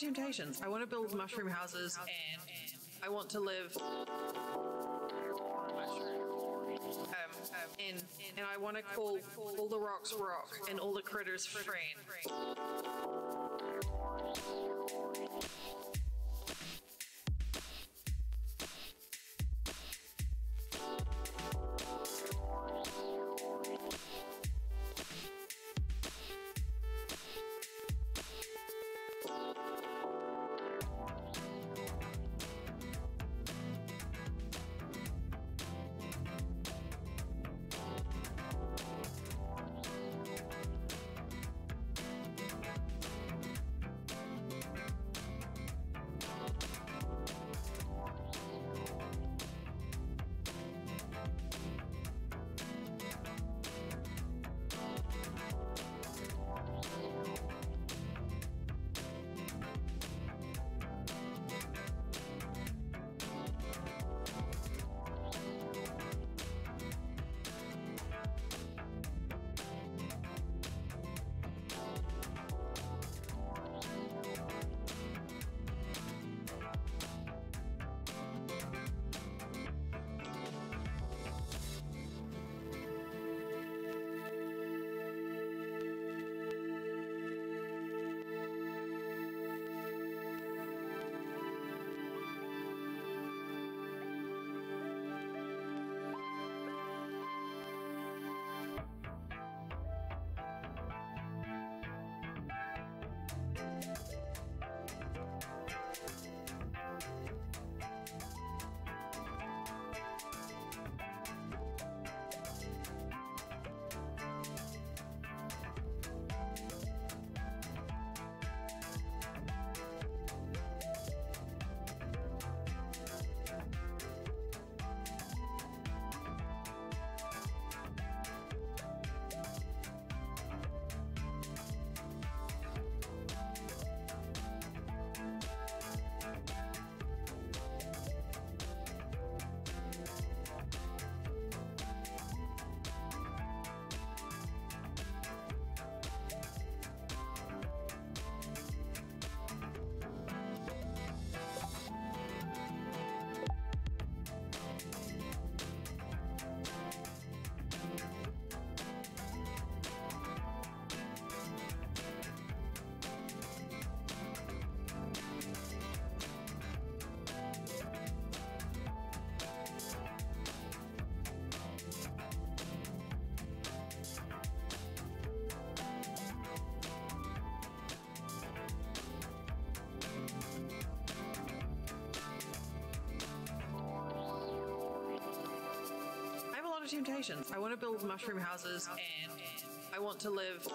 of temptations. I want to build mushroom houses, and I want to live and I want to call all the rocks rock and all the critters friend. Temptations. I want to build mushroom houses, and I want to live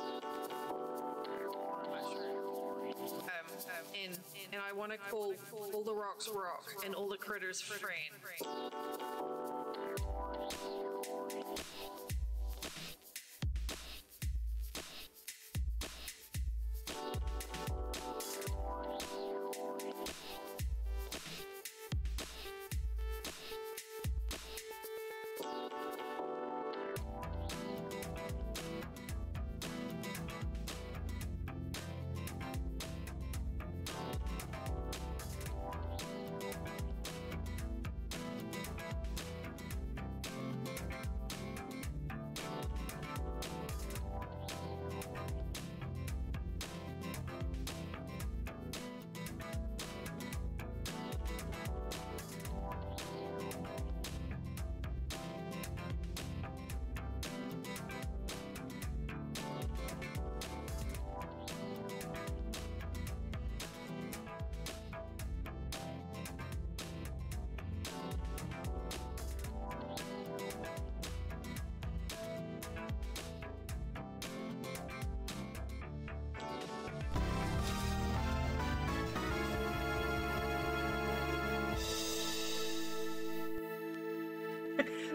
and I want to call all the rocks rock and all the critters friend.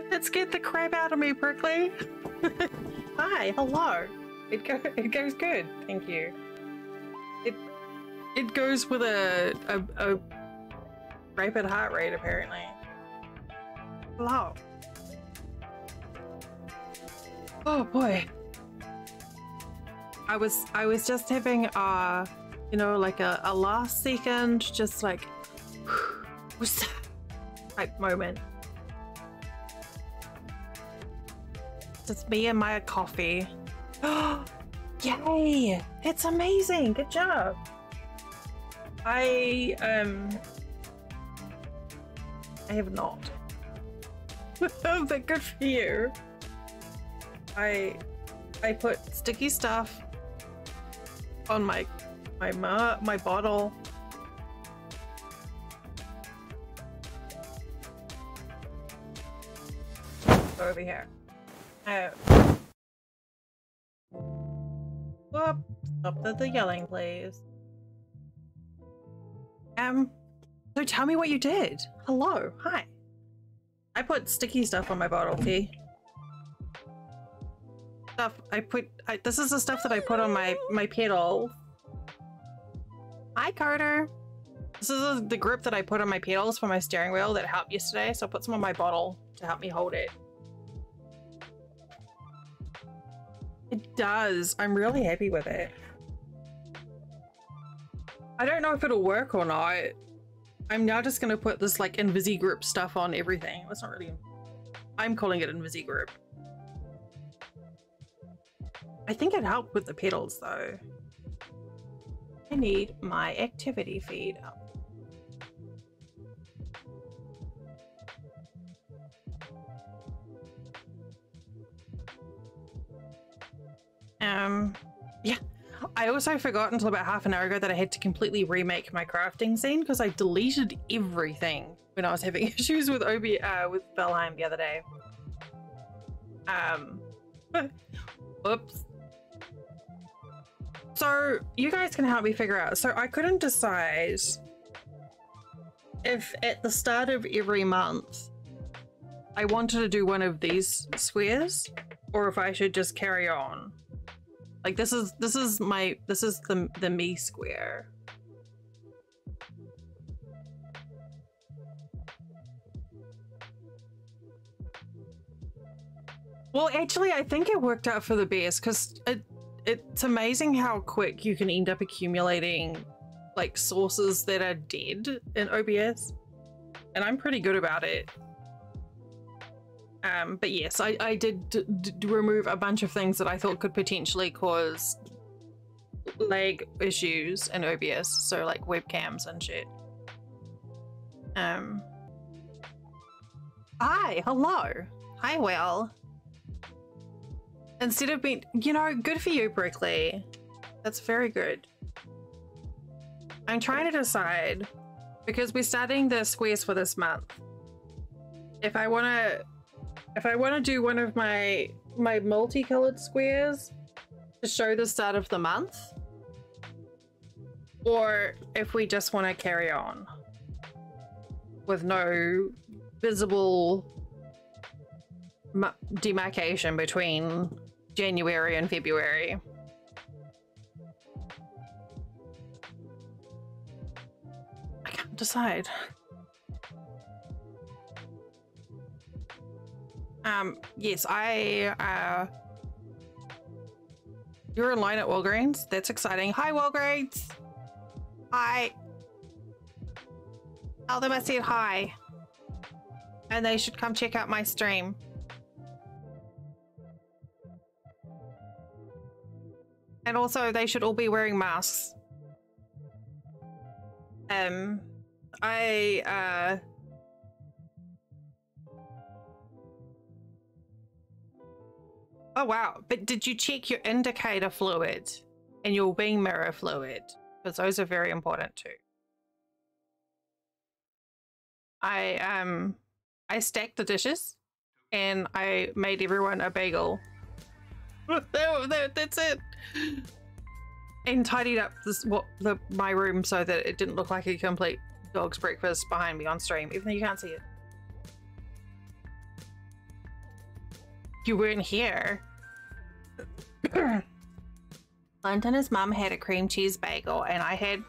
That scared the crap out of me, Prickly. Hi, hello. It goes good, thank you. It goes with a rapid heart rate, apparently. Hello. Oh boy. I was just having you know, like a last second, just like type moment. It's me and my coffee. Yay! It's amazing. Good job. I have not. But good for you. I put sticky stuff on my bottle. Over here. Whoop! Stop the yelling, please. So tell me what you did. Hello, hi. I put sticky stuff on my bottle, see? This is the stuff that I put on my pedal. Hi, Carter. This is the grip that I put on my pedals for my steering wheel that helped yesterday, so I put some on my bottle to help me hold it. It does. I'm really happy with it. I don't know if it'll work or not. I'm now just gonna put this like Invisi-grip stuff on everything. It's not really... I'm calling it Invisi-grip. I think it helped with the pedals though. I need my activity feed up. Yeah. I also forgot until about half an hour ago that I had to completely remake my crafting scene because I deleted everything when I was having issues with with Valheim the other day. Oops. So you guys can help me figure out. So I couldn't decide if at the start of every month I wanted to do one of these squares or if I should just carry on. Like this is the me square. Well, actually, I think it worked out for the best because it's amazing how quick you can end up accumulating like sources that are dead in OBS, and I'm pretty good about it. But yes, I did remove a bunch of things that I thought could potentially cause lag issues in OBS, so like webcams and shit. Hi, hello. Hi, Will. Instead of being, you know, good for you, Brickley. That's very good. I'm trying to decide, because we're starting the squares for this month. If I want to do one of my multicolored squares to show the start of the month, or if we just want to carry on with no visible demarcation between January and February. I can't decide. Yes, you're in line at Walgreens. That's exciting. Hi, Walgreens. Hi. Tell them I said hi. And they should come check out my stream. And also, they should all be wearing masks. Oh wow, but did you check your indicator fluid and your wing mirror fluid? Because those are very important too. I stacked the dishes and I made everyone a bagel. That's it. And tidied up my room so that it didn't look like a complete dog's breakfast behind me on stream, even though you can't see it. You weren't here. Clint and his mum had a cream cheese bagel, and I had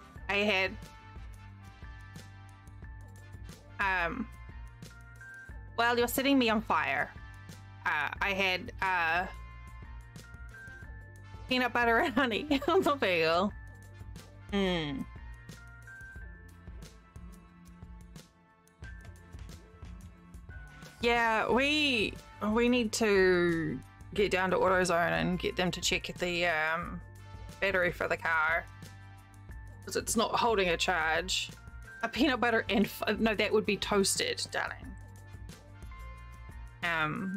well, you're setting me on fire. I had peanut butter and honey on the bagel. Hmm. Yeah, we need to get down to AutoZone and get them to check the battery for the car, because it's not holding a charge. A peanut butter and no, that would be toasted, darling.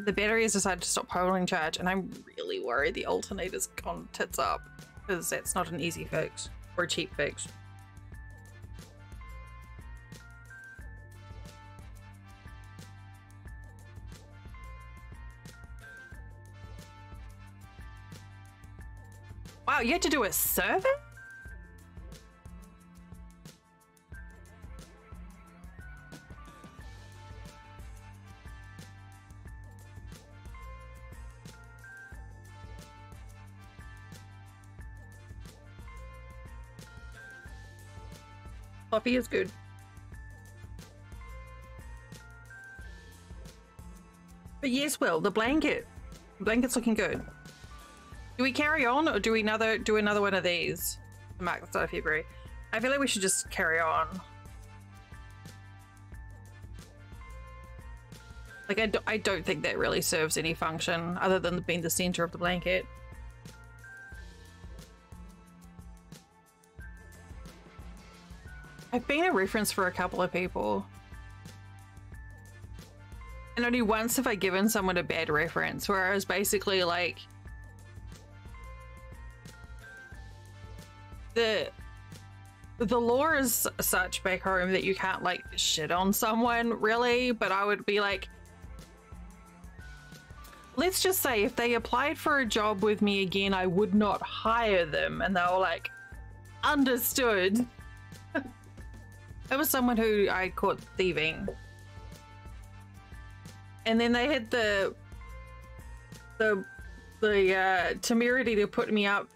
The battery has decided to stop holding charge, and I'm really worried the alternator's gone tits up, because that's not an easy fix or a cheap fix. Wow, you had to do a survey? Fluffy is good. But yes, Will, the blanket's looking good. Do we carry on, or do we do another one of these to mark the start of February? I feel like we should just carry on. Like, I don't think that really serves any function other than being the center of the blanket. I've been a reference for a couple of people. And only once have I given someone a bad reference, where I was basically like, the law is such back home that you can't like shit on someone really, but I would be like, let's just say if they applied for a job with me again, I would not hire them. And they were like, understood. It was someone who I caught thieving. And then they had the temerity to put me up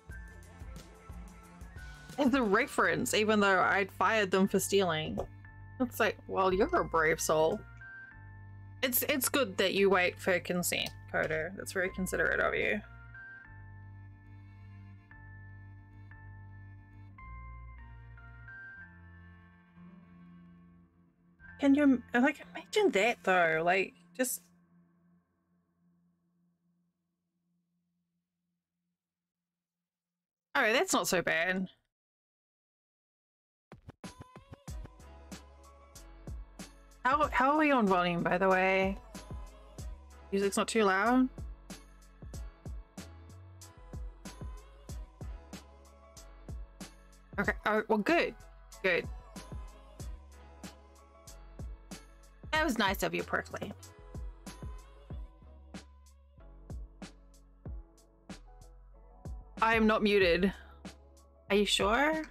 as a reference, even though I'd fired them for stealing. It's like, well, you're a brave soul. It's good that you wait for consent, Coda. That's very considerate of you. Can you, like, imagine that though? Like, just... Oh, that's not so bad. How are we on volume, by the way? Music's not too loud? Okay, oh, well, good. Good. That was nice of you, Perkley. I am not muted. Are you sure?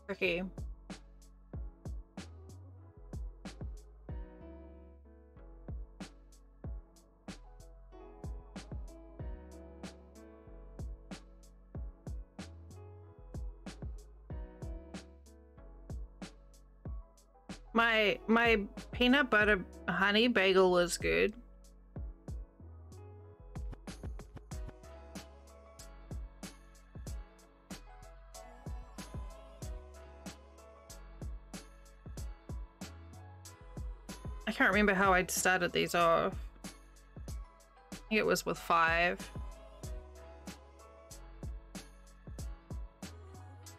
Tricky. My peanut butter honey bagel was good. I can't remember how I started these off. I think it was with 5.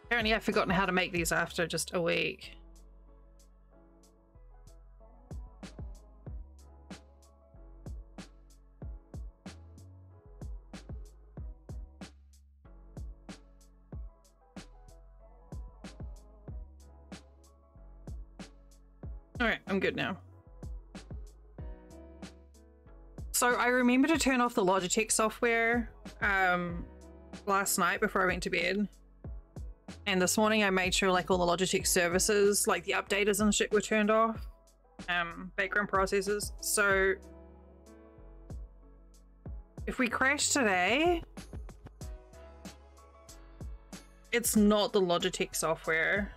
Apparently I've forgotten how to make these after just a week. Alright, I'm good now. So I remember to turn off the Logitech software last night before I went to bed. And this morning I made sure like all the Logitech services, like the updaters and shit, were turned off. Background processes. So if we crash today, it's not the Logitech software.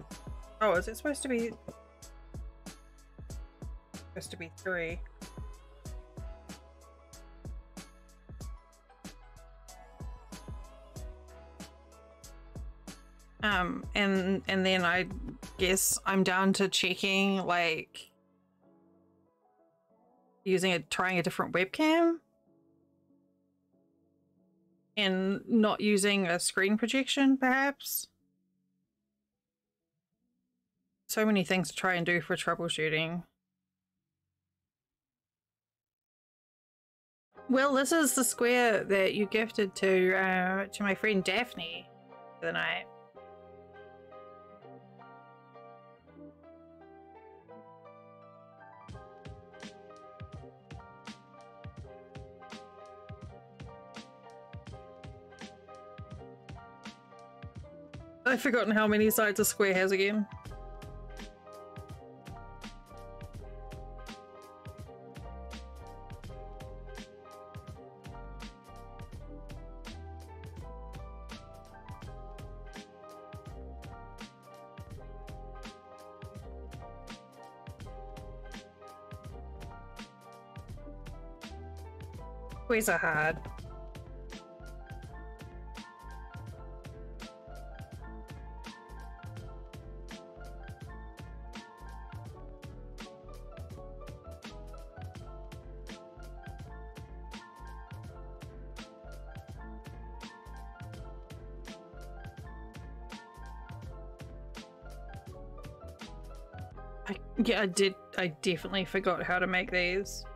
Oh, is it supposed to be 3? And then I guess I'm down to checking, like, trying a different webcam and not using a screen projection, perhaps. So many things to try and do for troubleshooting. Well, this is the square that you gifted to my friend Daphne the other night. I've forgotten how many sides a square has again. Squares are hard. Yeah, I definitely forgot how to make these.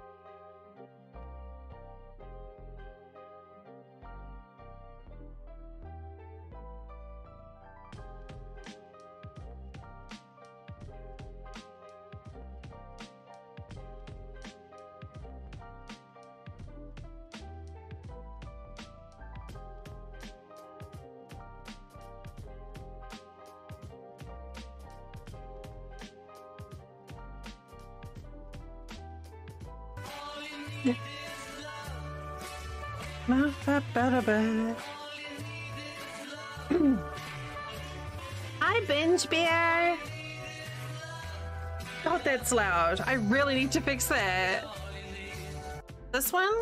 Hi, Binge Bear. God, that's loud. I really need to fix that. This one?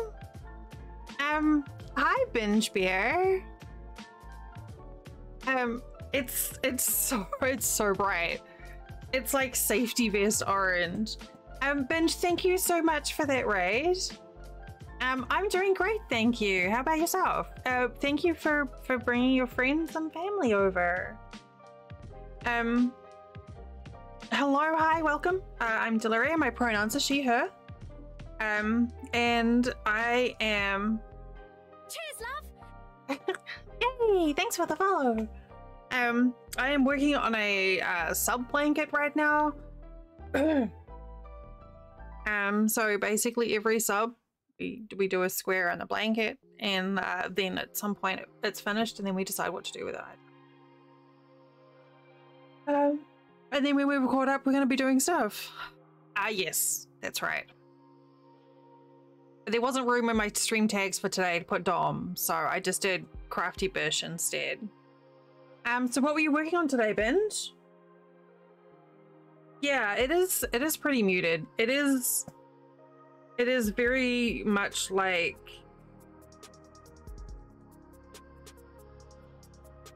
Hi, Binge Bear. It's so bright. It's like safety vest orange. Binge, thank you so much for that raid. I'm doing great, thank you. How about yourself? Thank you for bringing your friends and family over. Hello, hi, welcome. I'm Delaria. My pronouns are she, her. And I am... Cheers, love! Yay, thanks for the follow. I am working on a sub blanket right now. So basically every sub, we do a square on the blanket, and then at some point it's finished, and then we decide what to do with it. And then when we record up, we're going to be doing stuff. Yes, that's right. There wasn't room in my stream tags for today to put Dom, so I just did Crafty Bish instead. So what were you working on today, Binge? Yeah, it is pretty muted. It is very much like...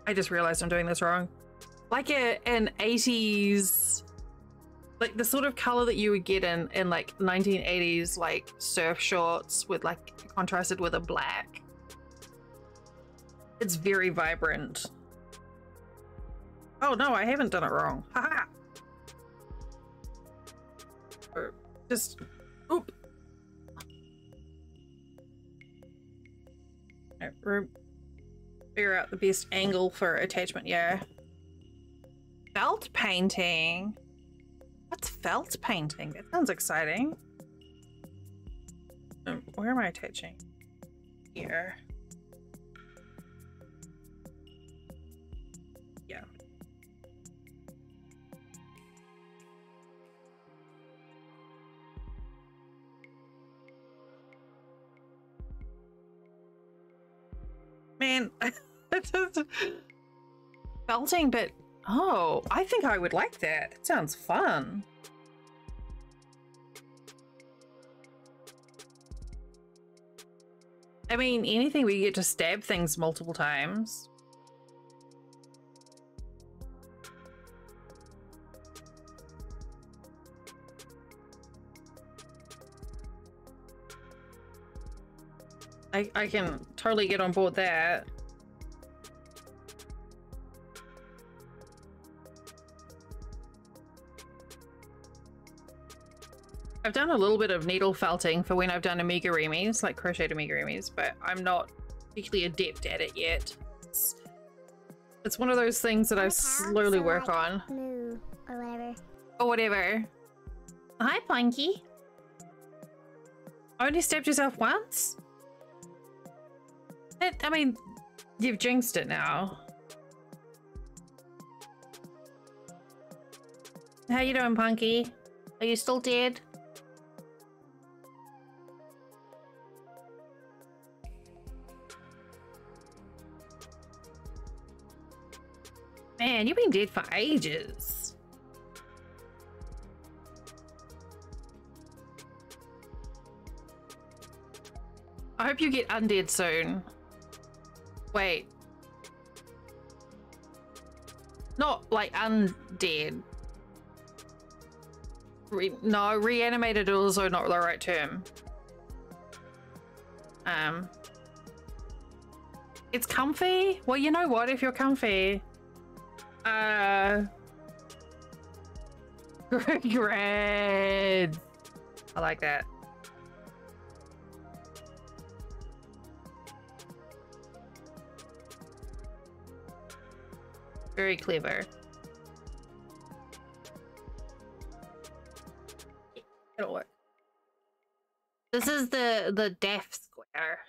I just realized I'm doing this wrong. Like an 80s, like the sort of color that you would get in like 1980s like surf shorts with like contrasted with a black. It's very vibrant. Oh no, I haven't done it wrong. Haha. Just oop. Figure out the best angle for attachment. Yeah. Felt painting. What's felt painting? That sounds exciting. Where am I attaching? Here. Yeah. Man, felting, but oh, I think I would like that. It sounds fun. I mean, anything where you get to stab things multiple times. I can totally get on board that. I've done a little bit of needle felting for when I've done amigurumis, like crocheted amigurumis, but I'm not particularly adept at it yet. It's one of those things that I slowly work on. Moo or whatever. Or whatever. Hi, Plunky. Only stabbed yourself once? I mean, you've jinxed it now. How you doing, Punky? Are you still dead? Man, you've been dead for ages. I hope you get undead soon. Wait. Not like undead. No, reanimated is also not the right term. It's comfy? Well, you know what, if you're comfy. Great. I like that. Very clever. It'll work. This is the death square.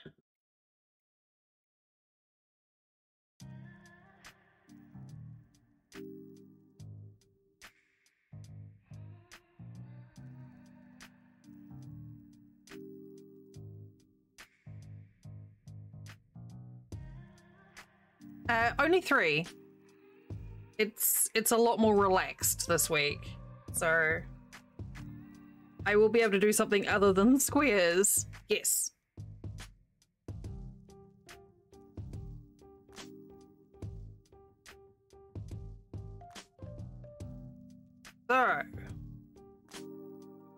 Only 3. It's a lot more relaxed this week, so I will be able to do something other than squares. Yes.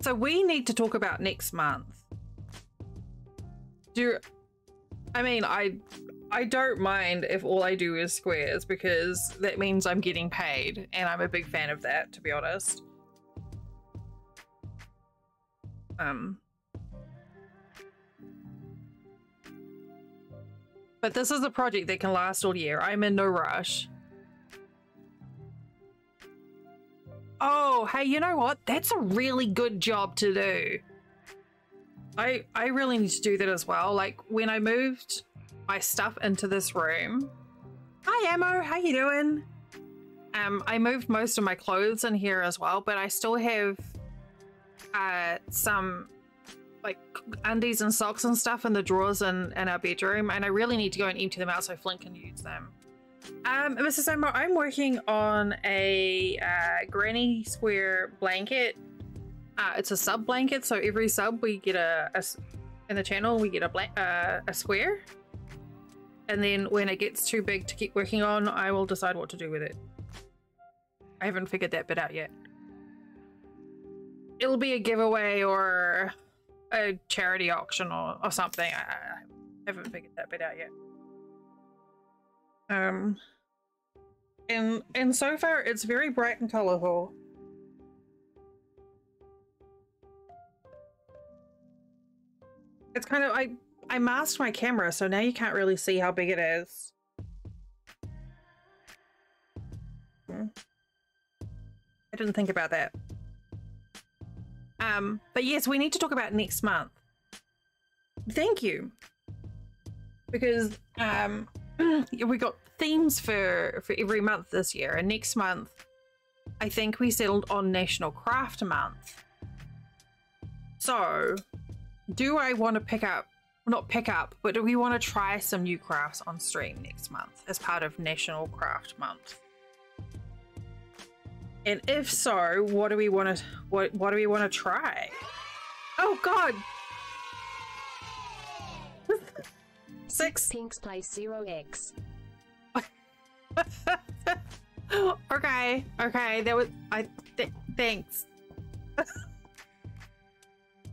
So we need to talk about next month. I mean, I don't mind if all I do is squares because that means I'm getting paid, and I'm a big fan of that, to be honest. But this is a project that can last all year. I'm in no rush. Oh, hey, you know what? That's a really good job to do. I really need to do that as well. Like, when I moved my stuff into this room. Hi, Ammo. How you doing? I moved most of my clothes in here as well, but I still have some like undies and socks and stuff in the drawers in our bedroom, and I really need to go and empty them out so Flint can use them. Mrs. Ammo, I'm working on a granny square blanket. It's a sub blanket, so every sub we get in the channel we get a square, and then when it gets too big to keep working on, I will decide what to do with it. I haven't figured that bit out yet. It'll be a giveaway or a charity auction or something. I haven't figured that bit out yet. And so far it's very bright and colorful. It's kind of, I masked my camera, so now you can't really see how big it is. I didn't think about that. But yes, we need to talk about next month. Thank you. Because we got themes for every month this year, and next month I think we settled on National Craft Month. So do I want to but do we want to try some new crafts on stream next month as part of National Craft Month? And if so, what do we want to try? Oh God! 6 Pinks plays 0x. Okay, that was thanks.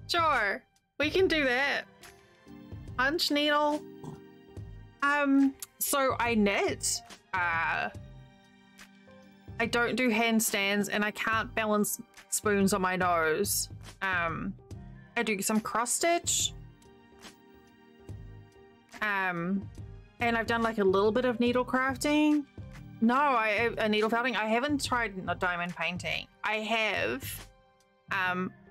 Sure, we can do that. Punch needle. So I knit. I don't do handstands and I can't balance spoons on my nose. I do some cross stitch. And I've done like a little bit of needle crafting. No, needle felting. I haven't tried diamond painting. I have.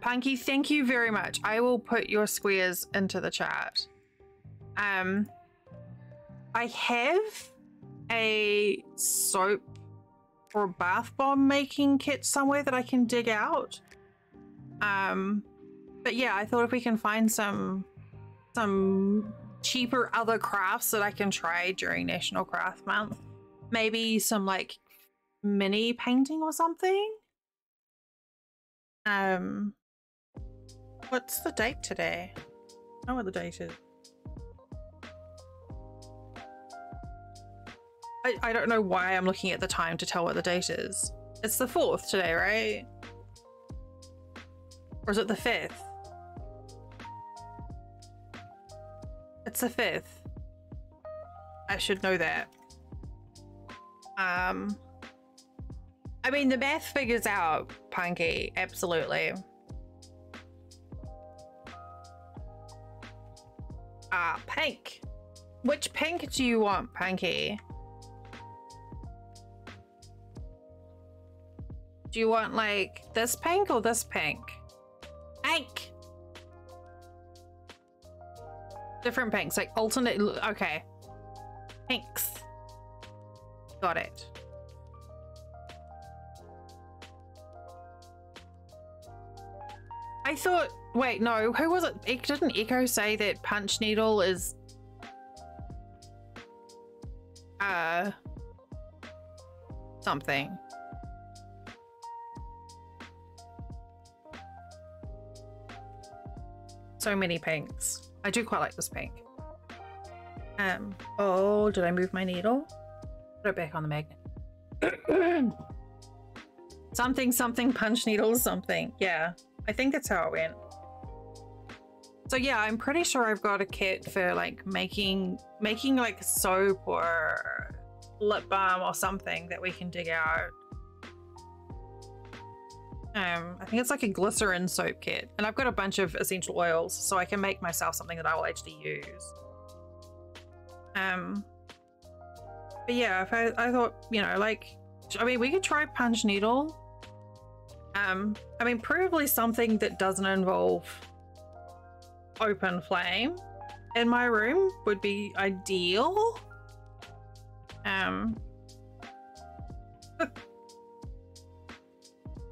Punky, thank you very much. I will put your squares into the chat. I have a soap or bath bomb making kit somewhere that I can dig out. But yeah, I thought if we can find some cheaper other crafts that I can try during National Craft Month, maybe some like mini painting or something. What's the date today? I don't know what the date is. I don't know why I'm looking at the time to tell what the date is. It's the 4th today, right? Or is it the 5th? It's the 5th. I should know that. I mean, the math figures out, Punky, absolutely. Pink. Which pink do you want, Punky? Do you want like this pink or this pink? Pink. Different pinks, like alternate. Okay. Pinks. Got it. I thought, wait, no, who was it? Didn't Echo say that punch needle is something? So many pinks. I do quite like this pink. Oh, did I move my needle? Put it back on the magnet. something punch needle something. Yeah, I think that's how it went. So yeah, I'm pretty sure I've got a kit for like making like soap or lip balm or something that we can dig out. I think it's like a glycerin soap kit, and I've got a bunch of essential oils, so I can make myself something that I will actually use. But yeah, if I thought, you know, like, I mean, we could try punch needle. I mean, probably something that doesn't involve open flame in my room would be ideal.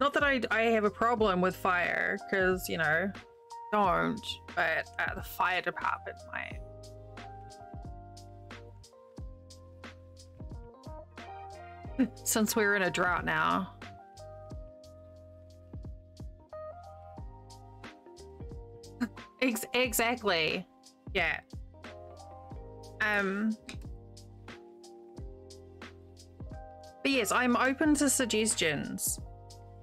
Not that I have a problem with fire, because, you know, don't, but the fire department might. Since we're in a drought now. Exactly. Yeah. But yes, I'm open to suggestions.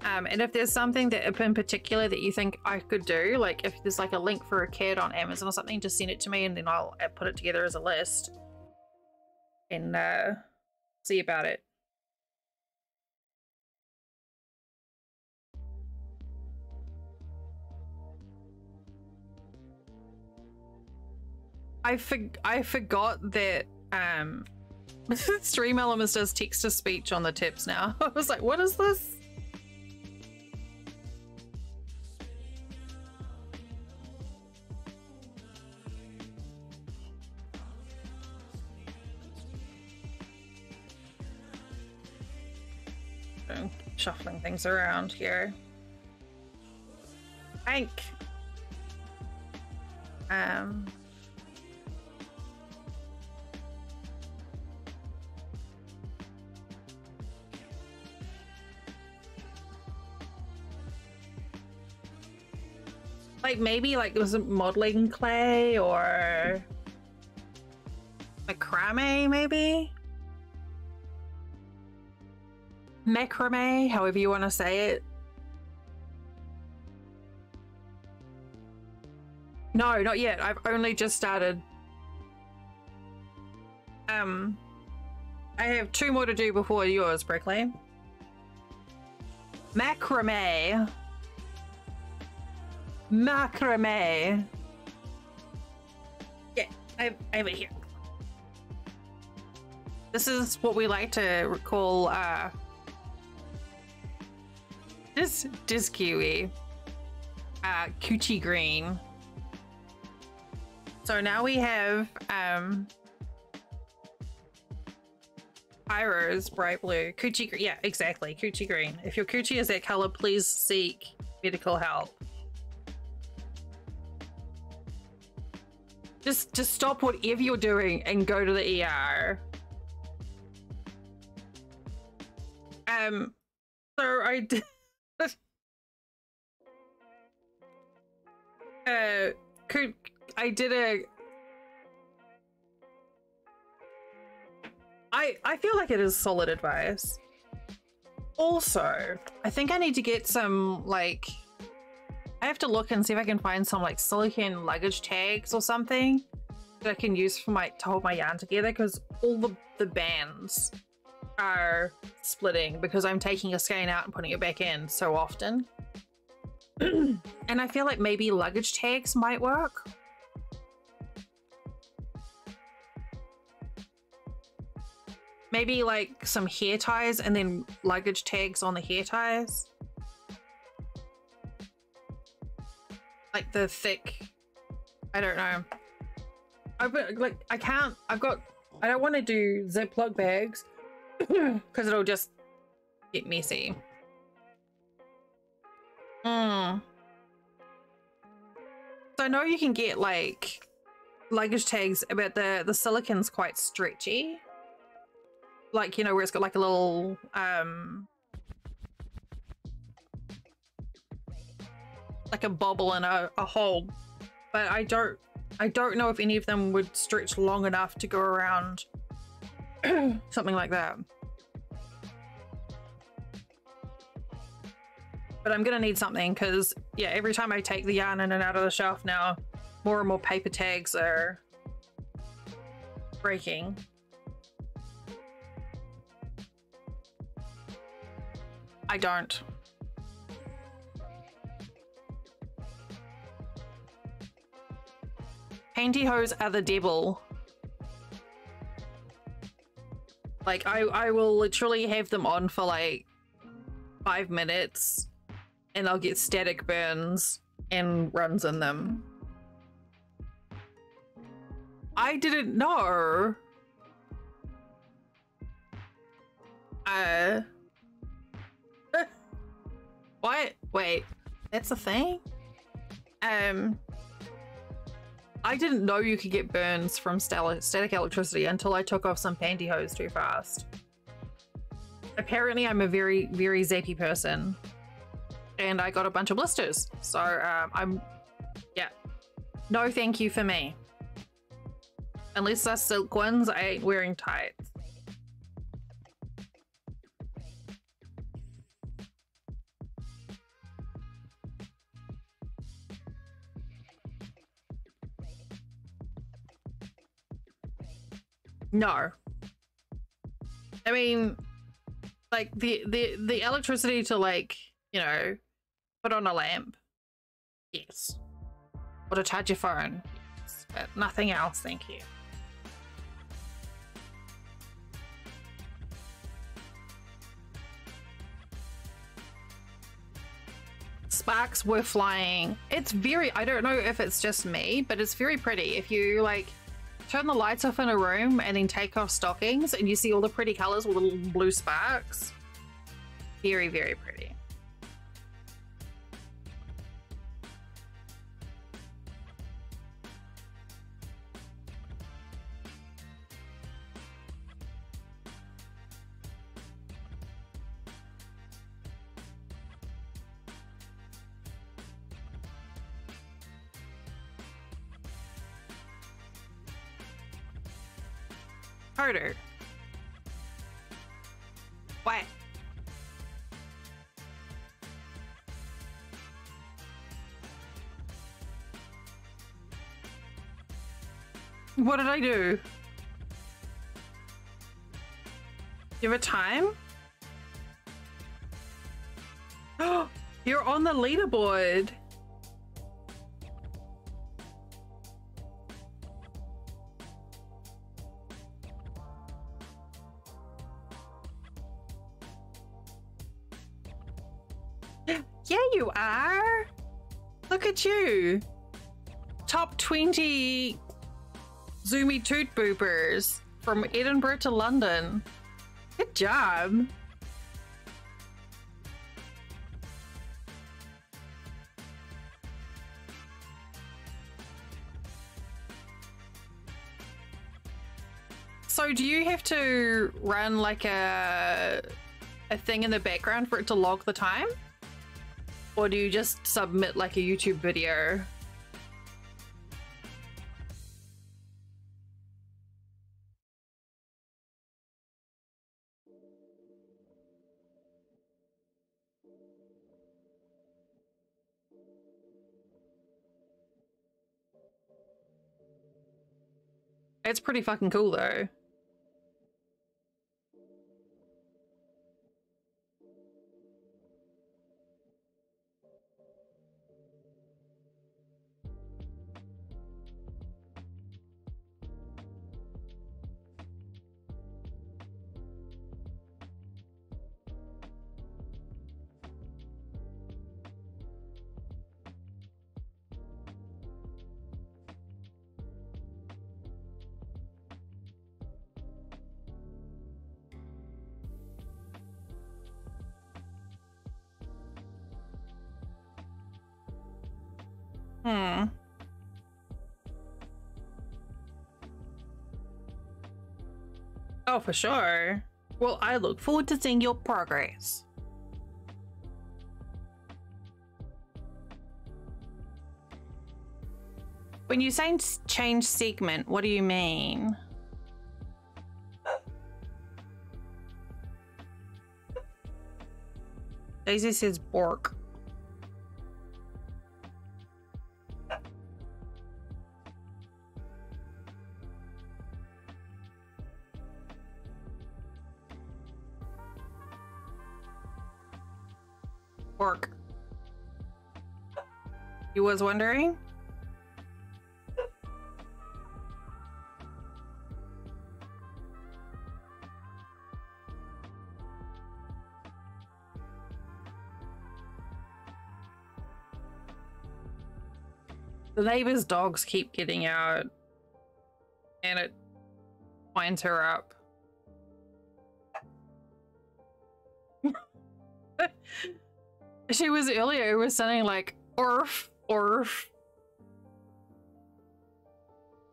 And if there's something that in particular that you think I could do, like if there's like a link for a kit on Amazon or something, just send it to me and then I'll put it together as a list and see about it. I forgot that Stream Elements does text to speech on the tips now. I was like, what is this? Shuffling things around here. Bank. Like maybe like it was a modeling clay or macrame, maybe macrame, however you want to say it. No, not yet. I've only just started I have 2 more to do before yours, Brickley. Macrame. Macrame. Yeah, I have it here. This is what we like to call this kiwi. Coochie green. So now we have Pyro's bright blue. Coochie green. Yeah, exactly. Coochie green. If your coochie is that color, please seek medical help. Just stop whatever you're doing and go to the ER. So I did I feel like it is solid advice. Also, I think I need to get some, like, I have to look and see if I can find some like silicone luggage tags or something that I can use for to hold my yarn together, because all the bands are splitting because I'm taking a skein out and putting it back in so often. And I feel like maybe luggage tags might work. Maybe like some hair ties and then luggage tags on the hair ties. Like the thick, I don't know. I don't want to do Ziploc bags because it'll just get messy. So I know you can get like luggage tags, but the silicone's quite stretchy. Like, you know, where it's got like a little like a bobble and a hole, but I don't know if any of them would stretch long enough to go around something like that. But I'm gonna need something because, yeah, every time I take the yarn in and out of the shelf now, more and more paper tags are breaking. I don't. Pantyhose are the devil. Like, I will literally have them on for like 5 minutes and I'll get static burns and runs in them. I didn't know. What? Wait, that's a thing? I didn't know you could get burns from static electricity until I took off some pantyhose too fast. Apparently I'm a very, very zappy person and I got a bunch of blisters. So yeah, no thank you for me. Unless they're silk ones, I ain't wearing tights. No. I mean, like the electricity to, like, you know, put on a lamp. Yes. Or to charge your phone. Yes. But nothing else, thank you. Sparks were flying. It's very, I don't know if it's just me, but it's very pretty. If you like turn the lights off in a room and then take off stockings and you see all the pretty colors with little blue sparks. Very, very pretty. Harder. What? What did I do? You have a time? Oh, you're on the leaderboard. Yeah, you are. Look at you. Top 20 Zoomy Toot Boopers from Edinburgh to London. Good job. So do you have to run like a thing in the background for it to log the time? Or do you just submit like a YouTube video? It's pretty fucking cool though. Oh, for sure. Well, I look forward to seeing your progress. When you say change segment, what do you mean? Daisy says bork. Bork. You was wondering? The neighbor's dogs keep getting out and it winds her up. She was earlier, it was something like orf, orf.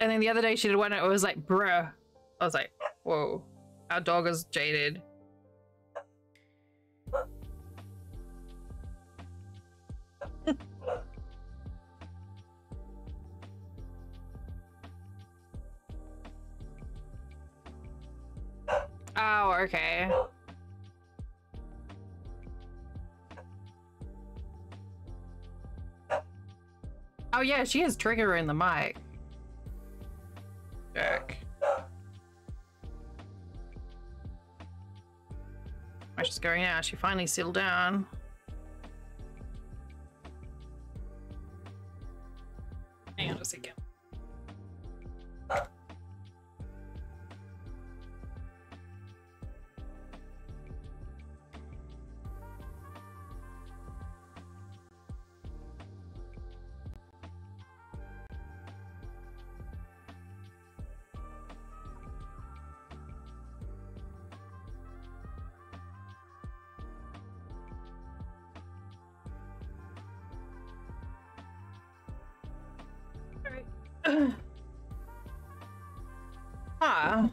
And then the other day she did one, it was like bruh. I was like, whoa, our dog is jaded. Oh, okay. Oh yeah, she has trigger in the mic. Jack. Where's she's going now? She finally settled down. Hang on a second. Huh.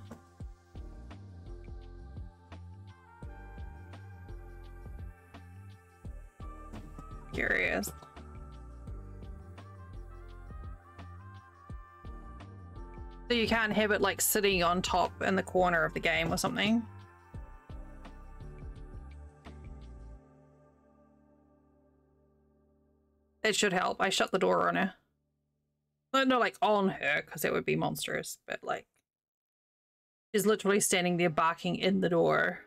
Curious. So you can't have it like sitting on top in the corner of the game or something? It should help. I shut the door on her. Not like on her, because it would be monstrous, but like She's literally standing there barking in the door.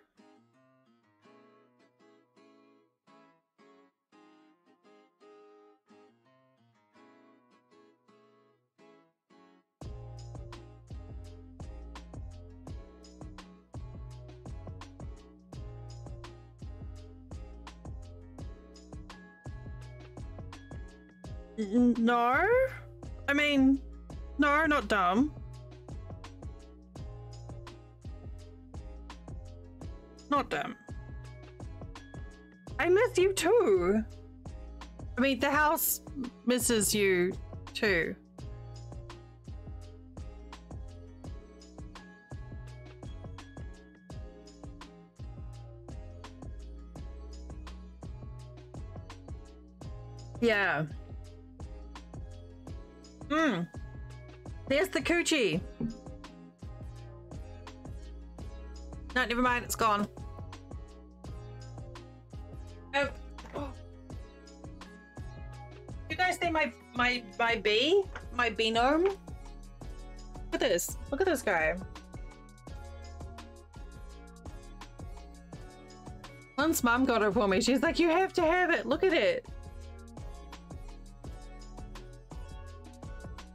No, I mean, no, not dumb. Not dumb. I miss you too. I mean, the house misses you too. Yeah. There's the coochie. No, never mind, it's gone. Oh. You guys see my bee? My bee gnome? Look at this. Look at this guy. Once mum got it for me, she's like, you have to have it. Look at it.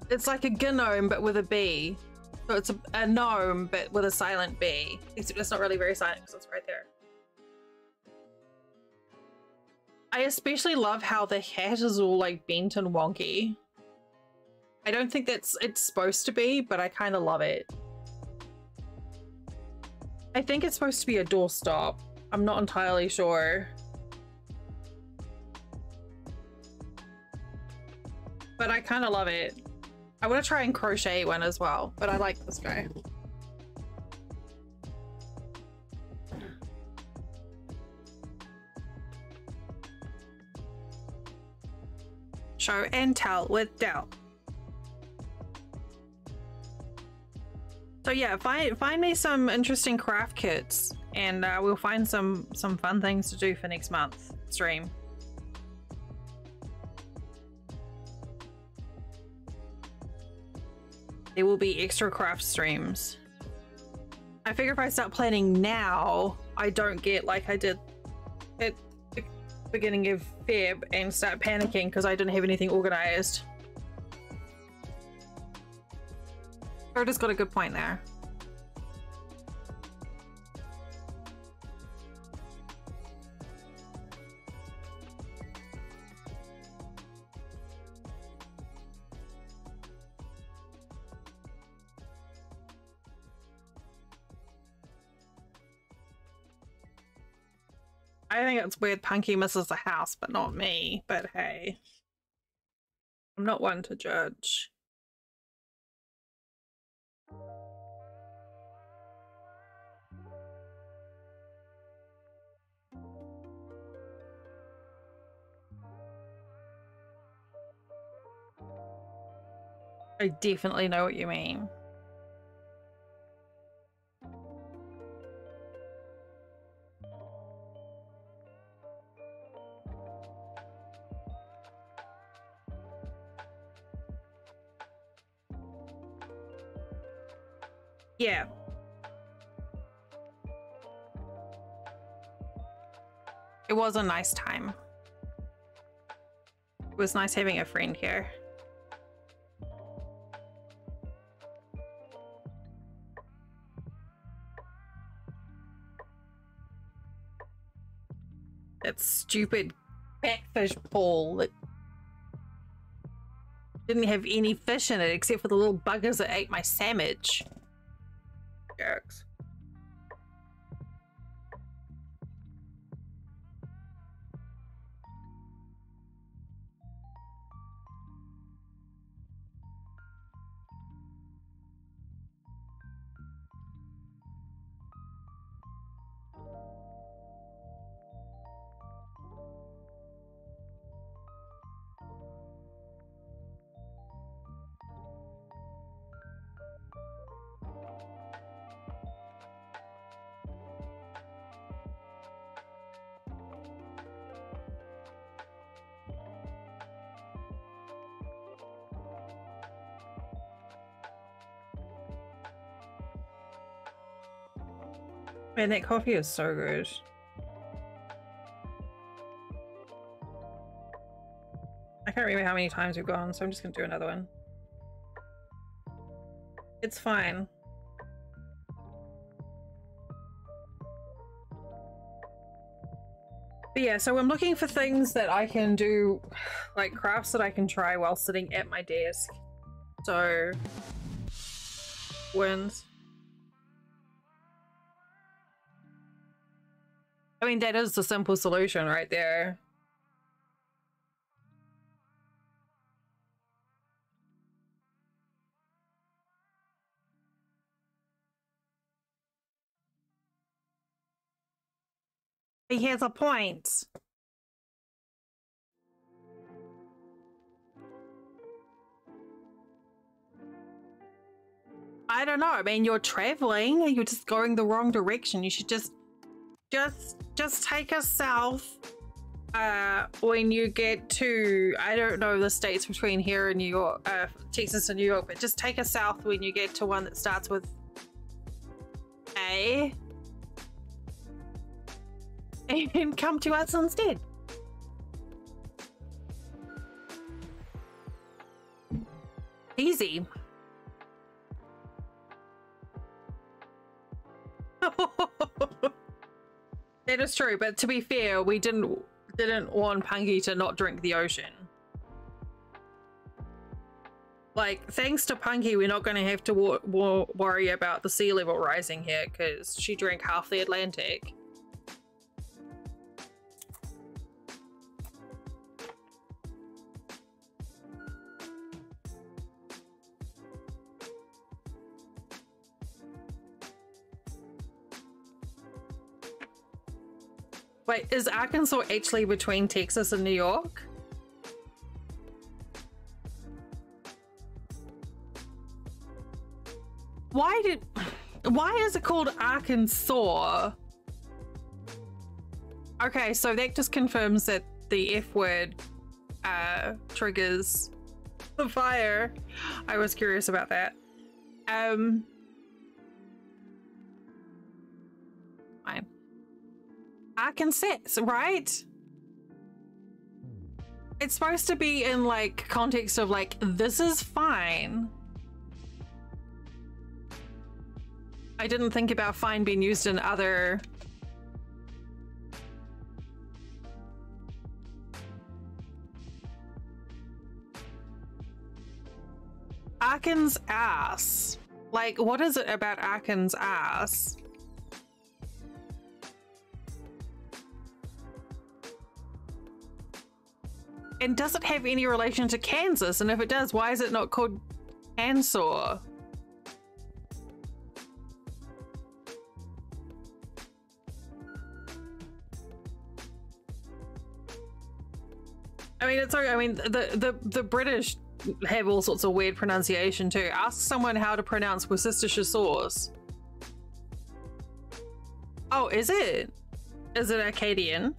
It's like a gnome, but with a B. So it's a gnome, but with a silent B. Except it's not really very silent because it's right there. I especially love how the hat is all like bent and wonky. I don't think it's supposed to be, but I kind of love it. I think it's supposed to be a doorstop. I'm not entirely sure. But I kind of love it. I want to try and crochet one as well, but I like this guy. Show and tell with Dell. So yeah, find me some interesting craft kits, and we'll find some fun things to do for next month stream. There will be extra craft streams. I figure if I start planning now, I don't get like I did at the beginning of Feb and start panicking because I didn't have anything organized. Rhoda's got a good point there. I think it's weird Punky misses the house, but not me. But hey, I'm not one to judge. I definitely know what you mean. Yeah. It was a nice time. It was nice having a friend here. That stupid catfish pool that didn't have any fish in it except for the little buggers that ate my sandwich. Jerks. Man, that coffee is so good. I can't remember how many times we've gone, so I'm just gonna do another one. It's fine. But yeah, so I'm looking for things that I can do, like crafts that I can try while sitting at my desk. So, wins. I mean, that is the simple solution right there. He has a point. I don't know. I mean, you're traveling. You're just going the wrong direction. You should just take us south. When you get to, I don't know the states between here and New York, Texas and New York, but just take us south when you get to one that starts with A. And come to us instead. Easy. That is true, but to be fair, we didn't want Punky to not drink the ocean. Like, thanks to Punky, we're not going to have to worry about the sea level rising here because she drank half the Atlantic. Wait, is Arkansas actually between Texas and New York? Why is it called Arkansas? Okay, so that just confirms that the F word triggers the fire. I was curious about that. Fine. Arkansas, right? It's supposed to be in like context of like, this is fine. I didn't think about fine being used in other... Arkan's ass. Like, what is it about Arkan's ass? And does it have any relation to Kansas? And if it does, why is it not called Kansas? I mean, it's okay. I mean, the British have all sorts of weird pronunciation too. Ask someone how to pronounce Worcestershire sauce. Oh, is it? Is it Acadian?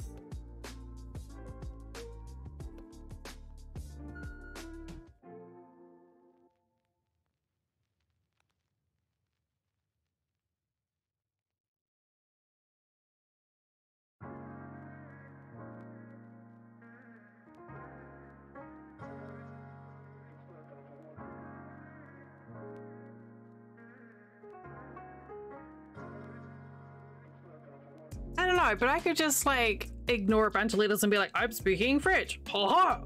I don't know, but I could just like ignore a bunch of letters and be like, I'm speaking French. Ha ha.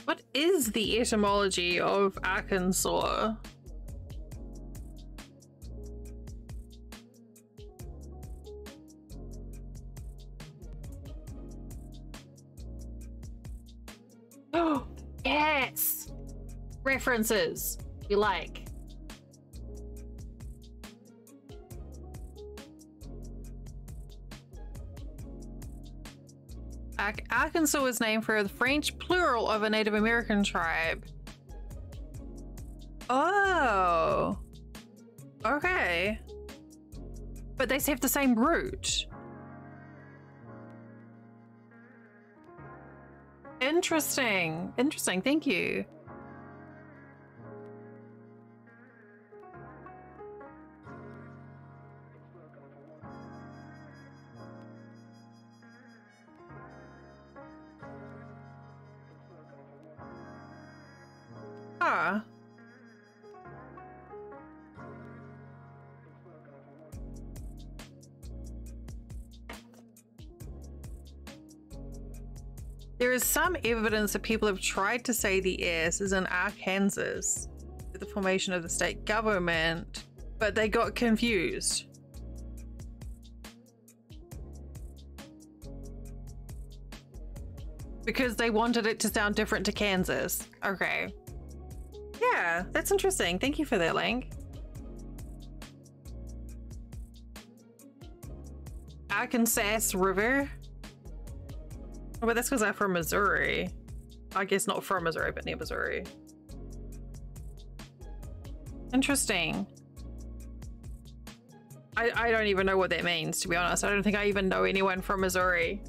What is the etymology of Arkansas? Oh, yes! References we like. Arkansas was named for the French plural of a Native American tribe. Oh. Okay. But they have the same root. Interesting. Interesting. Thank you. Ah. There is some evidence that people have tried to say the S is in Arkansas with the formation of the state government, but they got confused. Because they wanted it to sound different to Kansas. Okay. Yeah, that's interesting. Thank you for that link. Arkansas River. Oh, but that's because I'm from Missouri. I guess not from Missouri, but near Missouri. Interesting. I don't even know what that means, to be honest. I don't think I even know anyone from Missouri.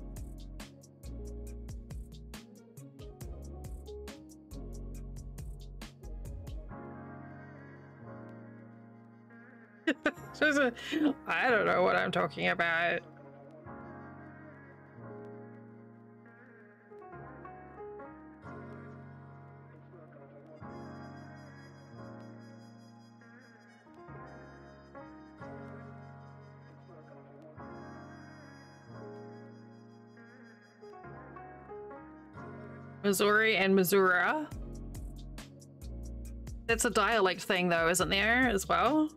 I don't know what I'm talking about. Missouri and Missouri. That's a dialect thing though, isn't there, as well?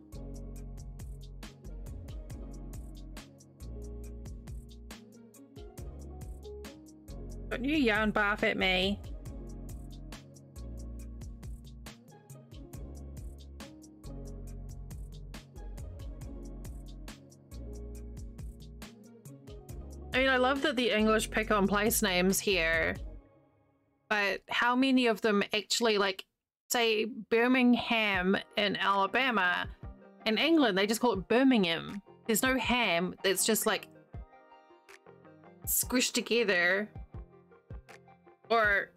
Don't you yawn bath at me. I mean, I love that the English pick on place names here, but how many of them actually, like, say Birmingham in Alabama, in England, they just call it Birmingham. There's no ham, it's just like squished together. Or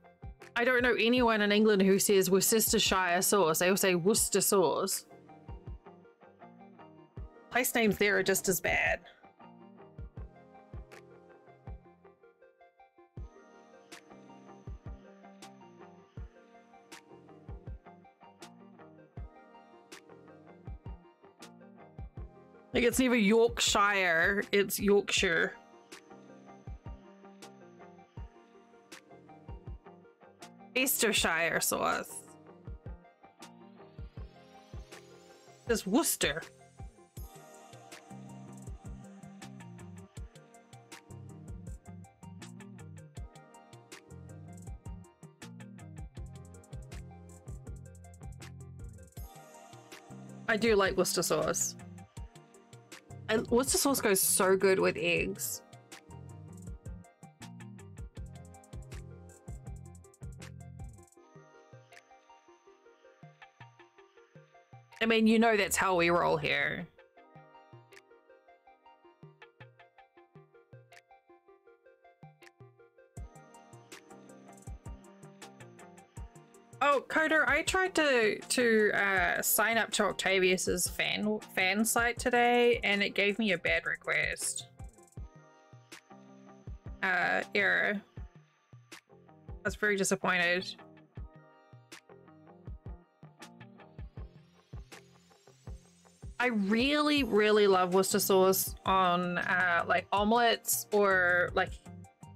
I don't know anyone in England who says Worcestershire sauce. They all say Worcester sauce. Place names there are just as bad. Like, it's neither Yorkshire, it's Yorkshire. Worcestershire sauce. It's Worcester. I do like Worcester sauce. And Worcester sauce goes so good with eggs. I mean, you know that's how we roll here. Oh, Coder, I tried to sign up to Octavius's fan site today, and it gave me a bad request. Error. I was very disappointed. I really, really love Worcester sauce on like omelets, or like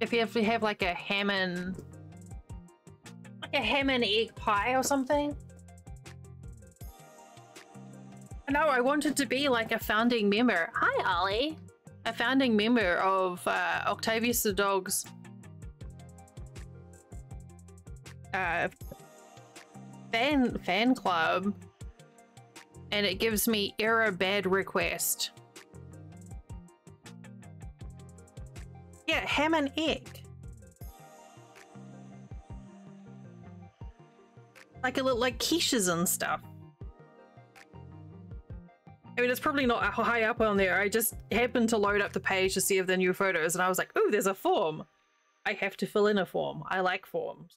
if you have like a ham and egg pie or something. No, I wanted to be like a founding member. Hi, Ollie. A founding member of Octavius the Dog's fan club. And it gives me error bad request. Yeah, ham and egg. Like a little, like quiches and stuff. I mean, it's probably not high up on there. I just happened to load up the page to see if the new photos, and I was like, ooh, there's a form. I have to fill in a form. I like forms.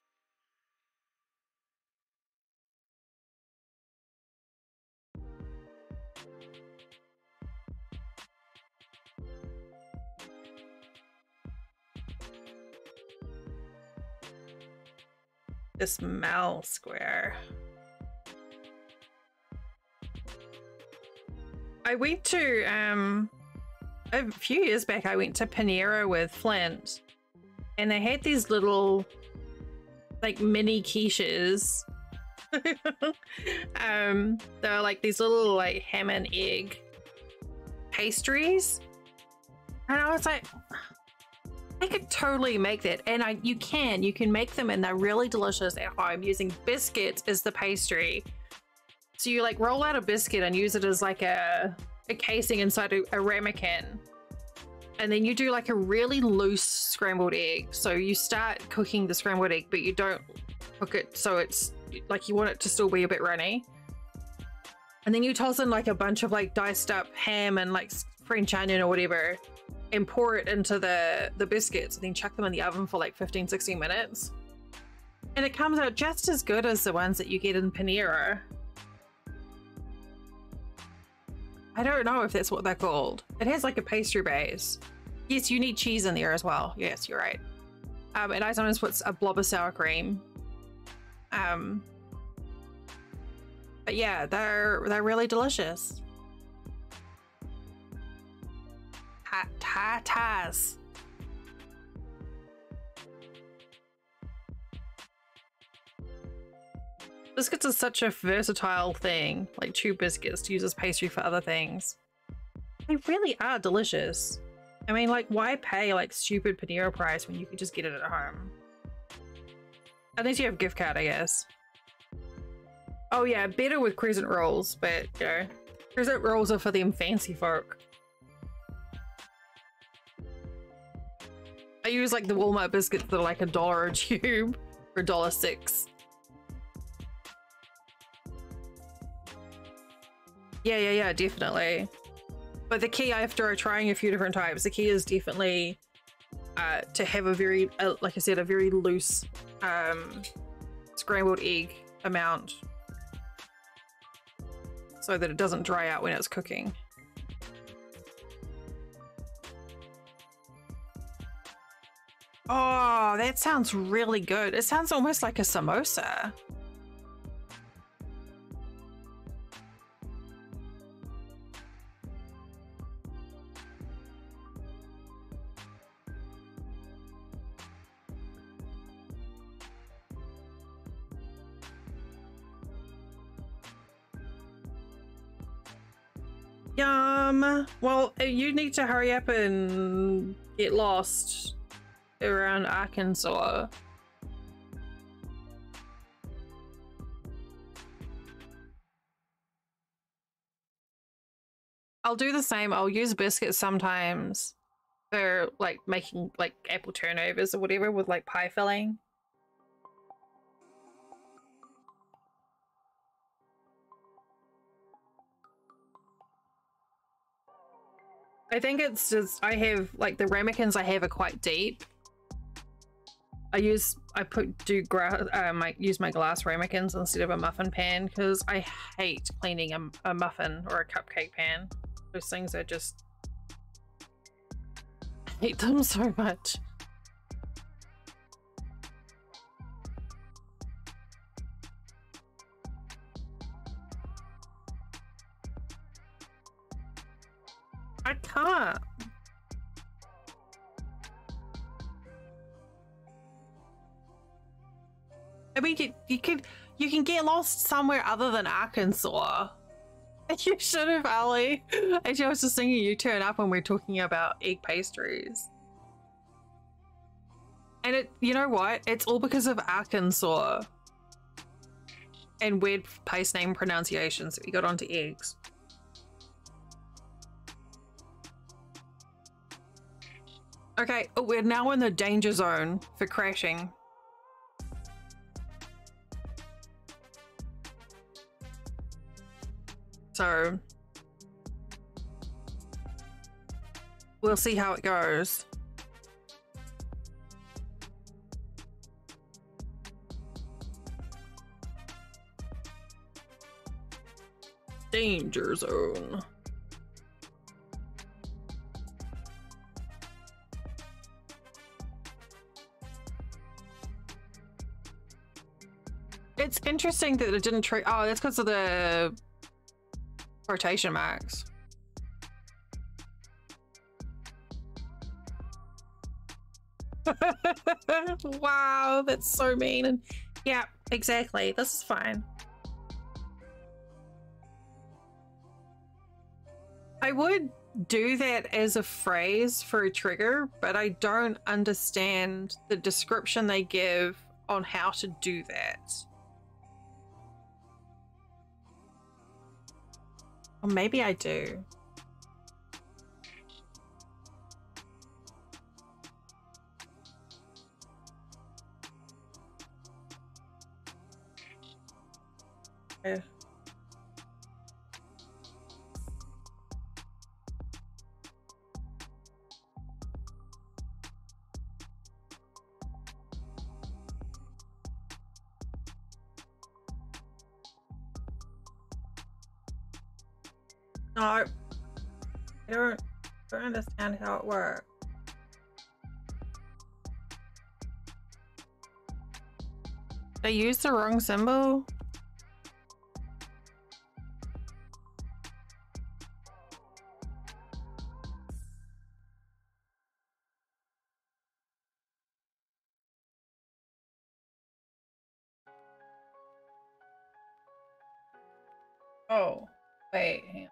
This Mal square. I went to a few years back I went to Panera with Flint and they had these little like mini quiches. They're like these little like ham and egg pastries. And I was like, I could totally make that. And you can make them and they're really delicious at home using biscuits as the pastry. So you like roll out a biscuit and use it as like a casing inside a ramekin. And then you do like a really loose scrambled egg. So you start cooking the scrambled egg, but you don't cook it so it's like you want it to still be a bit runny. And then you toss in like a bunch of like diced up ham and like French onion or whatever and pour it into the biscuits and then chuck them in the oven for like 15-16 minutes. And it comes out just as good as the ones that you get in Panera. I don't know if that's what they're called. It has like a pastry base. Yes, you need cheese in there as well. Yes, you're right. And I sometimes put a blob of sour cream. But yeah, they're really delicious. Tatas. Biscuits are such a versatile thing, like chew biscuits to use as pastry for other things. They really are delicious. I mean, like, why pay like stupid Panera price when you could just get it at home? Unless you have a gift card, I guess. Oh yeah, better with crescent rolls, but you know, crescent rolls are for them fancy folk. I use like the Walmart biscuits that are like $1 a tube for $1.06. Yeah, definitely. But the key, after trying a few different types, the key is definitely to have a very, like I said, a very loose scrambled egg amount so that it doesn't dry out when it's cooking. Oh, that sounds really good. It sounds almost like a samosa. Yum. Well, you need to hurry up and get lost around Arkansas. I'll do the same. I'll use biscuits sometimes for like making like apple turnovers or whatever with like pie filling. I think it's just, I have like the ramekins I have are quite deep. I use my glass ramekins instead of a muffin pan because I hate cleaning a muffin or a cupcake pan. Those things are just, I hate them so much. I can't. I mean, you can get lost somewhere other than Arkansas. You should have, Ali. Actually, I was just thinking you turn up when we're talking about egg pastries. And you know what? It's all because of Arkansas and weird place name pronunciations that we got onto eggs. Okay, we're now in the danger zone for crashing. So we'll see how it goes. Danger zone. It's interesting that it didn't trade. Oh, that's because of the rotation marks. Wow, that's so mean. And yeah, exactly. This is fine. I would do that as a phrase for a trigger, but I don't understand the description they give on how to do that. Or maybe I do. Yeah. No, I don't understand how it works. They used the wrong symbol? Oh, wait, hang on.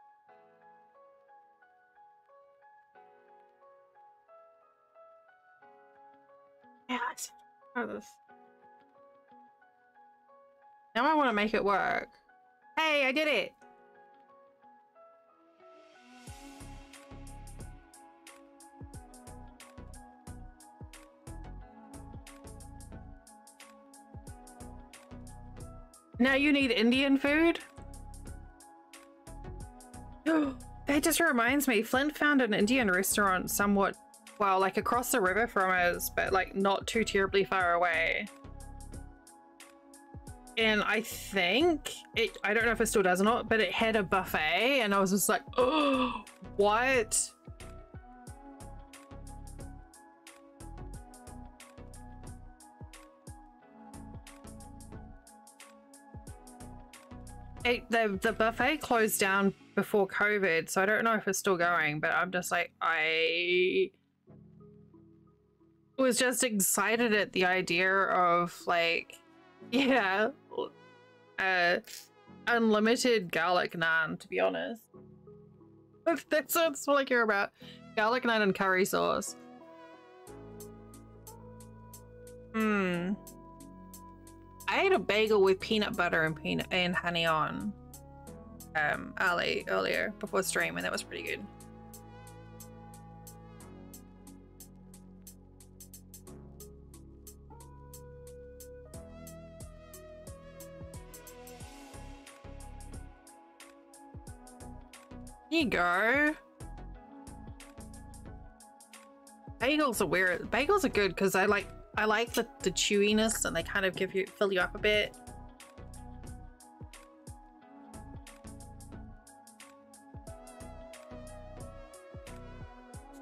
Yeah, I know this. Now I want to make it work. Hey, I did it! Now you need Indian food? That just reminds me, Flint found an Indian restaurant somewhat, well, like across the river from us, but like not too terribly far away. And I think it, I don't know if it still does or not, but it had a buffet and I was just like, oh, what? The buffet closed down before COVID, so I don't know if it's still going, but I'm just like, I was just excited at the idea of like, yeah, unlimited garlic naan, to be honest. That's all I care about. Garlic naan and curry sauce. I ate a bagel with peanut butter and honey on earlier before stream, and that was pretty good. Here you go. Bagels are weird. Bagels are good because I like the chewiness and they kind of fill you up a bit.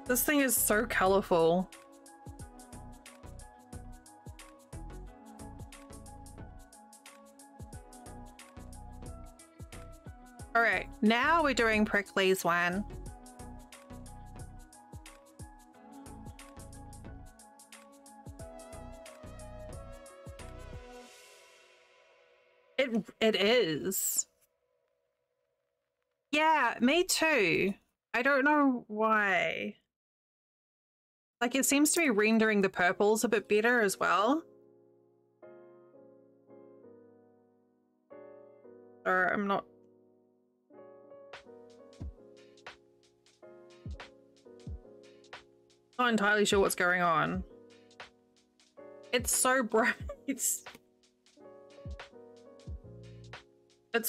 This thing is so colorful. All right, now we're doing Prickly's one. It is. Yeah, me too. I don't know why. Like, it seems to be rendering the purples a bit better as well. Or I'm not entirely sure what's going on. It's so bright. It's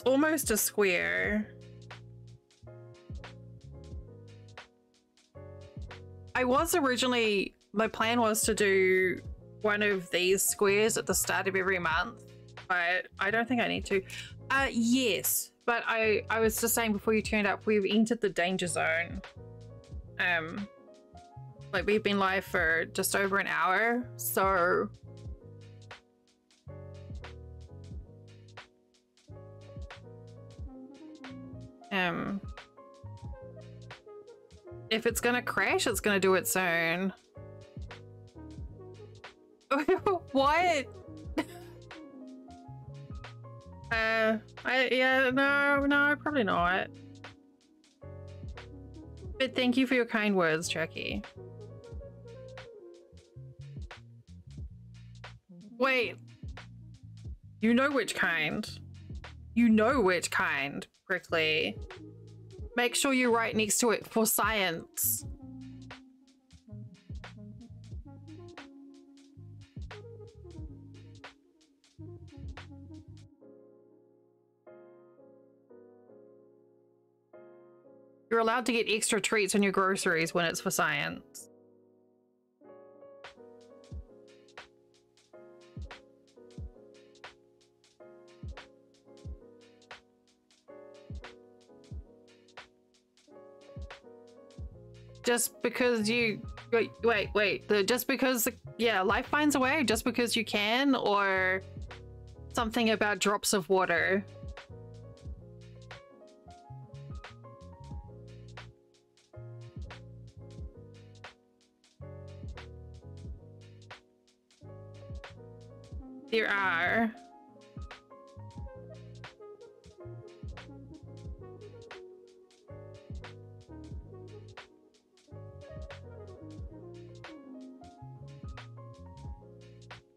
almost a square. My plan was to do one of these squares at the start of every month, but I don't think I need to. Yes, But I was just saying before you turned up, we've entered the danger zone. Like we've been live for just over an hour, so if it's gonna crash, it's gonna do it soon. What? Yeah, no, probably not. But thank you for your kind words, Jackie. Wait. You know which kind. You know which kind, Prickly. Make sure you write next to it for science. You're allowed to get extra treats on your groceries when it's for science. Just because you wait, just because, yeah, life finds a way, just because you can, or something about drops of water. There are.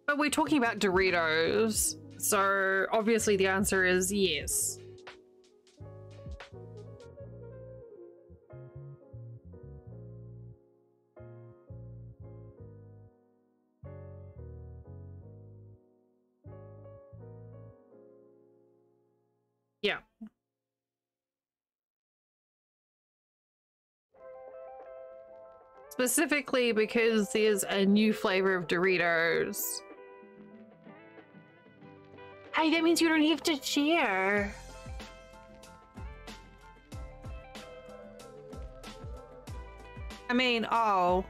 But we're talking about Doritos, so obviously the answer is yes. Yeah. Specifically because there's a new flavor of Doritos. Hey, that means you don't have to share. I mean, oh,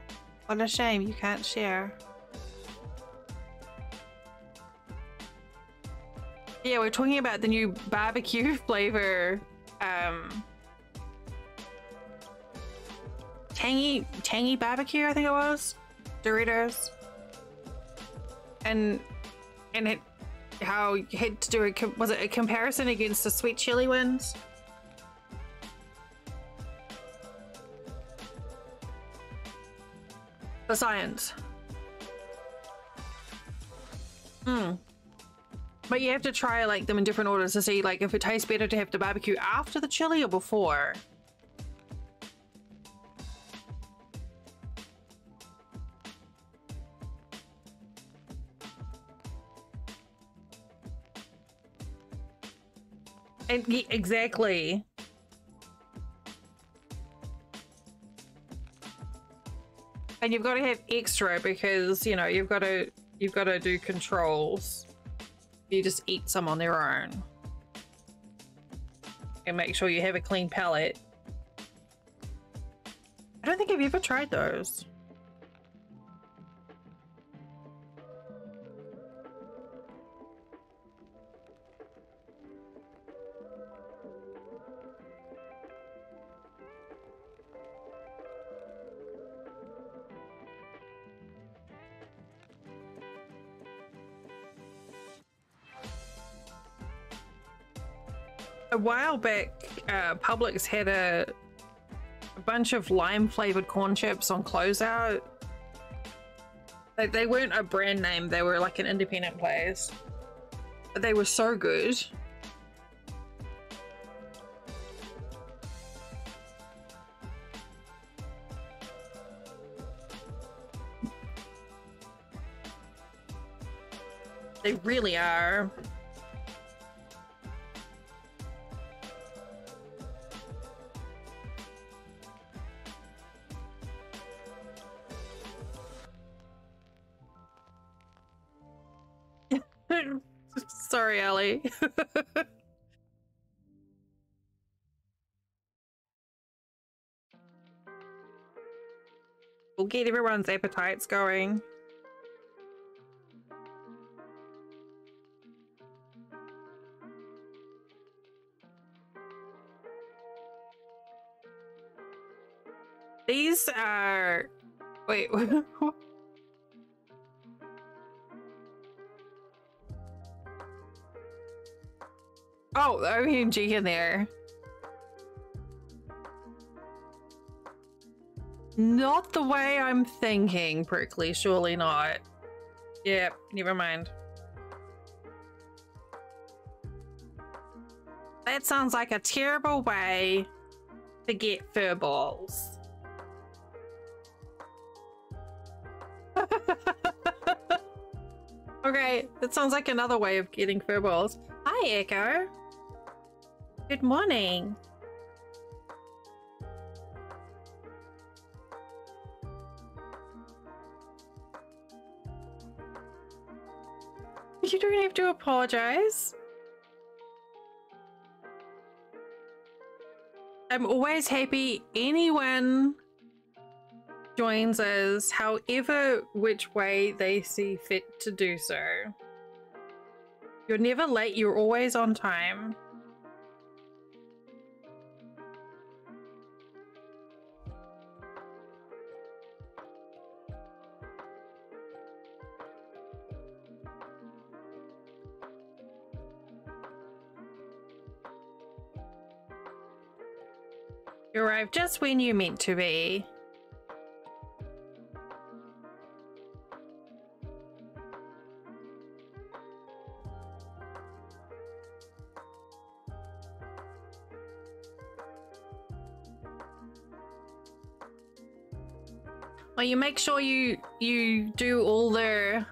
what a shame you can't share. Yeah, we're talking about the new barbecue flavor. Tangy barbecue, I think it was. Doritos. And it, how you had to do a, was it a comparison against the sweet chili ones? The science. But you have to try like them in different orders to see like if it tastes better to have the barbecue after the chili or before. And yeah, exactly. And you've got to have extra because, you know, you've got to do controls. You just eat some on their own. And make sure you have a clean palate. I don't think I've ever tried those. A while back, Publix had a bunch of lime flavored corn chips on closeout. Like, they weren't a brand name, they were like an independent place. But they were so good. They really are. Sorry, Ellie. We'll get everyone's appetites going. These are... Wait. Oh, OMG in there. Not the way I'm thinking, Prickly. Surely not. Yep, never mind. That sounds like a terrible way to get fur balls. Okay, that sounds like another way of getting fur balls. Hi, Echo. Good morning. You don't have to apologize. I'm always happy anyone joins us, however which way they see fit to do so. You're never late, you're always on time. You arrived just when you meant to be. Well, you make sure you do all the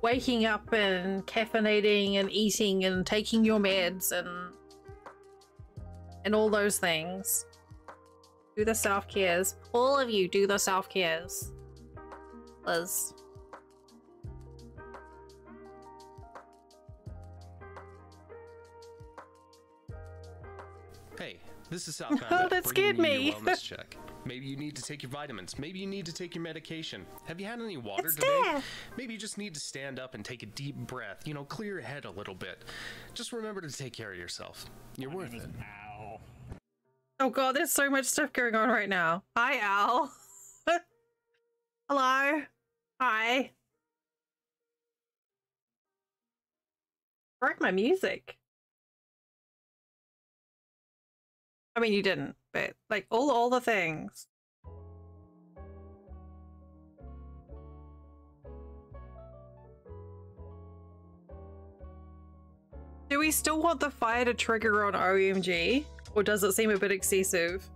waking up and caffeinating and eating and taking your meds and all those things. Do the self-cares. All of you do the self-cares. Liz. Hey, this is Southbound. Oh, that scared me. Your wellness check. Maybe you need to take your vitamins. Maybe you need to take your medication. Have you had any water It's today? there. Maybe you just need to stand up and take a deep breath. You know, clear your head a little bit. Just remember to take care of yourself. You're worth it. Ow. Oh god, there's so much stuff going on right now. Hi, Al. Hello. Hi. I like my music. I mean, you didn't, but like all the things. Do we still want the fire to trigger on OMG? Or does it seem a bit excessive?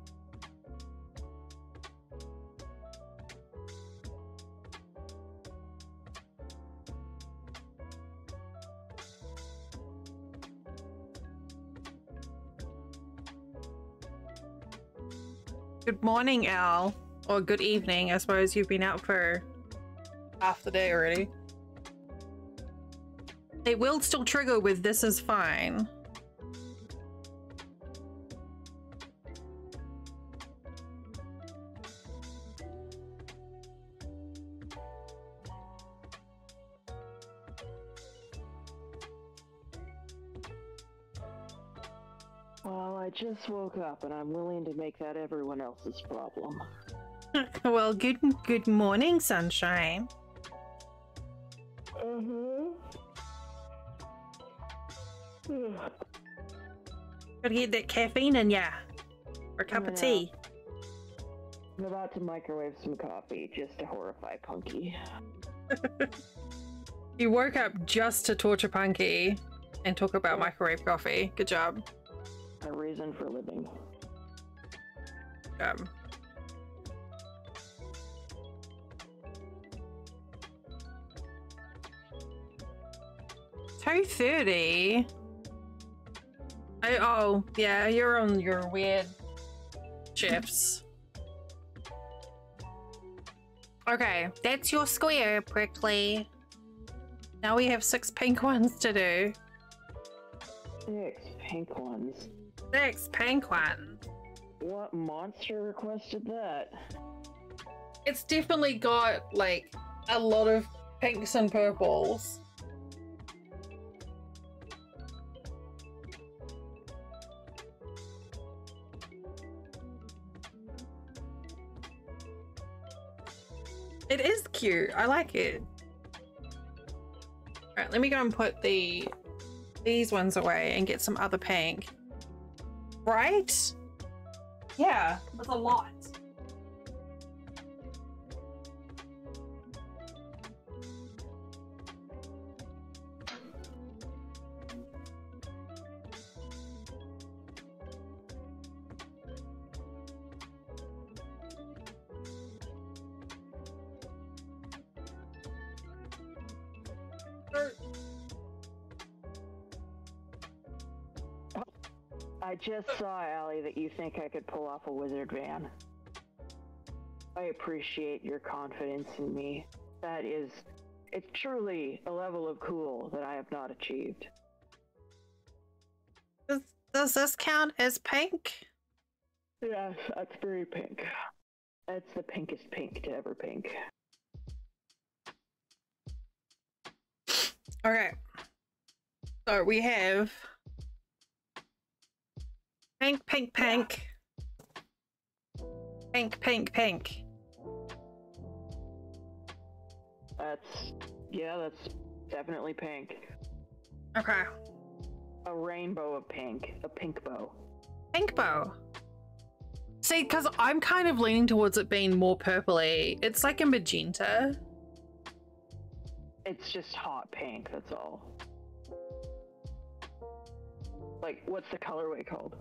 Good morning, Al. Or good evening. I suppose you've been out for half the day already. It will still trigger with "this is fine." Well, I just woke up and I'm willing to make that everyone else's problem. Well, good morning, sunshine. Gotta get that caffeine in ya. Or a cup of tea. I'm about to microwave some coffee just to horrify Punky. You woke up just to torture Punky and talk about microwave coffee. Good job. A reason for living. Good job. It's 2:30. Oh, yeah, you're on your weird shifts. Okay, that's your square, Prickly. Now we have 6 pink ones to do. 6 pink ones. 6 pink ones. What monster requested that? It's definitely got, like, a lot of pinks and purples. It is cute. I like it. Alright, let me go and put these ones away and get some other pink. Right? Yeah, that's a lot. I just saw, Allie, that you think I could pull off a wizard van. I appreciate your confidence in me. It's truly a level of cool that I have not achieved. Does this count as pink? Yes, that's very pink. That's the pinkest pink to ever pink. Okay. So we have pink, pink, pink. Pink, pink, pink. That's definitely pink. Okay. A rainbow of pink. A pink bow. Pink bow. See, because I'm kind of leaning towards it being more purpley. It's like a magenta. It's just hot pink, that's all. Like, what's the colorway called?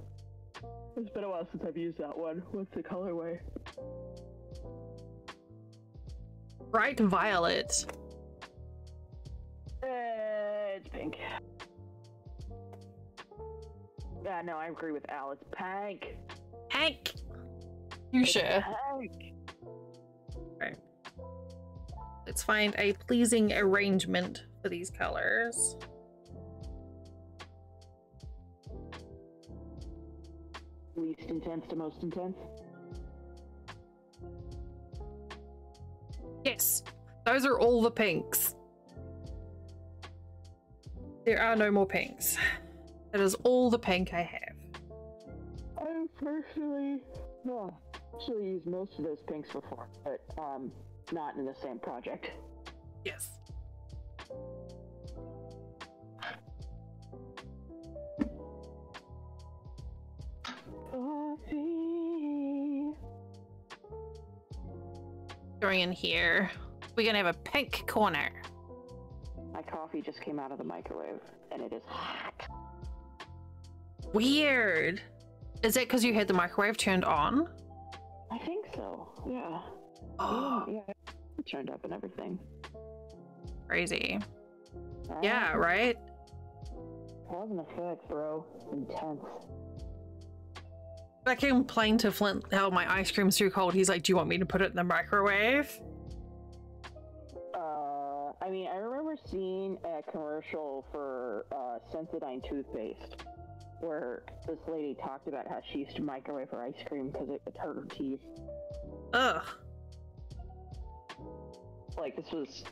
It's been a while since I've used that one. What's the colorway? Bright violet. It's pink. Yeah, no, I agree with Al. It's pink. Pink. You It's sure? pink. Right. Let's find a pleasing arrangement for these colors. Least intense to most intense. Yes, those are all the pinks. There are no more pinks. That is all the pink I have. I've personally used most of those pinks before, but not in the same project. Yes. Coffee. Going in here, we're gonna have a pink corner. My coffee just came out of the microwave, and it is hot. Weird. Is that because you had the microwave turned on? I think so. Yeah. Oh, Yeah. It turned up and everything. crazy. Ah, Yeah, right? Cause and effect, bro. Intense. I complained to Flint how my ice cream's too cold. He's like, do you want me to put it in the microwave? I mean, I remember seeing a commercial for Sensodyne toothpaste where this lady talked about how she used to microwave her ice cream because it would hurt her teeth. Ugh. Like, this was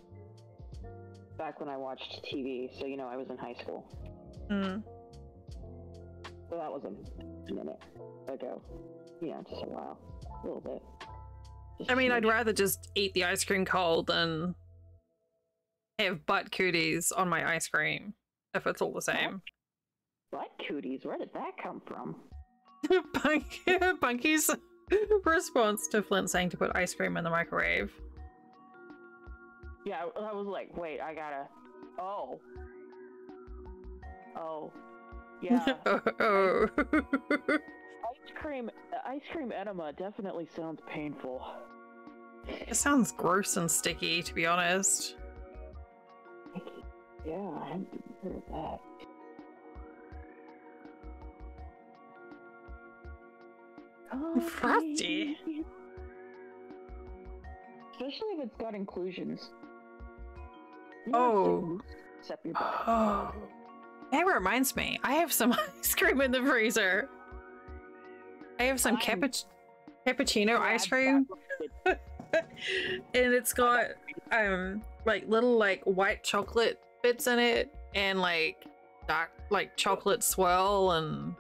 back when I watched TV, so you know, I was in high school. Hmm. So that was a minute ago. You know, just a while. A little bit. Just I mean, a I'd smidge. rather just eat the ice cream cold than have butt cooties on my ice cream, if it's all the same. Butt cooties? Where did that come from? Bunky's response to Flint saying to put ice cream in the microwave. Yeah, I was like, wait, I gotta... Oh. Oh. Yeah. Oh. Ice cream enema definitely sounds painful. It sounds gross and sticky, to be honest. Yeah, I hadn't heard of that. Frosty. Especially if it's got inclusions. Oh. Except your butt. Oh. That reminds me, I have some ice cream in the freezer. I have some I'm- cappuccino ice cream, and it's got like little like white chocolate bits in it, and like dark like chocolate swirl, and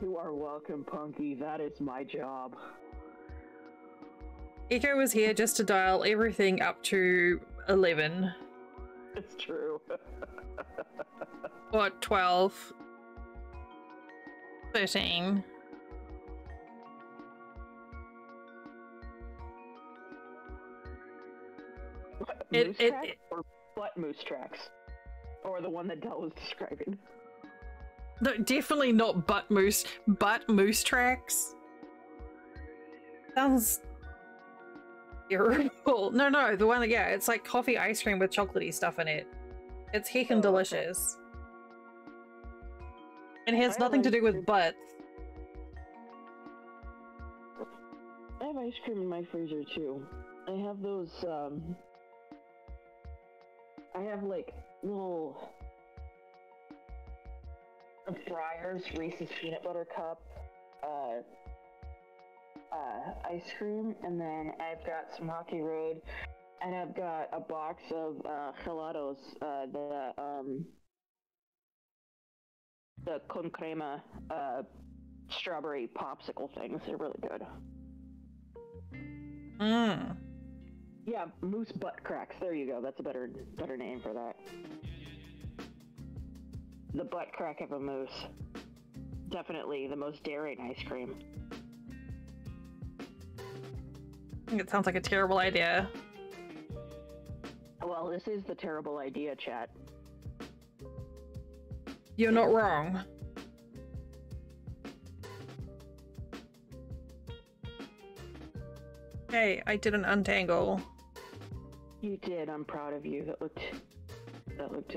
You are welcome, Punky. That is my job. Echo was here just to dial everything up to 11. It's true. What, 12? 13. Moose tracks or butt moose tracks? Or the one that Dell was describing? No, definitely not butt moose tracks. Sounds terrible. No, the one that, yeah, it's like coffee ice cream with chocolatey stuff in it. It's heckin' delicious. It has nothing to do with butts. I have ice cream in my freezer too. I have those, I have like little Friars Reese's Peanut Butter Cup, ice cream, and then I've got some Rocky Road, and I've got a box of gelatos, the con crema strawberry popsicle things. They're really good. Mmm. Yeah, moose butt cracks. There you go. That's a better name for that. The butt crack of a moose. Definitely the most daring ice cream. It sounds like a terrible idea. Well, this is the terrible idea, chat. You're not wrong. Hey, I didn't untangle. You did. I'm proud of you. That looked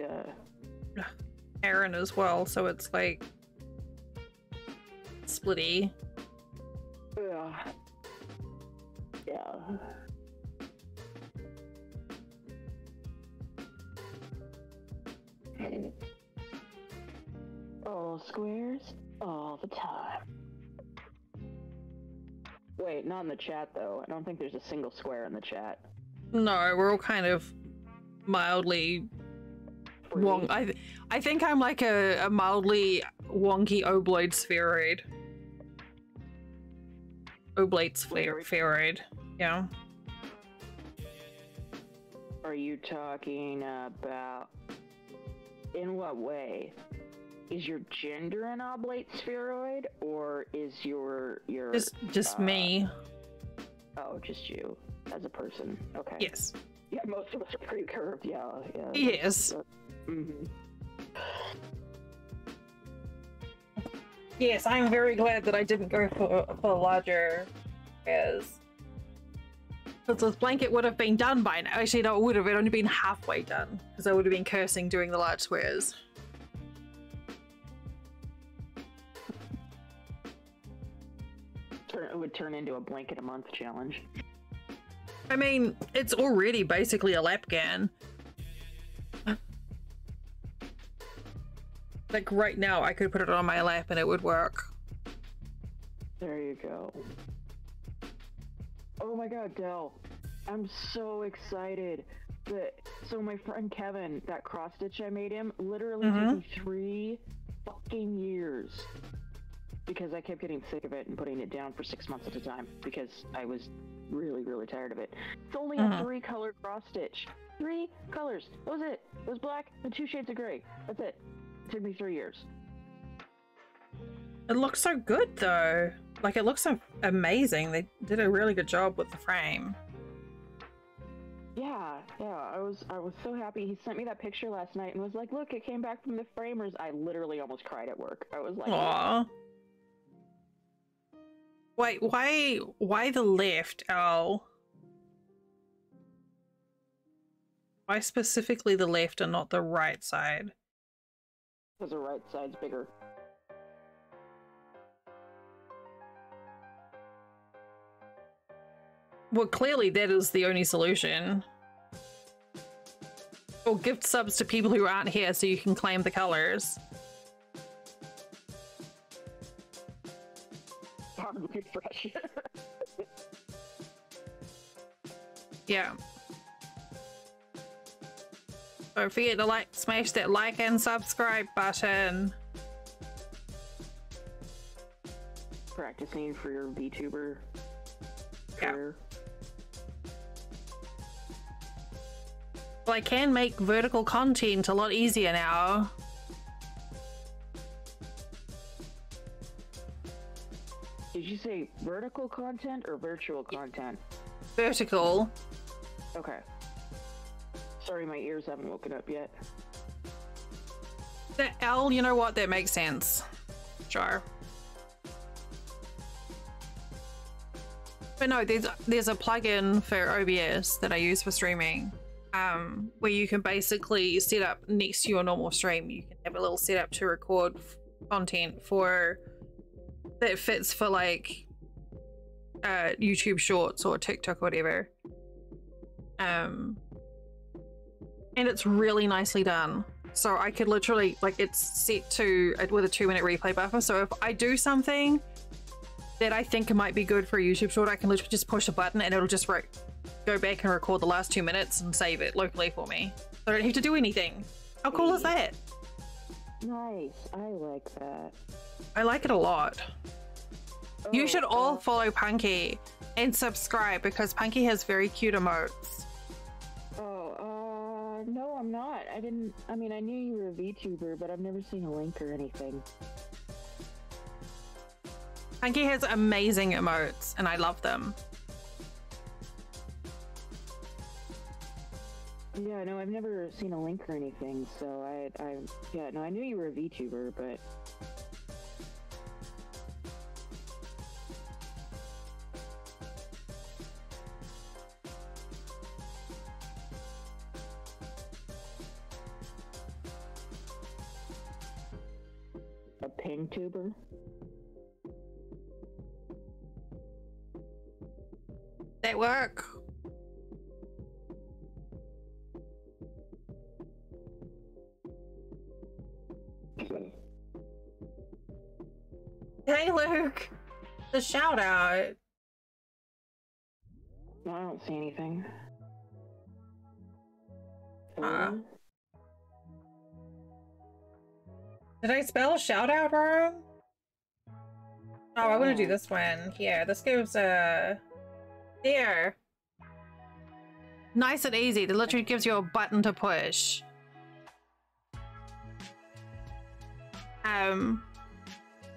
Aaron as well, so it's like splitty. Yeah. All squares, all the time. Wait, not in the chat though. I don't think there's a single square in the chat. No, we're all kind of mildly wrong. I think I'm like a mildly wonky obloid spheroid. Oblate spheroid. Yeah. Are you talking about in what way? Is your gender an oblate spheroid, or is your just me? Oh, just you as a person. Okay. Yes. Yeah, most of us are pretty curved. Yeah. Yes. Mm-hmm. Yes, I'm very glad that I didn't go for larger squares. Because this blanket would have been done by now. Actually, no, it would have only been halfway done. Because I would have been cursing doing the large squares. It would turn into a blanket a month challenge. I mean, it's already basically a lapgan. Like right now, I could put it on my lap and it would work. There you go. Oh my god, Del. I'm so excited. So my friend Kevin, that cross stitch I made him, literally took me 3 fucking years. Because I kept getting sick of it and putting it down for 6 months at a time. Because I was really, really tired of it. It's only a 3-color cross stitch. 3 colors. That was it. It was black and 2 shades of gray. That's it. It took me 3 years. It looks so good though. Like it looks so amazing. They did a really good job with the frame. Yeah, I was so happy. He sent me that picture last night and was like, "Look, it came back from the framers." I literally almost cried at work. I was like, Aww. Wait, why the left, Al? Why specifically the left and not the right side? because the right side's bigger. Well, clearly that is the only solution. Or gift subs to people who aren't here so you can claim the colors. hard refresh. Yeah. Don't forget to smash that like and subscribe button. Practicing for your VTuber career. Well, I can make vertical content a lot easier now. Did you say vertical content or virtual content? Vertical. Okay. Sorry, my ears haven't woken up yet. That L, you know what? That makes sense. Sure. But no, there's a plugin for OBS that I use for streaming, where you can basically set up next to your normal stream. You can have a little setup to record content that fits for like YouTube Shorts or TikTok or whatever. And it's really nicely done. So I could literally, like, it's set to with a 2-minute replay buffer. So if I do something that I think might be good for a YouTube short, I can literally just push a button and it'll just go back and record the last 2 minutes and save it locally for me. So I don't have to do anything. How cool is that? Nice. I like that. I like it a lot. You should all Oh, follow Punky and subscribe because Punky has very cute emotes. No, I'm not. I mean, I knew you were a VTuber, but I've never seen a link or anything. Punky has amazing emotes and I love them. Yeah, no, I've never seen a link or anything, so yeah, no, I knew you were a VTuber, but... A ping tuber? That work? Hey Luke, the shout out. No, I don't see anything. Did I spell shout out wrong? Oh, I want to do this one. Here, this gives there. Nice and easy. It literally gives you a button to push.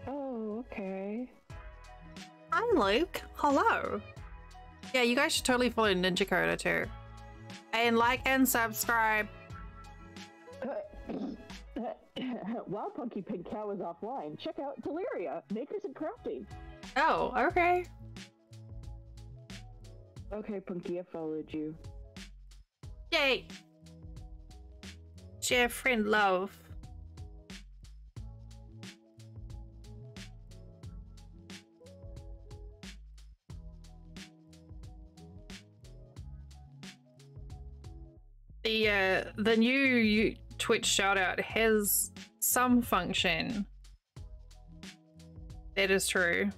Oh, okay. Hi Luke. Hello. Yeah, you guys should totally follow Ninja Coda too. And like and subscribe. While Punky Pink Cow is offline, check out Deliria, Makers and Crafty. Oh, okay. Okay, Punky, I followed you. Yay. Share friend love. The new Twitch shout out has some function. That is true.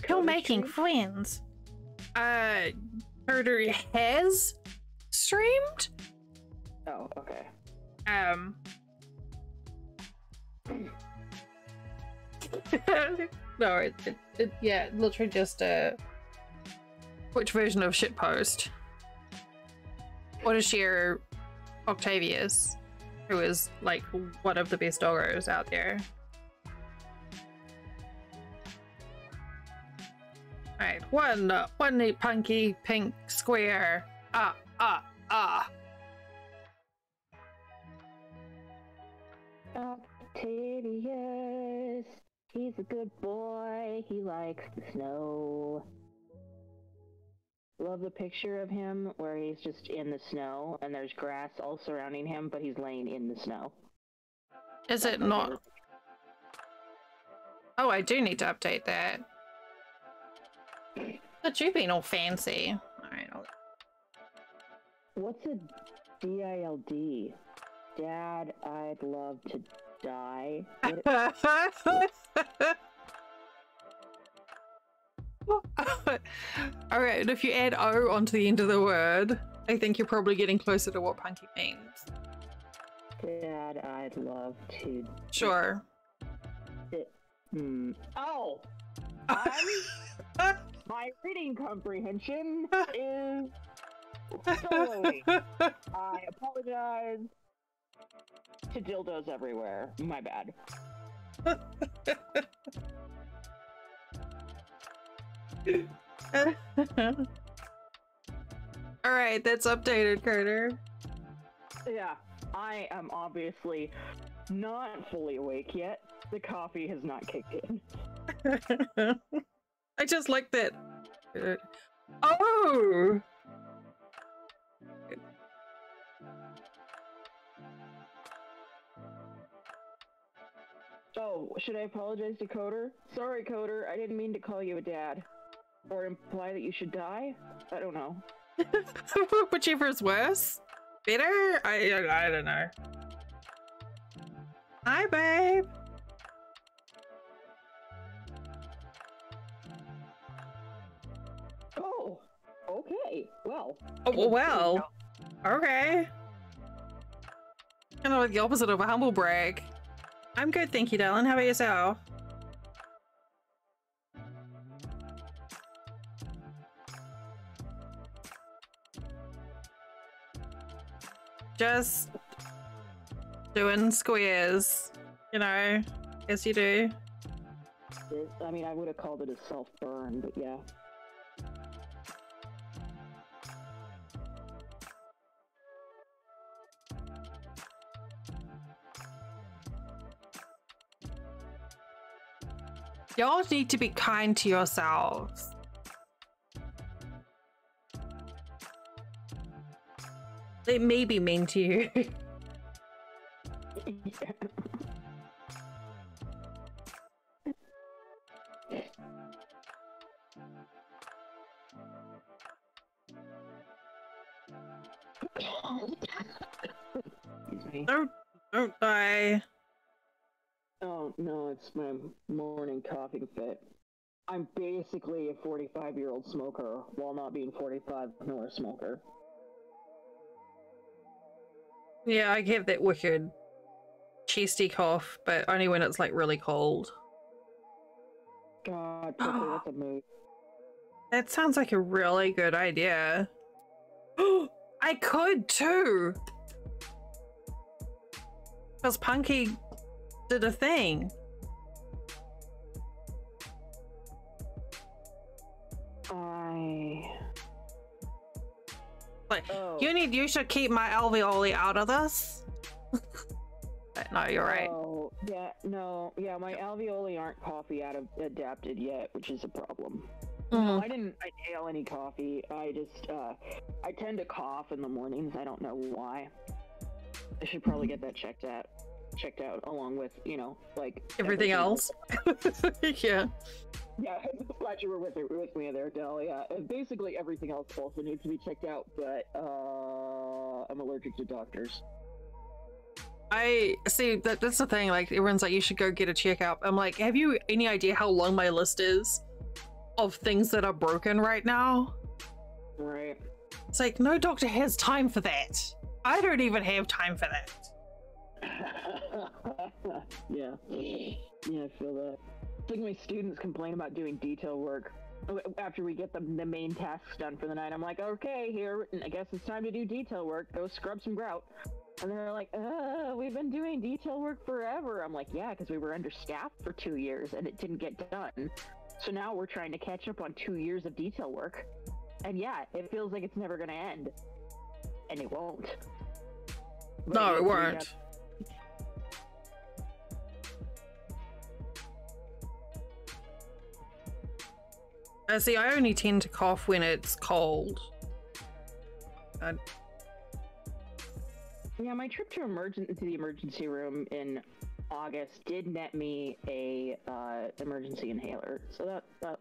You're making friends. Coder has streamed. Oh, okay. No, yeah, literally just a Twitch version of shitpost. Or to share Octavius, who is like one of the best doggos out there. Alright, one neat punky pink square. Octavius, he's a good boy, he likes the snow. Love the picture of him where he's just in the snow and there's grass all surrounding him, but he's laying in the snow. Is it not? Oh, I do need to update that. But you've been all fancy. Alright, What's a DILD? Dad, I'd love to die. Alright, and if you add O onto the end of the word, I think you're probably getting closer to what punky means. Dad, I'd love to. Sure. Oh! My reading comprehension is slowly. I apologize to dildos everywhere. My bad. Alright, that's updated, Carter. Yeah, I am obviously not fully awake yet. The coffee has not kicked in. I just like that. Oh! Oh, should I apologize to Coder? Sorry, Coder, I didn't mean to call you a dad. Or imply that you should die? I don't know. Whichever is worse. Better? I don't know. Hi, babe. Oh, okay. Well. Oh, well. Okay. Kind of like the opposite of a humble brag. I'm good, thank you, darling. How about yourself? Just doing squares, you know, as you do. I mean, I would have called it a self-burn, but yeah. Y'all need to be kind to yourselves. They may be mean to you. Excuse me. Don't die. Oh, no, it's my morning coughing fit. I'm basically a 45-year-old smoker while not being 45 nor a smoker. Yeah, I get that wicked chesty cough, but only when it's like really cold. God, Pippa, that's a mood. That sounds like a really good idea. I could too! Because Punky did a thing. Like, Oh. you should keep my alveoli out of this. But no, you're right. Oh, yeah, no, yeah, my alveoli aren't coffee adapted yet, which is a problem. No, I didn't inhale any coffee. I just, I tend to cough in the mornings. I don't know why. I should probably get that checked out along with, you know, like Everything else. Yeah. Yeah, I'm glad you were with me there, Del. Yeah, and basically everything else also needs to be checked out, but I'm allergic to doctors. I see that's the thing. Like everyone's like, you should go get a checkup. I'm like, have you any idea how long my list is of things that are broken right now? Right. It's like no doctor has time for that. I don't even have time for that. Yeah, I feel that. It's like my students complain about doing detail work after we get the main tasks done for the night. I'm like, okay, here, I guess it's time to do detail work. Go scrub some grout. And they're like, we've been doing detail work forever. I'm like, yeah, because we were understaffed for 2 years and it didn't get done. So now we're trying to catch up on 2 years of detail work. And yeah, it feels like it's never going to end. And it won't. But No, it won't. See, I only tend to cough when it's cold. Yeah, my trip to the emergency room in August did net me a emergency inhaler, so that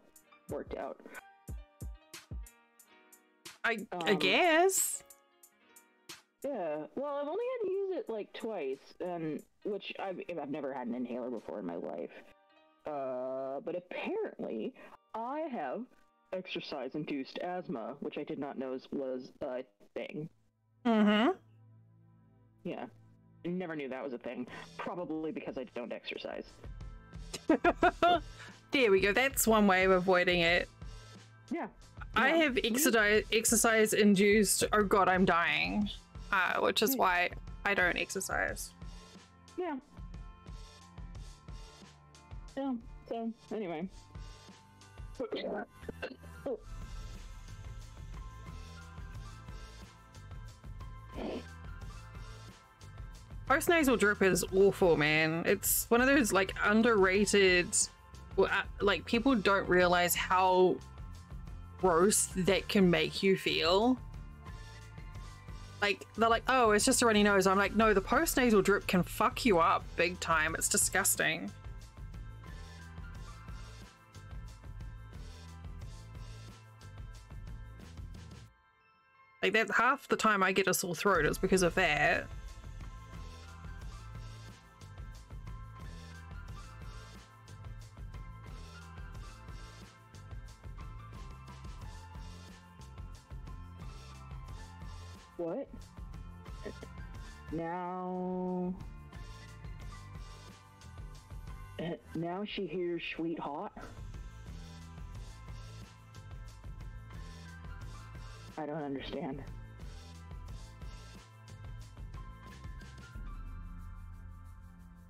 worked out. I guess. Yeah. Well, I've only had to use it like twice, and which I've never had an inhaler before in my life. But apparently, I have exercise-induced asthma, which I did not know was a thing. Mm-hmm. Yeah. I never knew that was a thing. Probably because I don't exercise. There we go. That's one way of avoiding it. Yeah. I have exercise induced, oh god, I'm dying, which is why I don't exercise. Yeah. Yeah. So anyway. Oh. Postnasal drip is awful, man. It's one of those like underrated, like people don't realize how gross that can make you feel. Like they're like, oh, it's just a runny nose. I'm like, no, the postnasal drip can fuck you up big time. It's disgusting. Like that, half the time I get a sore throat is because of that. What? Now she hears sweet hot. I don't understand.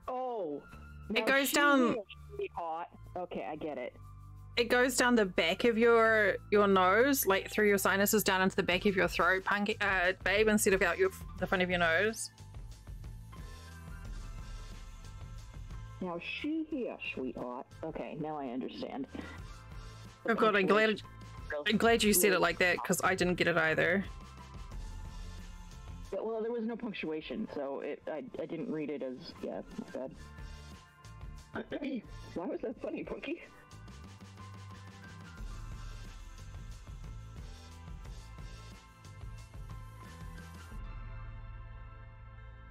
Oh, It goes down. Sweet hot. Okay, I get it. It goes down the back of your nose, like through your sinuses down into the back of your throat, babe, instead of out the front of your nose. Now she hears sweetheart. Okay, now I understand. Oh god, I'm glad you said it like that because I didn't get it either. Yeah, well, there was no punctuation, so I didn't read it as my bad. Why was that funny, Punky?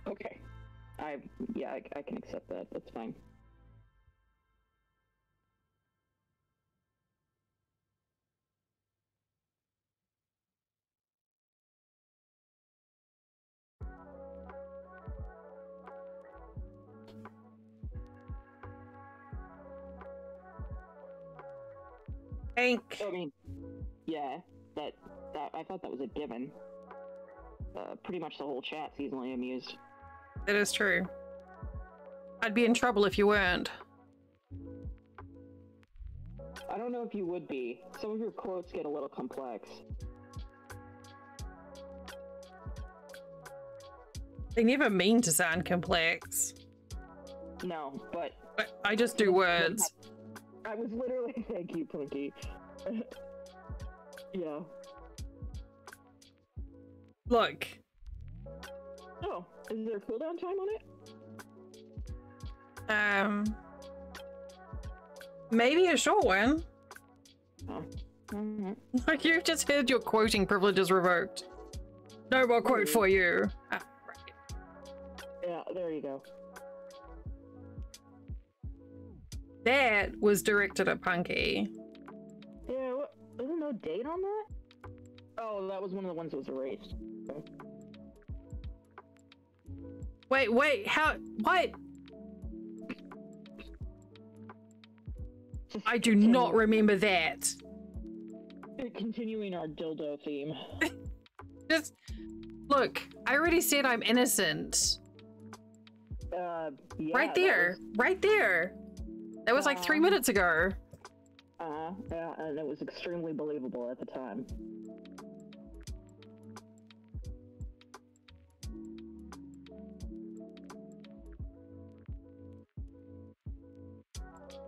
Okay. I can accept that. That's fine. Hank. I mean, yeah, that I thought that was a given. Pretty much the whole chat's easily amused. That is true. I'd be in trouble if you weren't. I don't know if you would be. Some of your quotes get a little complex. They never mean to sound complex. No, but I just do words. I was literally thank you, Punky. Yeah. Look. Oh, is there a cooldown time on it? Maybe a short one. Oh. Mm-hmm. Like you've just had your quoting privileges revoked. No more quote for you. Ah, right. Yeah, there you go. That was directed at Punky. Yeah, what? There's no date on that? Oh, that was one of the ones that was erased. Okay. Wait, how? What? I do not remember that. Continuing our dildo theme. Just look, I already said I'm innocent. Yeah, right there. Right there. That was like 3 minutes ago. Yeah, and it was extremely believable at the time.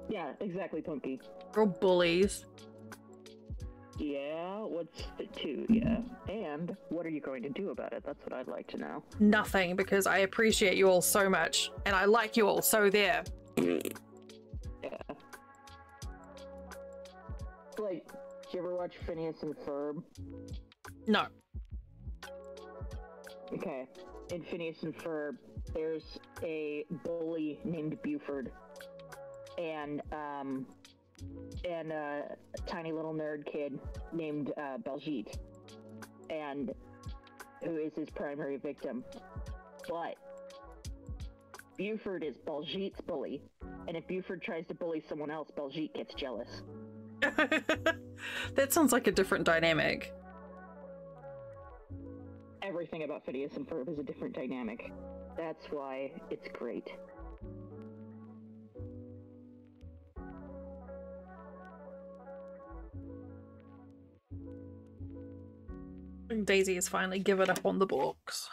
Yeah, exactly, Punky. We're bullies. Yeah, what's it to? Yeah. And what are you going to do about it? That's what I'd like to know. Nothing, because I appreciate you all so much, and I like you all, so there. Yeah. Like, did you ever watch Phineas and Ferb? No. Okay. In Phineas and Ferb, there's a bully named Buford, and a tiny little nerd kid named Baljeet, and who is his primary victim. But Buford is Baljeet's bully, and if Buford tries to bully someone else, Baljeet gets jealous. That sounds like a different dynamic. Everything about Phineas and Ferb is a different dynamic. That's why it's great. Daisy has finally given up on the books.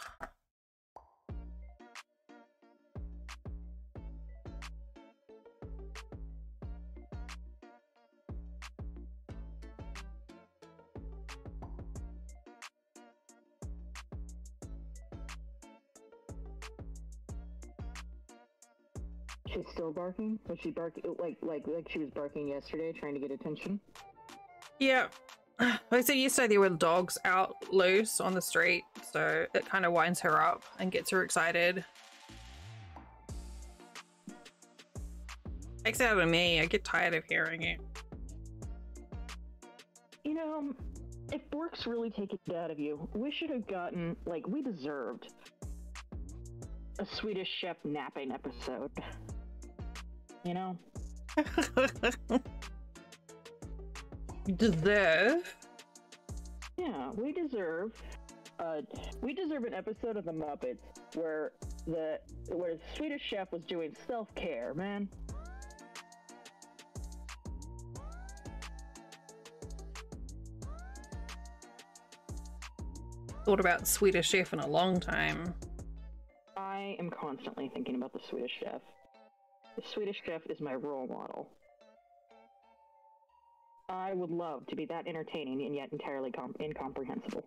She's still barking? Was she barking like she was barking yesterday, trying to get attention? Yeah. Like I said yesterday, there were dogs out loose on the street, so it kind of winds her up and gets her excited. Takes it out of me. I get tired of hearing it. You know, if Bork's really taken it out of you, we should have gotten, like, we deserved a Swedish Chef napping episode. You know? Deserve? Yeah, we deserve an episode of the Muppets where the Swedish Chef was doing self-care, man. Thought about Swedish Chef in a long time. I am constantly thinking about the Swedish Chef. The Swedish Chef is my role model. I would love to be that entertaining and yet entirely incomprehensible.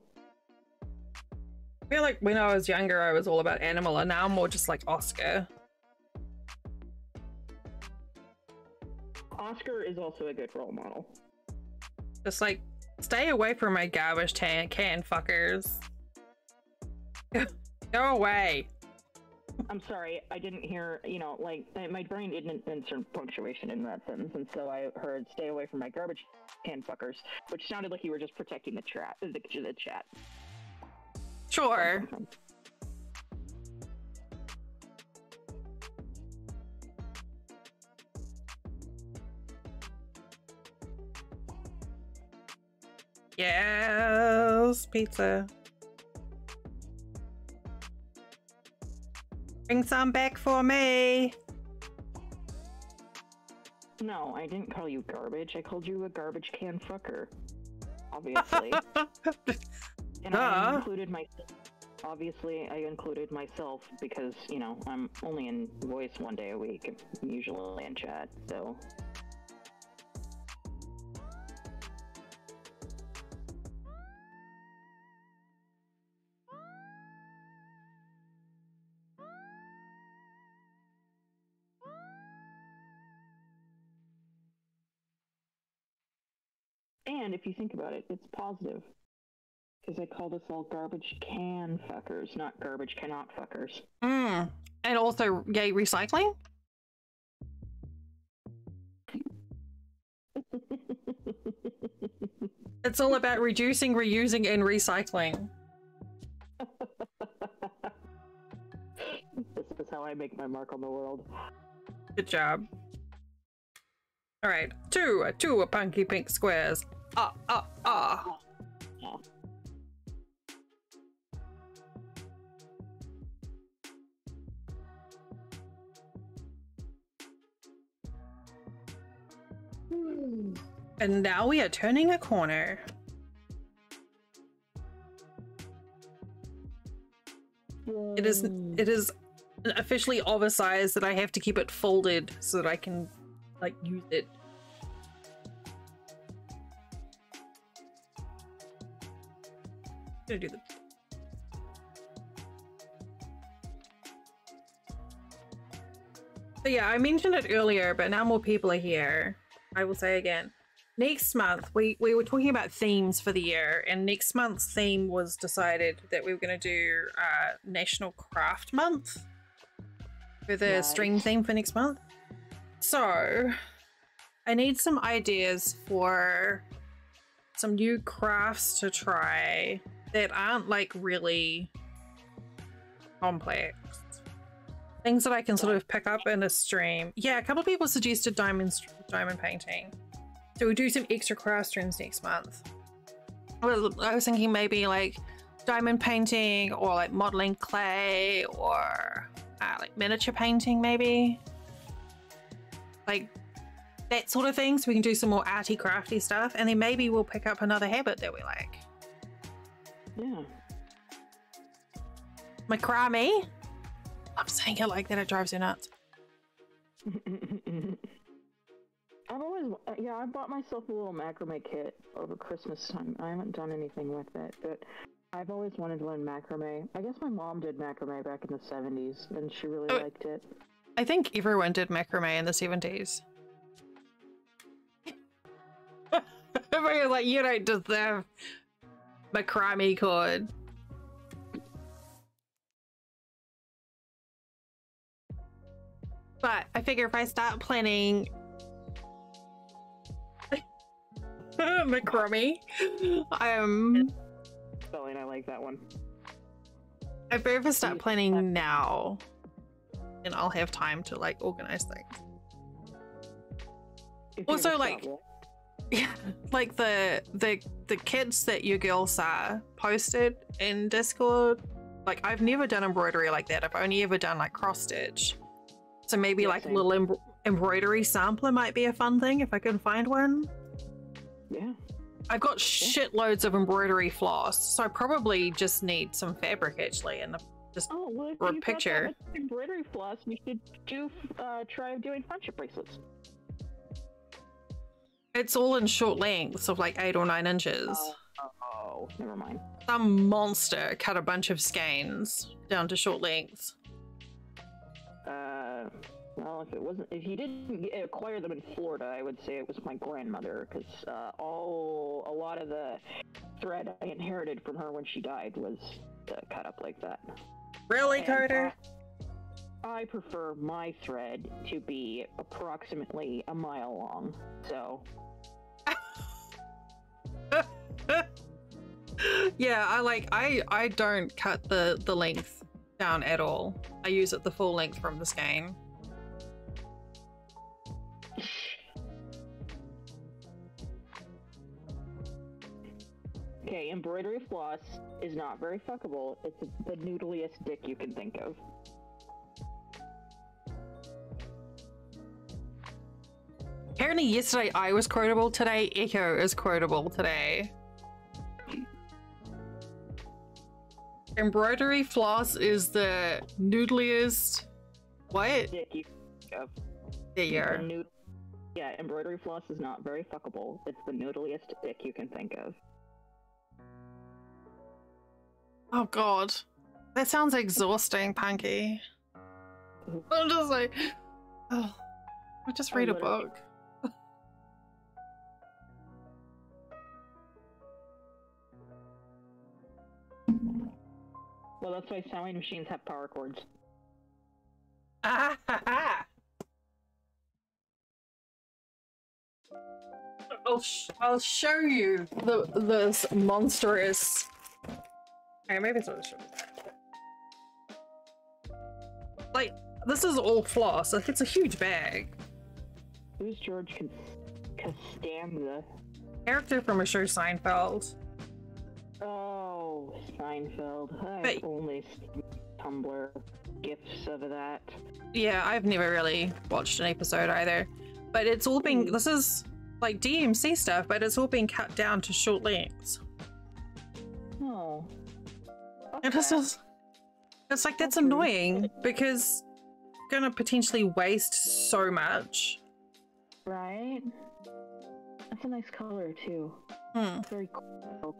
I feel like when I was younger, I was all about Animal, and now I'm more just like Oscar. Oscar is also a good role model. Just like, stay away from my garbage can fuckers. Go away. I'm sorry, I didn't hear, you know, like, my brain didn't insert punctuation in that sentence, and so I heard stay away from my garbage can fuckers, which sounded like you were just protecting the chat. Sure. Yes, pizza. Bring some back for me. No, I didn't call you garbage. I called you a garbage can fucker. Obviously. And I included myself. Obviously, I included myself because, you know, I'm only in voice one day a week, usually in chat, so... And if you think about it, it's positive. Because I called us all garbage can fuckers, not garbage cannot fuckers. And also gay recycling? It's all about reducing, reusing, and recycling. This is how I make my mark on the world. Good job. Alright, two punky pink squares. Yeah. And now we are turning a corner. It is officially oversized that I have to keep it folded so that I can like use it. I'm gonna do the So yeah, I mentioned it earlier, but now more people are here. I will say again. next month we were talking about themes for the year, and next month's theme was decided that we were going to do National Craft Month for the stream theme for next month. So I need some ideas for some new crafts to try that aren't like really complex. Things that I can sort of pick up in a stream. Yeah, a couple of people suggested diamond painting. So we'll do some extra craft streams next month. Well, I was thinking maybe like diamond painting or like modeling clay or like miniature painting maybe. Like that sort of thing, so we can do some more arty crafty stuff, and then maybe we'll pick up another habit that we like. Yeah. Macrame? I'm saying it like that, it drives you nuts. I've always, I bought myself a little macrame kit over Christmas time. I haven't done anything with it, but I've always wanted to learn macrame. I guess my mom did macrame back in the 70s, and she really liked it. I think everyone did macrame in the 70s. Everyone's like, you don't deserve macrame cord. But I figure if I start planning macrame, Spelling, I like that one. I figure if I start planning now, then I'll have time to like organize things. Also, like, yeah, like the kits that your girls posted in Discord. Like, I've never done embroidery like that. I've only ever done like cross stitch. So maybe like a little embroidery sampler might be a fun thing if I can find one. Yeah. I've got shitloads of embroidery floss, so I probably just need some fabric actually, and just for a picture. Embroidery floss, we should try doing friendship bracelets. It's all in short lengths of like 8 or 9 inches. Oh, never mind. Some monster cut a bunch of skeins down to short lengths. Well, if he didn't acquire them in Florida, I would say it was my grandmother, because a lot of the thread I inherited from her when she died was cut up like that. Really, Carter? I prefer my thread to be approximately a mile long, so. Yeah, I don't cut the length down at all. I use it the full length from the skein. Okay, embroidery floss is not very fuckable. It's the noodliest dick you can think of. Apparently yesterday I was quotable, today Echo is quotable today. Embroidery floss is the noodliest... What? Dick you can think of. There you are. Yeah, embroidery floss is not very fuckable. It's the noodliest dick you can think of. Oh god. That sounds exhausting, Punky. I'm just like... Oh, I just read a book. Well, that's why sewing machines have power cords. Ah, ha, ha. I'll show you this monstrous... Okay, maybe it's not show. Like, this is all floss. Like, it's a huge bag. Who's George Costanza? Character from a show, Seinfeld. Oh, Seinfeld. I've only seen Tumblr gifs of that. Yeah, I've never really watched an episode either. But it's all been... This is like DMC stuff, but it's all been cut down to short lengths. Oh. And it's just... It's like, that's annoying, because you're gonna potentially waste so much. Right? That's a nice color, too. It's very cool.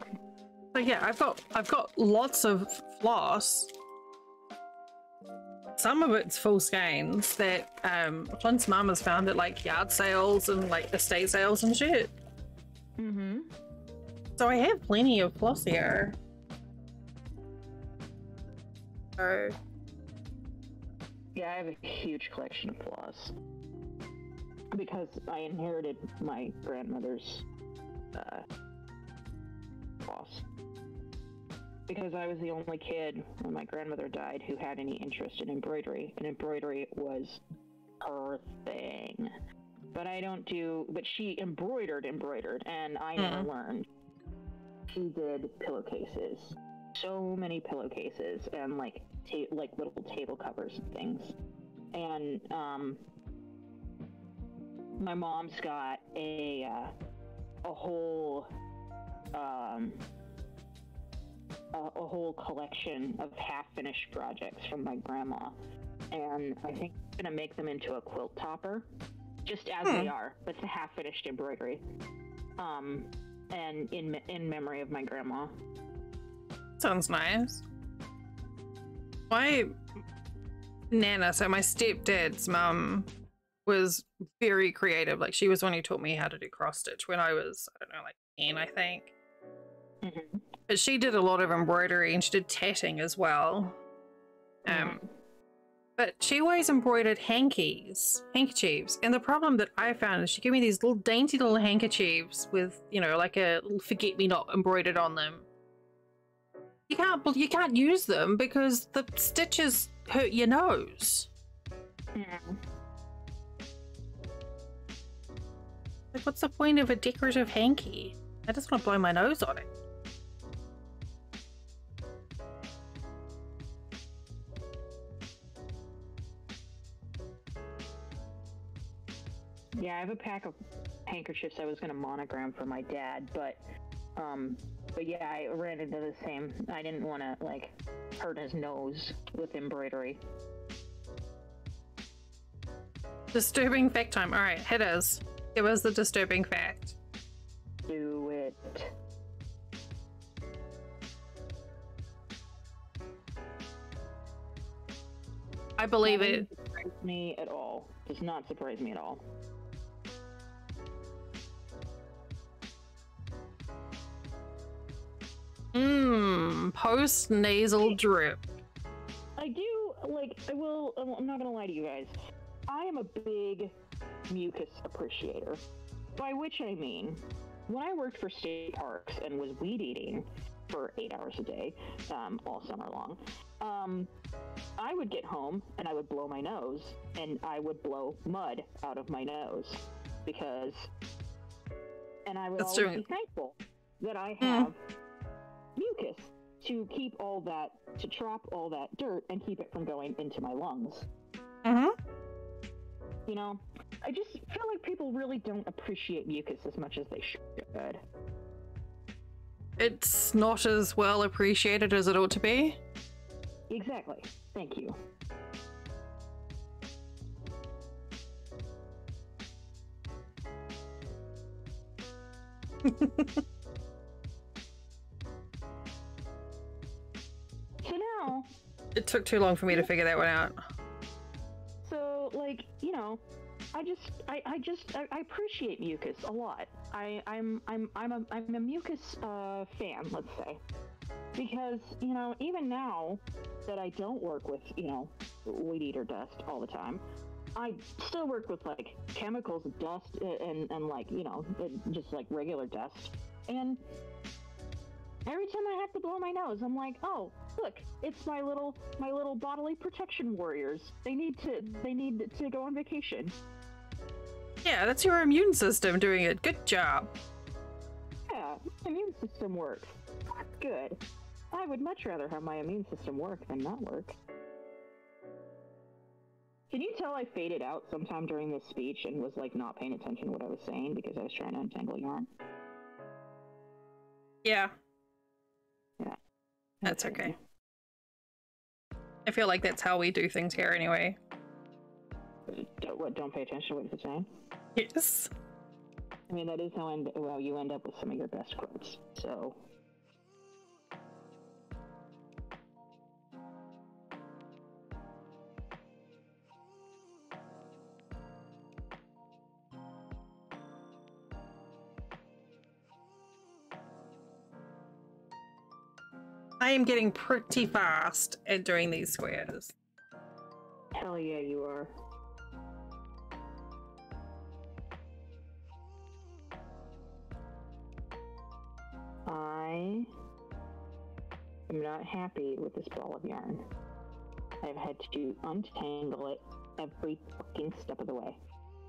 So yeah, I've got lots of floss. Some of it's full skeins that Clint's mum has found at like yard sales and like estate sales and shit. Mm-hmm. So I have plenty of floss here. So Yeah, I have a huge collection of floss because I inherited my grandmother's floss. Because I was the only kid when my grandmother died who had any interest in embroidery, and embroidery was her thing. But she embroidered, and I never learned. She did pillowcases. So many pillowcases, and like little table covers and things. And my mom's got a whole collection of half-finished projects from my grandma, and I think I'm gonna make them into a quilt topper, just as they are, but it's a half-finished embroidery, and in memory of my grandma. sounds nice. My Nana, so my stepdad's mum, was very creative. Like, she was the one who taught me how to do cross stitch when I was, I don't know, like 10, I think. Mm-hmm. But she did a lot of embroidery, and she did tatting as well. But she always embroidered handkerchiefs. And the problem that I found is she gave me these little dainty little handkerchiefs with, you know, like a little forget-me-not embroidered on them. You can't use them because the stitches hurt your nose. Like, what's the point of a decorative hanky? I just want to blow my nose on it. Yeah, I have a pack of handkerchiefs I was going to monogram for my dad, but yeah, I ran into the same. I didn't want to, like, hurt his nose with embroidery. Disturbing fact time. All right, hit us. Give us the disturbing fact. Do it. I believe it. Doesn't surprise me at all. Does not surprise me at all. Post-nasal drip. I do, like, I'm not gonna lie to you guys. I am a big mucus appreciator. By which I mean, when I worked for state parks and was weed eating for 8 hours a day, all summer long, I would get home and I would blow my nose, and I would blow mud out of my nose and I would always be thankful that I have mucus to keep all that, to trap all that dirt and keep it from going into my lungs. You know, I just feel like people really don't appreciate mucus as much as they should. It's not as well appreciated as it ought to be. Exactly. Thank you. So now... It took too long for me to figure that one out. So, like, you know, I appreciate mucus a lot. I'm a mucus fan, let's say, because, you know, even now that I don't work with, you know, weed eater dust all the time, I still work with, like, chemicals, dust, and like, you know, just like regular dust. And every time I have to blow my nose, I'm like, oh, look, it's my little bodily protection warriors. They need to go on vacation. Yeah, that's your immune system doing it. Good job. Yeah, my immune system works. That's good. I would much rather have my immune system work than not work. Can you tell I faded out sometime during this speech and was, like, not paying attention to what I was saying because I was trying to untangle yarn? Yeah. Yeah. That's okay. I feel like that's how we do things here anyway. Don't pay attention to what you're saying? Yes. I mean, that is how you end up with some of your best quotes, so... I am getting pretty fast at doing these squares. Hell yeah, you are. I am not happy with this ball of yarn. I've had to untangle it every fucking step of the way,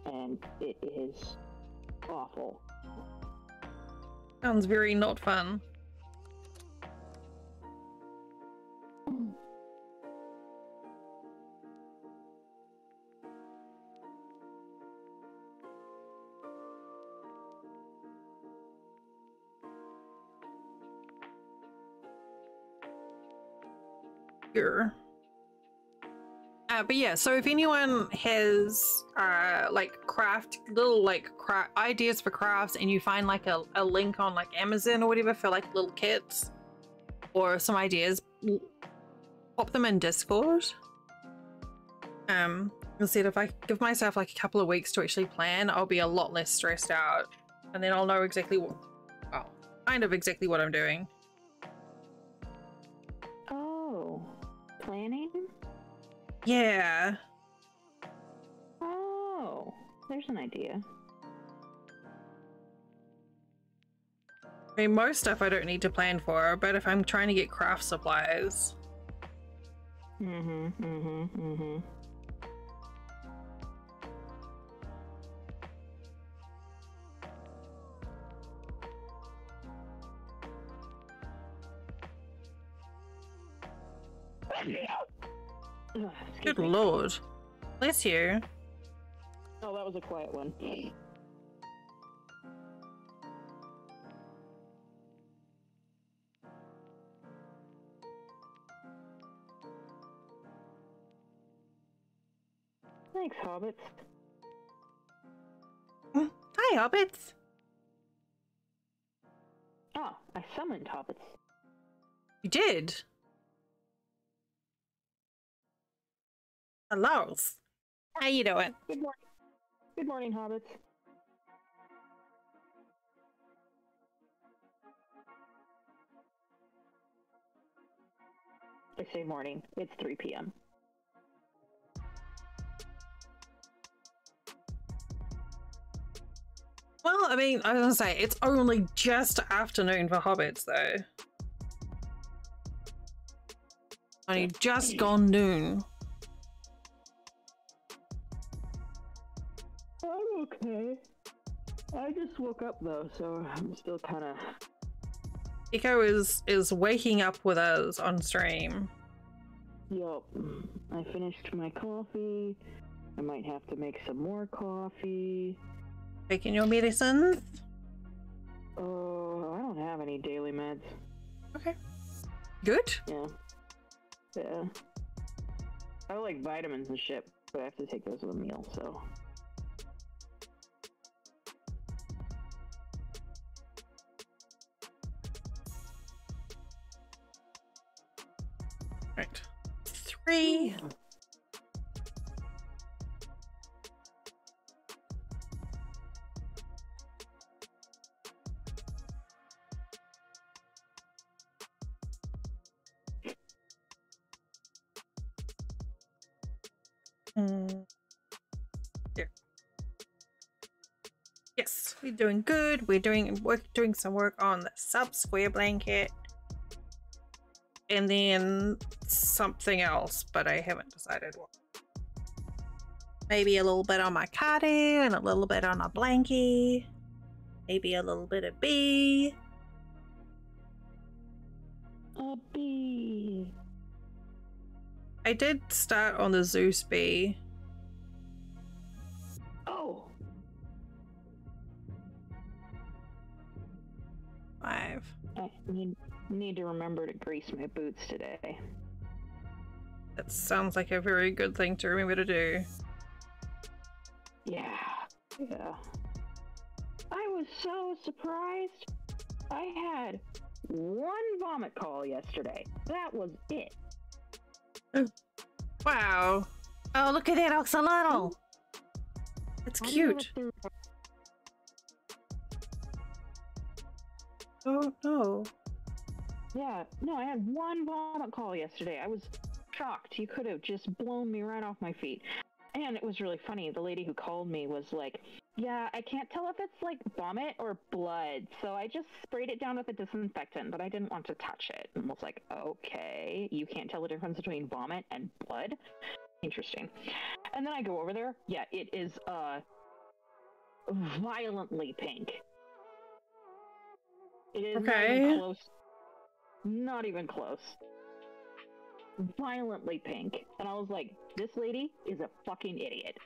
and it is awful. Sounds very not fun. Here. But yeah, so if anyone has like ideas for crafts, and you find like a link on like Amazon or whatever for like little kits or some ideas, pop them in Discord. You'll see if I give myself like a couple of weeks to actually plan, I'll be a lot less stressed out, and then I'll know exactly what, well, kind of exactly what I'm doing. Oh, planning? Yeah. Oh, there's an idea. I mean, most stuff I don't need to plan for, but if I'm trying to get craft supplies. Good lord. Bless you. Oh, that was a quiet one. Thanks, hobbits. Hi, hobbits. Ah, I summoned hobbits. You did? Hello. How you doing? Good morning. Good morning, hobbits. I say morning. It's 3 p.m. Well, I mean, I was gonna say, it's only just afternoon for hobbits, though. Only just gone noon. I'm okay. I just woke up, though, so I'm still kind of... Echo is waking up with us on stream. Yup. I finished my coffee. I might have to make some more coffee. Taking your medicines? Oh, I don't have any daily meds. Okay. Good. Yeah. Yeah. I like vitamins and shit, but I have to take those with a meal, so... Right. 3. There. Yes, we're doing good. We're doing some work on the sub square blanket. And then something else, but I haven't decided what. Maybe a little bit on my cardi and a little bit on a blankie. Maybe a little bit of bee. A bee. I did start on the Zeus bee. Oh. 5. I need to remember to grease my boots today. That sounds like a very good thing to remember to do. Yeah. Yeah. I was so surprised. I had one vomit call yesterday. That was it. Wow. Oh, look at that axolotl. It's cute. Oh no. Yeah, no, I had one vomit call yesterday. I was shocked. You could have just blown me right off my feet. And it was really funny. The lady who called me was like, yeah, I can't tell if it's like vomit or blood. So I just sprayed it down with a disinfectant, but I didn't want to touch it. And was like, okay, you can't tell the difference between vomit and blood? Interesting. And then I go over there. Yeah, it is violently pink. It is not even close. Not even close. Violently pink. And I was like, this lady is a fucking idiot.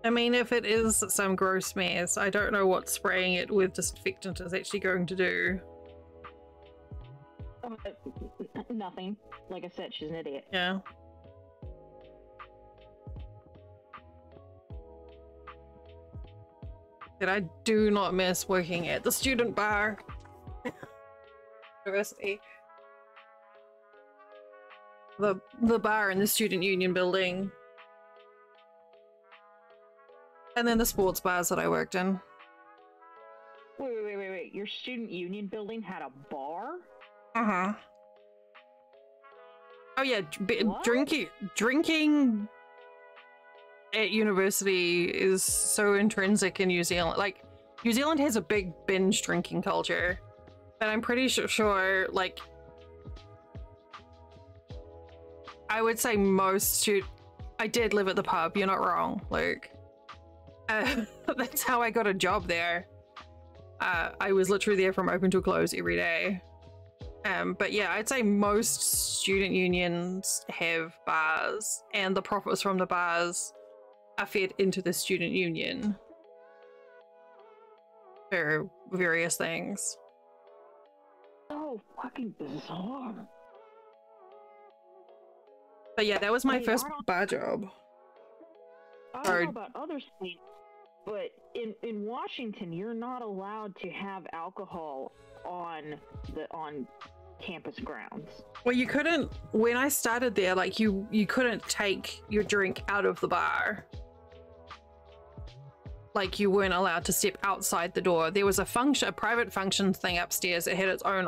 I mean, if it is some gross mess, I don't know what spraying it with disinfectant is actually going to do. Nothing. Like I said, she's an idiot. Yeah. That I do not miss working at the student bar. University. The bar in the student union building. And then the sports bars that I worked in. Wait. Your student union building had a bar? Uh-huh. Oh yeah, What? drinking at university is so intrinsic in New Zealand. Like, New Zealand has a big binge drinking culture. And I'm pretty sure, like, I would say most I did live at the pub, you're not wrong. Like, that's how I got a job there. I was literally there from open to close every day. But yeah, I'd say most student unions have bars, and the profits from the bars are fed into the student union for various things. So fucking bizarre. But yeah, that was my first I don't bar job. I don't know about other states, but in Washington, you're not allowed to have alcohol on campus grounds. Well, you couldn't, when I started there, like you couldn't take your drink out of the bar. Like, you weren't allowed to step outside the door. There was a private function thing upstairs. It had its own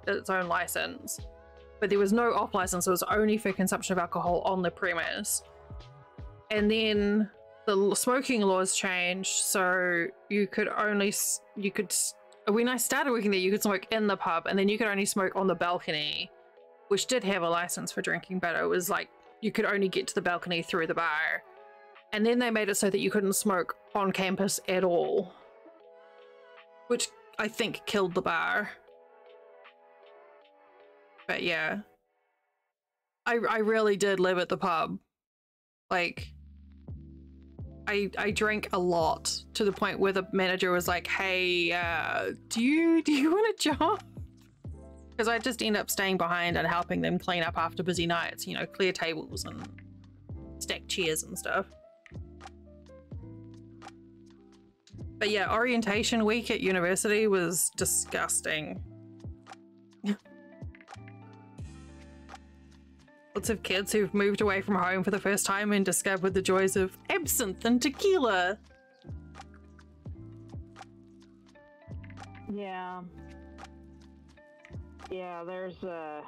its own license, but there was no off license. It was only for consumption of alcohol on the premise. And then the smoking laws changed, so when I started working there, you could smoke in the pub, and then you could only smoke on the balcony, which did have a license for drinking, but it was like you could only get to the balcony through the bar. And then they made it so that you couldn't smoke on campus at all, which I think killed the bar. But yeah, I really did live at the pub. Like, I drank a lot, to the point where the manager was like, hey, do you want a job? Because I just end up staying behind and helping them clean up after busy nights, you know, clear tables and stack chairs and stuff. But yeah, orientation week at university was disgusting. Lots of kids who've moved away from home for the first time and discovered the joys of absinthe and tequila. Yeah. Yeah, there's so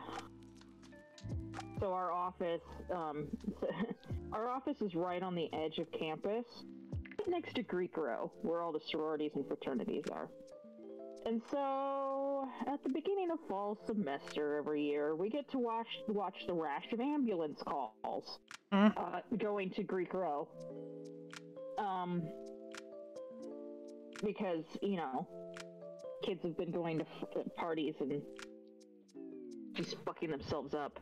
our office is right on the edge of campus, next to Greek Row, where all the sororities and fraternities are. And so, at the beginning of fall semester every year, we get to watch the rash of ambulance calls going to Greek Row. Because, you know, kids have been going to parties and just fucking themselves up.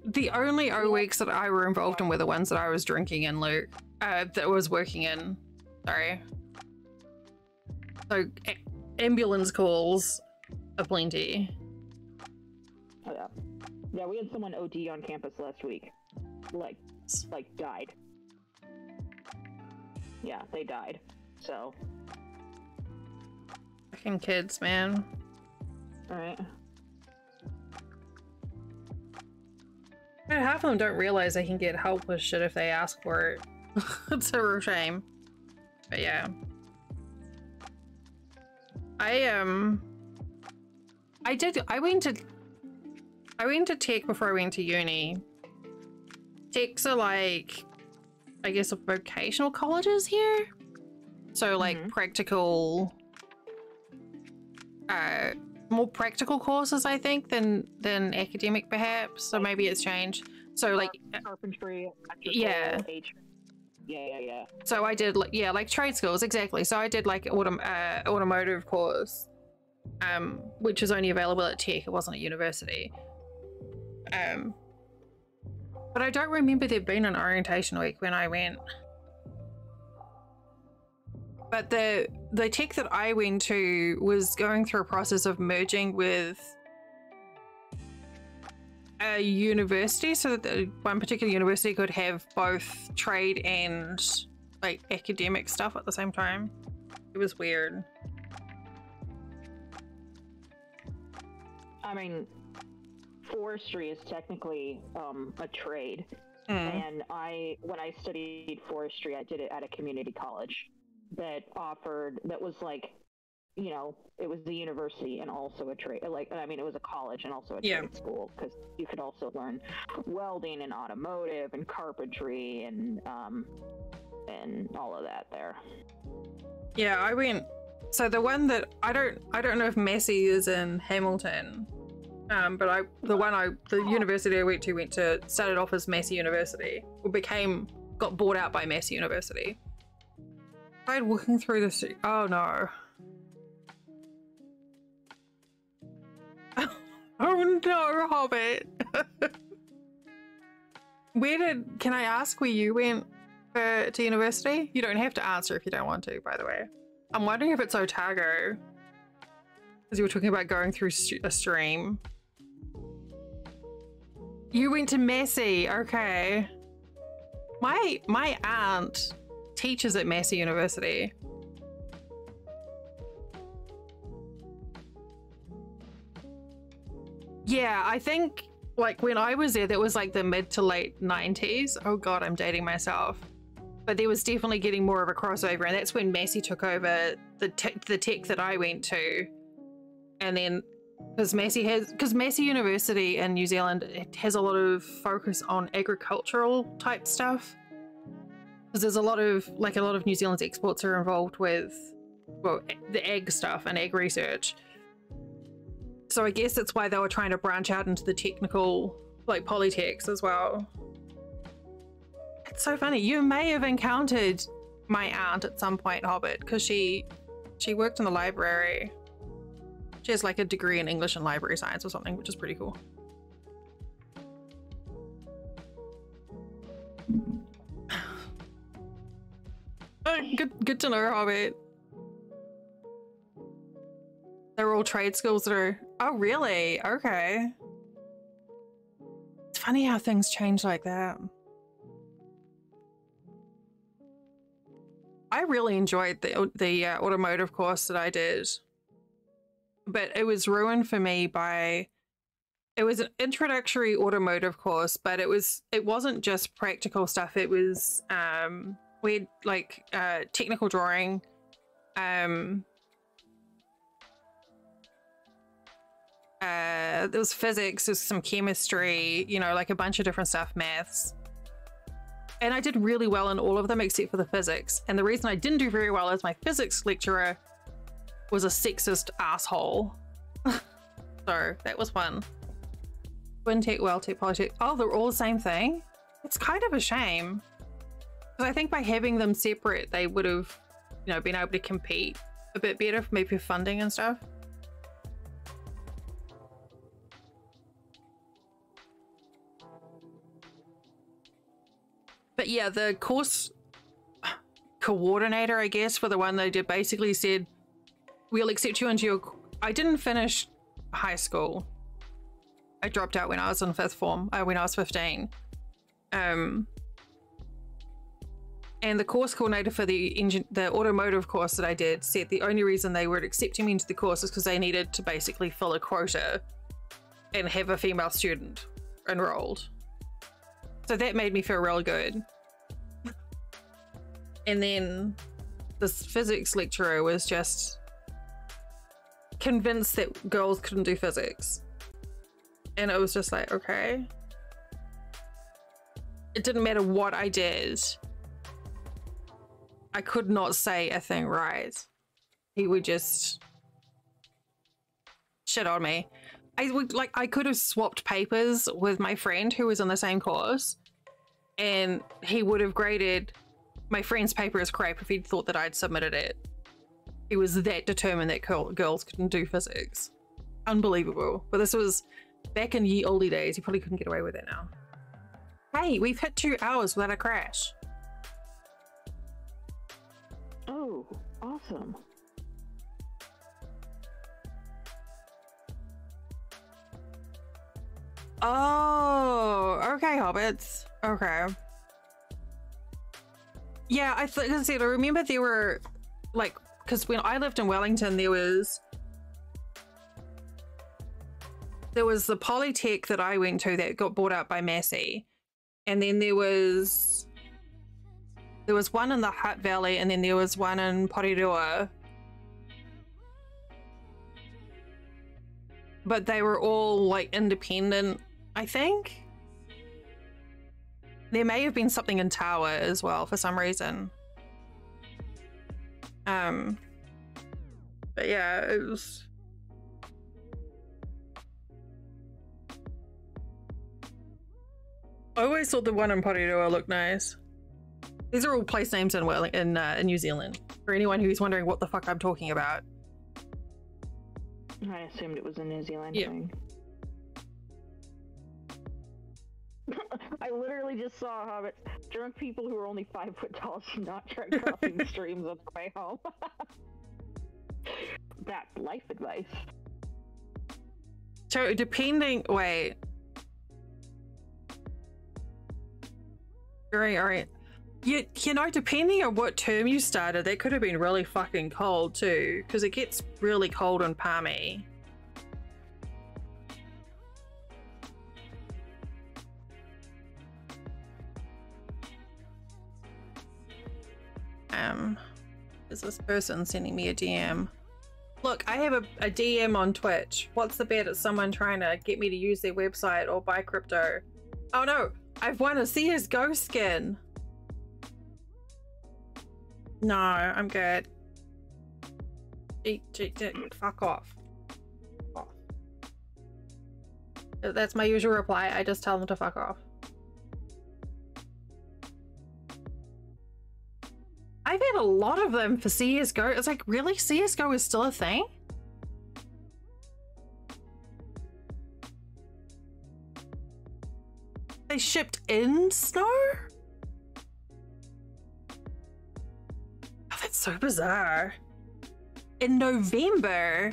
The only O weeks that I were involved in were the ones that I was drinking in, Luke. That was working in. Sorry. So, ambulance calls are plenty. Oh, yeah. Yeah, we had someone OD on campus last week. Like died. Yeah, they died. So. Fucking kids, man. Alright. Half of them don't realize they can get help with shit if they ask for it. It's a real shame. But yeah. I went to tech before I went to uni. Techs are like, I guess, vocational colleges here. So like practical, more practical courses, I think, than academic perhaps. So maybe it's changed. So like carpentry, yeah. Yeah. So I did like trade schools, exactly. So I did like automotive course, which was only available at Tech. It wasn't at university. But I don't remember there being an orientation week when I went. But the Tech that I went to was going through a process of merging with a university, so that one particular university could have both trade and like academic stuff at the same time. It was weird. I mean, forestry is technically a trade, and when I studied forestry, I did it at a community college that was like, you know, it was the university and also a trade. Like, I mean, it was a college and also a trade school, because you could also learn welding and automotive and carpentry and all of that there. Yeah, I went. So the one that I don't know if Massey is in Hamilton, but the university I went to started off as Massey University, or got bought out by Massey University. I tried walking through the street. Oh no. Oh no, Hobbit. Can I ask where you went to university? You don't have to answer if you don't want to, by the way. I'm wondering if it's Otago, because you were talking about going through a stream. You went to Massey, okay. My aunt teaches at Massey University. Yeah, I think like when I was there, that was like the mid to late 90s. Oh God, I'm dating myself. But there was definitely getting more of a crossover, and that's when Massey took over the tech that I went to. And then because Massey University in New Zealand, it has a lot of focus on agricultural type stuff. Because there's a lot of New Zealand's exports are involved with, well, the ag stuff and ag research. So I guess that's why they were trying to branch out into the technical, like polytechs as well. It's so funny. You may have encountered my aunt at some point, Hobbit, because she worked in the library. She has like a degree in English and library science or something, which is pretty cool. Good to know, Hobbit. They're all trade schools that are... Oh, really? Okay. It's funny how things change like that. I really enjoyed the automotive course that I did. But it was ruined for me by... It was an introductory automotive course, but it wasn't just practical stuff. It was... we had like technical drawing, there was physics, there's some chemistry, you know, like a bunch of different stuff, maths. And I did really well in all of them except for the physics. And the reason I didn't do very well is my physics lecturer was a sexist asshole. So that was fun. Twin Tech, Well Tech, Polytech. Oh, they're all the same thing? It's kind of a shame. Because I think by having them separate, they would have, you know, been able to compete a bit better, maybe for funding and stuff. But yeah, the course coordinator, I guess, for the one they did basically said, we'll accept you into your... I didn't finish high school. I dropped out when I was in 5th form, when I was 15. And the course coordinator for the automotive course that I did said the only reason they were accepting me into the course is because they needed to basically fill a quota and have a female student enrolled. So that made me feel real good. And then this physics lecturer was just convinced that girls couldn't do physics. And it was just like, okay. It didn't matter what I did. I could not say a thing right. He would just shit on me. I could have swapped papers with my friend who was in the same course, and he would have graded my friend's paper as crap if he'd thought that I'd submitted it. He was that determined that girls couldn't do physics. Unbelievable. But this was back in ye oldie days. You probably couldn't get away with it now. Hey, we've hit 2 hours without a crash. Oh, awesome. Oh, okay, hobbits. Okay. Yeah, I said, I remember there were, like, because when I lived in Wellington, there was the Polytech that I went to that got bought up by Massey, and then there was one in the Hutt Valley, and then there was one in Porirua. But they were all like independent, I think. There may have been something in Tawa as well for some reason. But yeah, it was. I always thought the one in Porirua looked nice. These are all place names in New Zealand. For anyone who's wondering what the fuck I'm talking about. I assumed it was a New Zealand Yeah. thing. I literally just saw hobbits. Drunk people who are only 5 foot tall should not try crossing streams on the way home. That's life advice. So wait. Alright. You know, depending on what term you started, that could have been really fucking cold too, because it gets really cold in Palmy. Is this person sending me a DM? Look, I have a DM on Twitch. What's the bet? It's someone trying to get me to use their website or buy crypto. Oh no, I've won a CSGO skin. No, I'm good. Fuck off. That's my usual reply. I just tell them to fuck off. I've had a lot of them for CSGO. It's like, really? CSGO is still a thing? They shipped in snow? Oh, that's so bizarre. In November?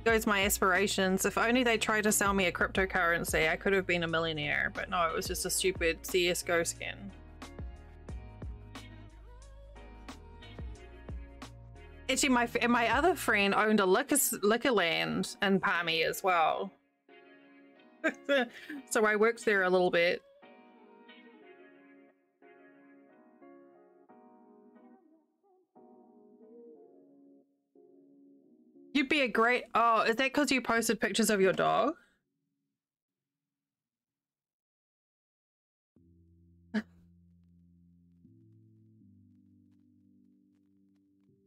Goes my aspirations. If only they tried to sell me a cryptocurrency, I could have been a millionaire. But no, it was just a stupid CSGO skin. Actually, my other friend owned a liquor land in Palmy as well. So I worked there a little bit. You'd be a great... Oh, is that because you posted pictures of your dog?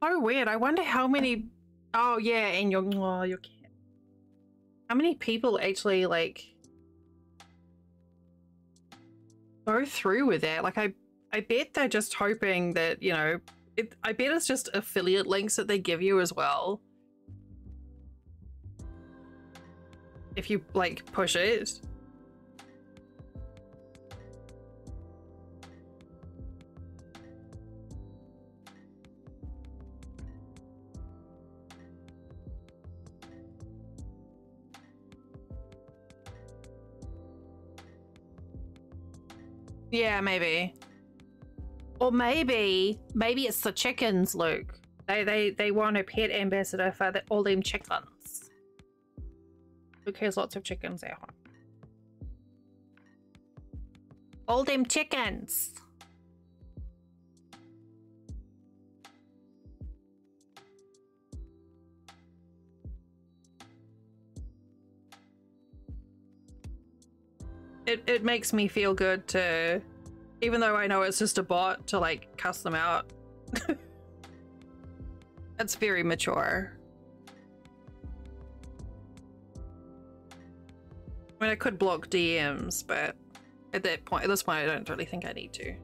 So weird. I wonder how many... Oh, yeah, and your cat. How many people actually, like, go through with that? Like, I bet they're just hoping that, you know... I bet it's just affiliate links that they give you as well. If you, like, push it. Yeah, maybe. Or maybe it's the chickens, Luke. They want a pet ambassador for all them chickens. Who cares? Lots of chickens at home. All them chickens. It makes me feel good to, even though I know it's just a bot, to like cuss them out. That's very mature. I mean, I could block DMs, but at this point, I don't really think I need to.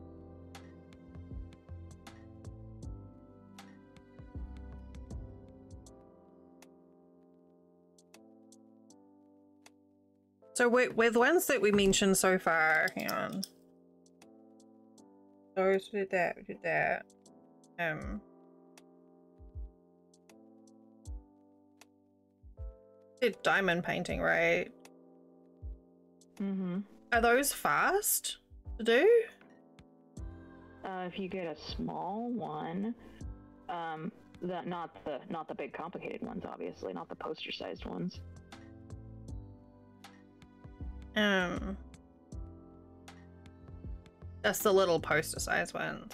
So with ones that we mentioned so far, hang on. So we did that, we did that. Did diamond painting, right? Mm-hmm. Are those fast to do? If you get a small one, not the big complicated ones, obviously, not the poster-sized ones. That's the little poster-sized ones.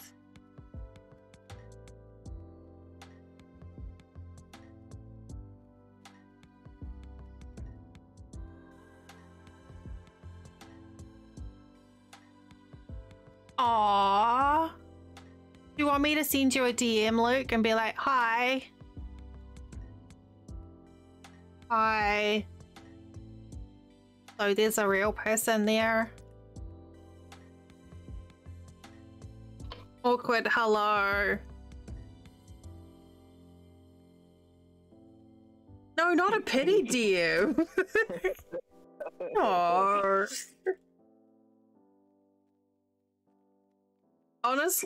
Aww. Do you want me to send you a DM, Luke, and be like, hi? Hi. So there's a real person there. Awkward hello. No, not a pity DM. No.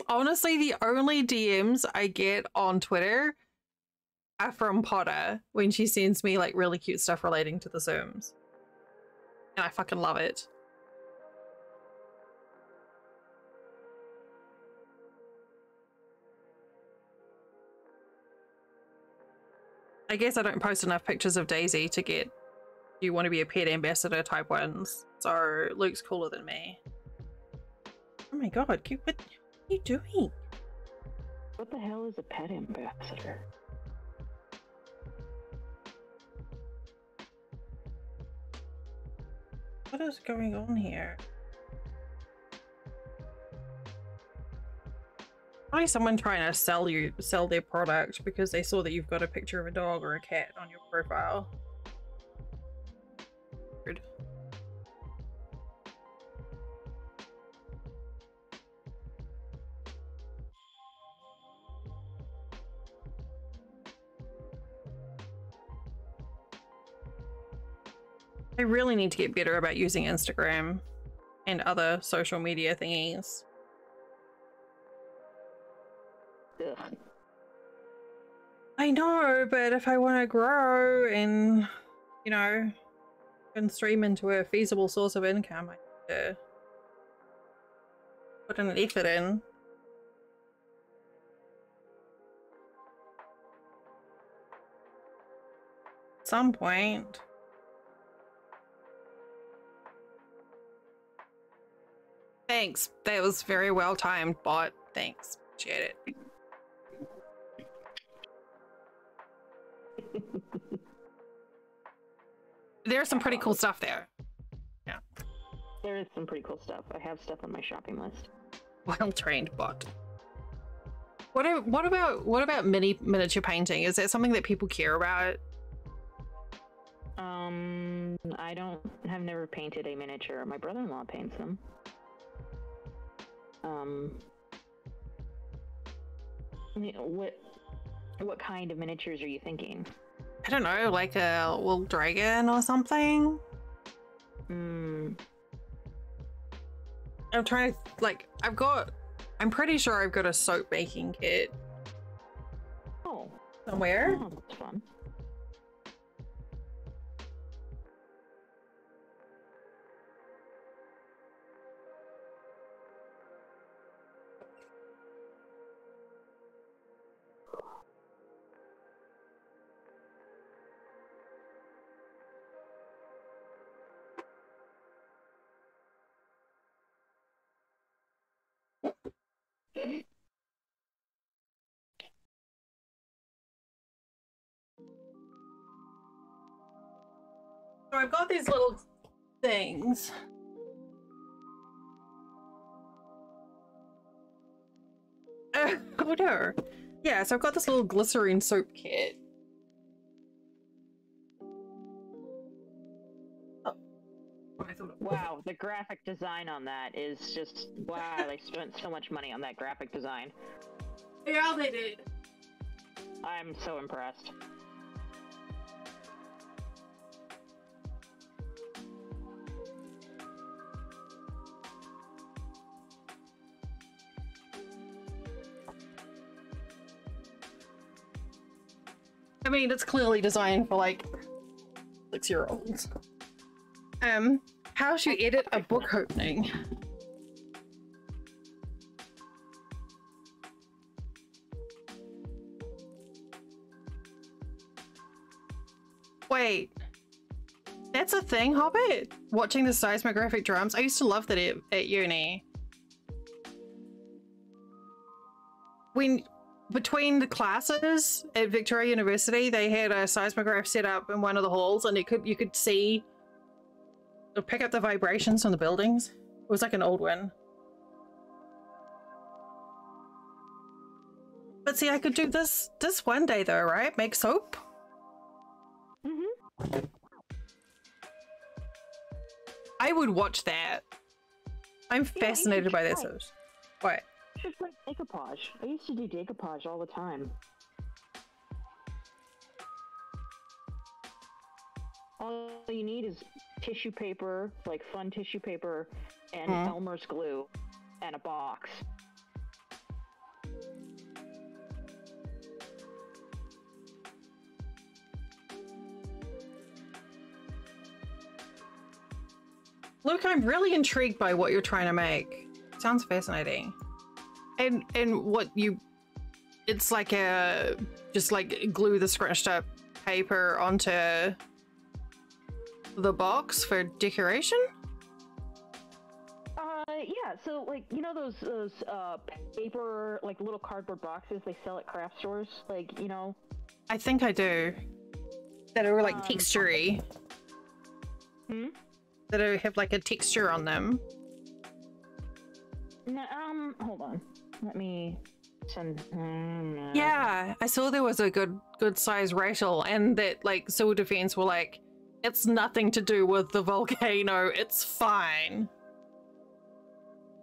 Honestly, the only DMs I get on Twitter are from Potter when she sends me like really cute stuff relating to the Sims. And I fucking love it. I guess I don't post enough pictures of Daisy to get you want to be a pet ambassador type ones. So Luke's cooler than me. Oh my god, what are you doing? What the hell is a pet ambassador? What is going on here? Probably someone trying to sell their product because they saw that you've got a picture of a dog or a cat on your profile. Weird. I really need to get better about using Instagram and other social media thingies. Ugh. I know, but if I want to grow and, you know, and stream into a feasible source of income, I need to put an effort in. At some point. Thanks. That was very well timed, bot. Thanks. Appreciate it. There's some pretty cool stuff there. Yeah. There is some pretty cool stuff. I have stuff on my shopping list. Well-trained bot. What about miniature painting? Is that something that people care about? I've never painted a miniature. My brother-in-law paints them. What kind of miniatures are you thinking? I don't know, like a little dragon or something? I'm trying to, like, I'm pretty sure I've got a soap making kit. Oh. Somewhere? Oh, that's fun. So I've got these little things. Oh no. Yeah, so I've got this little glycerine soap kit. Oh. Wow, the graphic design on that is just wow, they spent so much money on that graphic design. Yeah, they did. I'm so impressed. I mean, it's clearly designed for like 6-year-olds. How should you edit a book opening? Wait, that's a thing, Hobbit? Watching the seismographic drums? I used to love that at uni. When between the classes at Victoria University, they had a seismograph set up in one of the halls, and you could see or pick up the vibrations from the buildings. It was like an old one. But see, I could do this one day though, right? Make soap. Mm-hmm. I would watch that. I'm fascinated by this. What? Just like decoupage. I used to do decoupage all the time. All you need is tissue paper, like fun tissue paper, and Elmer's glue, and a box. Luke, I'm really intrigued by what you're trying to make. Sounds fascinating. And what you... It's like a... Just like glue the scratched up paper onto the box for decoration? Yeah, so like, you know those paper, like little cardboard boxes they sell at craft stores? Like, you know? I think I do. That are like textury. That have like a texture on them. No, hold on. Let me send... Yeah, I saw there was a good size rattle, and that like Civil Defense were like, it's nothing to do with the volcano, it's fine.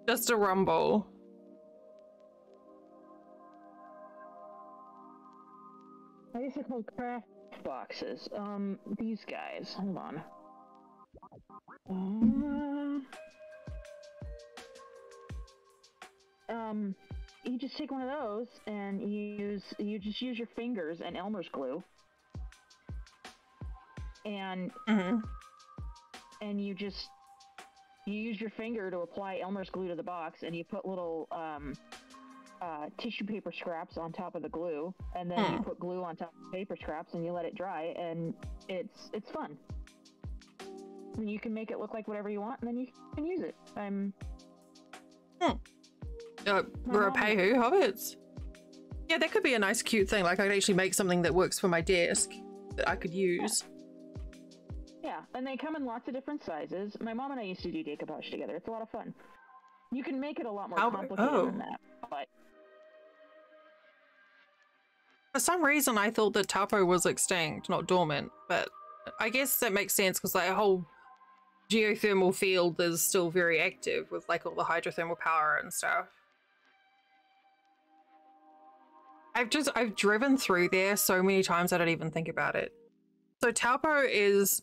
Just a rumble. These are called craft boxes. These guys. Hold on. You just take one of those and you just use your fingers and Elmer's glue, and and you use your finger to apply Elmer's glue to the box, and you put little tissue paper scraps on top of the glue, and then you put glue on top of the paper scraps, and you let it dry, and it's fun. And you can make it look like whatever you want, and then you can use it. Rapehu hobbits. Yeah, that could be a nice cute thing. Like I could actually make something that works for my desk that I could use. Yeah, and they come in lots of different sizes. My mom and I used to do decoupage together. It's a lot of fun. You can make it a lot more complicated than that, but for some reason I thought that Taupo was extinct, not dormant, but I guess that makes sense because that whole geothermal field is still very active with like all the hydrothermal power and stuff. I've driven through there so many times I don't even think about it. So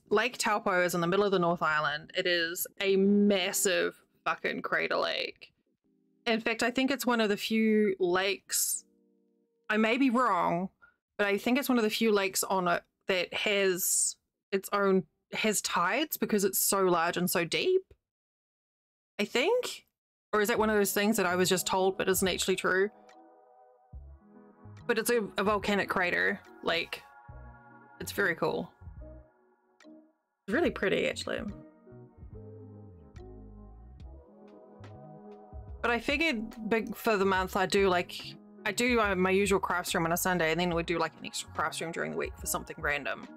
Lake Taupo is in the middle of the North Island. It is a massive fucking crater lake. In fact, I think it's one of the few lakes, I may be wrong, but I think it's one of the few lakes on it that has tides because it's so large and so deep. I think? Or is that one of those things that I was just told but isn't actually true? But it's a volcanic crater lake. It's very cool. It's really pretty, actually. But I figured for the month I do my usual crafts room on a Sunday, and then we do like an extra crafts room during the week for something random.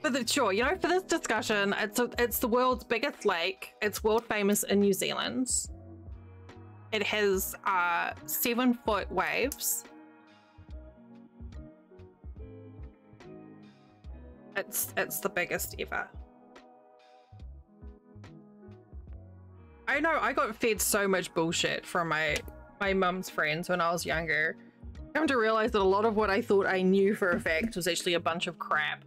For the sure, you know, for this discussion, it's the world's biggest lake. It's world famous in New Zealand. It has 7-foot waves. It's the biggest ever. I know, I got fed so much bullshit from my mum's friends when I was younger. I come to realize that a lot of what I thought I knew for a fact was actually a bunch of crap.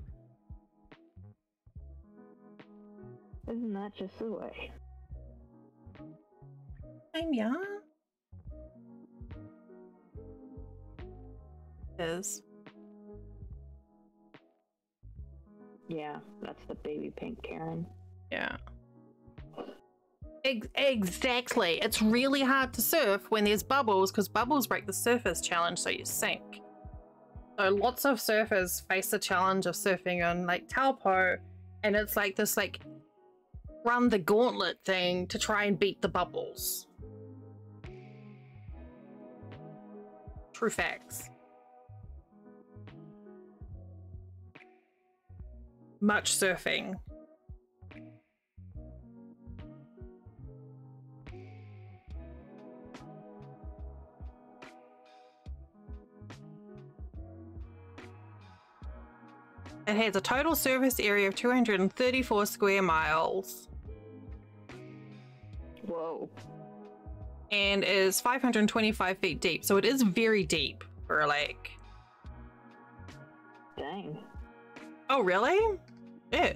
Isn't that just the way? I'm young. Is. Yeah, that's the baby pink Karen. Yeah. Exactly. It's really hard to surf when there's bubbles because bubbles break the surface challenge, so you sink. So lots of surfers face the challenge of surfing on Lake Taupo, and it's like this run the gauntlet thing to try and beat the bubbles. True facts. Much surfing. It has a total surface area of 234 square miles. Whoa. And is 525 feet deep, so it is very deep for a lake. Dang. Oh, really? Yeah.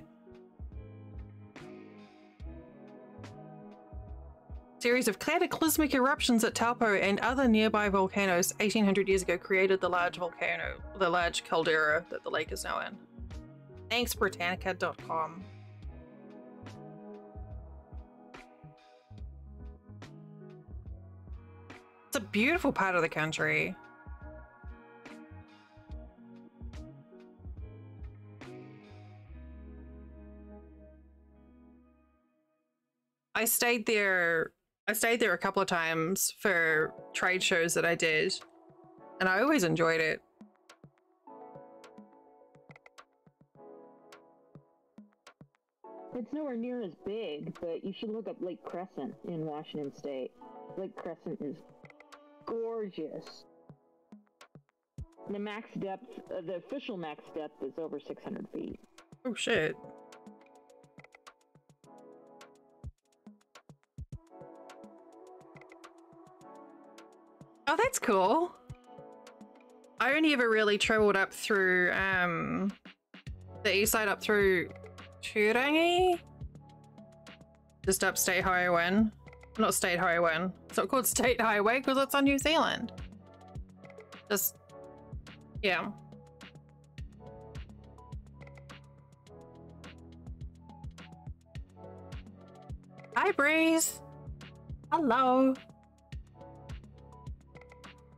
Series of cataclysmic eruptions at Taupo and other nearby volcanoes 1800 years ago created the large volcano, the large caldera that the lake is now in. Thanks, Britannica.com. It's a beautiful part of the country. I stayed there a couple of times for trade shows that I did, and I always enjoyed it. It's nowhere near as big, but you should look up Lake Crescent in Washington State. Lake Crescent is gorgeous. The max depth, the official max depth is over 600 feet. Oh shit. Oh, that's cool. I only ever really traveled up through the east side up through Turangi. Just up State Highway 1. Not State Highway 1. It's not called State Highway because it's on New Zealand. Just, yeah. Hi, Breeze. Hello.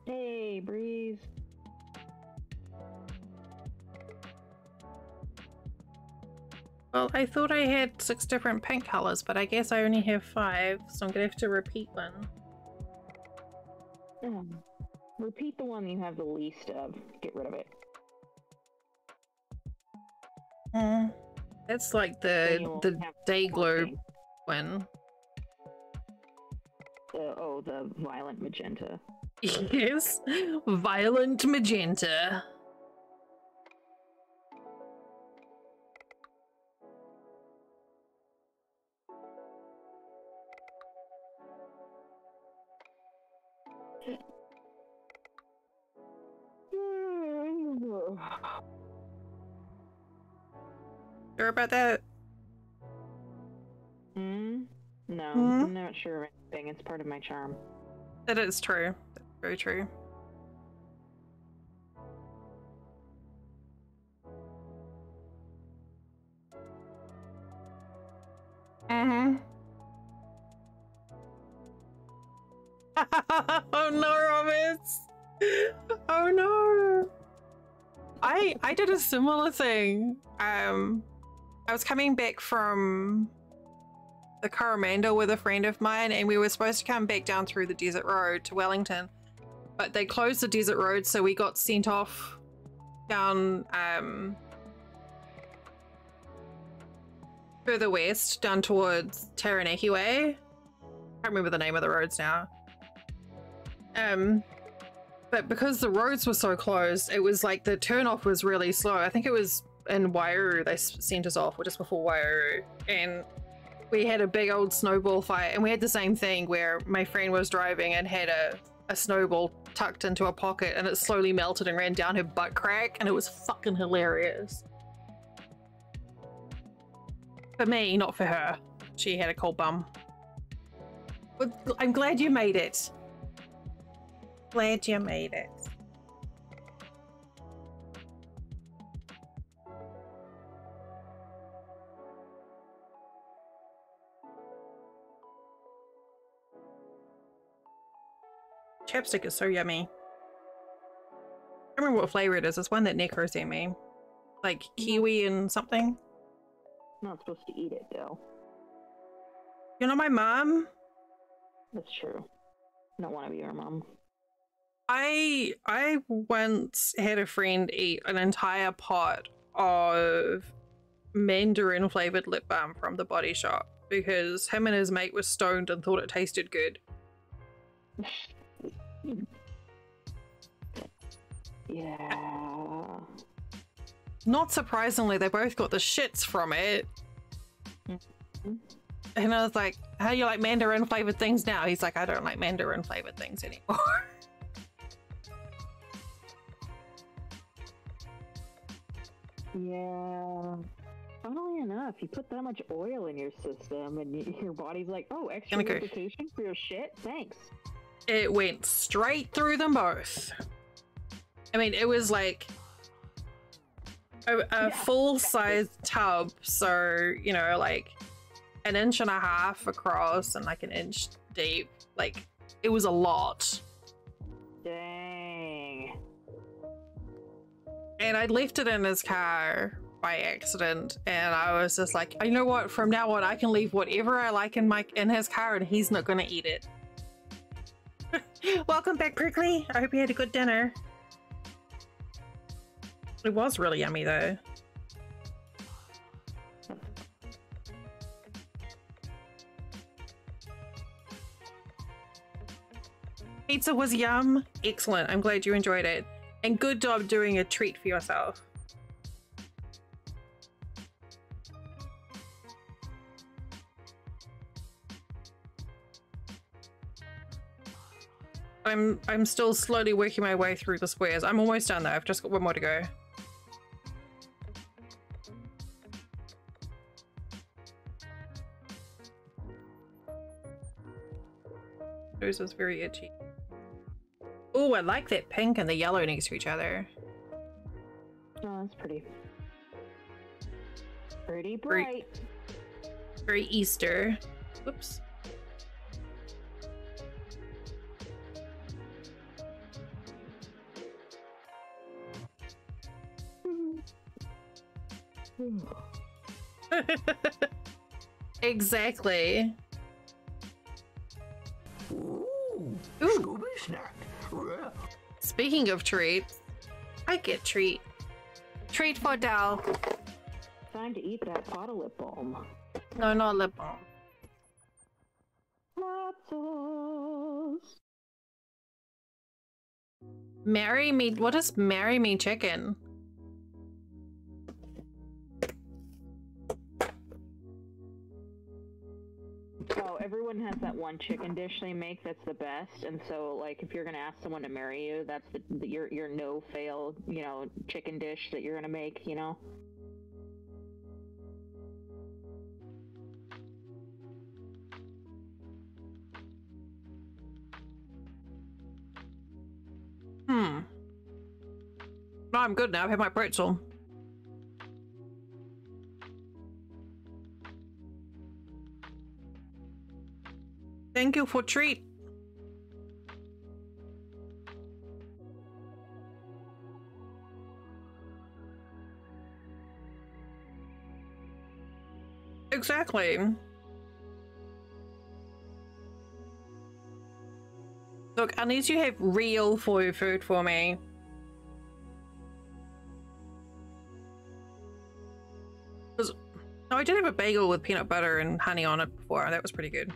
Hey, Breeze. Well, I thought I had 6 different paint colors, but I guess I only have 5, so I'm gonna have to repeat one. Repeat the one you have the least of. Get rid of it. That's like the day glow one. The violet magenta. Yes, violent magenta. Sure about that? No, I'm not sure of anything. It's part of my charm. That is true. That's very true. Oh no, Roberts! Oh no! I did a similar thing. I was coming back from the Coromandel with a friend of mine, and we were supposed to come back down through the desert road to Wellington, but they closed the desert road, so we got sent off down further west, down towards Taranaki Way. Can't remember the name of the roads now. But because the roads were so closed, it was like the turn off was really slow. I think it was in Wairau they sent us off, or just before Wairau, and we had a big old snowball fight. And we had the same thing where my friend was driving and had a snowball tucked into a pocket, and it slowly melted and ran down her butt crack, and it was fucking hilarious. For me, not for her. She had a cold bum. But I'm glad you made it. Glad you made it. Chapstick is so yummy. I don't remember what flavor it is. It's one that Necro sent me. Like kiwi and something. Not supposed to eat it though. You know my mom? That's true. I don't want to be your mom. I once had a friend eat an entire pot of mandarin flavored lip balm from the Body Shop because him and his mate were stoned and thought it tasted good. Yeah. Not surprisingly, they both got the shits from it. And I was like, how do you like mandarin flavored things now? He's like, I don't like mandarin flavored things anymore. Yeah. Funnily enough, you put that much oil in your system and your body's like, oh, extra lubrication for your shit? Thanks. It went straight through them both. I mean, it was like a full-size tub, so, you know, like an inch and a half across and like an inch deep. Like, it was a lot. Dang. And I left it in his car by accident, and I was just like, you know what, from now on I can leave whatever I like in his car and he's not gonna eat it. Welcome back, Prickly. I hope you had a good dinner. It was really yummy though. Pizza was yum. Excellent. I'm glad you enjoyed it. And good job doing a treat for yourself. I'm still slowly working my way through the squares. I'm almost done though. I've just got one more to go. Those was very itchy. Oh, I like that pink and the yellow next to each other. Oh, that's pretty. Pretty bright. Very Easter. Whoops. Exactly. Ooh. Speaking of treats, I get treat. Treat for Dal. Time to eat that pot of lip balm. No, not lip balm. Hot sauce. Marry me. What is marry me chicken? Oh, everyone has that one chicken dish they make that's the best, and so like if you're gonna ask someone to marry you, that's your no fail, you know, chicken dish that you're gonna make, you know. No, I'm good now. I've had my pretzel. Thank you for treat. Exactly. Look, I need you to have real food for me. Because I did have a bagel with peanut butter and honey on it before. That was pretty good.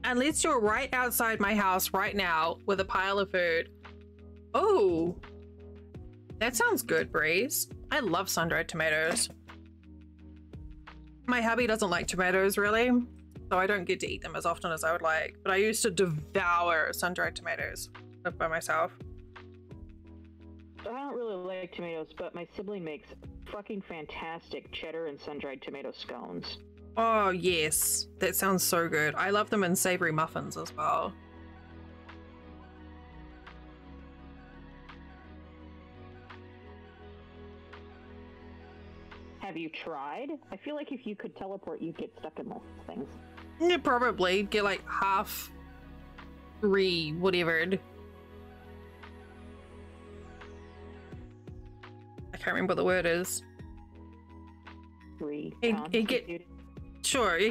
Unless you're right outside my house right now with a pile of food. Oh, that sounds good, Breeze. I love sun-dried tomatoes. My hubby doesn't like tomatoes really, so I don't get to eat them as often as I would like, but I used to devour sun-dried tomatoes by myself. I don't really like tomatoes, but my sibling makes fucking fantastic cheddar and sun-dried tomato scones. Oh yes, that sounds so good. I love them in savory muffins as well. Have you tried? I feel like if you could teleport, you'd get stuck in those things. Yeah, probably get like half whatevered. I can't remember what the word is. It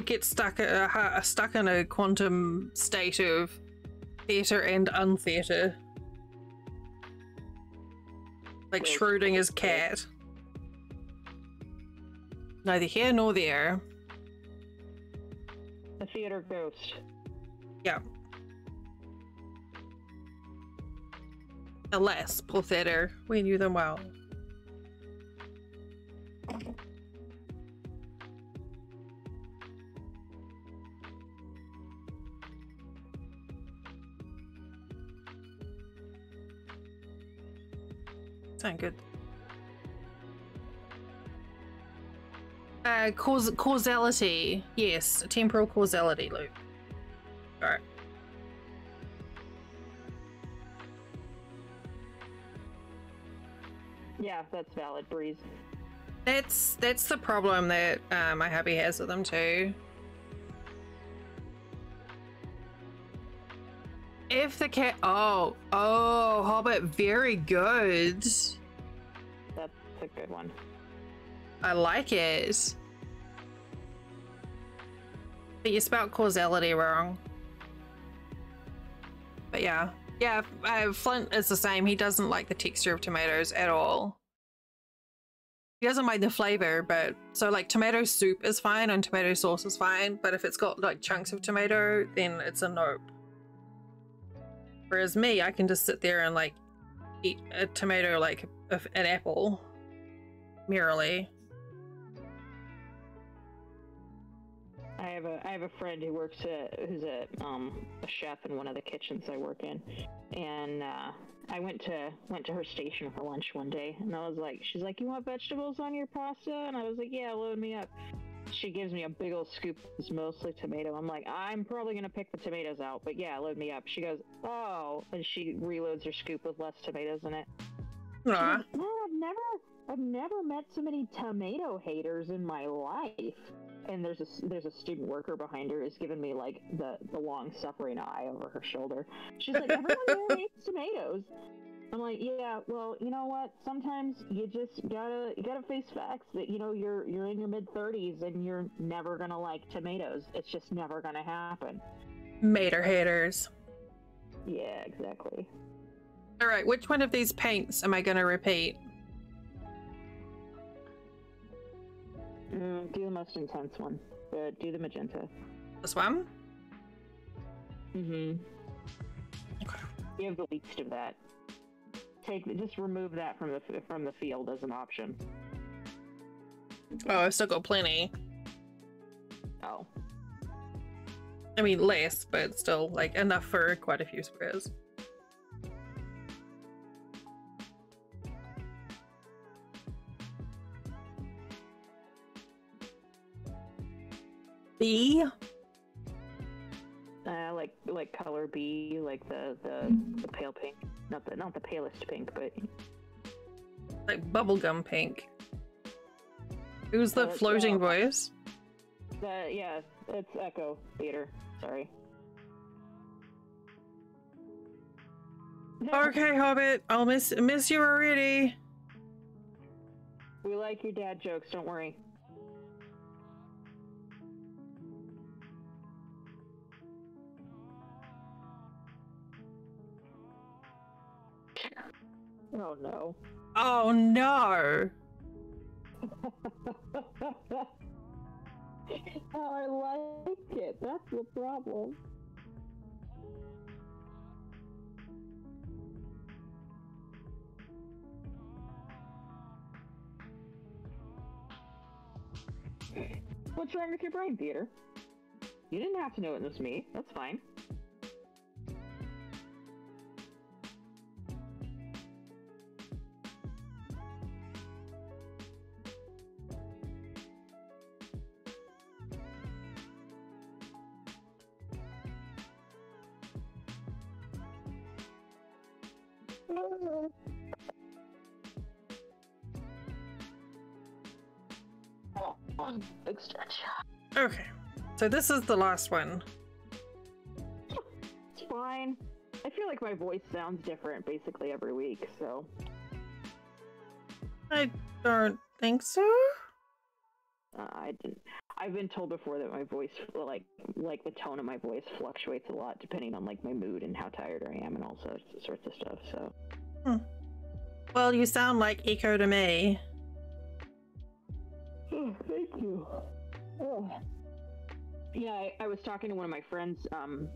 gets stuck stuck in a quantum state of theatre and untheatre. Like Schrodinger's cat. Neither here nor there. The theater ghost. Yeah. Alas, poor theatre. We knew them well. Sound good. Causality. Yes, temporal causality loop. Alright. Yeah, that's valid, Breeze. That's the problem that my hubby has with them too. If the cat oh, Hobbit, very good. That's a good one. I like it. But you spelled causality wrong. But yeah. Yeah, Flint is the same. He doesn't like the texture of tomatoes at all. He doesn't mind the flavor, but so like tomato soup is fine and tomato sauce is fine, but if it's got like chunks of tomato, then it's a nope. Whereas me, I can just sit there and like eat a tomato like an apple merrily. I have a friend who works who's a chef in one of the kitchens I work in, and I went to her station for lunch one day, and I was like, she's like, you want vegetables on your pasta? And I was like, yeah, load me up. She gives me a big old scoop. It's mostly tomato. I'm like, I'm probably gonna pick the tomatoes out, but yeah, load me up. She goes, oh, and she reloads her scoop with less tomatoes in it. Goes, man, I've never met so many tomato haters in my life. And there's a student worker behind her who's giving me like the long suffering eye over her shoulder. She's like, everyone here hates tomatoes. I'm like, yeah, well, you know what? Sometimes you just gotta face facts that, you know, you're in your mid-30s and you're never gonna like tomatoes. It's just never gonna happen. Mater haters. Yeah, exactly. All right, which one of these paints am I gonna repeat? Do the most intense one. Do the magenta. This one? Mm-hmm. Okay. You have the least of that. Just remove that from the field as an option. Oh, I've still got plenty. Oh. I mean, less, but still, like, enough for quite a few squares. B? Like color B, like the pale pink. Not the palest pink, but like bubblegum pink. Who's the floating voice? Yeah, it's Echo Theater. Sorry. Okay, Hobbit, I'll miss you already. We like your dad jokes, don't worry. Oh no. Oh no! Oh, I like it. That's the problem. What's wrong with your brain, Theater? You didn't have to know it was me. That's fine. Big stretch. Okay, so this is the last one. It's fine. I feel like my voice sounds different basically every week, so. I don't think so. I didn't. I've been told before that my voice, like the tone of my voice, fluctuates a lot depending on like my mood and how tired I am and all sorts of stuff. So. Well, you sound like Echo to me. Oh, thank you. Oh. Yeah, I was talking to one of my friends in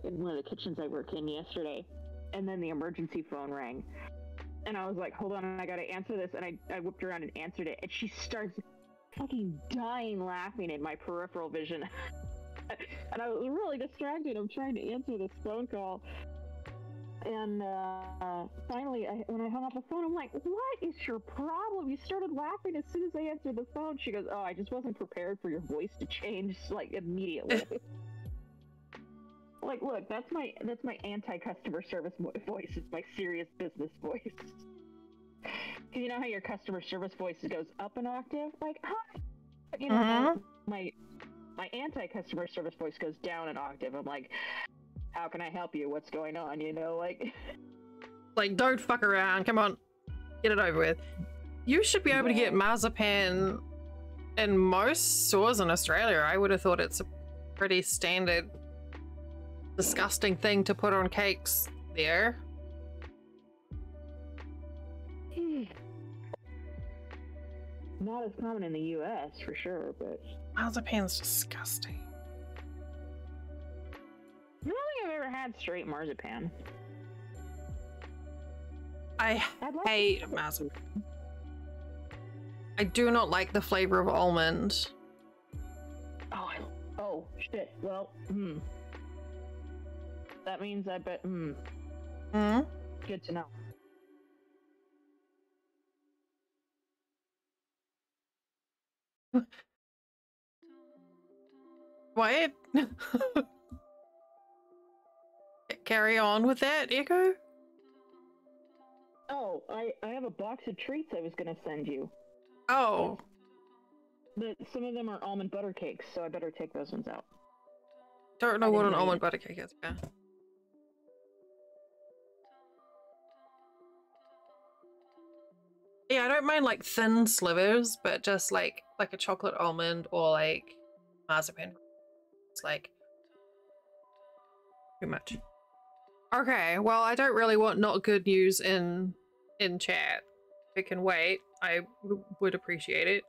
one of the kitchens I work in yesterday, and then the emergency phone rang. And I was like, hold on, I gotta answer this. And I whipped around and answered it, and she starts fucking dying laughing in my peripheral vision. And I was really distracted. I'm trying to answer this phone call. And finally, when I hung up the phone, I'm like, what is your problem? You started laughing as soon as I answered the phone. She goes, oh, I just wasn't prepared for your voice to change, like, immediately. Like, look, that's my anti-customer service voice. It's my serious business voice. You know how your customer service voice goes up an octave? Like, huh? You know, my anti-customer service voice goes down an octave. I'm like, how can I help you? What's going on? You know, like... Like, don't fuck around. Come on. Get it over with. You should be able to get marzipan in most stores in Australia. I would have thought it's a pretty standard, disgusting thing to put on cakes there. Not as common in the US, for sure, but... Marzipan's disgusting. I don't think I've ever had straight marzipan. I hate marzipan. I do not like the flavor of almond. Oh, shit. Well, that means I bet, Good to know. What? Carry on with that, Echo? Oh, I have a box of treats I was gonna send you. Oh. But some of them are almond butter cakes, so I better take those ones out. Don't know what an almond butter cake is, yeah. Yeah, I don't mind like thin slivers, but just like a chocolate almond or like marzipan. It's like too much. Okay, well, I don't really want not good news in chat. If it can wait, I would appreciate it.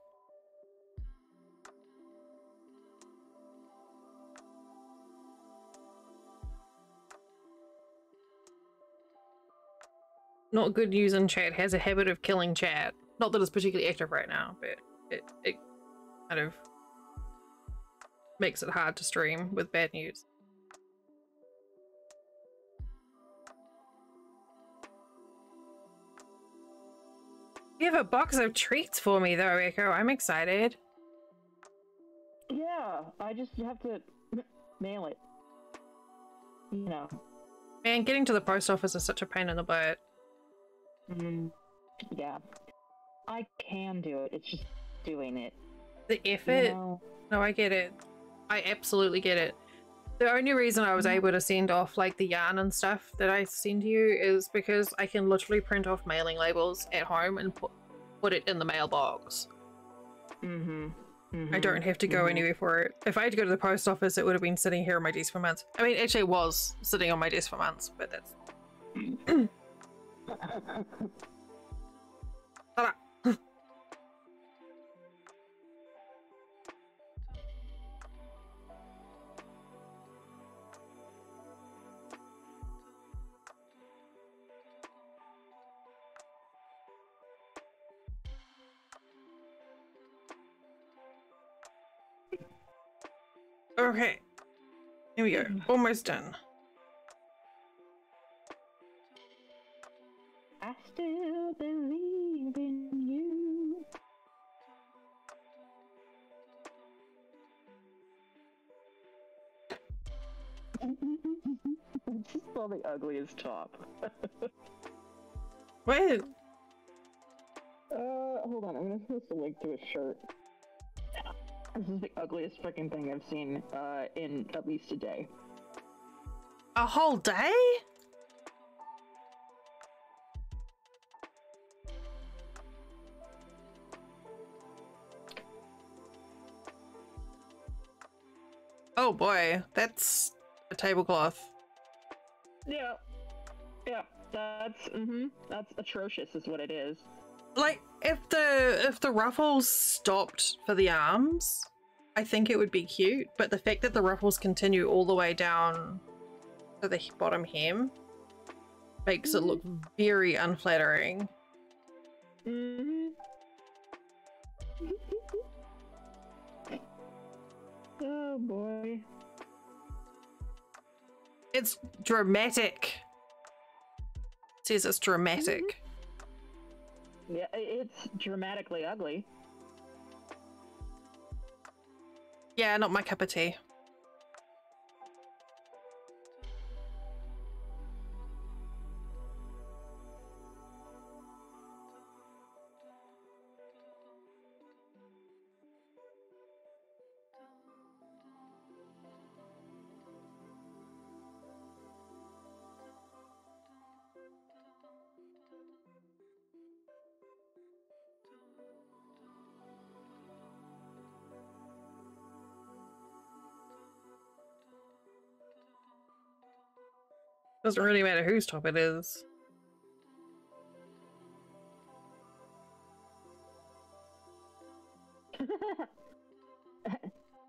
Not good news in chat has a habit of killing chat. Not that it's particularly active right now, but it kind of makes it hard to stream with bad news. You have a box of treats for me though, Echo. I'm excited. Yeah, I just have to mail it. You know. Man, getting to the post office is such a pain in the butt. Yeah. I can do it. It's just doing it. The effort? You know? No, I get it. I absolutely get it. The only reason I was able to send off like the yarn and stuff that I send you is because I can literally print off mailing labels at home and put it in the mailbox. I don't have to go anywhere for it. If I had to go to the post office, it would have been sitting here on my desk for months. I mean, actually it was sitting on my desk for months, but that's... Ta-da. Okay, here we go. Almost done. I still believe in you. It's still the ugliest top. Wait. Hold on, I'm gonna post a link to a shirt. This is the ugliest fucking thing I've seen, in at least a day. A whole day? Oh boy, that's a tablecloth. Yeah. Yeah, that's atrocious is what it is. Like, if the ruffles stopped for the arms, I think it would be cute, but the fact that the ruffles continue all the way down to the bottom hem makes it look very unflattering. Mm-hmm. Oh boy. It's dramatic. It says it's dramatic. Yeah, it's dramatically ugly. Yeah, not my cup of tea. Doesn't really matter whose top it is.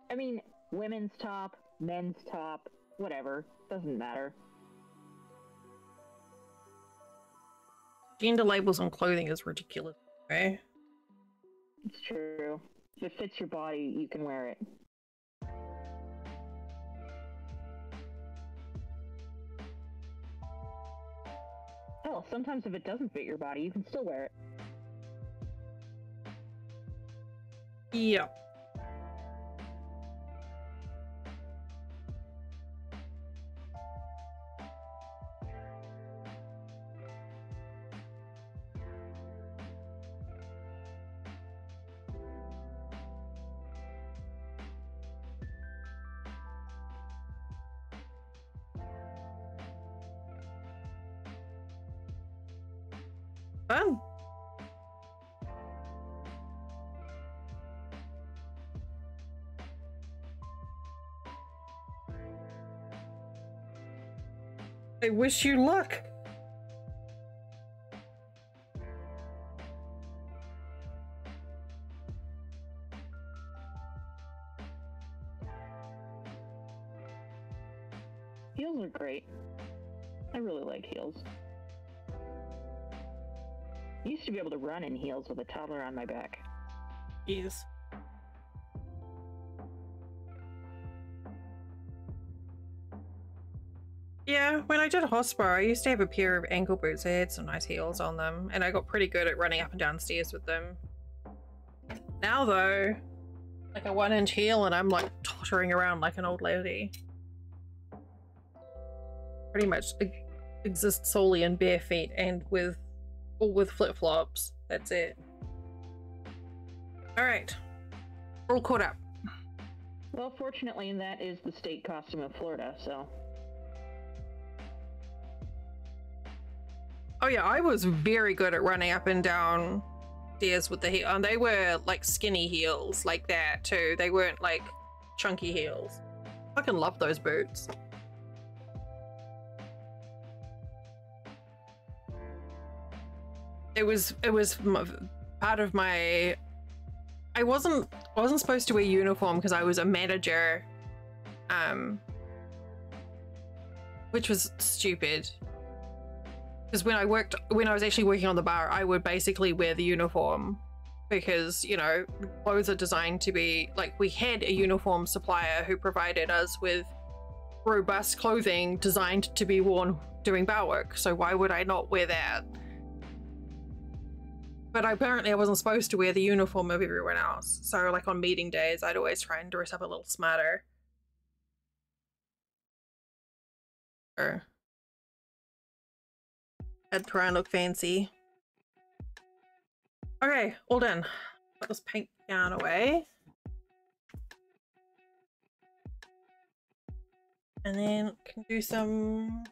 I mean, women's top, men's top, whatever. Doesn't matter. Gender labels on clothing is ridiculous, okay? It's true. If it fits your body, you can wear it. Hell, sometimes if it doesn't fit your body, you can still wear it. Yeah. Fun. I wish you luck. Heels are great. I really like heels. I used to be able to run in heels with a toddler on my back. Yes. Yeah, when I did hospo, I used to have a pair of ankle boots. They had some nice heels on them, and I got pretty good at running up and down stairs with them. Now though, like a 1-inch heel and I'm like tottering around like an old lady. Pretty much exist solely in bare feet and with flip-flops. That's it. Alright. We're all caught up. Well, fortunately, that is the state costume of Florida, so... Oh yeah, I was very good at running up and down stairs with the heel. And they were like skinny heels like that too. They weren't like chunky heels. Fucking love those boots. it was part of my. I wasn't supposed to wear uniform because I was a manager, which was stupid. Because when I was actually working on the bar, I would basically wear the uniform because, you know, clothes are designed to be like, we had a uniform supplier who provided us with robust clothing designed to be worn doing bar work. So why would I not wear that? But apparently I wasn't supposed to wear the uniform of everyone else. So like on meeting days, I'd always try and dress up a little smarter. I'd try and look fancy. Okay, all done. Put this pink yarn away. And then can do some...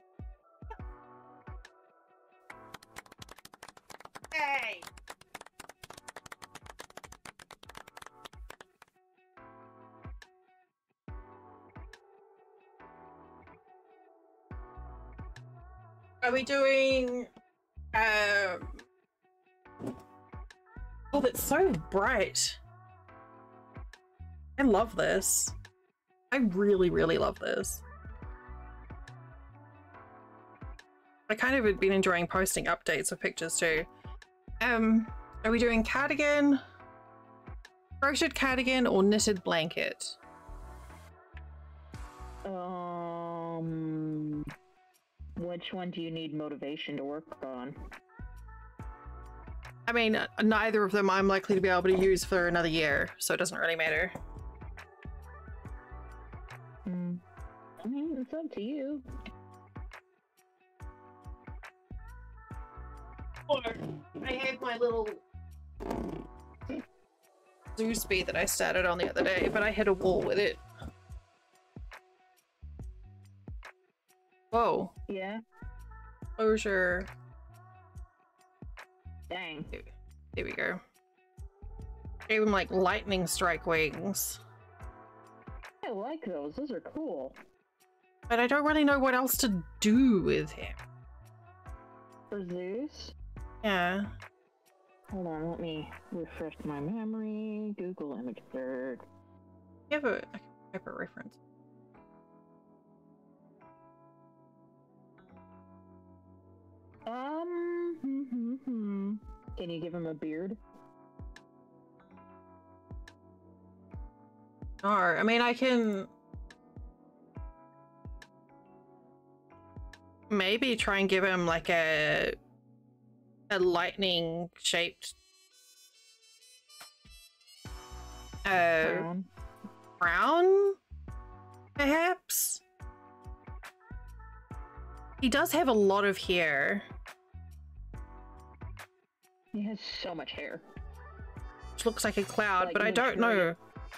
Hey! Are we doing... Oh, that's so bright. I love this. I really, really love this. I kind of have been enjoying posting updates of pictures too. Are we doing cardigan, crocheted cardigan, or knitted blanket? Which one do you need motivation to work on? I mean, neither of them I'm likely to be able to use for another year, so it doesn't really matter. I mean, it's up to you. Or I have my little Zeus bee that I started on the other day, but I hit a wall with it. Whoa. Yeah? Closure. Dang. There we go. Gave him like lightning strike wings. I like those. Those are cool. But I don't really know what else to do with him. For Zeus? Yeah. Hold on, let me refresh my memory. Google image search. You have a paper reference. Can you give him a beard? No, I mean I can maybe try and give him like a lightning shaped crown, perhaps? He does have a lot of hair. He has so much hair. Which looks like a cloud, Like but I don't know.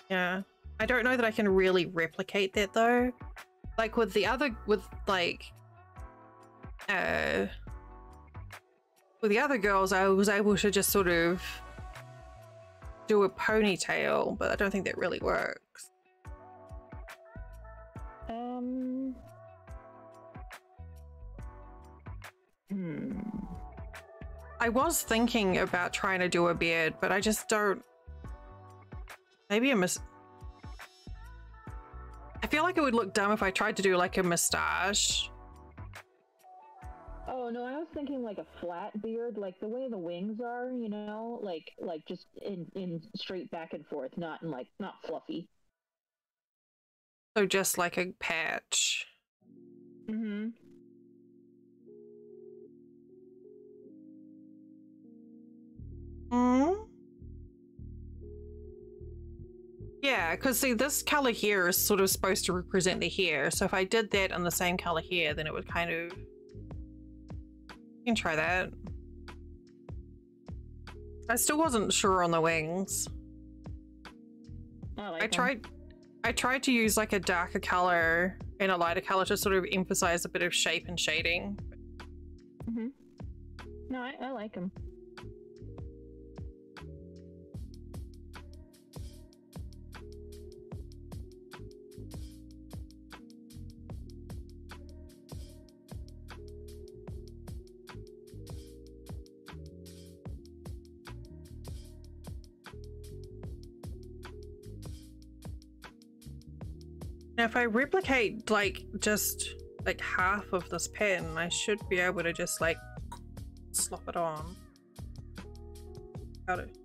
Yeah. I don't know that I can really replicate that though. Like with the other, with the other girls, I was able to just sort of do a ponytail, but I don't think that really works. I was thinking about trying to do a beard, but I just don't. Maybe I feel like it would look dumb if I tried to do like a mustache. Oh no, I was thinking like a flat beard, like the way the wings are, you know, like just in straight back and forth, not fluffy. So just like a patch. Mm-hmm. Yeah, because see, this color here is sort of supposed to represent the hair. So if I did that in the same color here, then it would kind of... You can try that. I still wasn't sure on the wings. I tried to use like a darker color and a lighter color to sort of emphasize a bit of shape and shading. Mm-hmm. No, I like them. Now if I replicate like just like half of this pen, I should be able to just like slop it on. Got it.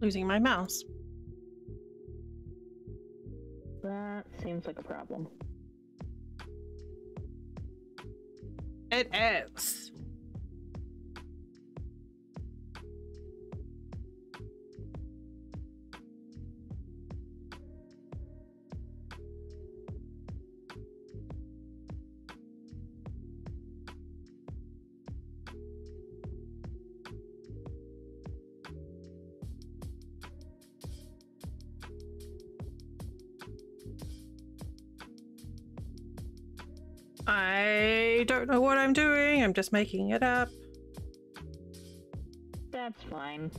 Losing my mouse. That seems like a problem. It is. I don't know what I'm doing. I'm just making it up. That's fine.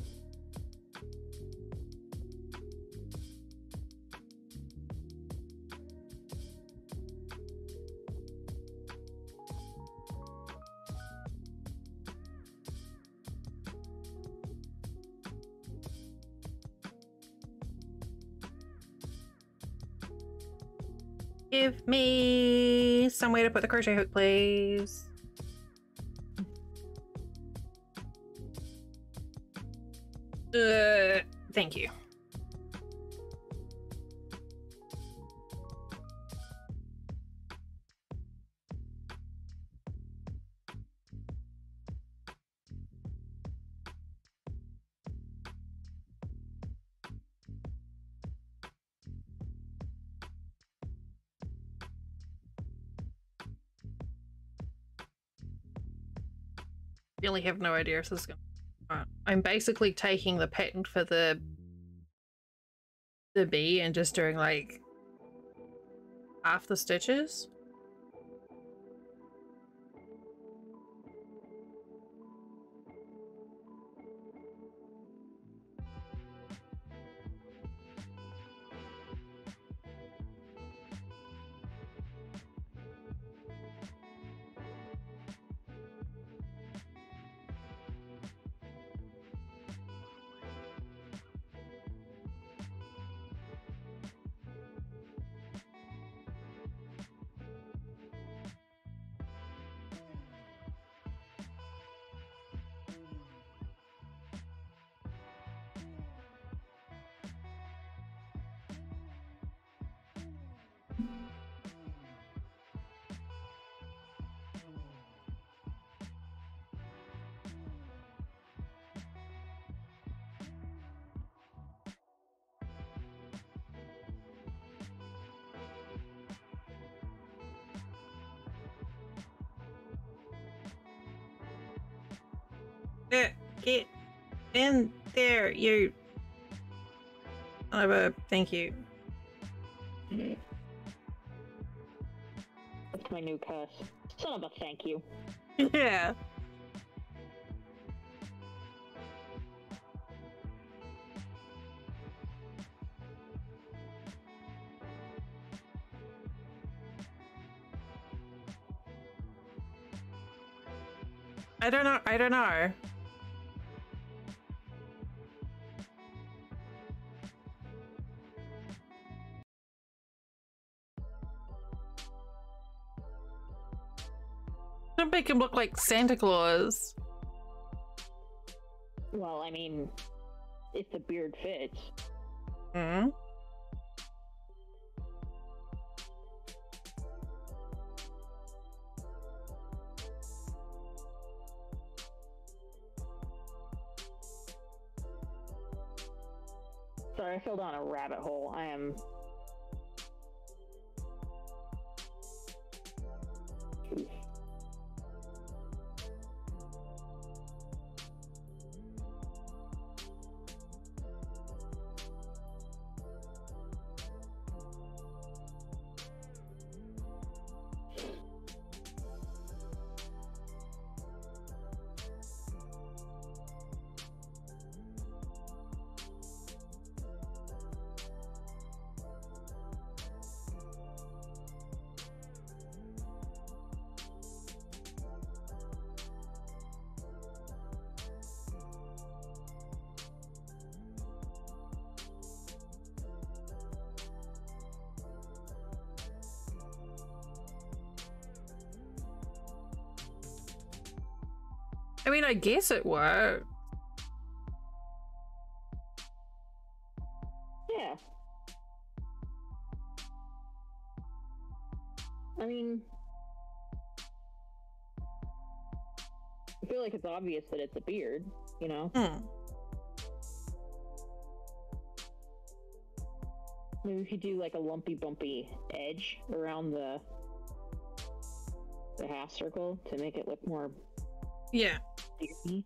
Give me some way to put the crochet hook, please. Thank you. Really have no idea if this is gonna. I'm basically taking the pattern for the bee and just doing like half the stitches. Get in there, you. Thank you. That's my new cuss. Son of a thank you. Yeah. I don't know. I don't know. Don't make him look like Santa Claus. Well, I mean, if the beard fits. Hmm. Sorry, I fell down a rabbit hole. I am... I mean, I guess it worked. Yeah. I mean, I feel like it's obvious that it's a beard, you know? Maybe we could do like a lumpy bumpy edge around the half circle to make it look more Yeah. beardy.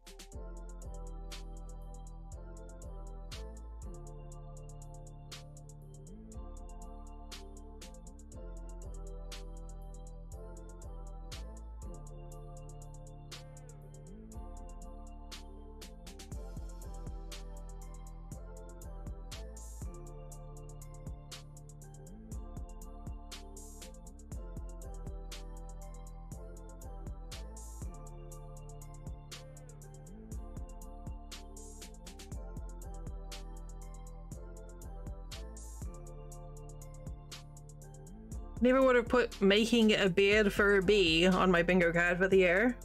Never would have put making a beard for a bee on my bingo card for the year.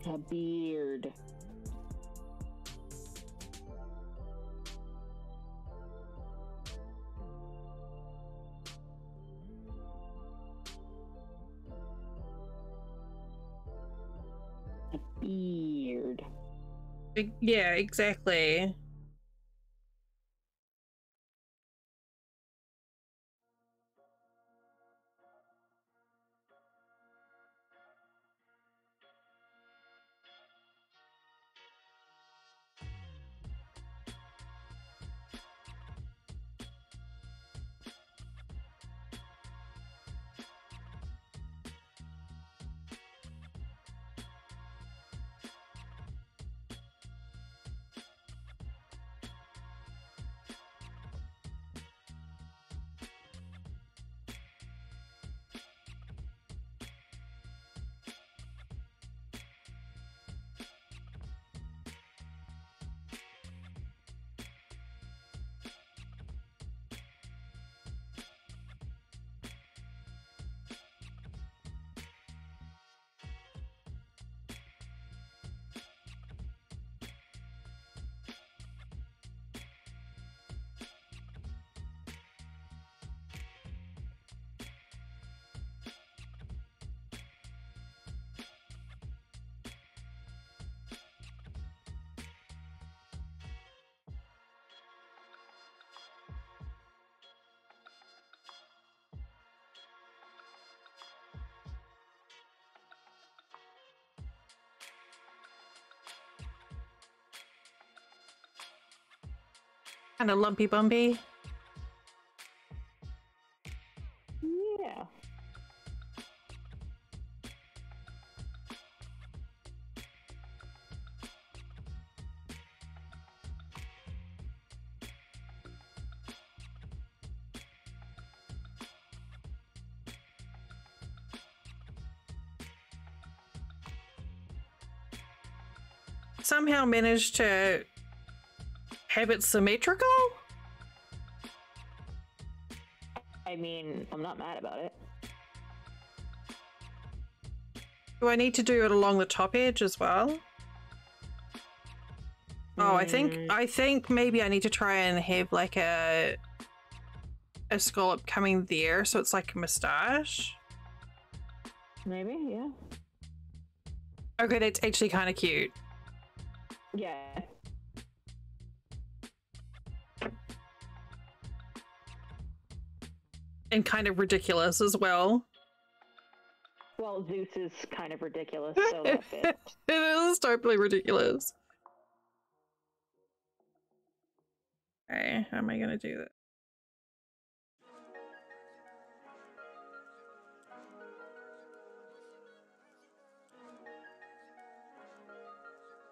A beard. A beard. Yeah, exactly. Kind of lumpy bumpy. Yeah. Somehow managed to have it symmetrical? I mean, I'm not mad about it. Do I need to do it along the top edge as well? Oh, I think maybe I need to try and have like a scallop coming there, so it's like a moustache. Maybe, yeah. Okay, that's actually kind of cute. Yeah. And kind of ridiculous as well. Well, Zeus is kind of ridiculous, so that fits. It is totally ridiculous. Okay, how am I gonna do that?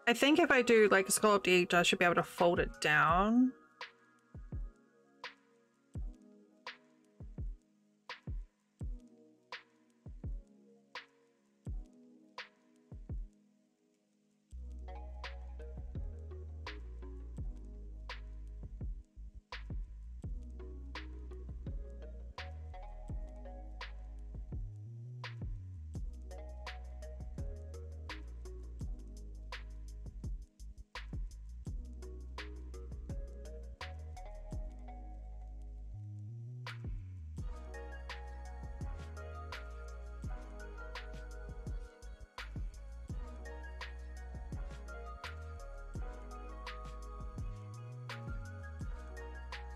I think if I do like a scalloped edge, I should be able to fold it down.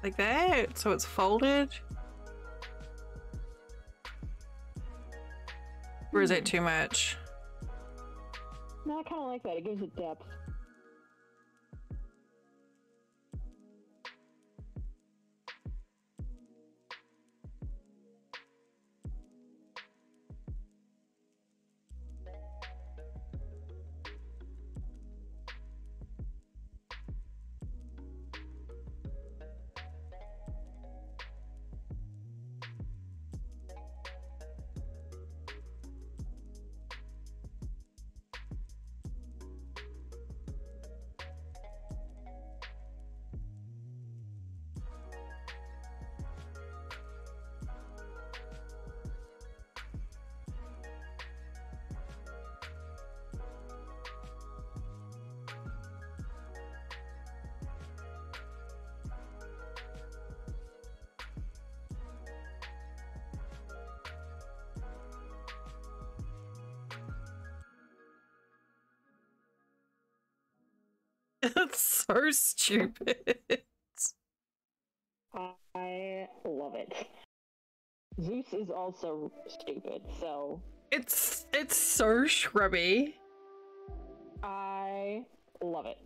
Like that, so it's folded. Or is it too much? No, I kind of like that. It gives it depth. It's so stupid. I love it. Zeus is also stupid, so It's so shrubby. I love it.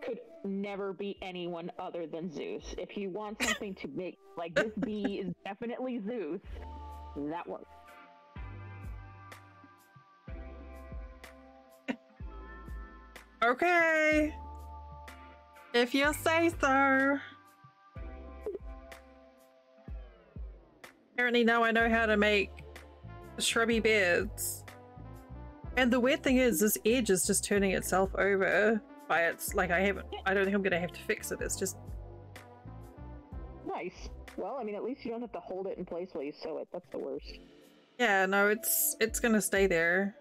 Could never be anyone other than Zeus. If you want something to make like this bee is definitely Zeus, that works. Okay. If you say so. Apparently now I know how to make shrubby beds. And the weird thing is this edge is just turning itself over by its like I don't think I'm gonna have to fix it. It's just Nice. Well, I mean, at least you don't have to hold it in place while you sew it. That's the worst. yeah, no, it's gonna stay there.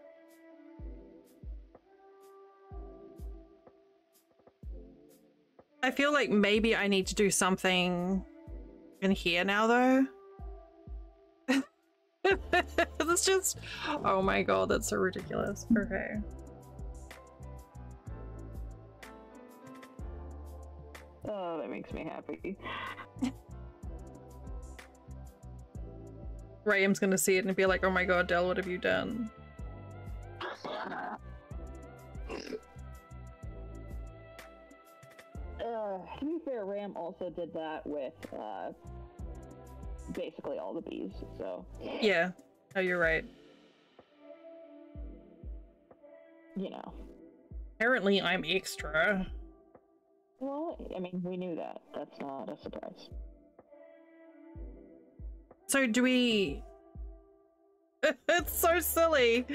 I feel like maybe I need to do something in here now though. It's just, oh my god, that's so ridiculous. Okay. Oh, that makes me happy. Graham's gonna see it and be like, oh my god, Del, what have you done? To be fair, Ram also did that with basically all the bees, so Yeah. Oh, you're right. you know. Apparently I'm extra. Well, I mean, we knew that. That's not a surprise. So do we... It's so silly.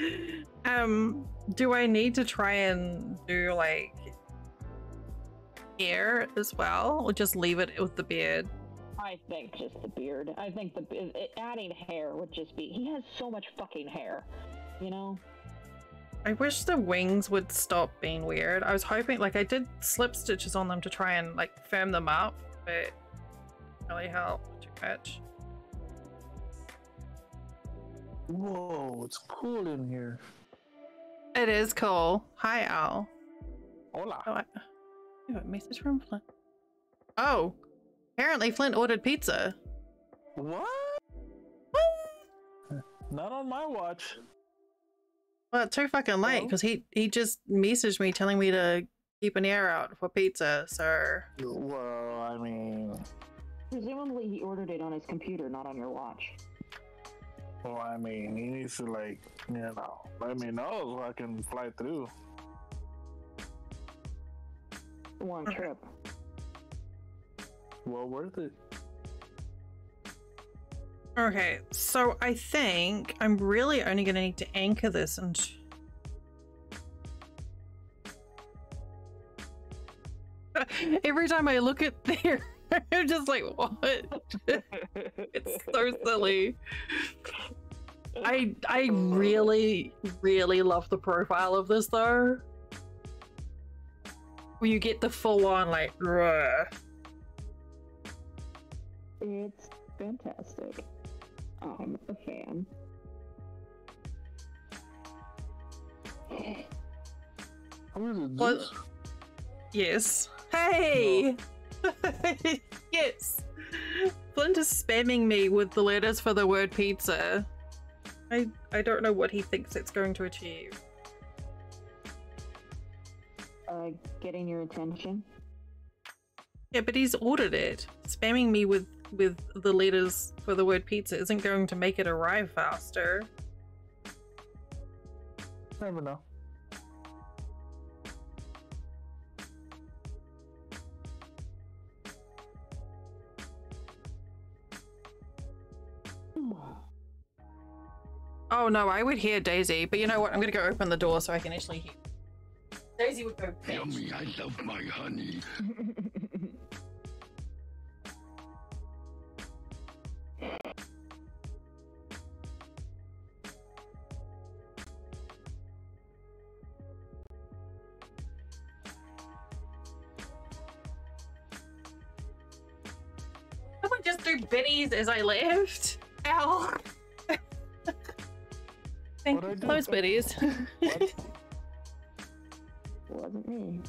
Do I need to try and do like hair as well, or just leave it with the beard? I think just the beard. I think adding hair would just be... He has so much fucking hair, you know? I wish the wings would stop being weird. I was hoping, like, I did slip stitches on them to try and like firm them up, but it didn't really help too much. Whoa, it's cool in here. It is cool. Hi, Al. Hola. Oh, I have a message from Flint. Oh, apparently Flint ordered pizza. What? Not on my watch. Well, it's too fucking late because he just messaged me telling me to keep an ear out for pizza. So Well, I mean, Presumably he ordered it on his computer, not on your watch. he needs to like, let me know so I can fly through. Long trip. Well worth it. okay, so I think I'm really only gonna need to anchor this and every time I look at there, I'm just like, what? It's so silly. I really, really love the profile of this though. Where you get the full on like, "Ruh." It's fantastic. I'm a fan. Who is it? What? Zeus? Yes. Hey! Yes. Flint is spamming me with the letters for the word pizza. I don't know what he thinks it's going to achieve. Getting your attention. Yeah, but he's ordered it. Spamming me with the letters for the word pizza isn't going to make it arrive faster. Never know. Oh no, I would hear Daisy, but you know what? I'm gonna go open the door so I can actually hear. Daisy would go. Yummy, I love my honey. Someone just do biddies as I left. Ow. Thank you. Close biddies. It wasn't me.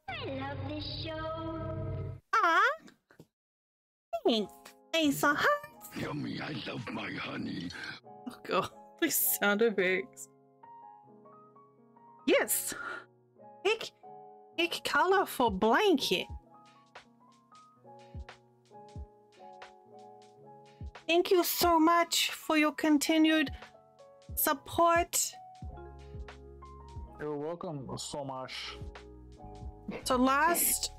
I love this show. Ah. Thanks. Nice. Yummy, I love my honey. Oh god, these sound effects. Yes. Pick color for blanket. Thank you so much for your continued support. You're welcome so much. So last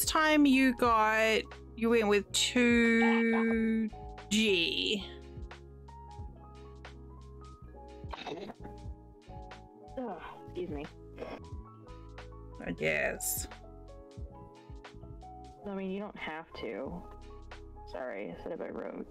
time you went with 2G. Excuse me. I guess. I mean, you don't have to. Sorry, I said it by rote.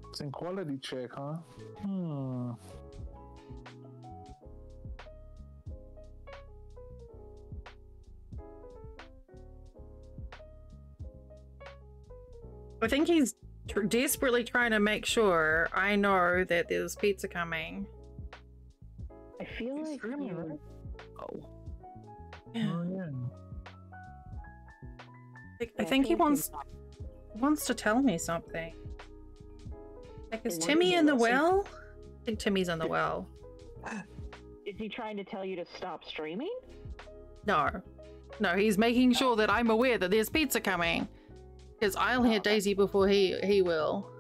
It's in quality check, huh? I think he's desperately trying to make sure I know that there's pizza coming. I feel like streaming, you... right? Oh. Yeah. Oh, yeah. I think he wants to tell me something. Like, is Timmy in the well? I think Timmy's in the well. Is he trying to tell you to stop streaming? No. No, he's making sure that I'm aware that there's pizza coming. Because I'll hear Daisy before he will.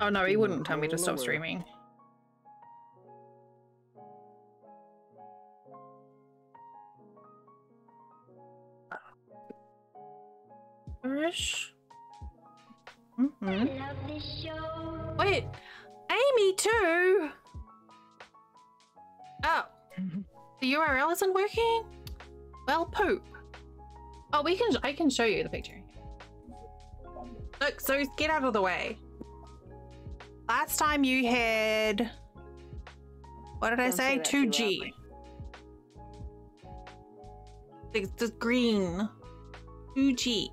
Oh no, he wouldn't tell me to stop streaming. Irish. I love this show. Wait, Amy too. Oh, the URL isn't working. Well, poop. Oh, I can show you the picture. Look, so get out of the way. Last time you had, what did I say? 2G. It's the green. 2G.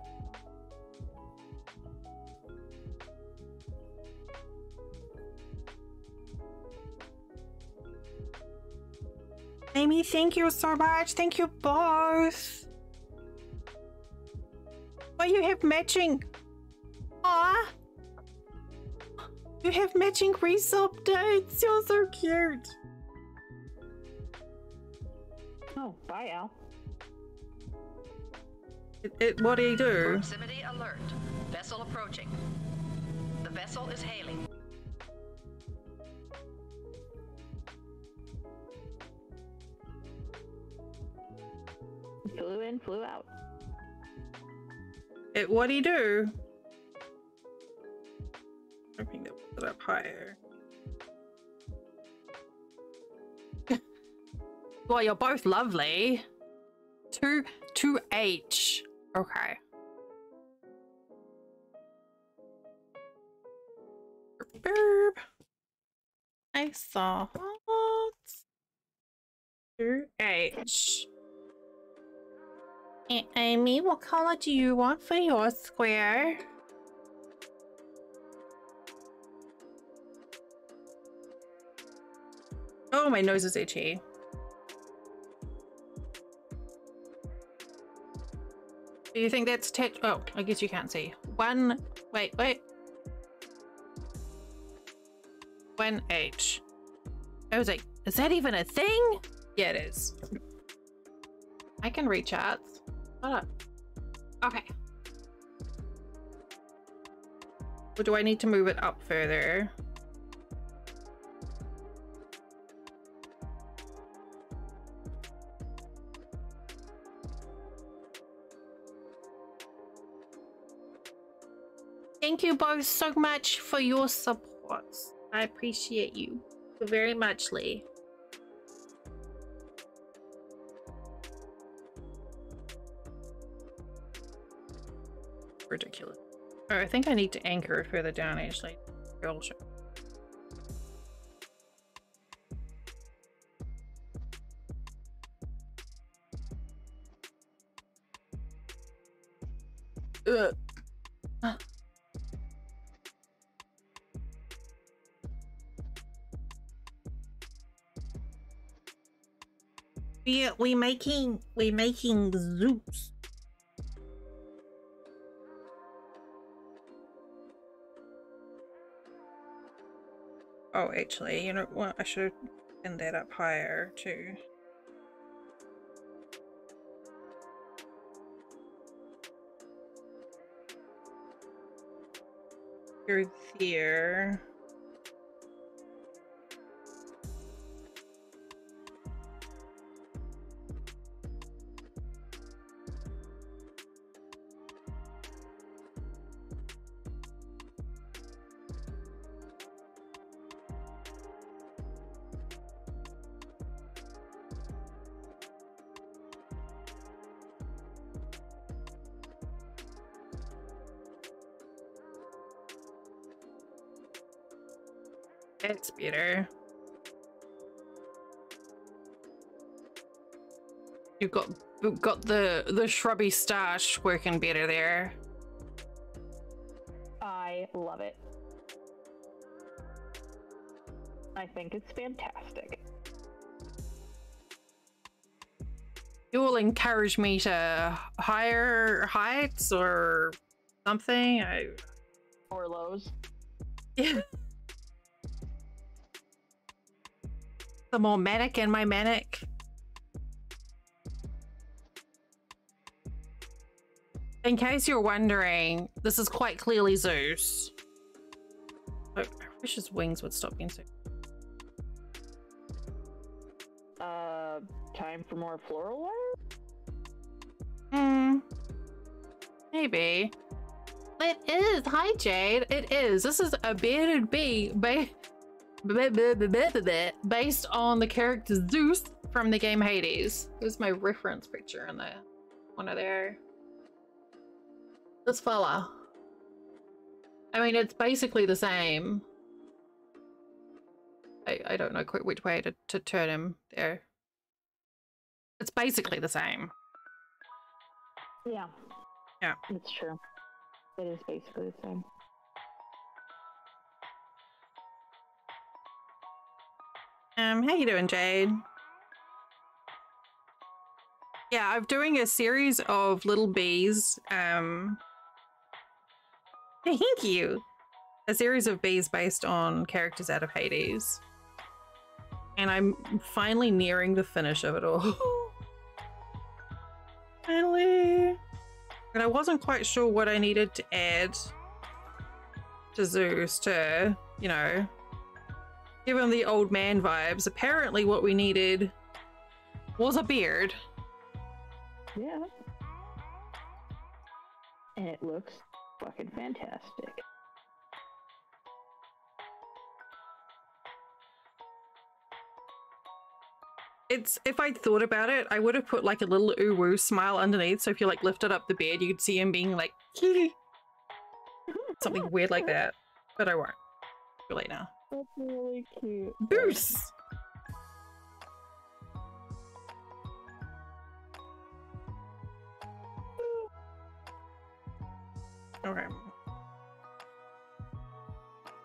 Amy, thank you so much. Thank you both. Well, you have matching. Ah, you have matching resub dates. You're so cute. Oh, bye, Al. What do you do? Proximity alert. Vessel approaching. The vessel is hailing. Flew in, flew out. What do you do? I think that put it up higher. Well, you're both lovely. 2H. Okay. Burp. I saw. H. Amy, what color do you want for your square? Oh, my nose is itchy. Do you think that's oh, I guess you can't see. Wait. 1H. I was like, is that even a thing? Yeah, it is. I can reach out. Shut up. Okay. Or do I need to move it up further? Thank you both so much for your support. I appreciate you very much, Lee. Ridiculous. Oh, I think I need to anchor it further down, actually. Girl show. Ugh. We making Zeus. Oh, actually, you know what? I should have pinned that up higher too. Through here. It's better. You've got the shrubby stash working better there. I love it. I think it's fantastic. You will encourage me to higher heights or something. Or lows. Yeah. The more manic in my manic. In case you're wondering, this is quite clearly Zeus. Oh, I wish his wings would stop being so. Time for more floral Hmm. Maybe. It is. Hi, Jade. It is. This is a bearded bee based on the character Zeus from the game Hades. There's my reference picture in there. One of there. This fella. I mean, it's basically the same. I don't know quite which way to turn him there. It's basically the same. Yeah. Yeah. It's true. It is basically the same. How you doing, Jade? Yeah, I'm doing a series of little bees. Thank you. A series of bees based on characters out of Hades. And I'm finally nearing the finish of it all. Finally. And I wasn't quite sure what I needed to add to Zeus to, you know, give him the old man vibes. Apparently what we needed was a beard. Yeah. And it looks fucking fantastic. It's, if I'd thought about it, I would have put like a little ooh-woo smile underneath, so if you like lifted up the beard, you could see him being like something weird like that. But I won't. Too late now. That's really cute. Boost! Okay.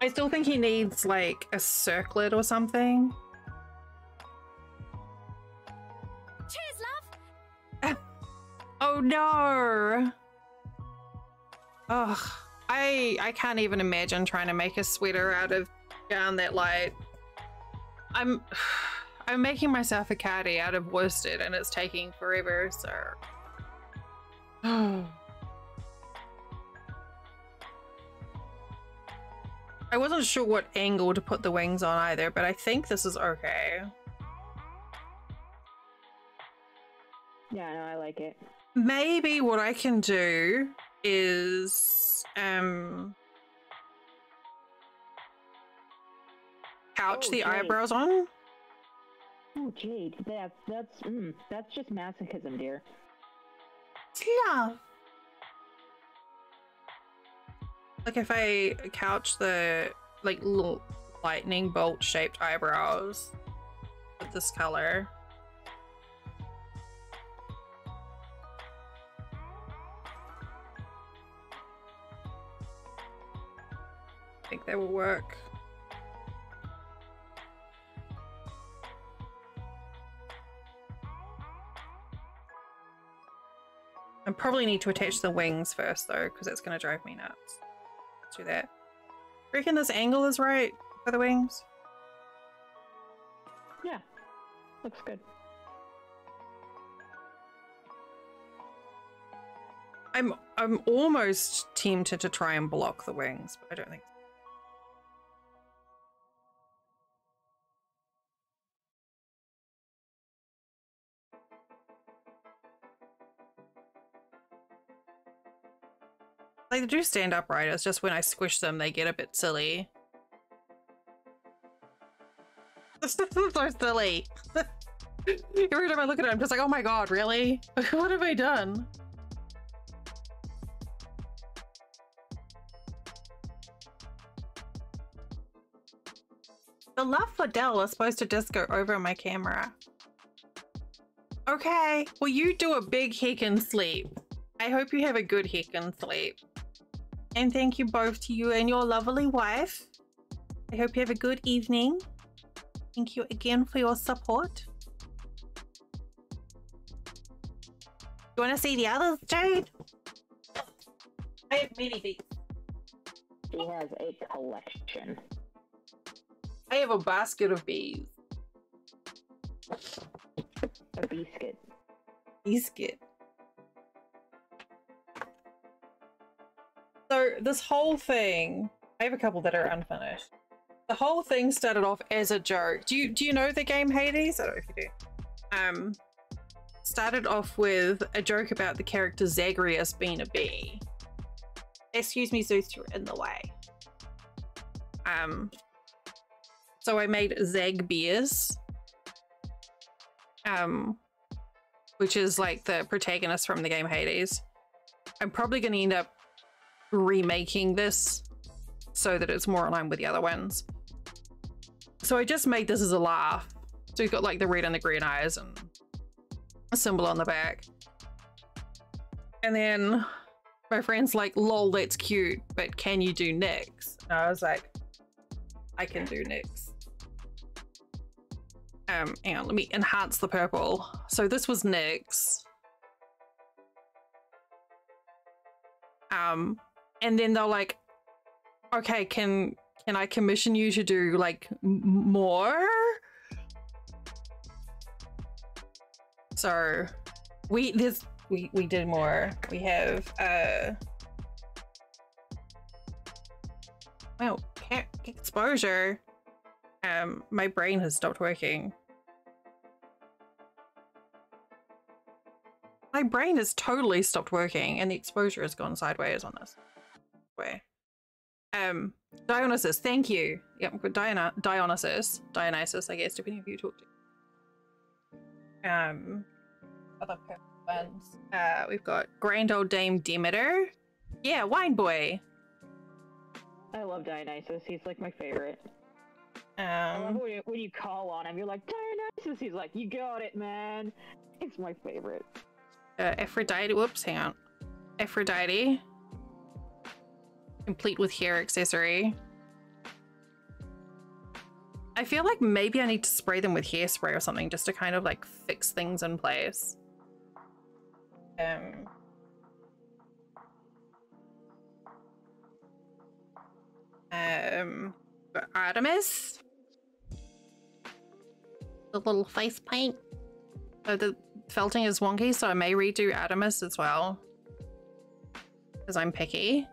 I still think he needs like a circlet or something. Cheers, love. Oh no! Ugh, I can't even imagine trying to make a sweater out of yarn that light. I'm making myself a cardi out of worsted and it's taking forever, so. I wasn't sure what angle to put the wings on either, but I think this is okay. Yeah, no, I like it. Maybe what I can do is couch Oh, the Jade. eyebrows on. Oh, Jade, that's just masochism, dear. Love. Like if I couch the like little lightning bolt shaped eyebrows with this color. I think that will work. I probably need to attach the wings first though, because it's going to drive me nuts. Let's do that. Reckon this angle is right for the wings? Yeah, looks good. I'm almost tempted to try and block the wings, but I don't think so. Like, they do stand upright, it's just when I squish them, they get a bit silly. This is so silly. Every time I look at it, I'm just like, oh my god, really? What have I done? The love for Dell is supposed to just go over my camera. Okay, well you do a big heckin' sleep. I hope you have a good heckin' sleep. And thank you both to you and your lovely wife. I hope you have a good evening. Thank you again for your support. You want to see the others, Jade? I have many beats. She has a collection. I have a basket of bees. A biscuit. Biscuit. So this whole thing, I have a couple that are unfinished. The whole thing started off as a joke. Do you know the game Hades? I don't know if you do. Started off with a joke about the character Zagreus being a bee. Excuse me, Zeus, you're in the way. So I made Zag beers. Which is like the protagonist from the game Hades. I'm probably going to end up remaking this so that it's more in line with the other ones. So I just made this as a laugh. So you've got like the red and the green eyes and a symbol on the back. And then my friend's like, lol, that's cute, but can you do Nyx? And I was like, I can do Nyx. Hang on, let me enhance the purple. So this was Nyx. And then they're like, okay, can I commission you to do like more? So we did more. We have well, exposure. My brain has stopped working. My brain has totally stopped working and the exposure has gone sideways on this. Way. Dionysus, thank you. Yep, good. Dionysus, I guess, depending on who you talk to. Other ones. We've got Grand Old Dame Demeter. Yeah, Wine Boy. I love Dionysus. He's like my favorite. I love when you call on him, you're like, Dionysus. He's like, you got it, man. It's my favorite. Aphrodite. Whoops, hang on. Aphrodite. Complete with hair accessory. I feel like maybe I need to spray them with hairspray or something just to kind of like fix things in place. Artemis? The little face paint. Oh, the felting is wonky, so I may redo Artemis as well. Because I'm picky.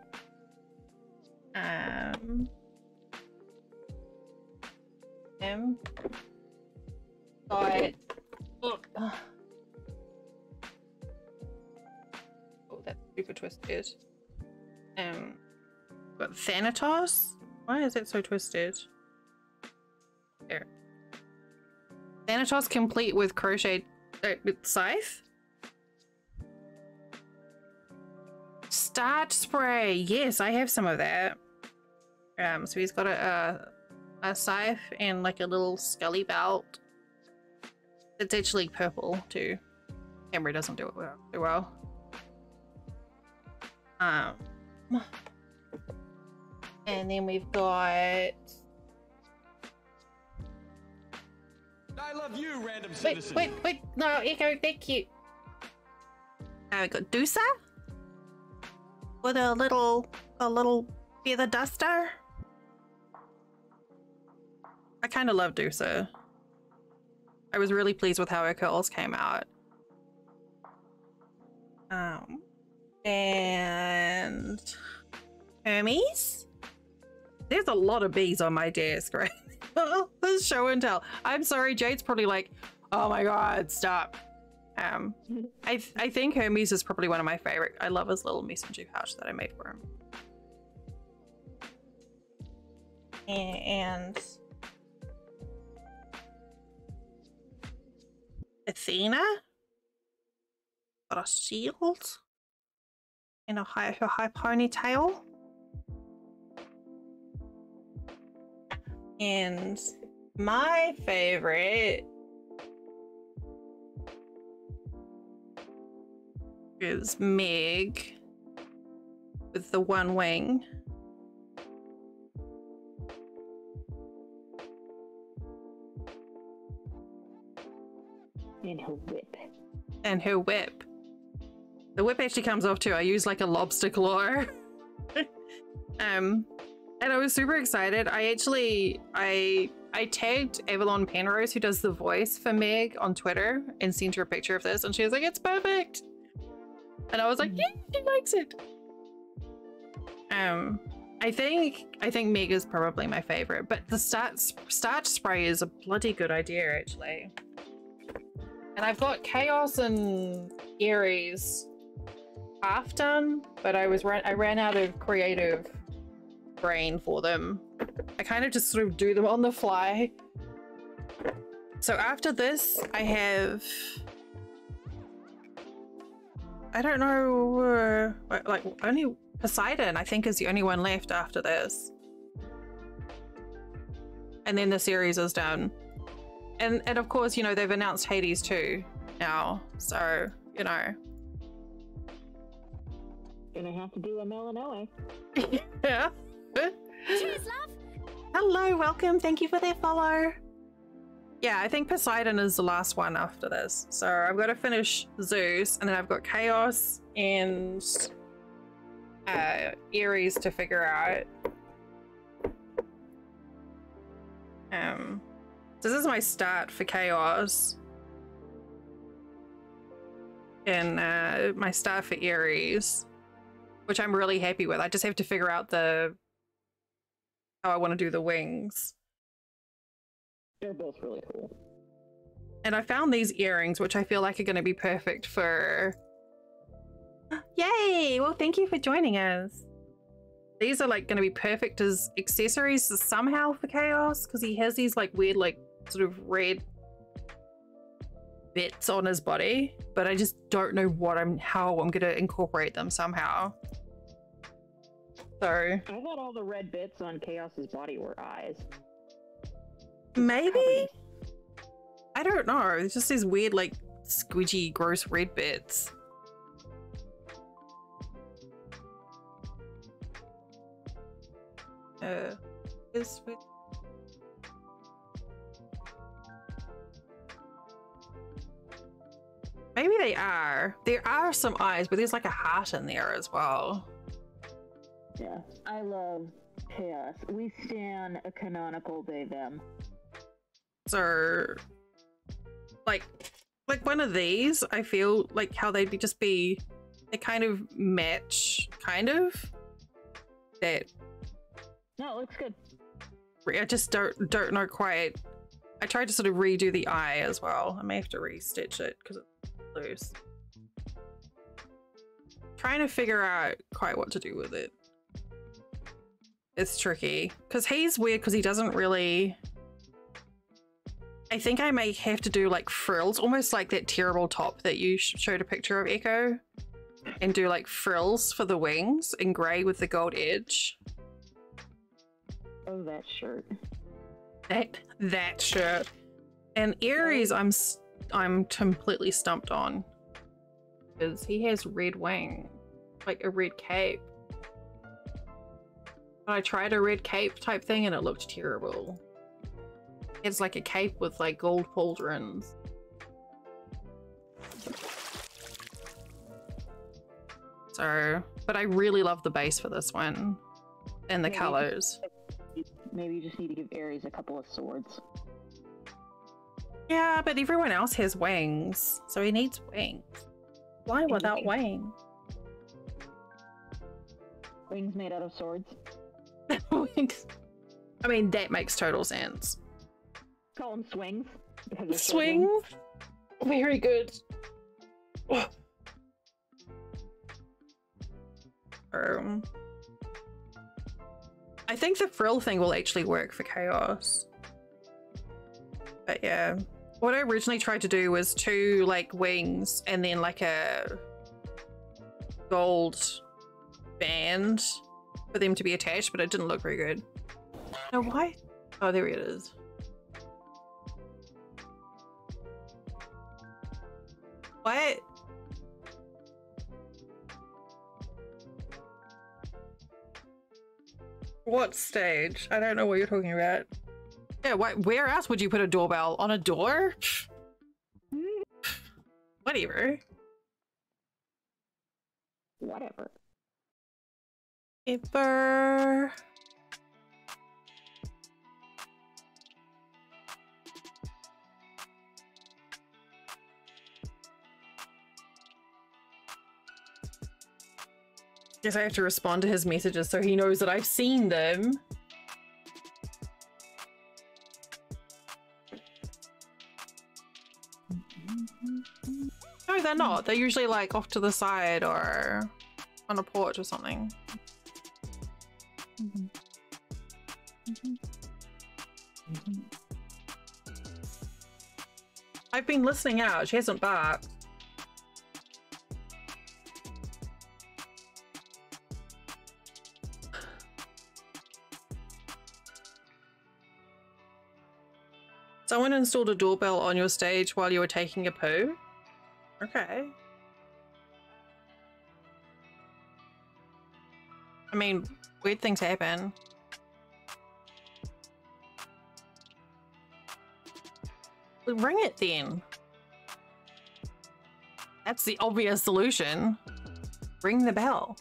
Got... Oh, that's super twisted. Got Thanatos? Why is it so twisted? There. Thanatos complete with crochet scythe. Starch spray. Yes, I have some of that. So he's got a scythe and like a little scully belt. It's actually purple too. Camera doesn't do it too well. And then we've got... I love you, random citizen. Wait, no, Echo, thank you. Now we got Dusa with a little feather duster. I kind of love Dusa. I was really pleased with how her curls came out. And Hermes. There's a lot of bees on my desk, right? This show and tell. I'm sorry, Jade's probably like, oh my god, stop. I think Hermes is probably one of my favorite. I love his little messenger pouch that I made for him. And Athena got a shield and her high ponytail. And my favorite is Meg with the one wing. And her whip. And her whip. The whip actually comes off too. I use like a lobster claw. And I was super excited. I tagged Avalon Penrose, who does the voice for Meg, on Twitter and sent her a picture of this, and she was like, "It's perfect." And I was like, "Yeah, she likes it." I think Meg is probably my favorite, but the starch spray is a bloody good idea, actually. And I've got Chaos and Aries half done, but I ran out of creative brain for them. I kind of just sort of do them on the fly. So after this, I have... I don't know, like only Poseidon, I think, is the only one left after this. And then the series is done. And of course, you know, they've announced Hades too now, so, you know. Gonna have to do a Melanoe. Yeah. Cheers, love. Hello, welcome. Thank you for their follow. Yeah, I think Poseidon is the last one after this. So I've got to finish Zeus, and then I've got Chaos and Aries to figure out. So this is my start for Chaos. And my start for Aries, which I'm really happy with. I just have to figure out how I want to do the wings. They're both really cool. And I found these earrings, which I feel like are going to be perfect for... Yay! Well, thank you for joining us. These are like going to be perfect as accessories somehow for Chaos, because he has these like weird, like sort of red bits on his body, but I just don't know how I'm going to incorporate them somehow. So I thought all the red bits on Chaos's body were eyes. Maybe? I don't know. It's just these weird, like, squidgy, gross red bits. Is with maybe they are. There are some eyes, but there's like a heart in there as well. Yeah, I love chaos. We stand a canonical they them. So, like one of these, I feel like how they'd be just be, they kind of match, kind of. That. No, it looks good. I just don't know quite. I tried to sort of redo the eye as well. I may have to re-stitch it because it's loose. Trying to figure out quite what to do with it. It's tricky because he's weird because he doesn't really. I think I may have to do like frills, almost like that terrible top that you showed a picture of, Echo, and do like frills for the wings in grey with the gold edge. Oh, that shirt. That shirt. And Aries, I'm completely stumped on because he has red wing, like a red cape. But I tried a red cape type thing and it looked terrible. It's like a cape with like gold pauldrons. So, but I really love the base for this one and the colors. Maybe you just need to give Aries a couple of swords. Yeah, but everyone else has wings, so he needs wings. Why without wings? Wings made out of swords. Wings. I mean, that makes total sense. Call them swings. Because they're Swings? Very good. Oh. I think the frill thing will actually work for chaos. But yeah. What I originally tried to do was 2 like wings and then like a gold band for them to be attached, but it didn't look very good. No, why? Oh, there it is. What? What stage? I don't know what you're talking about. Yeah, where else would you put a doorbell? On a door? Whatever. Whatever. Paper. Guess I have to respond to his messages so he knows that I've seen them. No, they're not. They're usually like off to the side or on a porch or something. I've been listening out. She hasn't barked. Someone installed a doorbell on your stage while you were taking a poo? Okay. I mean, weird things happen. Well, ring it then. That's the obvious solution. Ring the bell.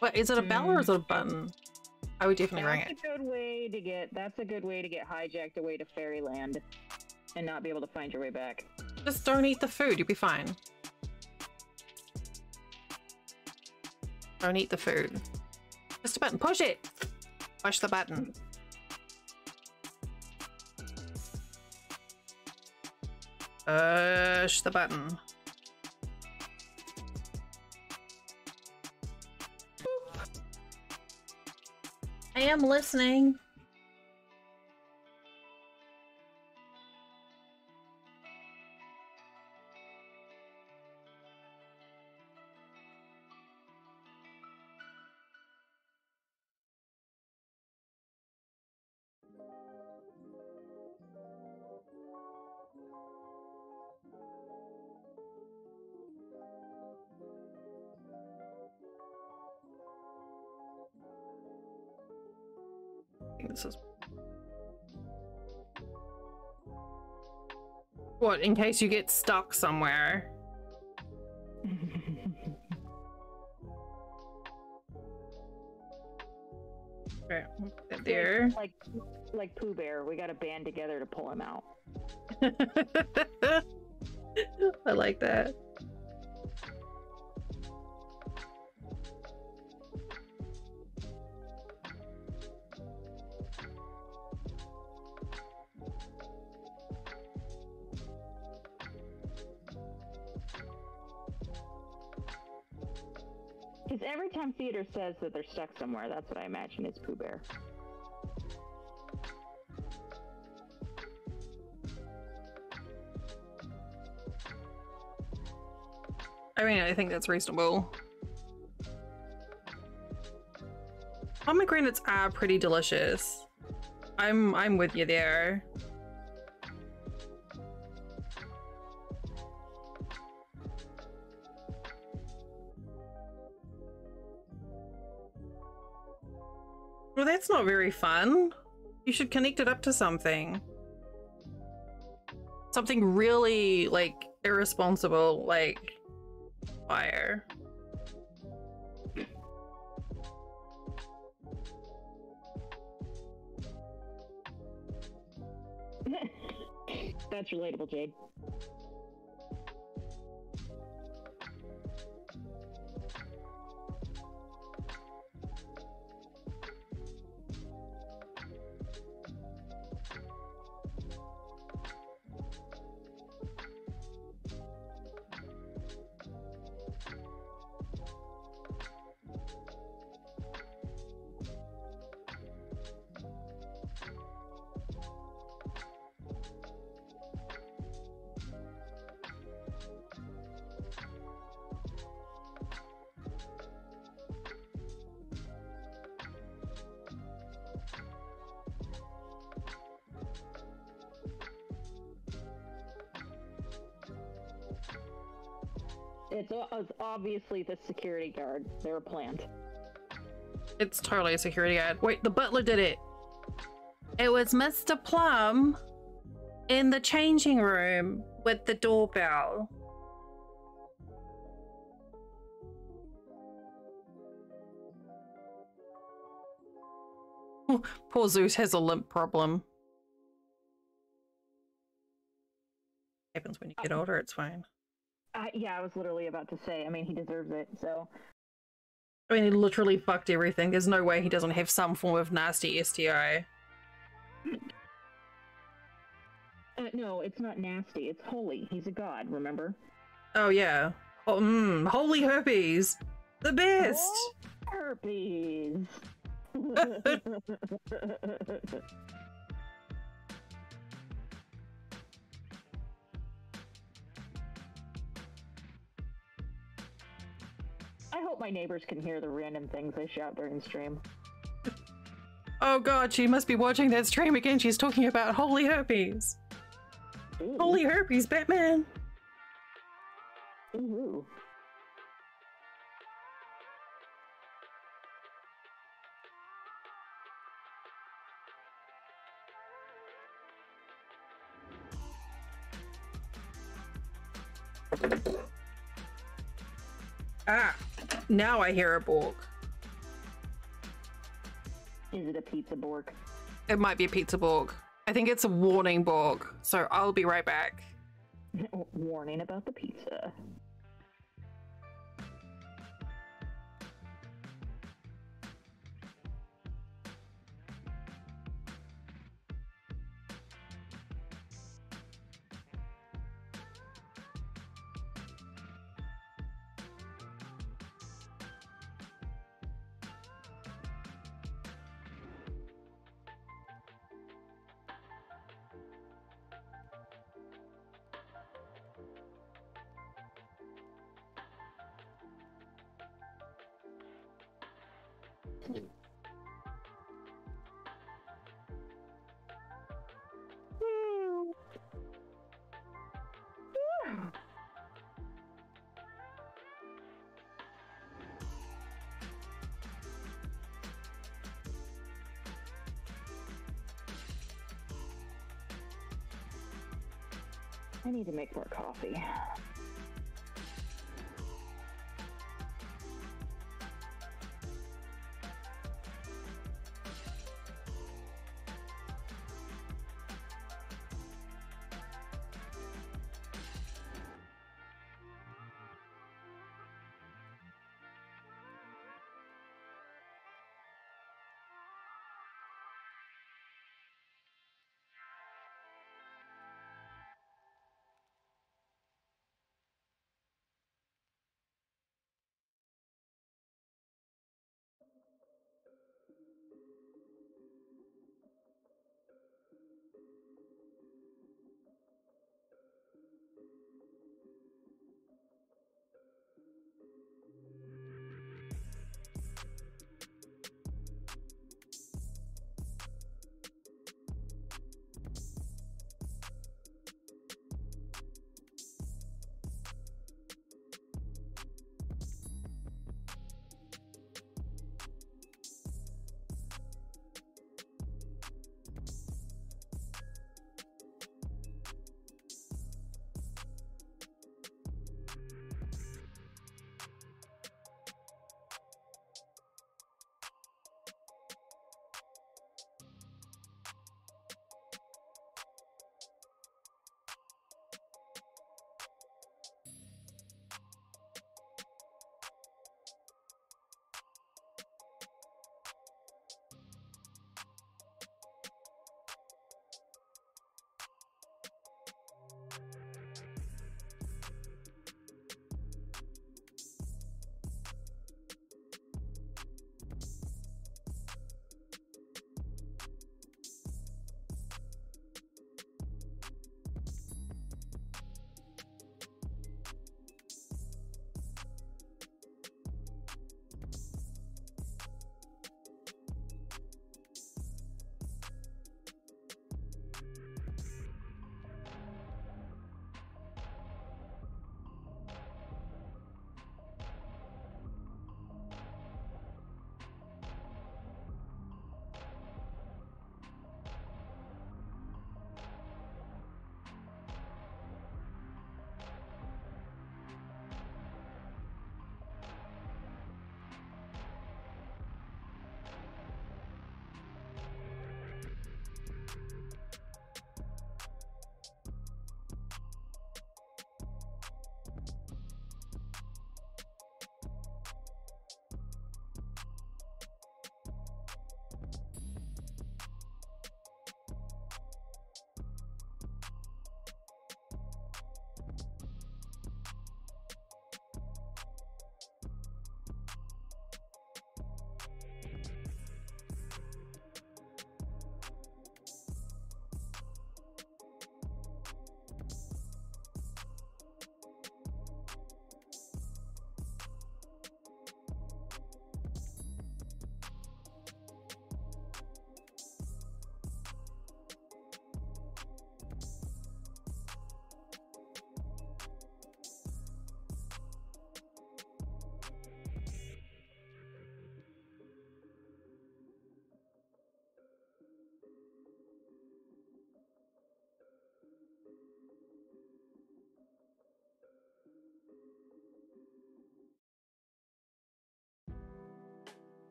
What, is it a bell or is it a button? I would definitely ring it. That's a good way to get hijacked away to Fairyland and not be able to find your way back. Just don't eat the food, you'll be fine. Don't eat the food. Just a button. Push it! Push the button. Push the button. I am listening. think this is... What, in case you get stuck somewhere? Okay, we'll put that there. Like Pooh Bear, we gotta band together to pull him out. I like that. Because every time theater says that they're stuck somewhere, that's what I imagine is Pooh Bear. I mean, I think that's reasonable. Pomegranates are pretty delicious. I'm with you there. Well, that's not very fun. You should connect it up to something. Something really, like, irresponsible, like fire. That's relatable, Jade. It's obviously the security guard. They were planned. It's totally a security guard. Wait, the butler did it. It was Mr. Plum in the changing room with the doorbell. Poor Zeus has a limp problem. Happens when you get older, it's fine. Yeah, I was literally about to say, I mean, he deserves it, so. I mean, he literally fucked everything. There's no way he doesn't have some form of nasty STI. No, it's not nasty. It's holy. He's a god, remember? Oh, yeah. Oh, holy herpes. The best. Oh, herpes. I hope my neighbors can hear the random things I shout during stream. Oh god, she must be watching that stream again. She's talking about holy herpes. Ooh. Holy herpes, Batman. Ooh. Ah, now I hear a bork. Is it a pizza bork? It might be a pizza bork. I think it's a warning bork, so I'll be right back. Warning about the pizza. I need to make more coffee.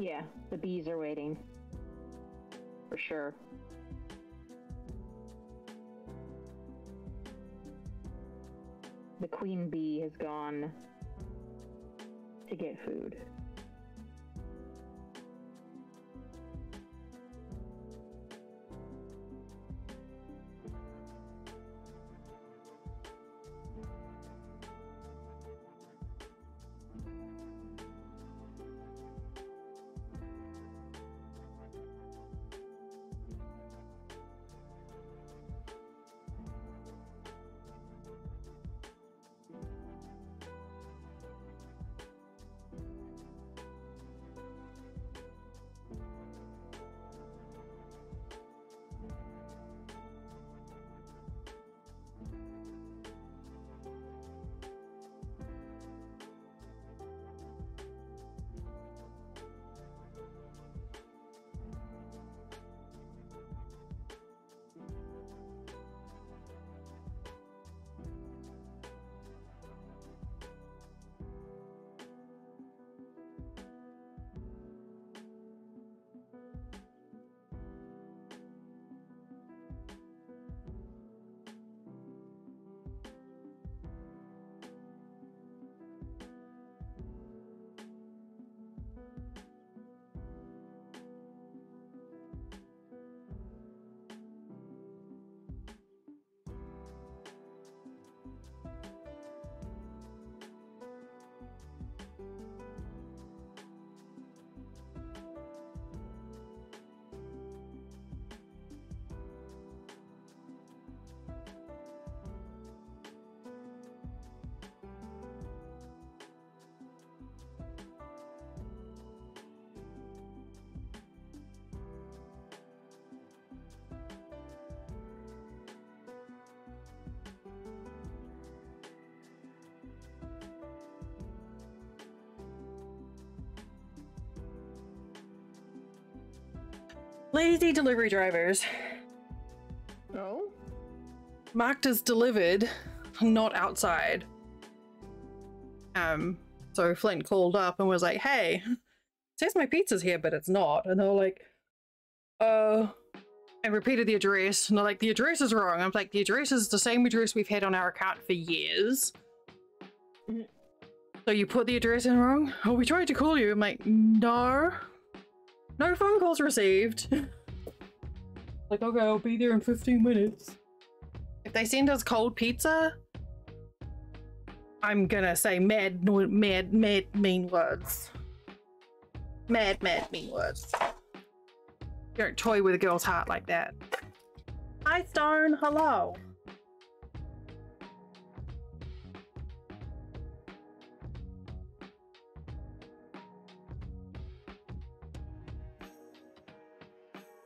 Yeah, the bees are waiting. For sure. The queen bee has gone to get food. Lazy delivery drivers. No? Marked as delivered, not outside. So Flint called up and was like, hey, it says my pizza's here, but it's not. And they were like, and repeated the address. And they're like, the address is wrong. I'm like, the address is the same address we've had on our account for years. Mm-hmm. So you put the address in wrong? Oh, we tried to call you. I'm like, no. No phone calls received. Like, okay, I'll be there in 15 minutes. If they send us cold pizza, I'm gonna say mad, mean words. Mad, mean words. Don't toy with a girl's heart like that. Hi, Stone. Hello.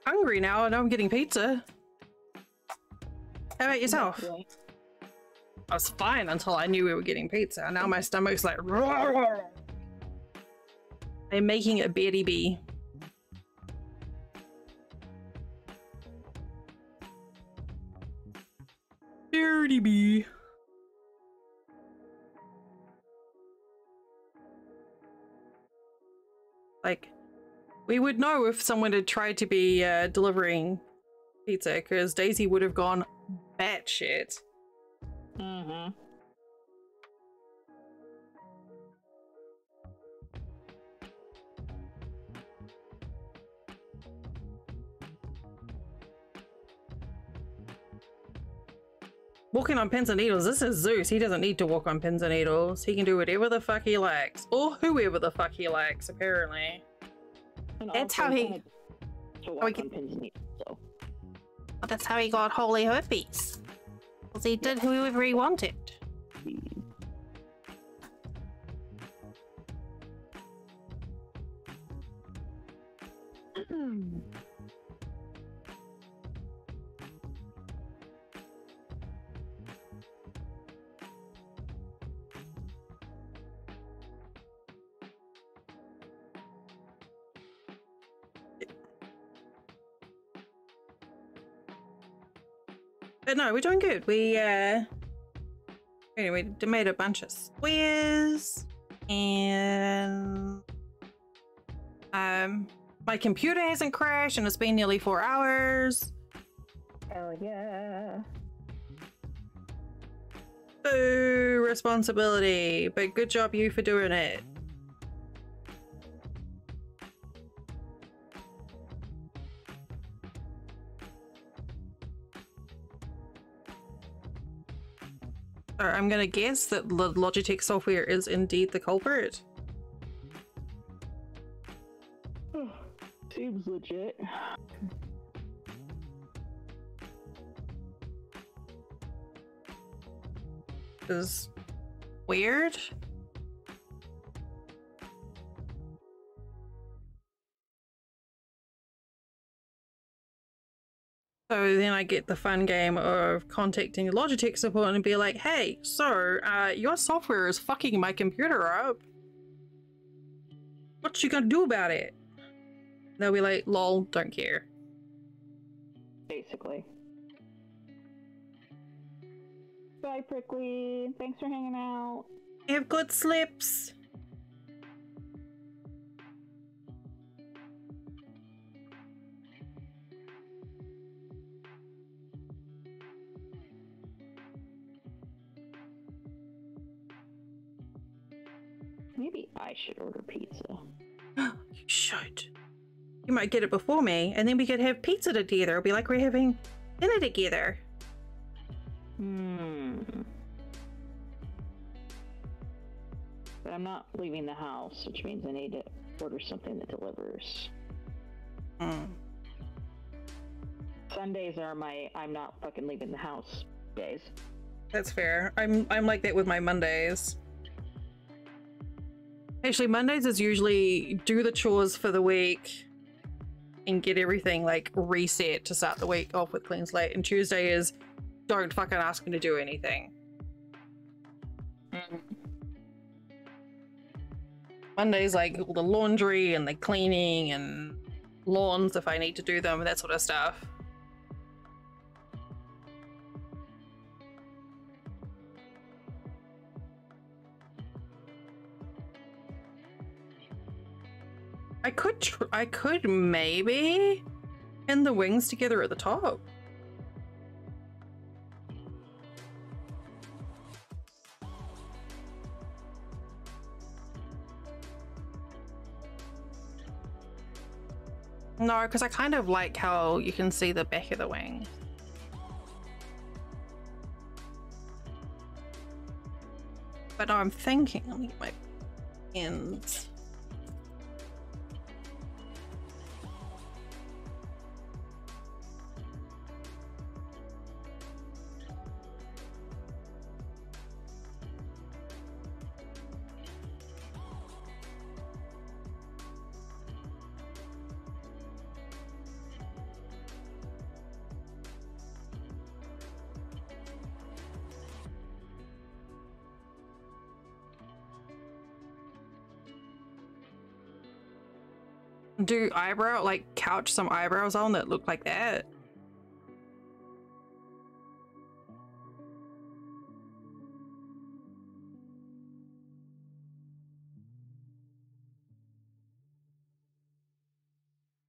Hungry now. I know I'm getting pizza. How about yourself? I was fine until I knew we were getting pizza. Now my stomach's like, I'm making a Betty Bee. Dirty Bee. Like, we would know if someone had tried to be delivering pizza, because Daisy would have gone batshit. Mm-hmm. Walking on pins and needles. This is Zeus. He doesn't need to walk on pins and needles. He can do whatever the fuck he likes. Or whoever the fuck he likes, apparently. And That's also how he... kinda to walk how he on can- pins and needles, so. That's how he got holy herpes. Because he did whoever he wanted. But no, we're doing good. We anyway, we made a bunch of squares, and my computer hasn't crashed, and it's been nearly 4 hours. Hell yeah. Boo, responsibility, but good job you for doing it. So I'm gonna guess that the Logitech software is indeed the culprit. Seems legit. Is weird. So then I get the fun game of contacting Logitech support and be like, hey, so your software is fucking my computer up. What you gonna do about it? They'll be like, lol, don't care. Basically. Bye, Prickly. Thanks for hanging out. Have good slips. Maybe I should order pizza. You should. You might get it before me, and then we could have pizza together. It'll be like we're having dinner together. But I'm not leaving the house, which means I need to order something that delivers. Sundays are my I'm not fucking leaving the house days. That's fair. I'm like that with my Mondays. Actually, Mondays is usually do the chores for the week and get everything like reset to start the week off with clean slate. And Tuesday is don't fucking ask me to do anything. Monday's like all the laundry and the cleaning and lawns if I need to do them and that sort of stuff. I could maybe pin the wings together at the top. No, because I kind of like how you can see the back of the wing. But no, I'm thinking, let me get my ends. Do eyebrow, like couch some eyebrows on that look like that.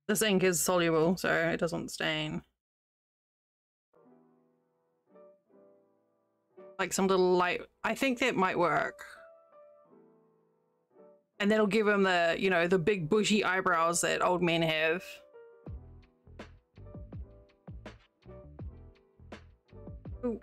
This ink is soluble, so it doesn't stain. Like some little light, I think that might work. And that'll give him the, you know, the big bushy eyebrows that old men have. Ooh.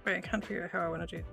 Wait, I can't figure out how I want to do.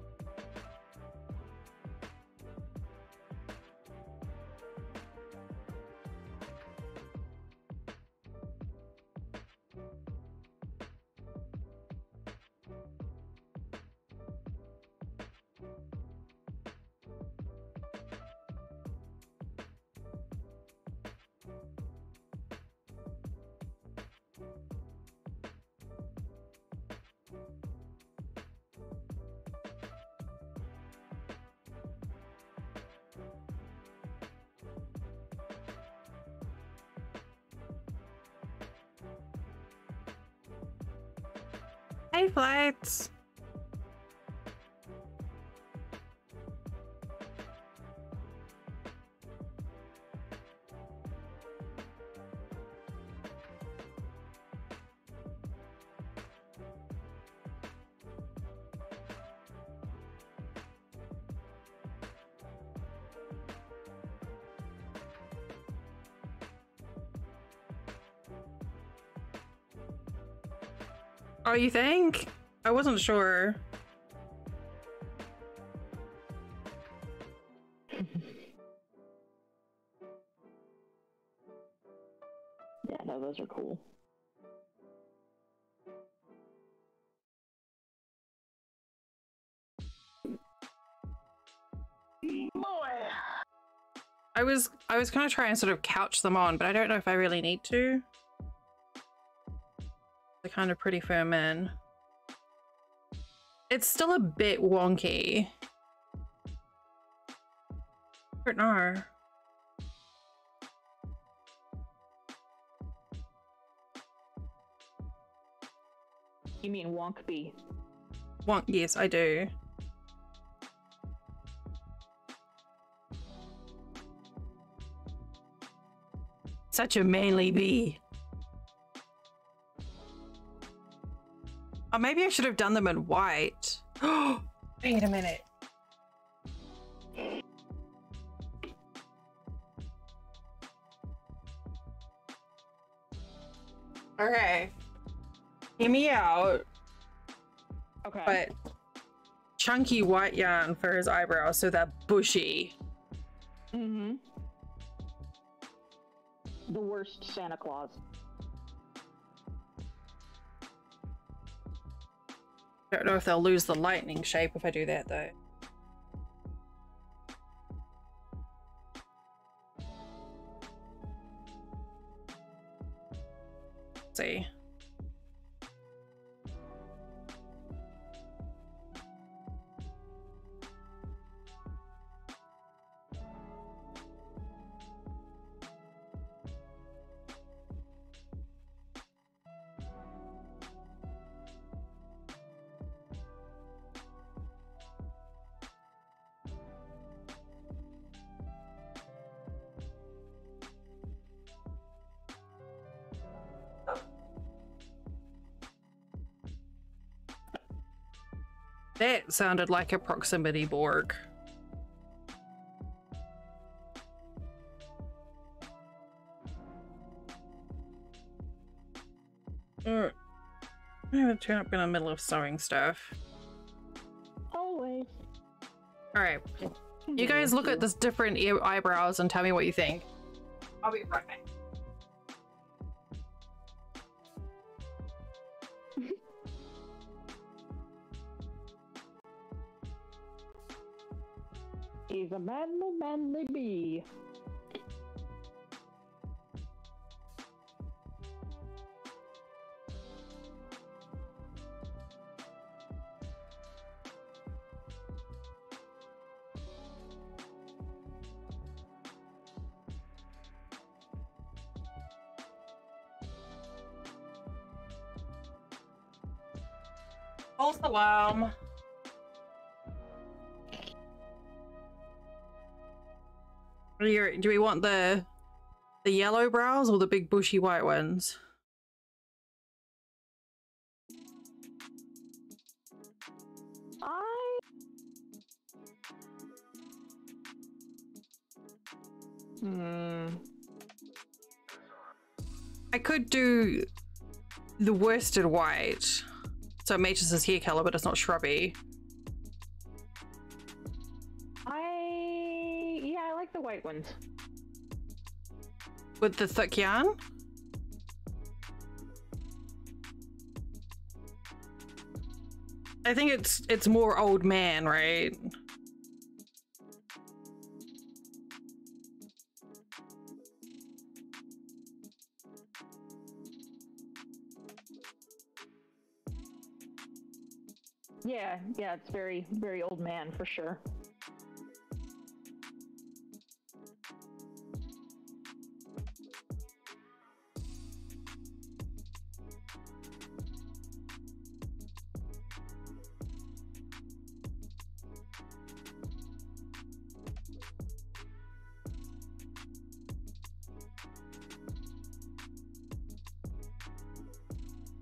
Hey, Flights! Oh, you think? I wasn't sure. Yeah, no, those are cool. I was gonna try and sort of couch them on, but I don't know if I really need to. They're kind of pretty firm in. It's still a bit wonky. I don't know. You mean Wonkby? Wonk, yes, I do. Such a manly bee. Oh, maybe I should have done them in white. Wait a minute. Okay. Hear me out. Okay. But chunky white yarn for his eyebrows so they're bushy. Mm-hmm. The worst Santa Claus. Don't know if they'll lose the lightning shape if I do that though. Let's see. That sounded like a proximity Borg. I'm gonna turn up in the middle of sewing stuff. Always. Alright. You guys look at this different eyebrows and tell me what you think. I'll be right back. He's a manly, manly bee. False alarm. Do we want the yellow brows or the big bushy white ones? I could do the worsted white, so it matches his hair color, but it's not shrubby. Yeah, I like the white ones. With the thick yarn? I think it's more old man, right? Yeah, it's very, very old man for sure.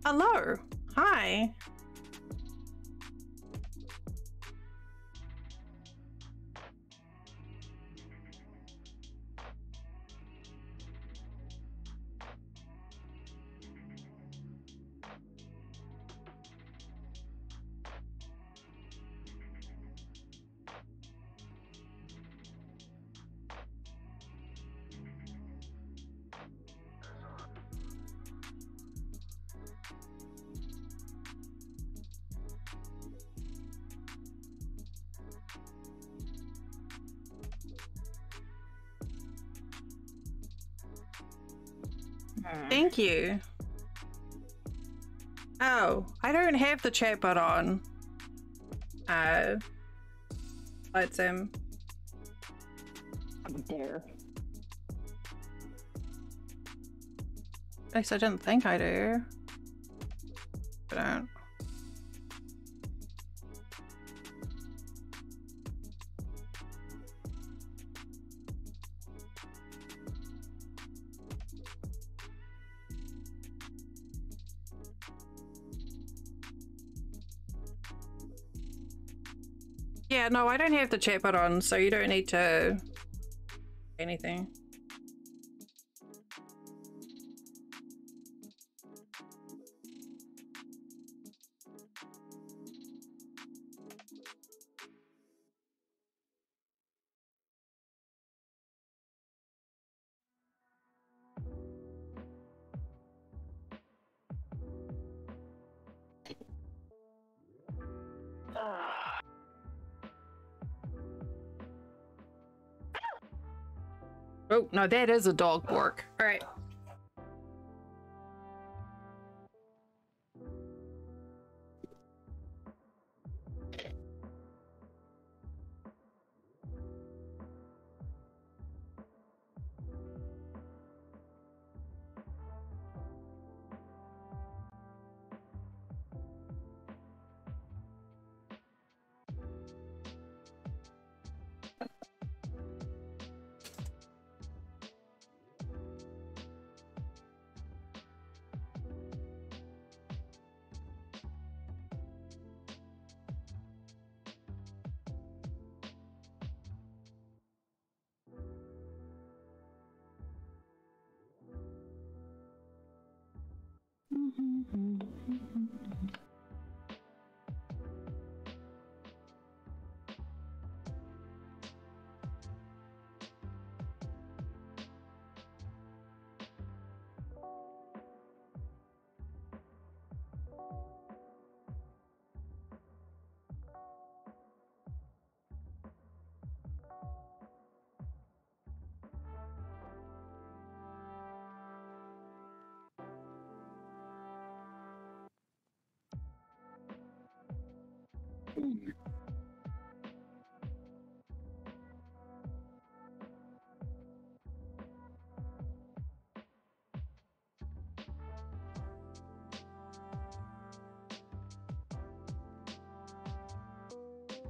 Hello. Hi. Thank you. Oh, I don't have the chat bot on. Let's How dare. At least I didn't think I do. I don't. Yeah, no, I don't have the chat bot on, so you don't need to anything. Oh, no, that is a dog bark. All right.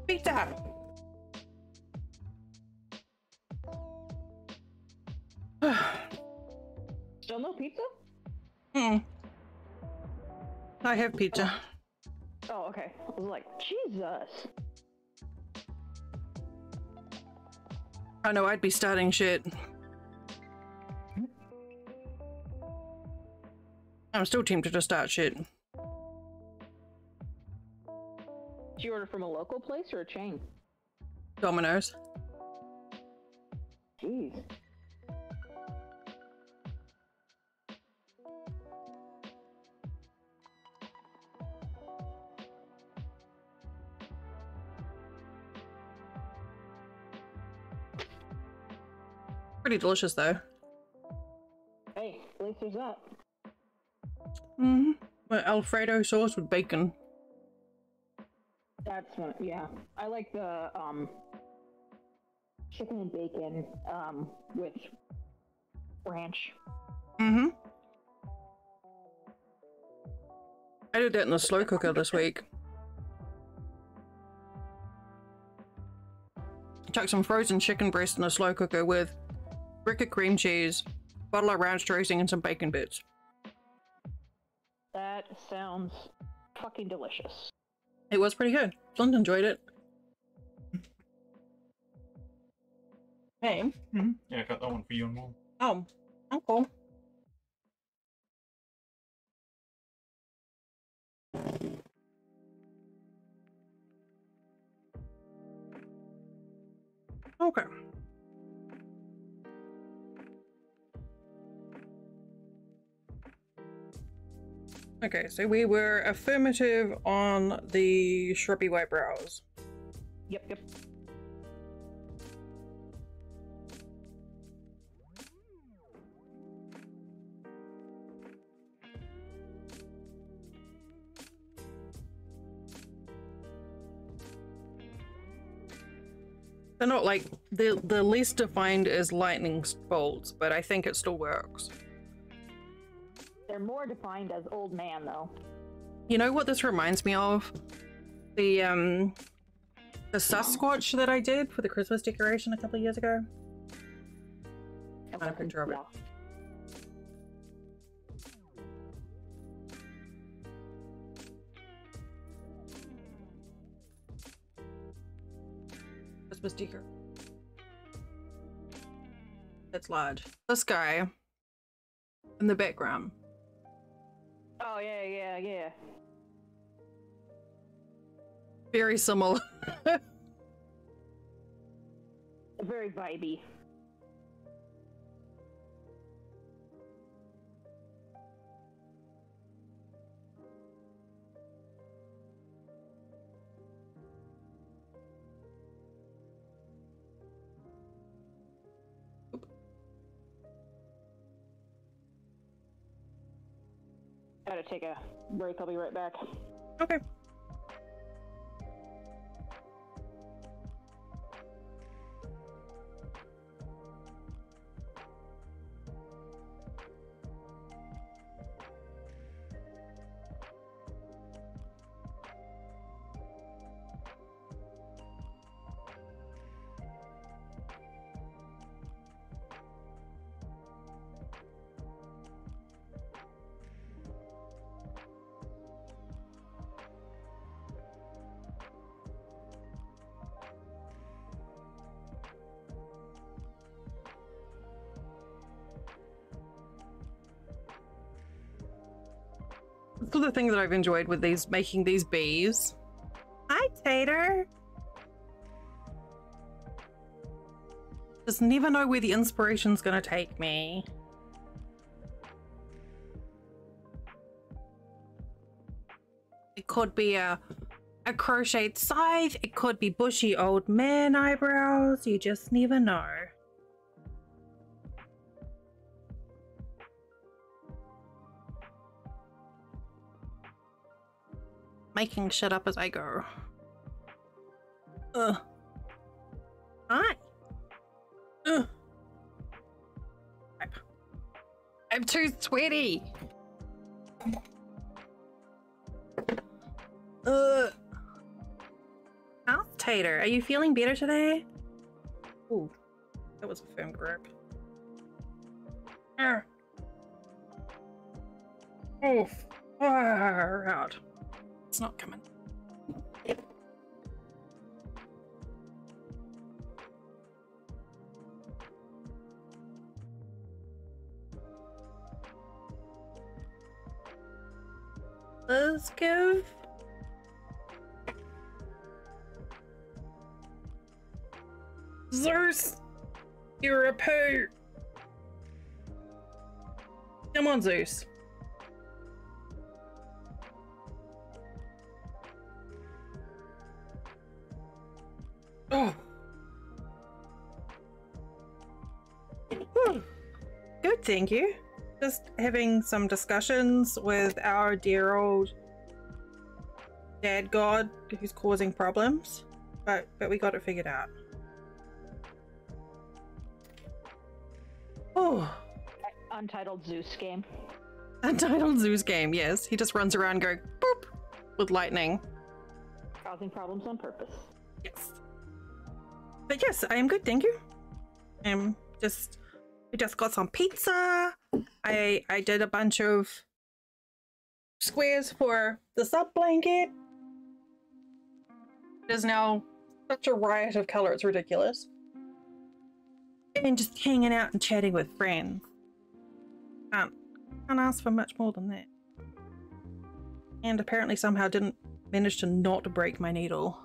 Pizza. Still no pizza? I have pizza. Oh, okay. I was like, Jesus. I know I'd be starting shit. I'm still tempted to start shit. Did you order from a local place or a chain? Domino's. Jeez. Pretty delicious though. Hey, at least there's that. But Alfredo sauce with bacon. That's one, yeah. I like the chicken and bacon with ranch. I did that in the slow cooker this week. Chuck some frozen chicken breast in the slow cooker with brick of cream cheese, bottle of ranch dressing, and some bacon bits. That sounds fucking delicious. It was pretty good. Flint enjoyed it. Hey. Yeah, I got that one for you and Mom. Oh, cool. Okay. Okay, so we were affirmative on the shrubby white brows. Yep. They're not like the least defined is lightning bolts, but I think it still works. They're more defined as old man, though. You know what this reminds me of? The Sasquatch that I did for the Christmas decoration a couple of years ago. I found a picture of it. Christmas sticker. That's large. This guy in the background. Oh, yeah. Very similar. Very vibey. Gotta take a break, I'll be right back. Okay. That's the thing that I've enjoyed with these, making these bees. Hi, Tater. Just never know where the inspiration's gonna take me. It could be a crocheted scythe, it could be bushy old man eyebrows, you just never know. Making shit up as I go. Ugh. Hi. Ugh. I'm too sweaty. How's Tater? Are you feeling better today? Ooh, that was a firm grip. Oh, far out. It's not coming. Let's give Zeus, you're a poo. Come on, Zeus. Oh. Whew. Good, thank you. Just having some discussions with our dear old dad god who's causing problems, but we got it figured out. Oh. Untitled Zeus game. Untitled Zeus game, yes. He just runs around going boop with lightning. Causing problems on purpose. Yes. But yes, I am good, thank you. We just got some pizza. I did a bunch of squares for the sub blanket. It is now such a riot of color, it's ridiculous. And just hanging out and chatting with friends. Can't ask for much more than that. And apparently somehow didn't manage to not break my needle.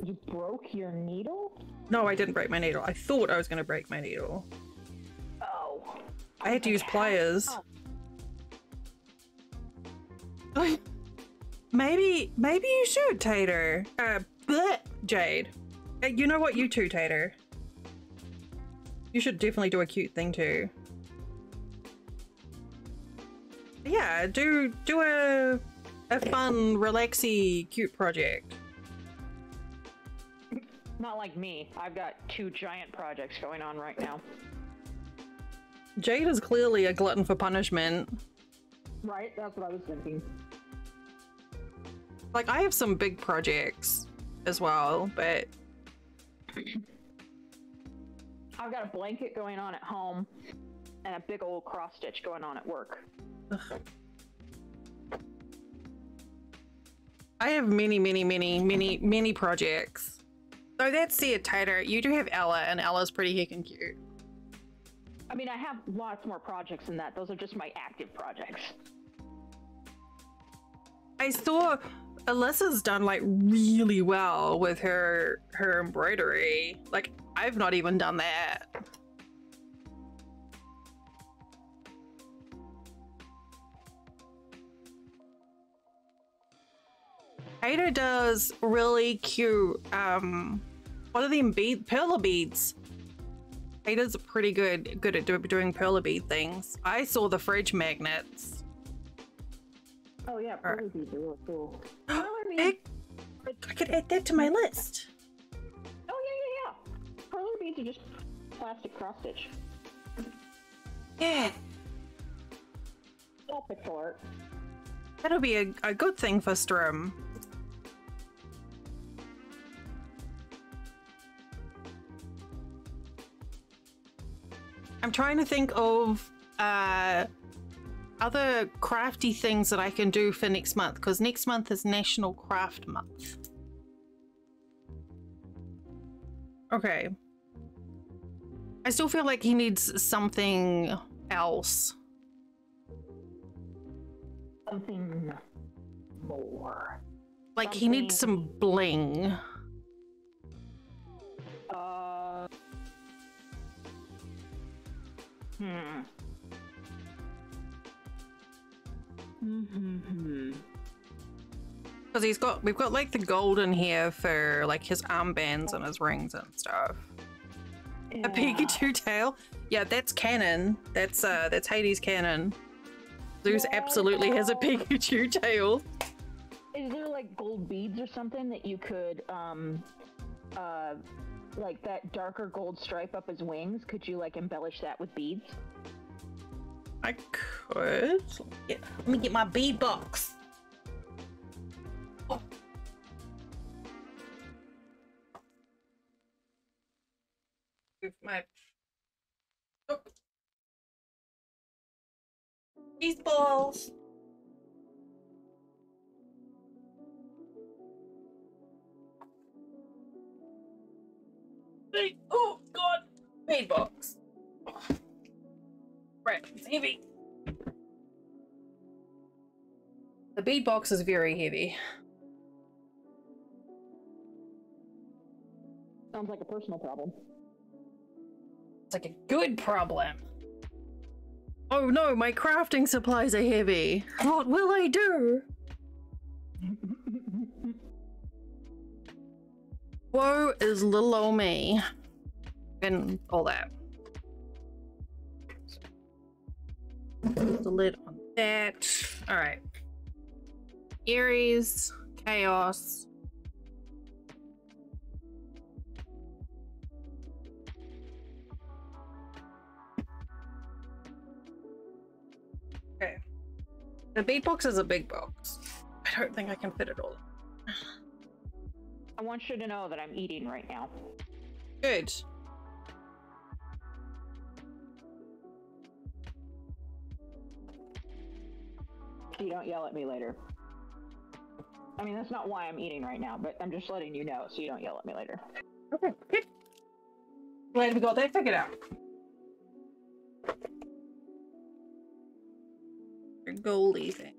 You broke your needle? No, I didn't break my needle. I thought I was going to break my needle. Oh. I had to use pliers. Oh. Maybe you should, Tater. Bleh, Jade. You know what, you too, Tater. You should definitely do a cute thing too. Yeah, do a fun, relaxy, cute project. Not like me. I've got 2 giant projects going on right now. Jade is clearly a glutton for punishment. Right? That's what I was thinking. Like, I have some big projects as well, but... I've got a blanket going on at home and a big old cross stitch going on at work. Ugh. I have many projects. Oh, that's the Tater. You do have Ella, and Ella's pretty heckin' cute. I mean, I have lots more projects than that. Those are just my active projects. I saw Alyssa's done like really well with her embroidery. Like, I've not even done that. Ada does really cute, what are them perla beads? Ada's pretty good at doing perla bead things. I saw the fridge magnets. Oh yeah, perla beads are really cool. I could add that to my list. Oh yeah. Perla beads are just plastic cross stitch. Yeah. Oh, pixel art. That'll be a good thing for Strum. I'm trying to think of other crafty things that I can do for next month, because next month is National Craft Month. Okay. I still feel like he needs something else. Something more. Like he needs some bling. Because we've got like the golden hair for like his armbands and his rings and stuff. Yeah. A Pikachu tail? Yeah, that's canon. That's Hades canon. Zeus absolutely has a Pikachu tail. Is there like gold beads or something that you could like that darker gold stripe up his wings? Could you like embellish that with beads? I could. Yeah, let me get my bead box. Oh. These balls. Oh god, bead box. Right, it's heavy. The bead box is very heavy. Sounds like a personal problem. It's like a good problem. Oh no, my crafting supplies are heavy. What will I do? Woe is little old me. And all that. Put the lid on that. Alright. Aries, Chaos. Okay. The bead box is a big box. I don't think I can fit it all. I want you to know that I'm eating right now. Good. So you don't yell at me later. I mean, that's not why I'm eating right now, but I'm just letting you know so you don't yell at me later. Okay, good. Glad we got that figured out. Goldie things.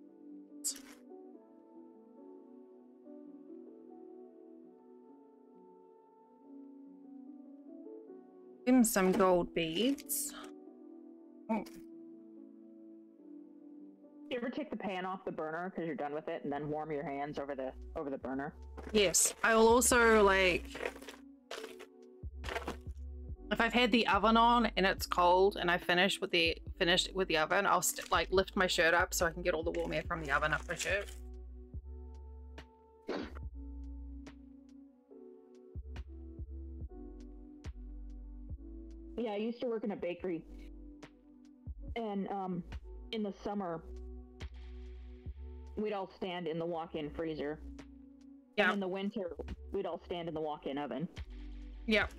Give him some gold beads. Oh. You ever take the pan off the burner because you're done with it and then warm your hands over the burner? Yes, I will also like if I've had the oven on and it's cold and I finished with the oven, I'll like lift my shirt up so I can get all the warm air from the oven up my shirt. Yeah, I used to work in a bakery, and in the summer, we'd all stand in the walk-in freezer. Yeah. And in the winter, we'd all stand in the walk-in oven. Yep.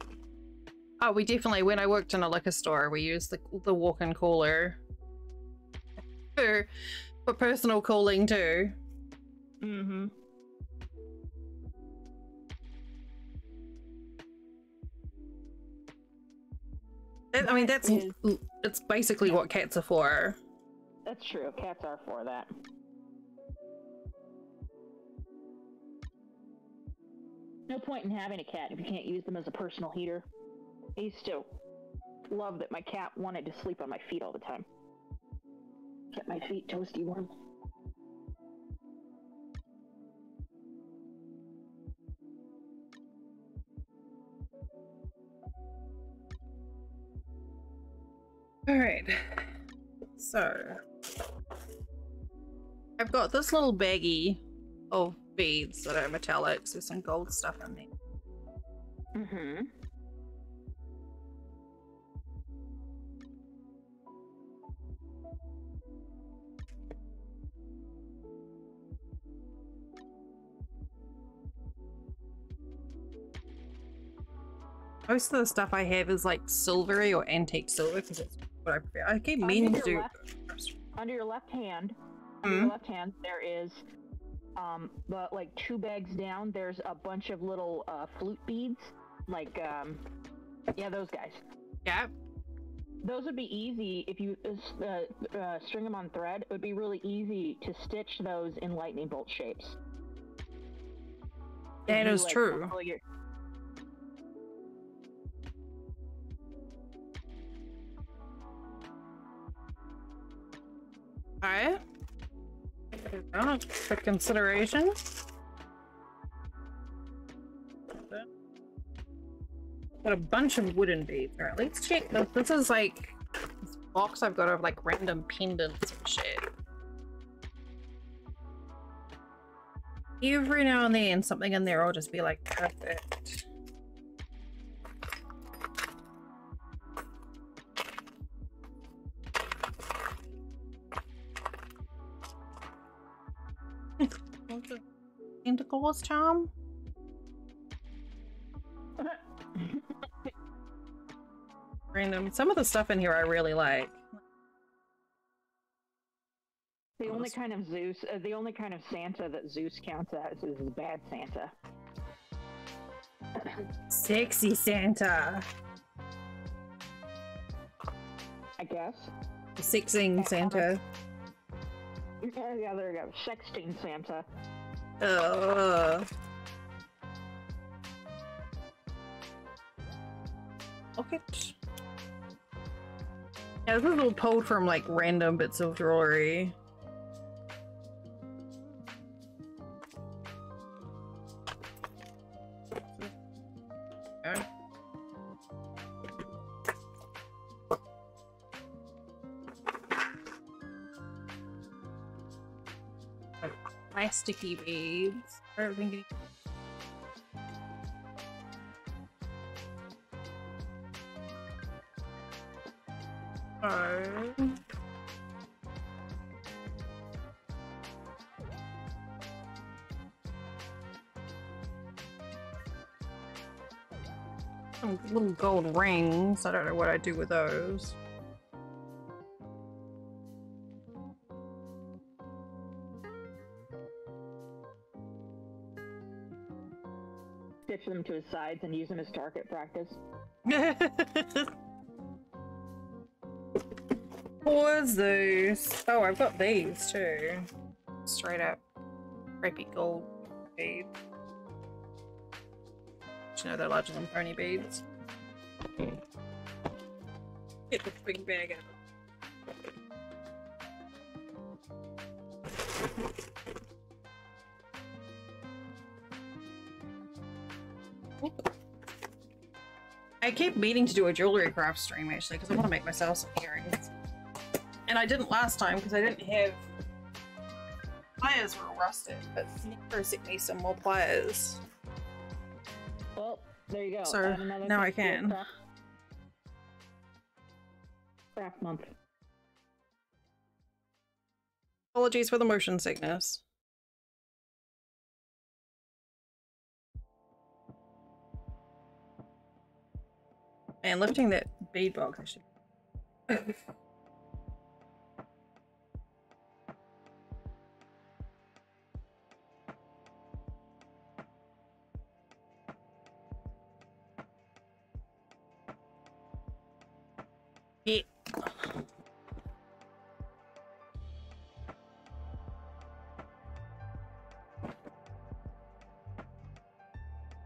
Oh, we definitely, when I worked in a liquor store, we used the walk-in cooler for personal cooling too. Mm-hmm. I mean, that's Is- it's basically what cats are for. That's true. Cats are for that. No point in having a cat if you can't use them as a personal heater. I used to love that my cat wanted to sleep on my feet all the time. Kept my feet toasty warm. All right. So I've got this little baggie of beads that are metallics. There's some gold stuff in there. Mm-hmm. Most of the stuff I have is like silvery or antique silver because it's what I prefer. I keep meaning to do. Under your left hand, there is, but like 2 bags down, there's a bunch of little flute beads, like, yeah, those guys. Yeah. Those would be easy if you string them on thread. It would be really easy to stitch those in lightning bolt shapes. That is true. Alright. For consideration. Got a bunch of wooden beads. Alright, let's check this. This is like this box I've got of like random pendants and shit. Every now and then something in there will just be like perfect. Tentacles charm? Random. Some of the stuff in here I really like. The only kind of the only kind of Santa that Zeus counts as is the bad Santa. Sexy Santa. I guess. Sexing Santa. Yeah, there you go. Sexting Santa. Okay. Yeah, this is all pulled from like random bits of jewelry. Okay. Plasticky beads. I don't think some little gold rings. I don't know what I do with those. Stitch them to his sides and use them as target practice. What's these? Oh, I've got these too. Straight up crepey gold beads. You know they're larger than pony beads. Get the big bag out. I keep meaning to do a jewelry craft stream actually because I want to make myself some earrings. And I didn't last time because I didn't have pliers were rusted, but Nico sent me some more pliers. Well, there you go. So now I can. Craft month. Apologies for the motion sickness. And lifting that bead box actually.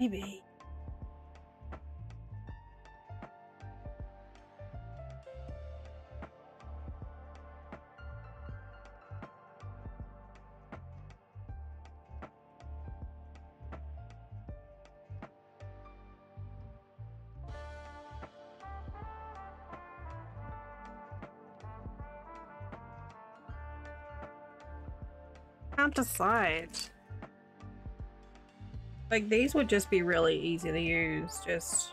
Maybe. Can't decide. Like, these would just be really easy to use, just...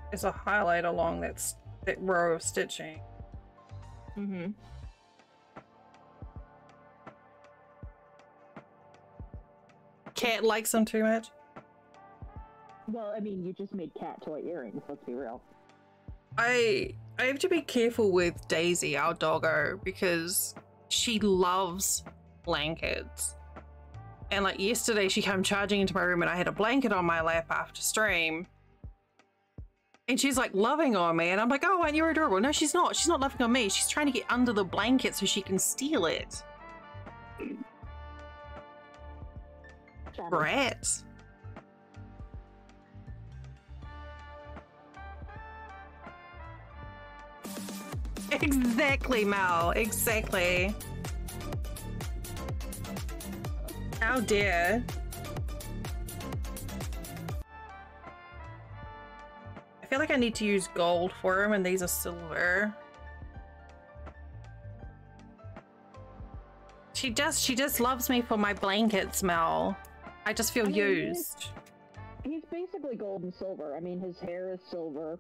There's a highlight along that row of stitching. Mm-hmm. Cat likes them too much. Well, I mean, you just made cat toy earrings, let's be real. I have to be careful with Daisy, our doggo, because she loves blankets. And like yesterday, she came charging into my room and I had a blanket on my lap after stream. And she's like loving on me. And I'm like, oh, aren't you adorable? No, she's not. She's not loving on me. She's trying to get under the blanket so she can steal it. Brat. Exactly, Mal. Exactly. How dare. I feel like I need to use gold for them, and these are silver. She just loves me for my blankets, Mel. I just feel used. He's basically gold and silver. I mean, his hair is silver,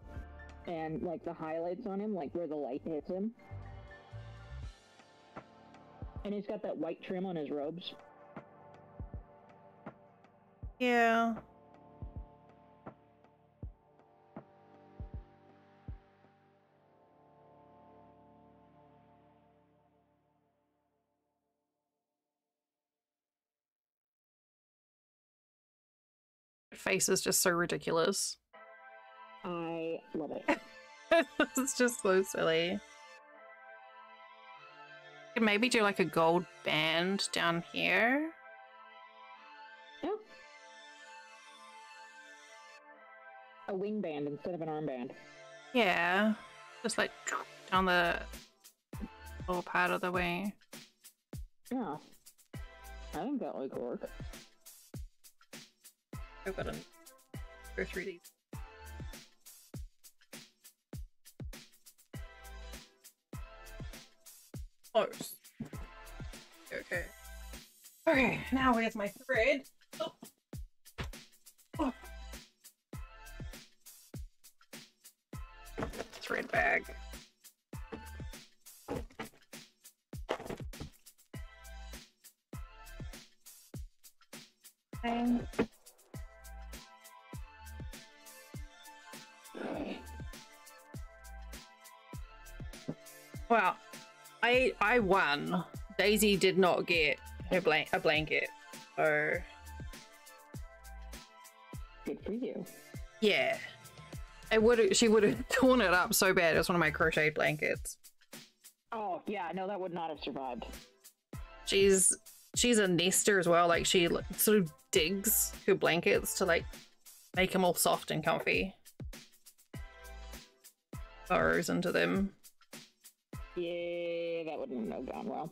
and like the highlights on him, like where the light hits him. And he's got that white trim on his robes. Yeah. Face is just so ridiculous. I love it. It's just so silly. Could maybe do like a gold band down here. Yeah. A wing band instead of an armband. Yeah. Just like down the little part of the wing. Yeah. I think that would work. I've got to go through these. Close. Okay. Okay, now where's my thread? Oh. Oh. Thread bag. Okay. Well, I won. Daisy did not get her a blanket, so Good for you. yeah, she would have torn it up so bad. It was one of my crocheted blankets. Oh yeah, no, that would not have survived. She's a nester as well. Like she sort of digs her blankets to like make them all soft and comfy. Burrows into them. Yeah, that wouldn't have gone well.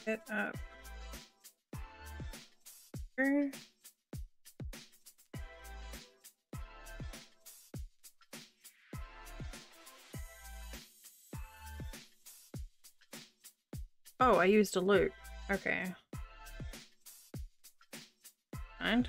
Get up. Oh, I used a loop. Okay. And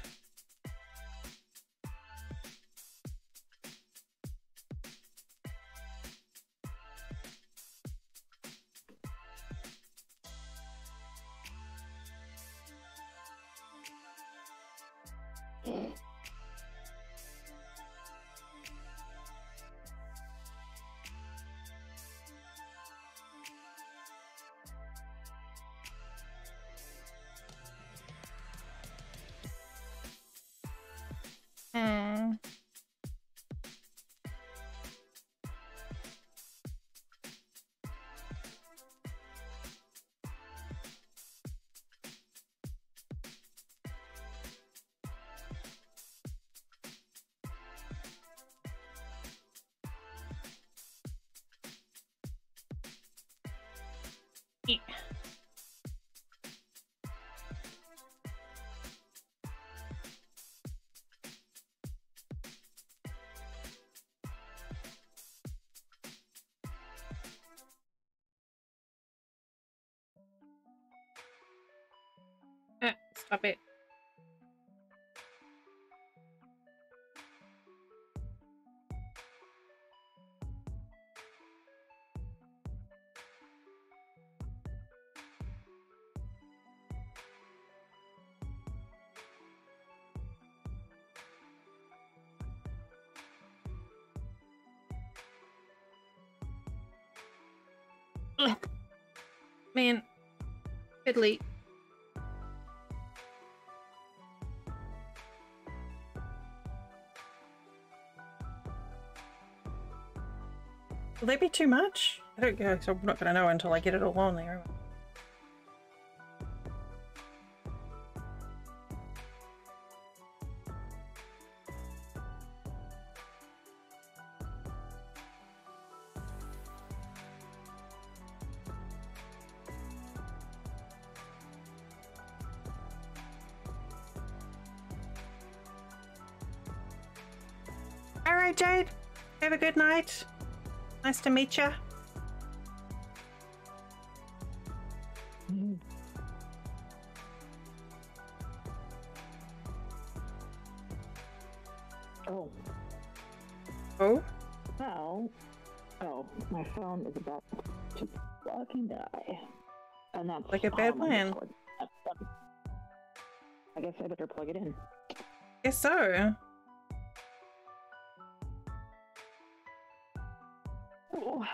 Yeah. Stop it. Ugh. Man, fiddly. Will they be too much? I don't guess I'm not gonna know until I get it all on there. Alright, Jade. Have a good night. Nice to meet you. Oh. Oh? Well. Oh, my phone is about to fucking die. And that's like a bad plan. I guess I better plug it in. Guess so. Oh.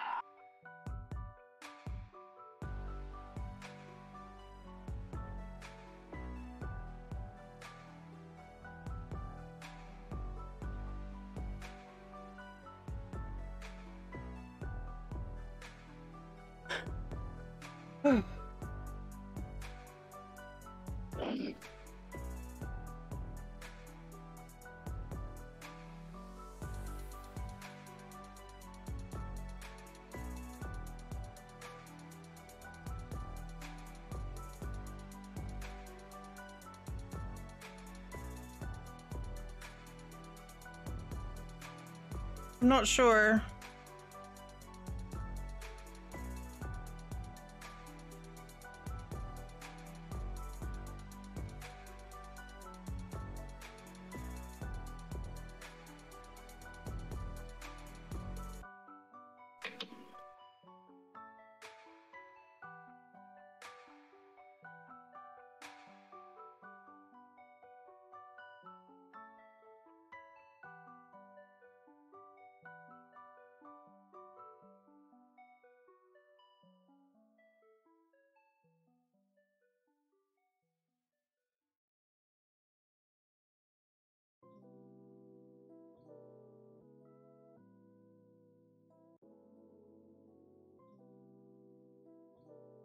I'm not sure.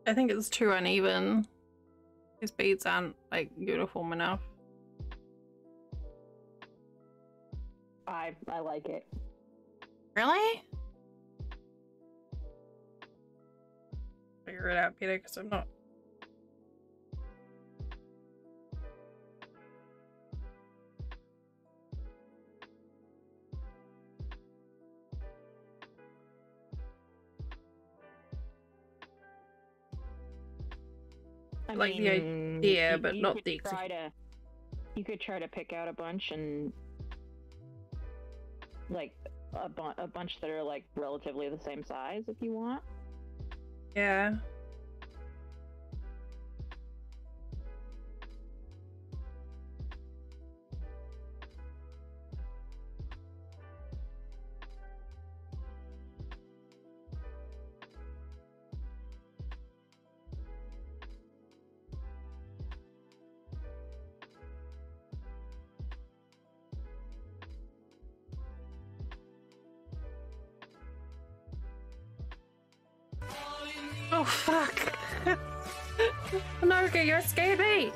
I think it's too uneven. These beads aren't like uniform enough. I like it. Really? Figure it out, Peter, because I'm not. I like mean, the idea, but you not could the you could try to pick out a bunch and like a bunch that are like relatively the same size if you want. Yeah. Oh fuck! Noga, you're scared me!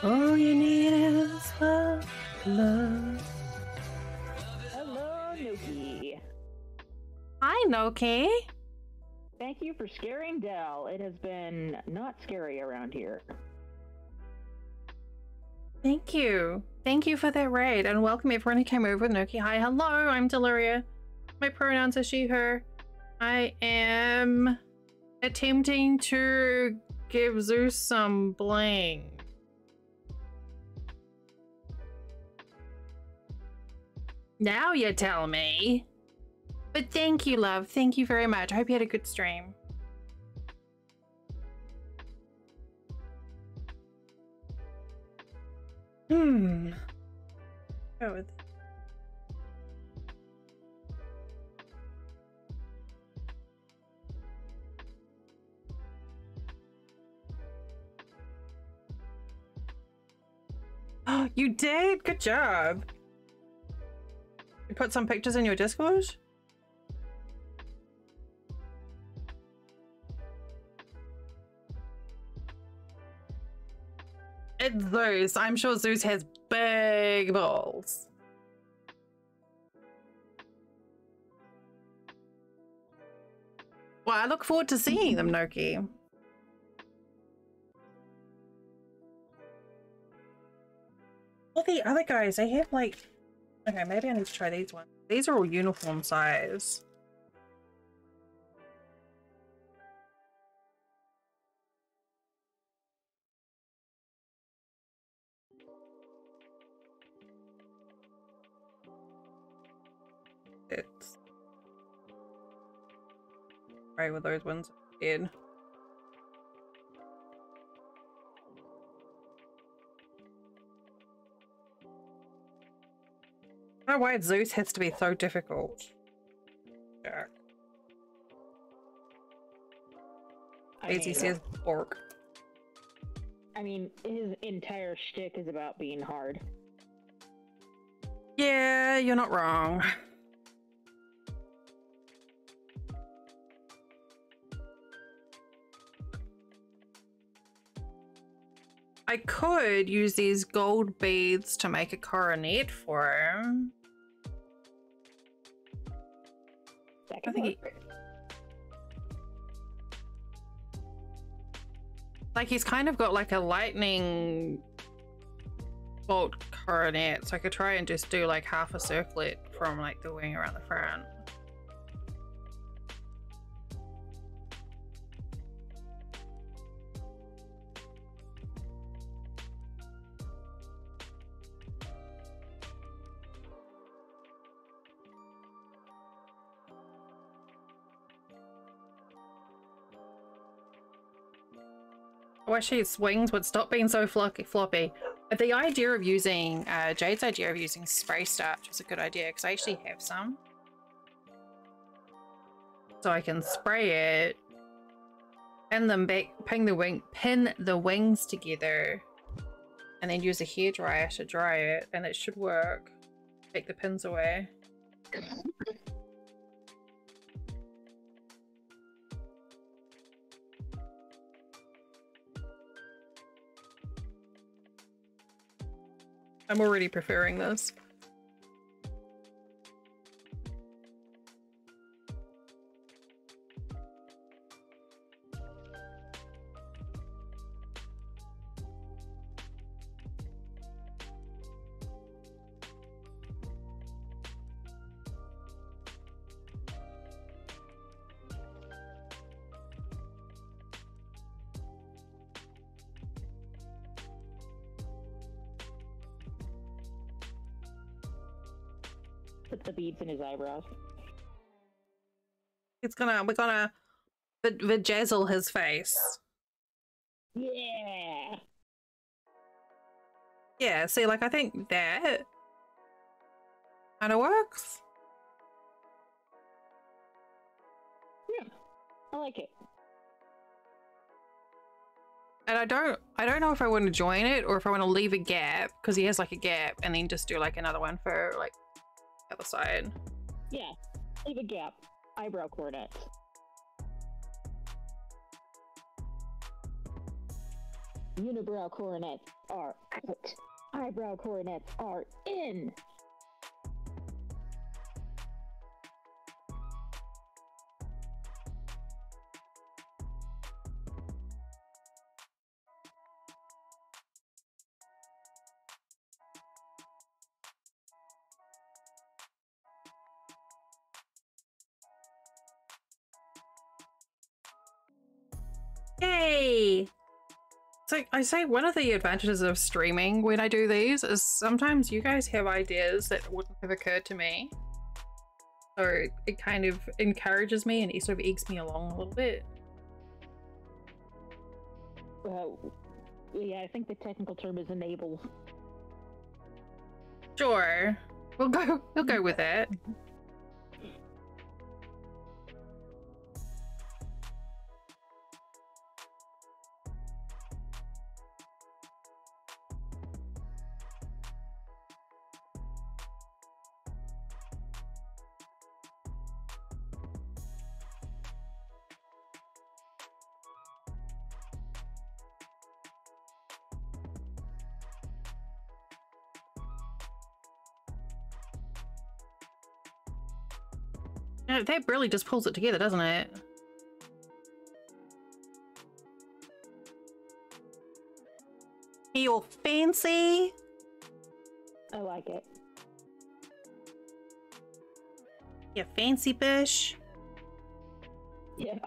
All you need is love. Hello, Nuki. Hi, Noki. Thank you for scaring Dell. It has been not scary around here. Thank you. Thank you for that raid, and welcome everyone who came over. Noki, hi, hello, I'm Deliria. My pronouns are she, her. I am attempting to give Zeus some bling. Now you tell me. But thank you, love. Thank you very much. I hope you had a good stream. Go with Oh, you did? Good job. You put some pictures in your Discord? It's Zeus. I'm sure Zeus has big balls. Well, I look forward to seeing them, Noki. All the other guys, they have like... Okay, maybe I need to try these ones. These are all uniform size. It's... Right with those ones in. I don't know why Zeus has to be so difficult. Jack. Easy says orc. I mean, his entire shtick is about being hard. Yeah, you're not wrong. I could use these gold beads to make a coronet for him. That could work. Like he's kind of got like a lightning bolt coronet, so I could try and just do like half a circlet from like the wing around the front. I wish his wings would stop being so floppy. But the idea of using, Jade's idea of using spray starch was a good idea because I actually have some. So I can spray it, pin them back, pin the wings together, and then use a hairdryer to dry it, and it should work. Take the pins away. I'm already preferring this. Put the beads in his eyebrows. We're gonna vajazzle his face. Yeah. Yeah, see, like I think that kind of works. Yeah, I like it. And I don't know if I want to join it or if I want to leave a gap, because he has like a gap, and then just do like another one for like the other side. Yeah, leave a gap. Eyebrow coronets. Unibrow coronets are out. Eyebrow coronets are in. Yay! So I say one of the advantages of streaming when I do these is sometimes you guys have ideas that wouldn't have occurred to me. So it kind of encourages me and it sort of eggs me along a little bit. Well, yeah, I think the technical term is enable. Sure. We'll go with it. No, that really just pulls it together, doesn't it? Feel fancy? I like it. You fancy fish? Yeah.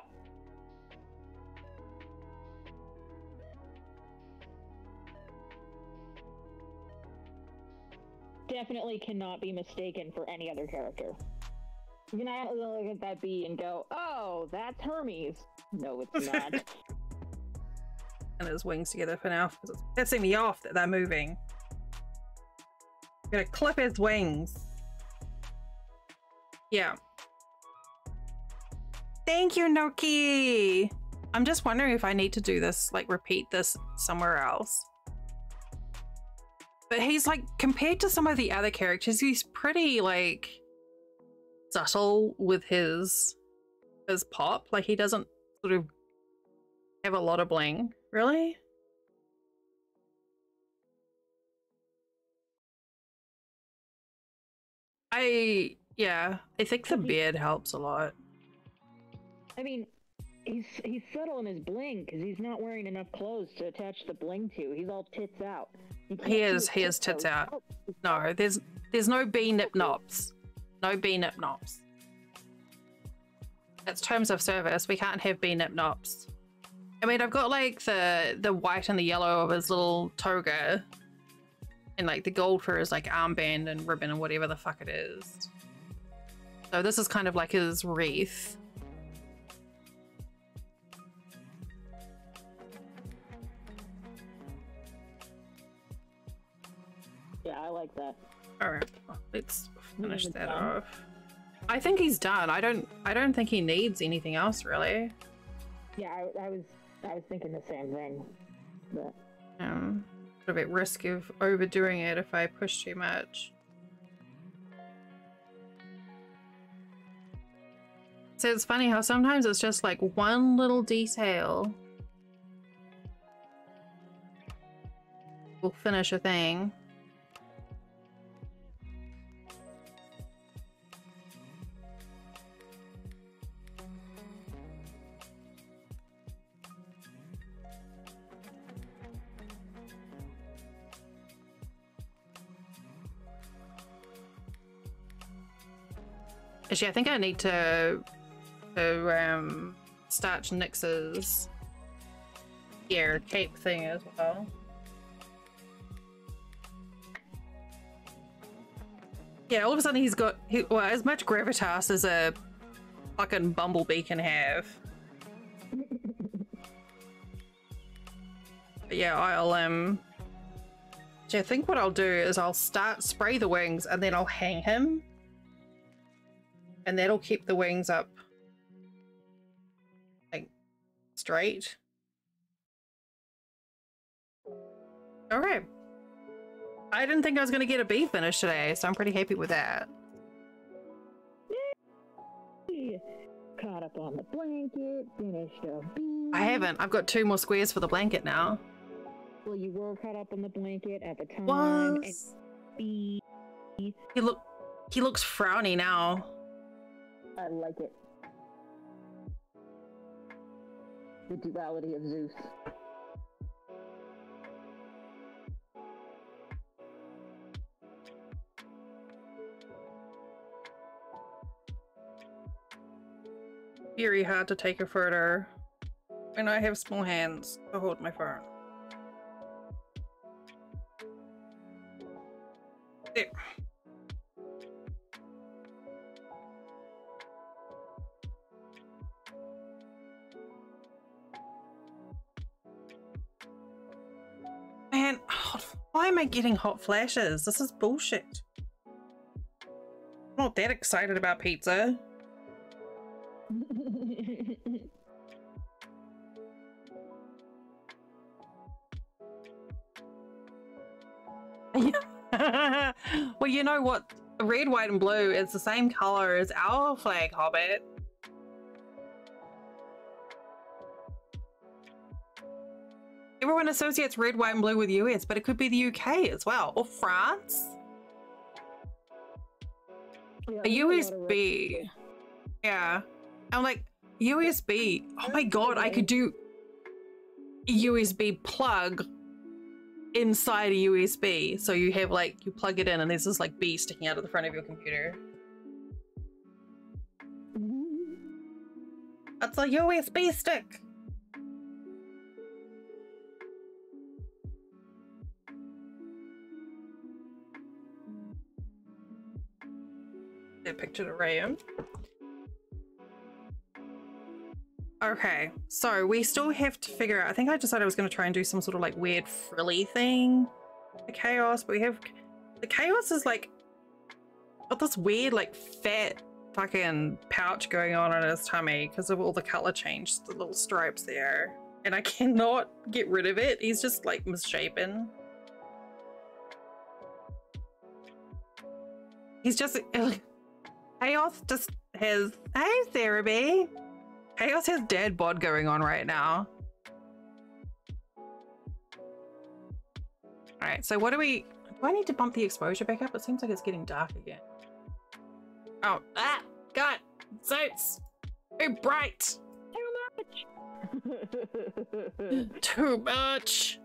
Definitely cannot be mistaken for any other character. You cannot look at that bee and go, "Oh, that's Hermes." No, it's not. And his wings together for now because it's pissing me off that they're moving. I'm gonna clip his wings. Yeah. Thank you, Noki! I'm just wondering if I need to do this, like repeat this somewhere else. But he's like, compared to some of the other characters, he's pretty like subtle with his pop. Like he doesn't sort of have a lot of bling, really. I think the beard helps a lot. I mean, he's subtle in his bling because he's not wearing enough clothes to attach the bling to. He's all tits out. He is tits out. No, there's no bee nip nops. No bee nip nops. That's terms of service. We can't have bee nip nops. I mean, I've got like the white and the yellow of his little toga, and like the gold for his like armband and ribbon and whatever the fuck it is. So this is kind of like his wreath. Yeah, I like that. All right, let's finish that off. I think he's done. I don't think he needs anything else really. Yeah, I was thinking the same thing, but sort of at risk of overdoing it if I push too much. So it's funny how sometimes it's just like one little detail will finish a thing. Actually, I think I need to starch Nyx's cape thing as well. Yeah, all of a sudden he's got well, as much gravitas as a fucking bumblebee can have. But yeah, I'll so I think what I'll do is I'll spray the wings and then I'll hang him. And that'll keep the wings up like straight. All right. I didn't think I was going to get a bee finish today, so I'm pretty happy with that. Caught up on the blanket, finished a bee. I haven't. I've got 2 more squares for the blanket now. Well, you were caught up on the blanket at the time. Was? And bee. He looks frowny now. I like it. The duality of Zeus. Very hard to take a photo when I have small hands to hold my phone. There. Man, why am I getting hot flashes? This is bullshit. I'm not that excited about pizza. Well, you know what? Red, white, and blue is the same color as our flag, Hobbit. Everyone associates red, white, and blue with US, but it could be the UK as well, or France. Yeah, A USB. Yeah. I'm like, USB. Oh my god, I could do a USB plug inside a USB. So you have like, you plug it in and there's this like B sticking out of the front of your computer. That's a USB stick. A picture to Rayum. Okay, so we still have to figure out. I think I decided I was going to try and do some sort of like weird frilly thing for chaos, but we have the chaos is like got this weird like fat fucking pouch going on in his tummy because of all the color change, the little stripes there, and I cannot get rid of it. He's just like misshapen. He's just Chaos just has, hey Therapy. Chaos has dad bod going on right now. Alright, so what do I need to bump the exposure back up? It seems like it's getting dark again. Oh, God, so it's too bright. Too much. Too much.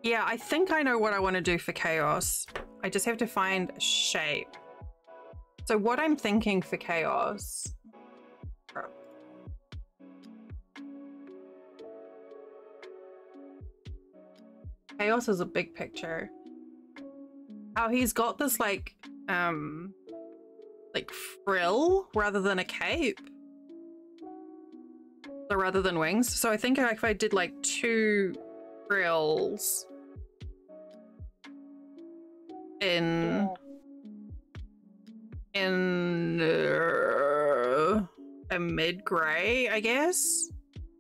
Yeah, I think I know what I want to do for chaos. I just have to find a shape. So what I'm thinking for chaos... Chaos is a big picture. Oh, he's got this like frill rather than a cape. So rather than wings. So I think if I did like 2 frills in a mid-gray, I guess,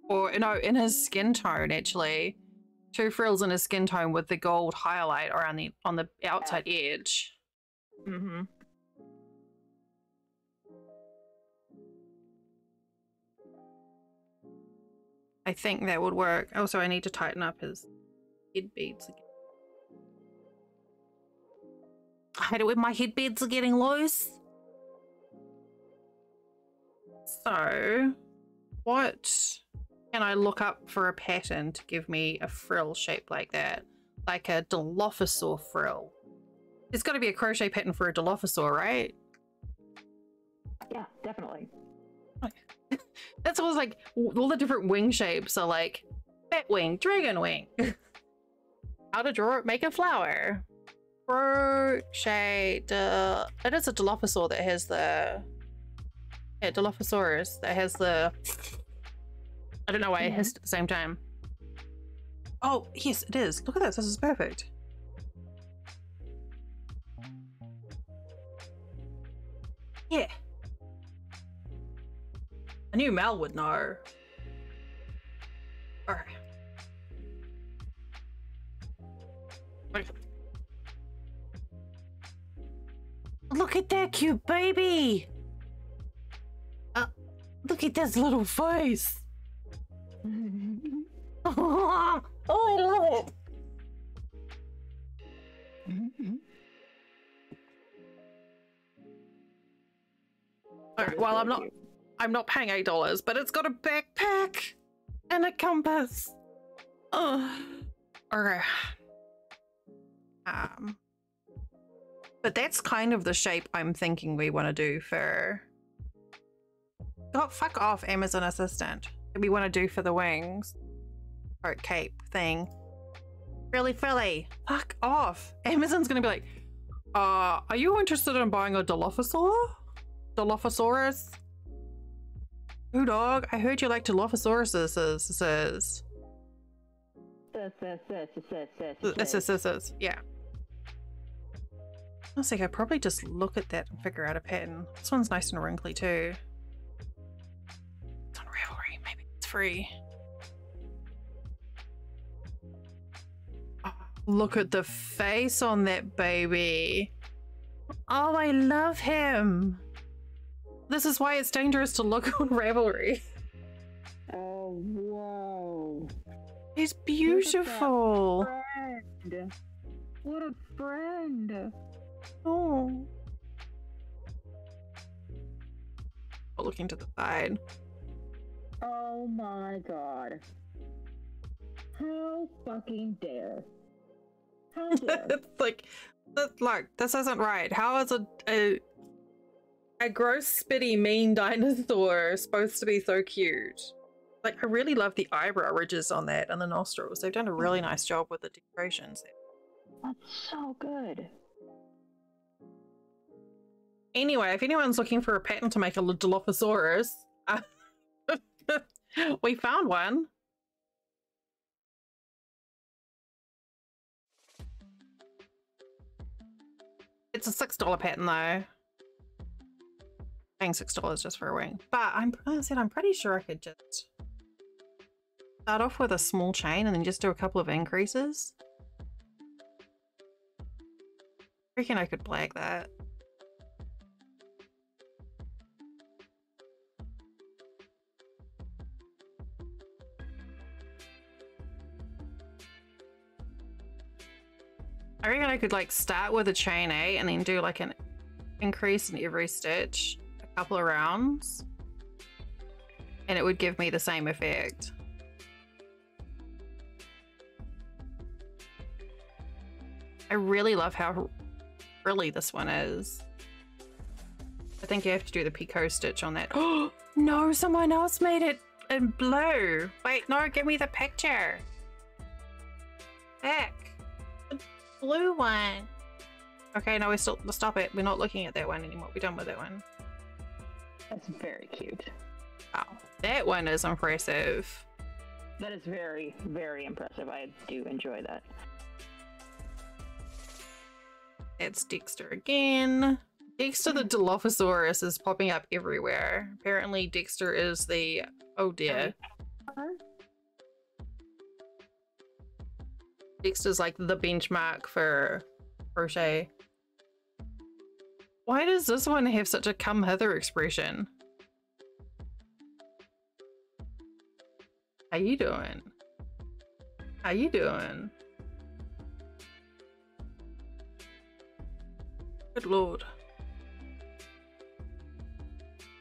or no, in his skin tone actually. 2 frills in his skin tone with the gold highlight around on the outside edge. Mm-hmm. I think that would work. Also, I need to tighten up his head beads again. I hate it when my head beads are getting loose. So, what can I look up for a pattern to give me a frill shape like that? Like a Dilophosaur frill. There's got to be a crochet pattern for a Dilophosaur, right? Yeah, definitely. That's always like all the different wing shapes are like bat wing, dragon wing. How to draw it, make a flower. Crochet. It is a Dilophosaur that has the. Yeah, Dilophosaurus that has the. I don't know why it hissed at the same time. Oh, yes, it is. Look at this. This is perfect. Yeah. I knew Mel would know. Alright. Look at that cute baby! Look at this little face! Oh, I love it! Alright, well, I'm not paying $8, but it's got a backpack and a compass. Oh, okay. But that's kind of the shape I'm thinking we want to do for... God, fuck off, Amazon Assistant. That we want to do for the wings. Or cape thing. Really, Philly. Fuck off. Amazon's going to be like, are you interested in buying a Dilophosaur? Dilophosaurus? Ooh, dog. I heard you like Dilophosauruses. Yeah. I was like, I'd probably just look at that and figure out a pattern. This one's nice and wrinkly too. It's on Ravelry. Maybe it's free. Oh, look at the face on that baby. Oh, I love him. This is why it's dangerous to look on Ravelry. Oh, whoa. He's beautiful. What a friend. Oh. Looking to the side. Oh my god. How fucking dare. How dare. It's like, look, this isn't right. How is a gross, spitty, mean dinosaur supposed to be so cute? Like, I really love the eyebrow ridges on that and the nostrils. They've done a really nice job with the decorations there. That's so good. Anyway, if anyone's looking for a pattern to make a Dilophosaurus, we found one. It's a $6 pattern though. Paying $6 just for a wing. But I'm pretty sure I could just start off with a small chain and then just do a couple of increases. I reckon I could black that. I reckon I could like start with a chain 8 and then do like an increase in every stitch a couple of rounds and it would give me the same effect. I really love how frilly this one is. I think you have to do the picot stitch on that. Oh no, someone else made it in blue. Wait, no, give me the picture. Back. Blue one. Okay, no, stop it. We're not looking at that one anymore. We're done with that one. That's very cute. Wow, that one is impressive. That is very, very impressive. I do enjoy that. It's Dexter again. Dexter the Dilophosaurus is popping up everywhere. Apparently Dexter is the... oh dear. Dexter's like the benchmark for crochet. Why does this one have such a come hither expression? How you doing? How you doing? Good lord.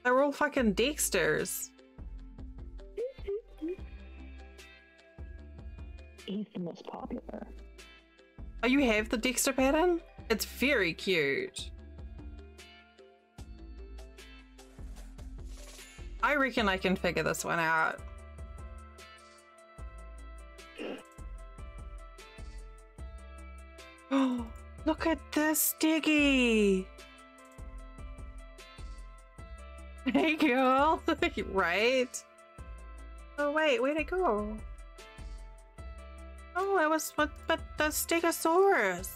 They're all fucking Dexters. He's the most popular. Oh, you have the Dexter pattern? It's very cute. I reckon I can figure this one out. Oh, look at this Diggy! Hey girl! Right? Oh wait, where'd it go? Oh, it was but the Stegosaurus.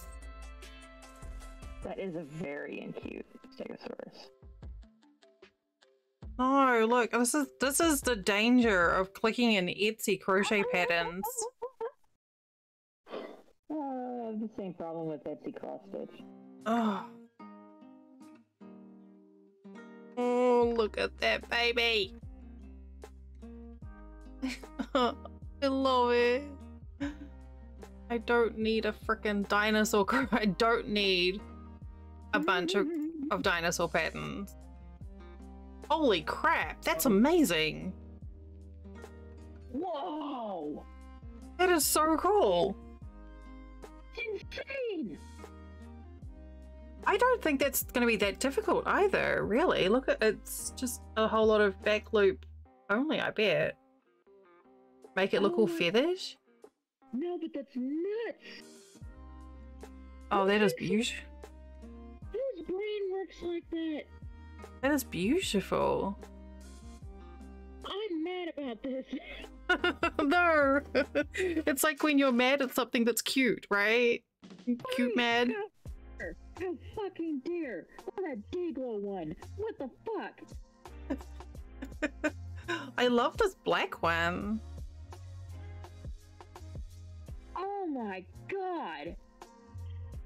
That is a very cute Stegosaurus. No, look, this is the danger of clicking in Etsy crochet patterns. I have the same problem with Etsy cross stitch. Oh. Oh, look at that baby. I love it. I don't need a freaking dinosaur. I don't need a bunch of dinosaur patterns. Holy crap, that's amazing. Whoa! That is so cool. It's insane! I don't think that's going to be that difficult either, really. Look at it's just a whole lot of back loop only, I bet. Make it look all feathered. No, but that's nuts. Oh, that is beautiful. Whose brain works like that? That is beautiful. I'm mad about this. No, it's like when you're mad at something that's cute, right? Cute mad. How fucking dare! What a Dayglow one! What the fuck? I love this black one. Oh my god!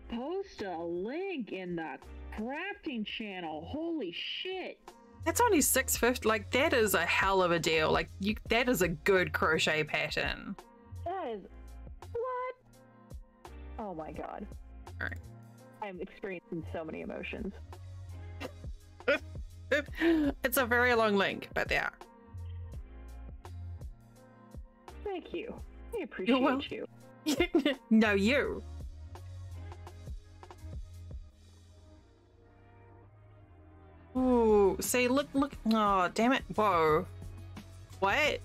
Post a link in the crafting channel. Holy shit! That's only $6.50. Like that is a hell of a deal. Like that is a good crochet pattern. That is what? Oh my god! All right. I'm experiencing so many emotions. It's a very long link, but yeah. Thank you. I appreciate you. No, you. Ooh, see, look. Oh, damn it. Whoa. What?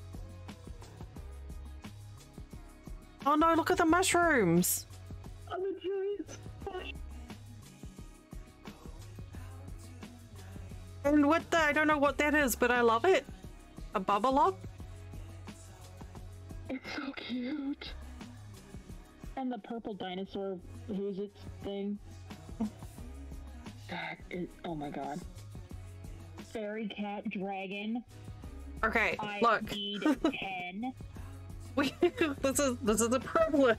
Oh no, look at the mushrooms. I'm a giant. And what the, I don't know what that is, but I love it. A bubble up? It's so cute. And the purple dinosaur, who's its thing? That is, oh my god. Fairy cat dragon. Okay, I look. need 10. This is a problem.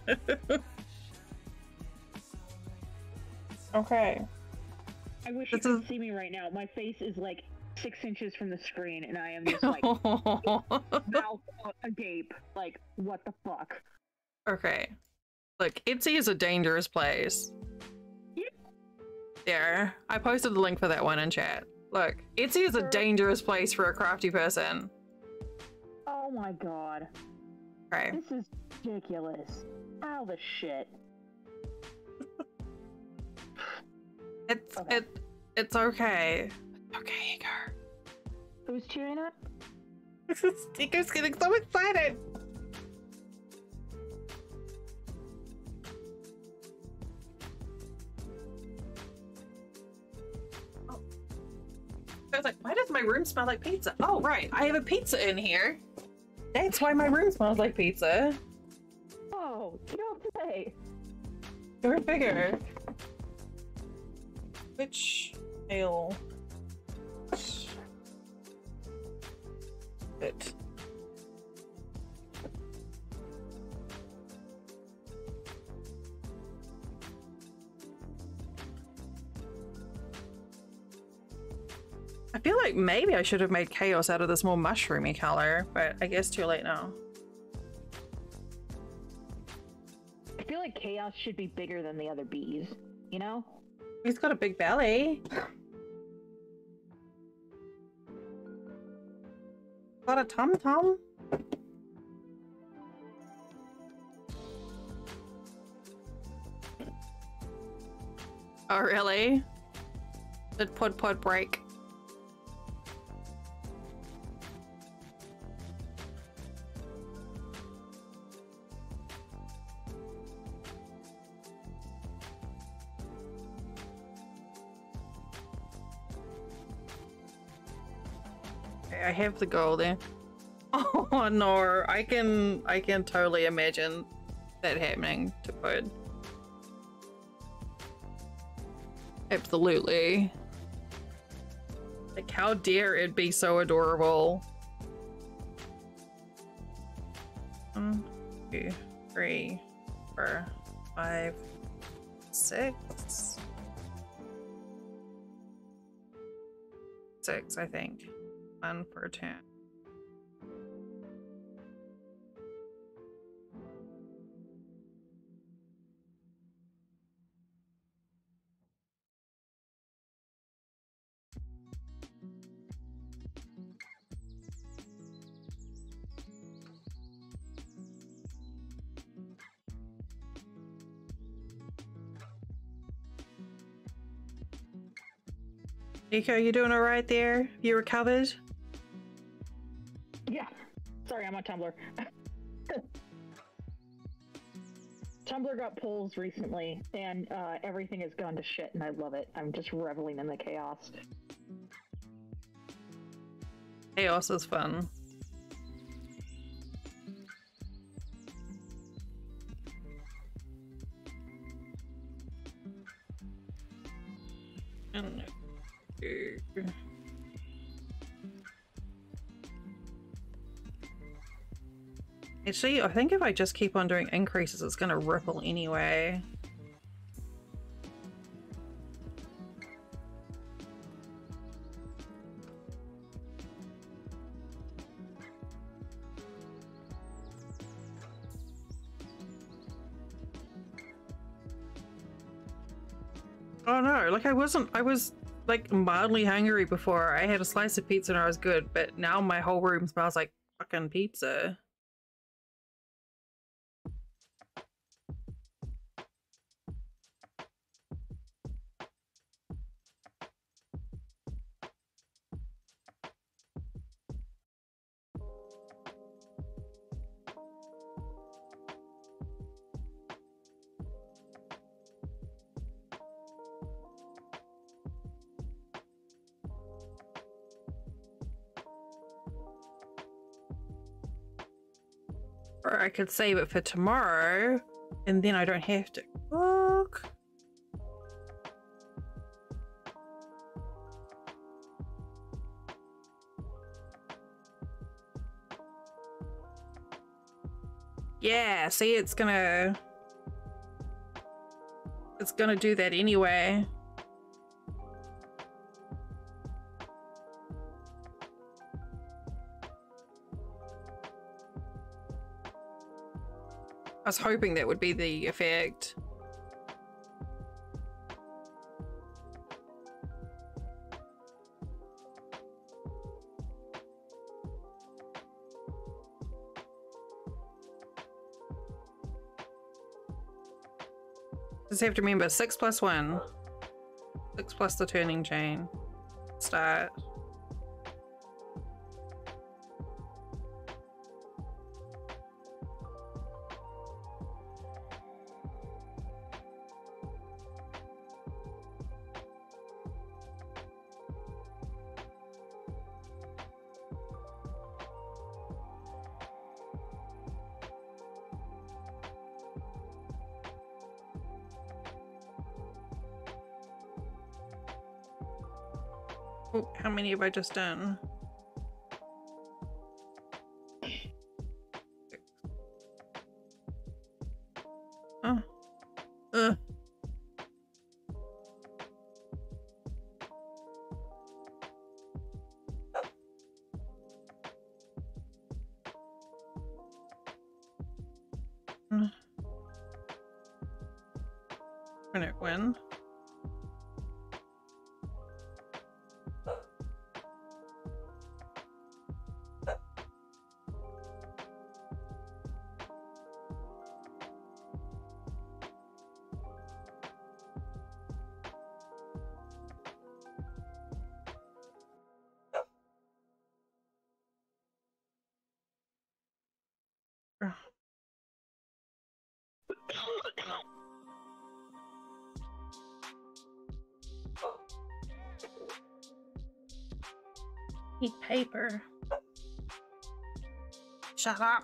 Okay. I wish you could see me right now. My face is like 6 inches from the screen, and I am just like mouth agape. Like, what the fuck? Okay. Look, Etsy is a dangerous place. Yeah. There. I posted the link for that one in chat. Look, Etsy is a dangerous place for a crafty person. Oh my god. Okay. This is ridiculous. How the shit? It's okay. It's okay. Okay, Igor. Who's cheering up? Igor's getting so excited. Oh. I was like, why does my room smell like pizza? Oh, right. I have a pizza in here. That's why my room smells like pizza. Oh, you don't say. Go figure. Which ale? It. I feel like maybe I should have made chaos out of this more mushroomy color, but I guess too late now. I feel like chaos should be bigger than the other bees, you know? He's got a big belly. Got a tum-tum? Oh, really? Did Pod break? I have the goal there. Oh no, I can totally imagine that happening to Pod. Absolutely. Like, how dare it be so adorable? 1, 2, 3, 4, 5, 6. 6, I think. 1 per turn. Nico, you doing all right there? You recovered? Yeah. Sorry, I'm on Tumblr. Tumblr got polls recently, and everything has gone to shit, and I love it. I'm just reveling in the chaos. Chaos is fun. Actually, I think if I just keep on doing increases, it's going to ripple anyway. Oh no, like I was like mildly hungry before. I had a slice of pizza and I was good, but now my whole room smells like fucking pizza. Or I could save it for tomorrow, and then I don't have to cook. Yeah, see, it's gonna do that anyway. I was hoping that would be the effect. Just have to remember 6 plus 1. 6 plus the turning chain. Start. Oh, how many have I just done? Oh. Minute when? Need paper. Shut up.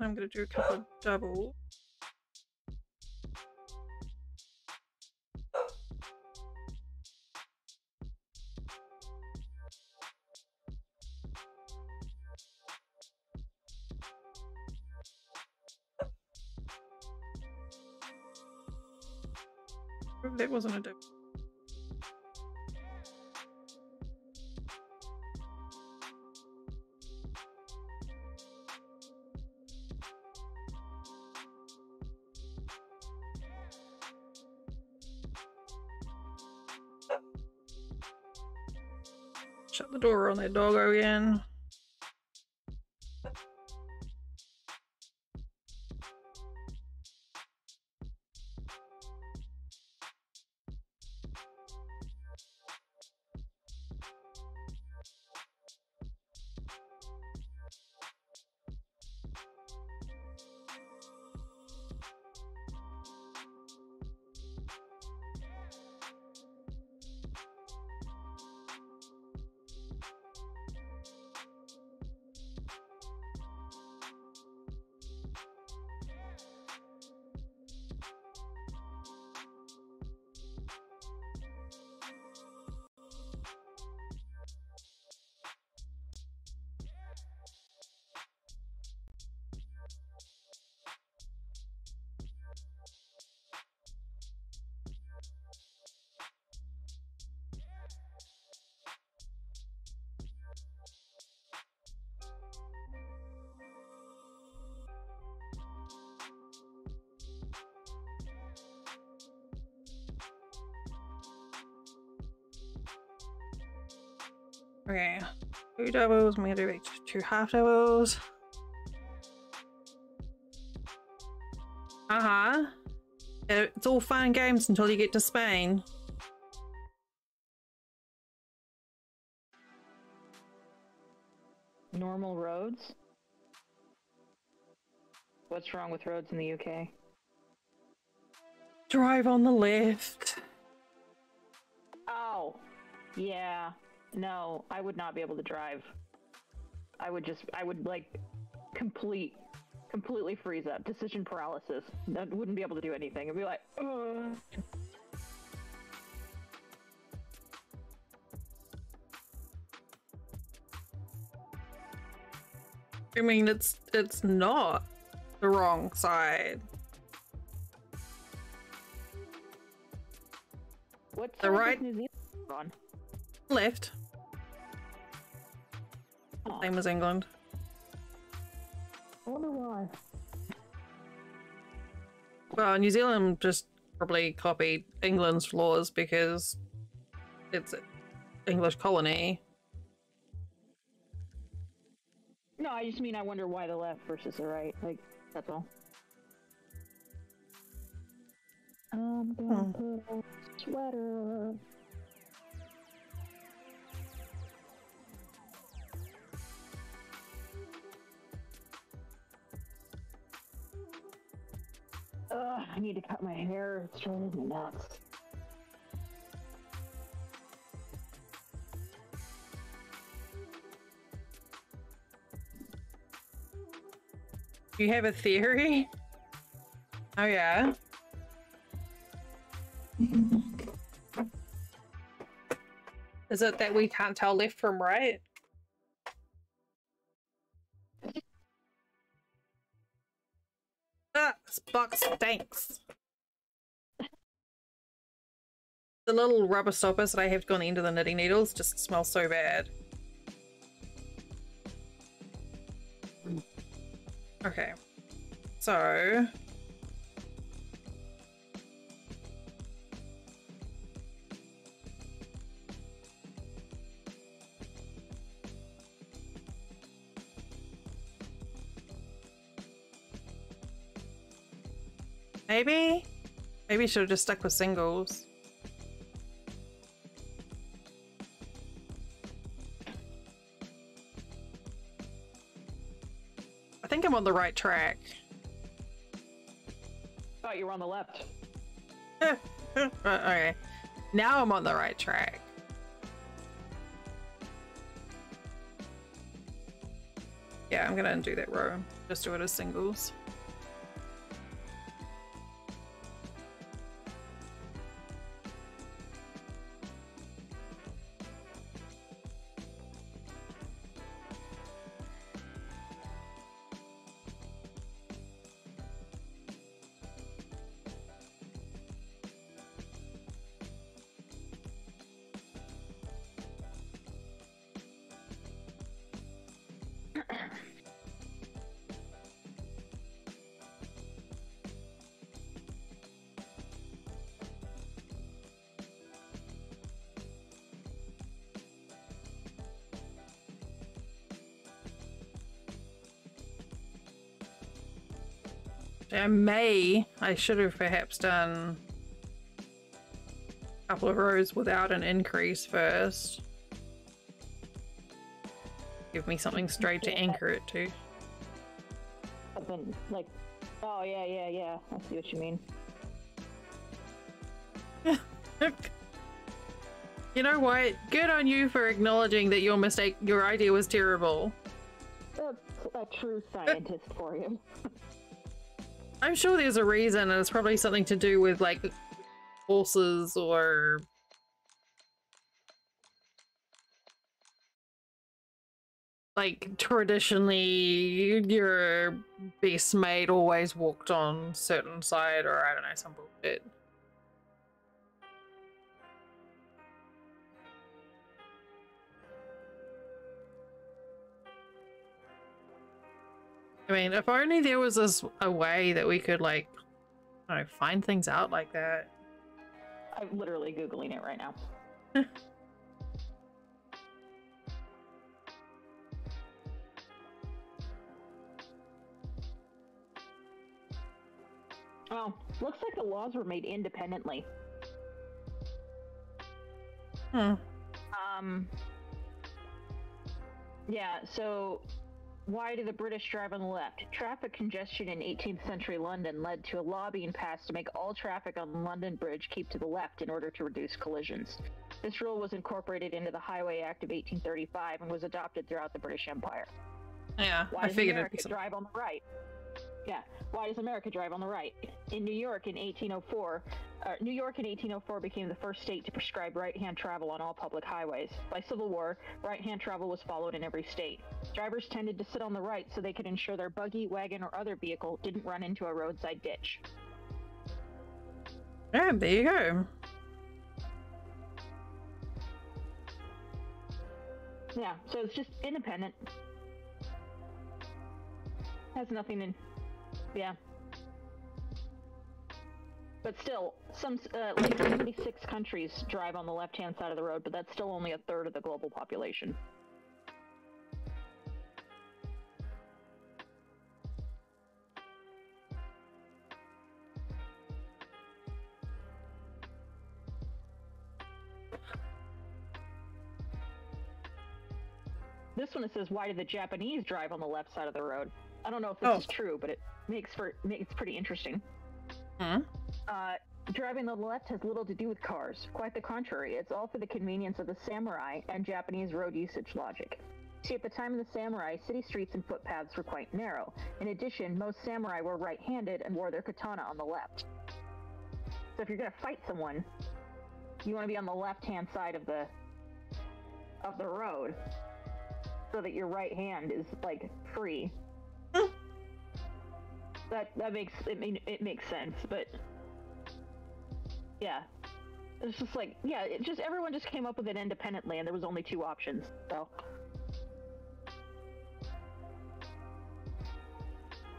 I'm gonna do a couple of double. That wasn't a double. Shut the door on that doggo again. Okay, 2 doubles, I'm gonna do 2 half doubles. It's all fun and games until you get to Spain. Normal roads? What's wrong with roads in the UK? Drive on the left. Oh, yeah. No, I would not be able to drive. I would like completely freeze up. Decision paralysis. I wouldn't be able to do anything. I'd be like, ugh. I mean, it's not the wrong side. What's the right New Zealand on? Left. Oh. Same as England. I wonder why. Well, New Zealand just probably copied England's laws because it's an English colony. No, I just mean I wonder why the left versus the right. Like, that's all. I'm gonna put on a sweater. Ugh, I need to cut my hair. It's driving me nuts. You have a theory? Oh yeah. Is it that we can't tell left from right? Ah, this box stinks. The little rubber stoppers that I have to go on the end of the knitting needles just smell so bad. Okay, so maybe should have just stuck with singles. I think I'm on the right track. Thought you were on the left. Okay, now I'm on the right track. Yeah, I'm gonna undo that row. Just do it as singles. I should have perhaps done a couple of rows without an increase first. Give me something straight to anchor it to. I've been like, oh yeah. I see what you mean. You know what? Good on you for acknowledging that your idea was terrible. That's a true scientist for you. I'm sure there's a reason, and it's probably something to do with like horses or like traditionally your best mate always walked on certain side, or I don't know, some bullshit. I mean, if only there was a way that we could, like, I don't know, find things out like that. I'm literally Googling it right now. Oh, looks like the laws were made independently. Yeah, so why do the British drive on the left? Traffic congestion in 18th century London led to a law being passed to make all traffic on the London Bridge keep to the left in order to reduce collisions. This rule was incorporated into the Highway Act of 1835 and was adopted throughout the British Empire. Yeah, why I does figured America it'd be drive on the right? Yeah, why does America drive on the right? In New York in 1804, New York in 1804 became the first state to prescribe right-hand travel on all public highways. By Civil War, right-hand travel was followed in every state. Drivers tended to sit on the right so they could ensure their buggy, wagon, or other vehicle didn't run into a roadside ditch. Yeah, there you go. Yeah, so it's just independent. Has nothing in... Yeah. But still, some like 76 countries drive on the left-hand side of the road, but that's still only a third of the global population. This one, it says, why do the Japanese drive on the left side of the road? I don't know if this is true, but it's pretty interesting. Driving on the left has little to do with cars. Quite the contrary. It's all for the convenience of the samurai and Japanese road usage logic. See, at the time of the samurai, city streets and footpaths were quite narrow. In addition, most samurai were right-handed and wore their katana on the left. So if you're going to fight someone, you want to be on the left-hand side of the road, so that your right hand is like free. That makes it makes sense, but yeah, it's just like, yeah, everyone just came up with it independently, and there was only two options.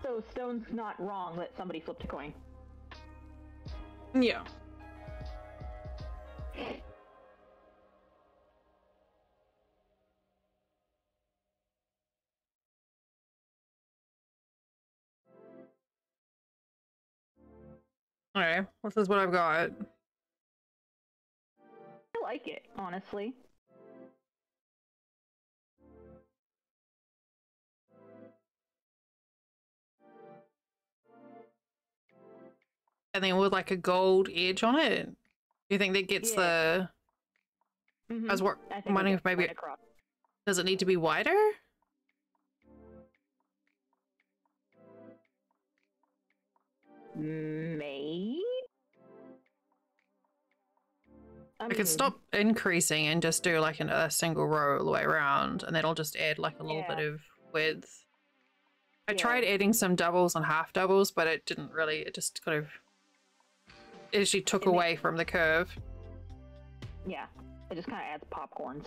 So Stone's not wrong that somebody flipped a coin. Yeah. Alright, this is what I've got. I like it, honestly. And then with like a gold edge on it. Do you think that gets the... I was wondering if maybe... Does it need to be wider? Maybe? I could stop increasing and just do like a single row all the way around, and that'll just add like a little bit of width. I tried adding some doubles and half doubles, but it didn't really, it just kind of, it actually took away from the curve. Yeah, it just kind of adds popcorns.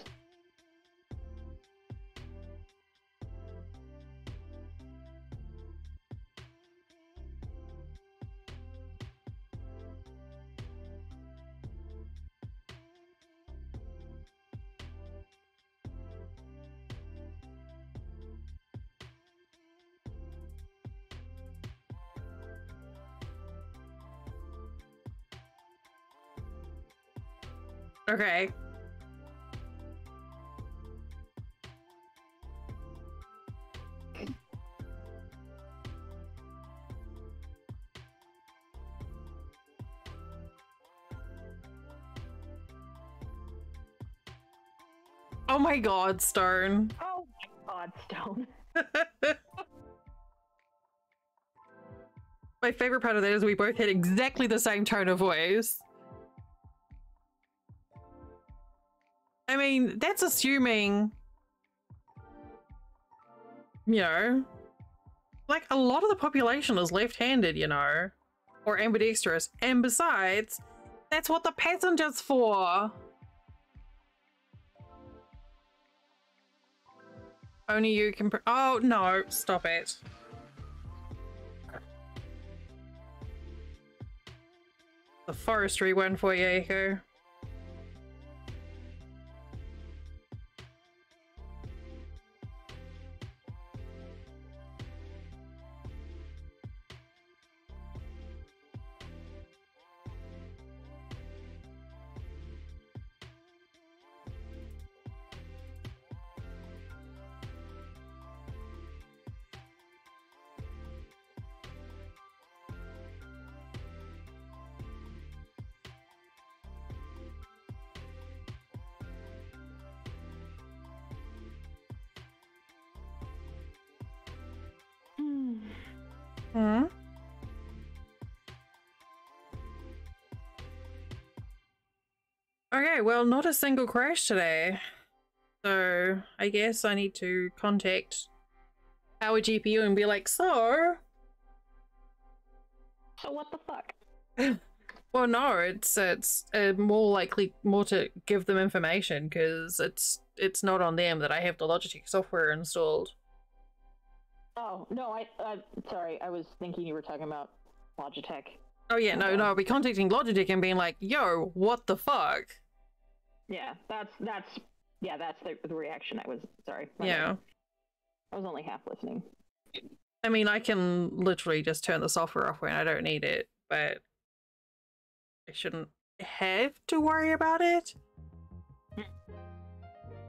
Okay. Oh my god, Stone. Oh my god, Stone. My favorite part of that is we both had exactly the same tone of voice. I mean, that's assuming, you know, like a lot of the population is left-handed, you know, or ambidextrous. And besides, that's what the passenger's for. Only you can. Oh no! Stop it. The forestry one for you, Echo. Hmm? Okay, well, not a single crash today. So, I guess I need to contact our GPU and be like, so what the fuck? well, no, it's more likely to give them information because it's not on them that I have the Logitech software installed. Oh, no, sorry, I was thinking you were talking about Logitech. Oh yeah, no, I'll be contacting Logitech and being like, yo, what the fuck? Yeah, that's the reaction I was, sorry. Yeah. I was only half listening. I mean, I can literally just turn the software off when I don't need it, but I shouldn't have to worry about it.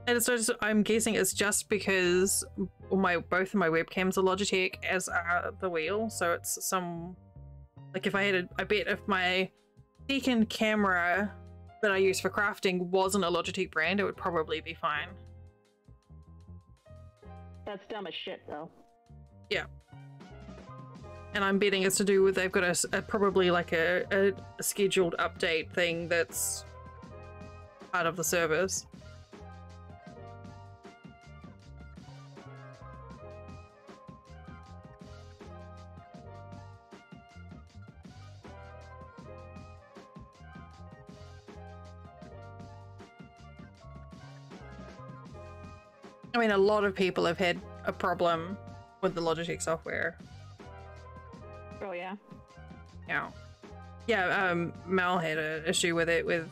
And it's just, I'm guessing it's just because both of my webcams are Logitech, as are the wheel, so it's some, like if I had I bet if my second camera that I use for crafting wasn't a Logitech brand, it would probably be fine. That's dumb as shit, though. Yeah. And I'm betting it's to do with they've got probably like a scheduled update thing that's part of the service. I mean, a lot of people have had a problem with the Logitech software. Oh, yeah? Yeah. Yeah, Mel had an issue with it with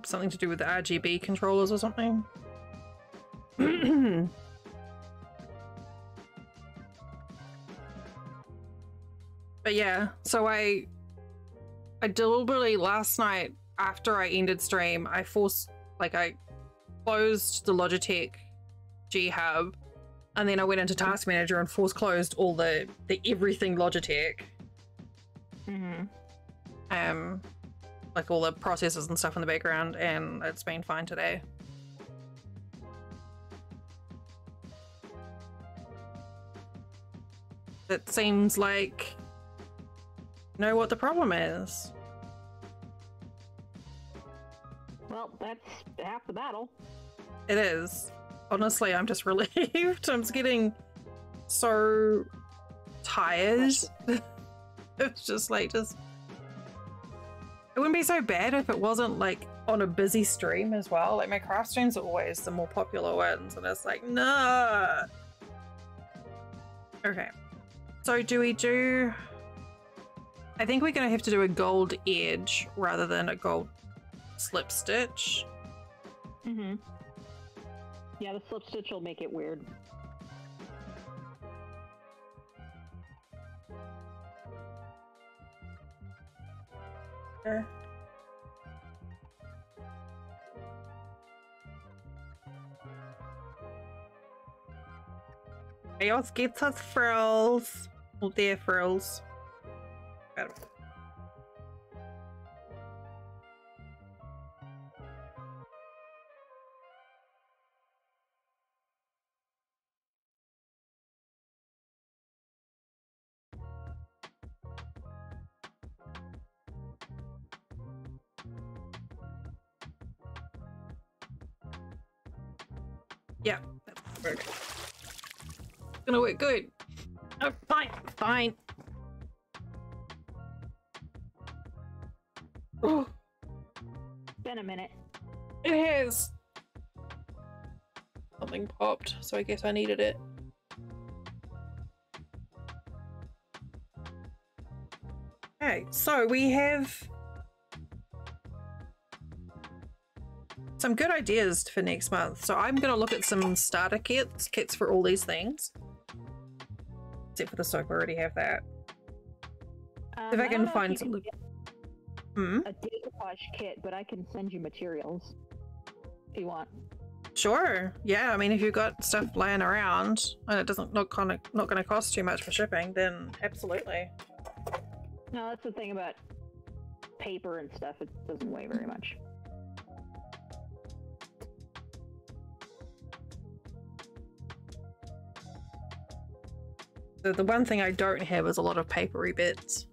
something to do with the RGB controllers or something. But yeah, so I deliberately last night after I ended stream, I closed the Logitech G Hub, and then I went into Task Manager and force closed all the everything Logitech. Like all the processes and stuff in the background, and it's been fine today. It seems like you know what the problem is. Well, that's half the battle. It is. Honestly, I'm just relieved. I'm just getting so tired. It's just like, it wouldn't be so bad if it wasn't like on a busy stream as well. Like my craft streams are always the more popular ones, and it's like, nah. Okay. So do we do... I think we're gonna have to do a gold edge rather than a gold slip stitch. Yeah, the slip stitch will make it weird. Chaos gets us frills. Oh dear, frills. Got 'em. Yeah, that's work. It's gonna work good. Oh, fine, fine. Oh, Been a minute. it has. Something popped, so I guess I needed it. Okay, so we have some good ideas for next month. So I'm gonna look at some starter kits for all these things. Except for the soap, I already have that. If I can find something. A decoupage kit, but I can send you materials if you want. Sure. Yeah, I mean, if you've got stuff lying around and it doesn't not going to cost too much for shipping, then absolutely. No, that's the thing about paper and stuff. It doesn't weigh very much. The one thing I don't have is a lot of papery bits.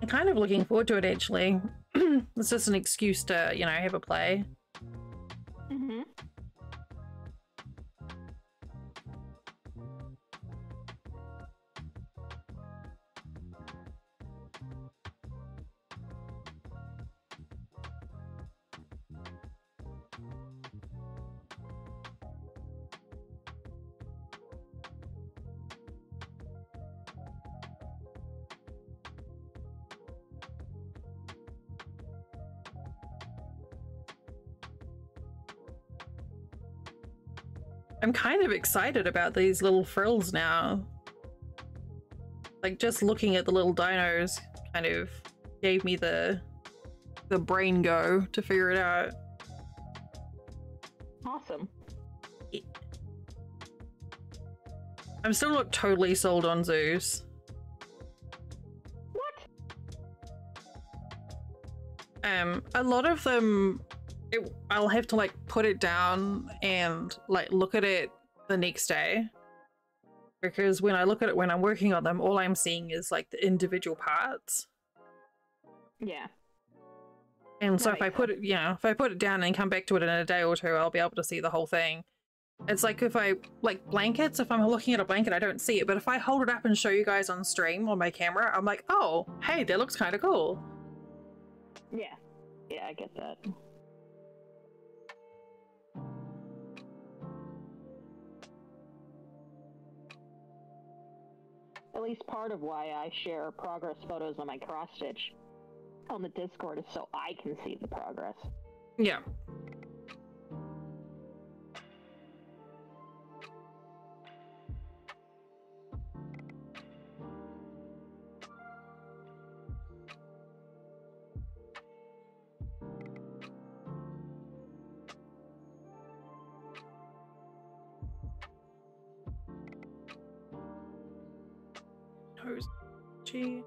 I'm kind of looking forward to it, actually. It's just an excuse to, you know, have a play. Mm-hmm. I'm kind of excited about these little frills now. Like, just looking at the little dinos kind of gave me the brain go to figure it out. Awesome. I'm still not totally sold on Zeus. What? A lot of them, I'll have to like put it down and like look at it the next day, because when I look at it when I'm working on them, all I'm seeing is like the individual parts. Yeah. And so if I put it, you know, if I put it down and come back to it in a day or two, I'll be able to see the whole thing. It's like if I, like blankets, if I'm looking at a blanket, I don't see it. But if I hold it up and show you guys on stream on my camera, I'm like, oh, hey, that looks kind of cool. Yeah. Yeah, I get that. At least part of why I share progress photos on my cross stitch on the Discord is so I can see the progress. Yeah. Gee.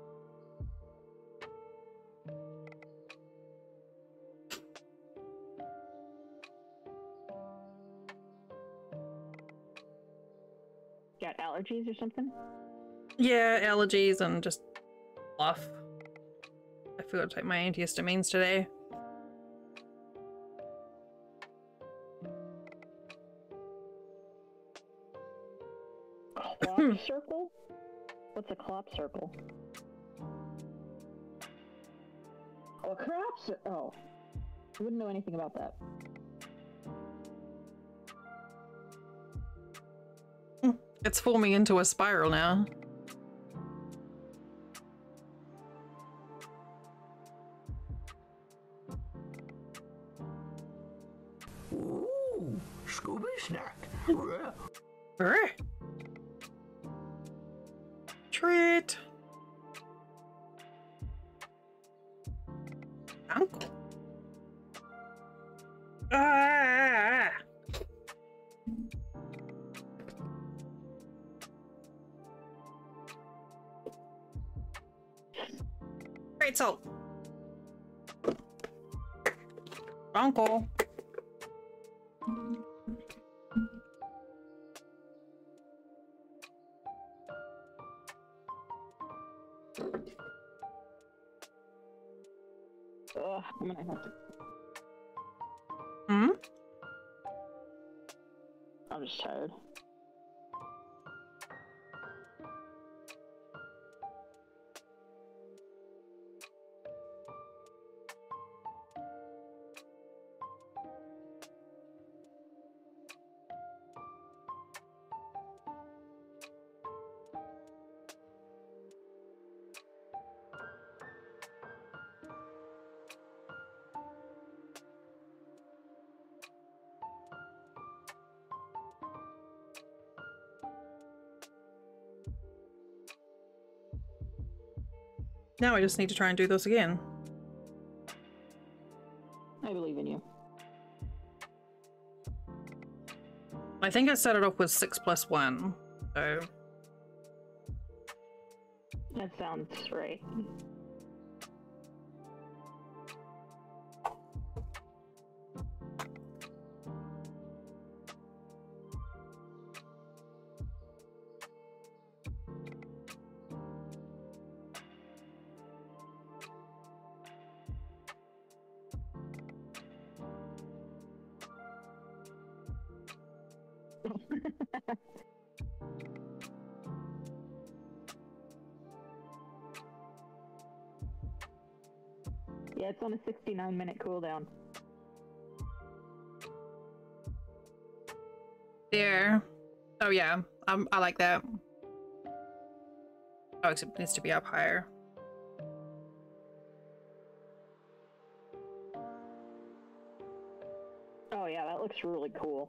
Got allergies or something? Yeah, allergies and just fluff. I forgot to take my antihistamines today. Clop circle? What's a clop circle? Oh, a crop circle. Oh. I wouldn't know anything about that. It's forming into a spiral now. Ooh, Scooby snack. Brr. Treat. Uncle. Ah. Great salt. Uncle. I'm gonna have to. Hmm? I'm just tired. Now I just need to try and do this again. I believe in you. I think I started off with 6 plus 1, so... That sounds right. Yeah, it's on a 69-minute cooldown. There. Oh yeah, I like that. Oh, except it needs to be up higher. Oh yeah, that looks really cool.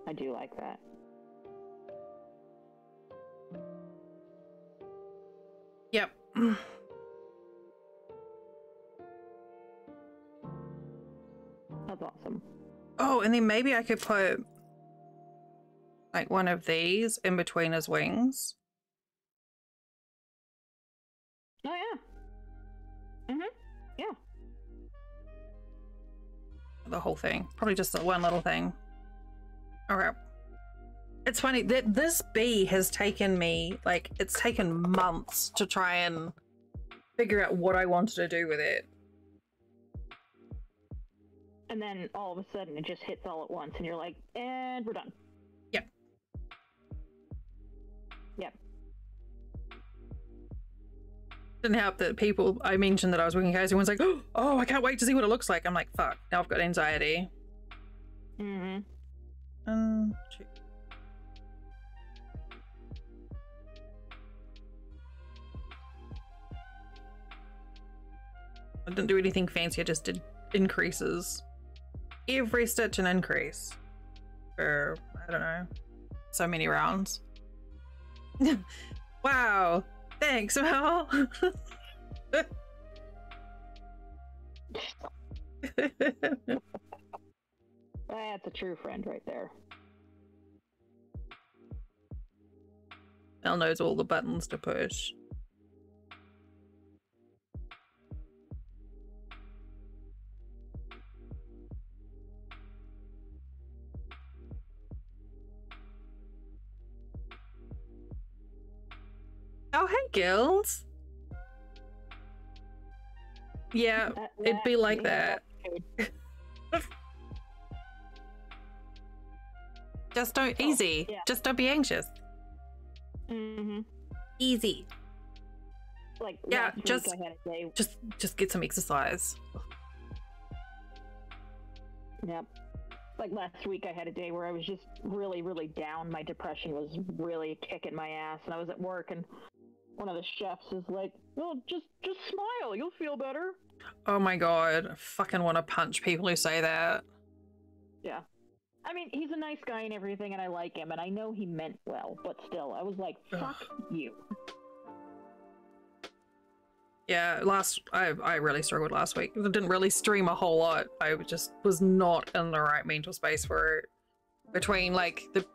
I do like that. Yep. That's awesome. Oh, and then maybe I could put like one of these in between his wings. Oh yeah. Yeah. The whole thing. Probably just the one little thing. Alright. It's funny that this bee has taken me, like, it's taken months to try and figure out what I wanted to do with it. And then all of a sudden it just hits all at once and you're like, and we're done. Yep. Yep. Didn't help that people, I mentioned that I was working case, everyone's like, oh, I can't wait to see what it looks like. I'm like, fuck, now I've got anxiety. Mm-hmm. Shoot. I didn't do anything fancy, I just did increases. Every stitch an increase. For, I don't know, so many rounds. Wow. Thanks, Mel. That's a true friend right there. Mel knows all the buttons to push. Oh, hey, Gills. Yeah, it'd be like that. Just don't, easy. Yeah. Just don't be anxious. Mm-hmm. Easy. Like, Yeah, last week just- I had a day. Just get some exercise. Yep. Like like last week I had a day where I was just really, really down. My depression was really kicking my ass, and I was at work, and one of the chefs is like, "Well, just smile, you'll feel better." Oh my god, I fucking want to punch people who say that. Yeah. I mean, he's a nice guy and everything, and I like him, and I know he meant well, but still, I was like, fuck you. Yeah, I really struggled last week. I didn't really stream a whole lot. I just was not in the right mental space for it. Between, like, the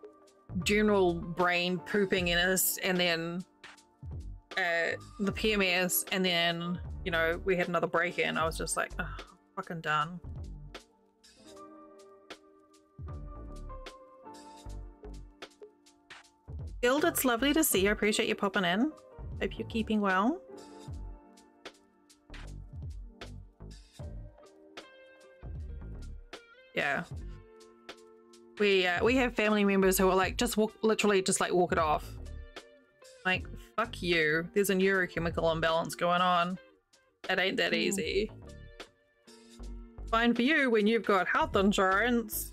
general brain pooping in us, and then the PMS, and then, you know, we had another break-in. I was just like, oh, fucking done. Guild, it's lovely to see you. I appreciate you popping in. Hope you're keeping well. Yeah. We have family members who are like, just walk, literally just like walk it off. Like, fuck you. There's a neurochemical imbalance going on. It ain't that easy. Fine for you when you've got health insurance.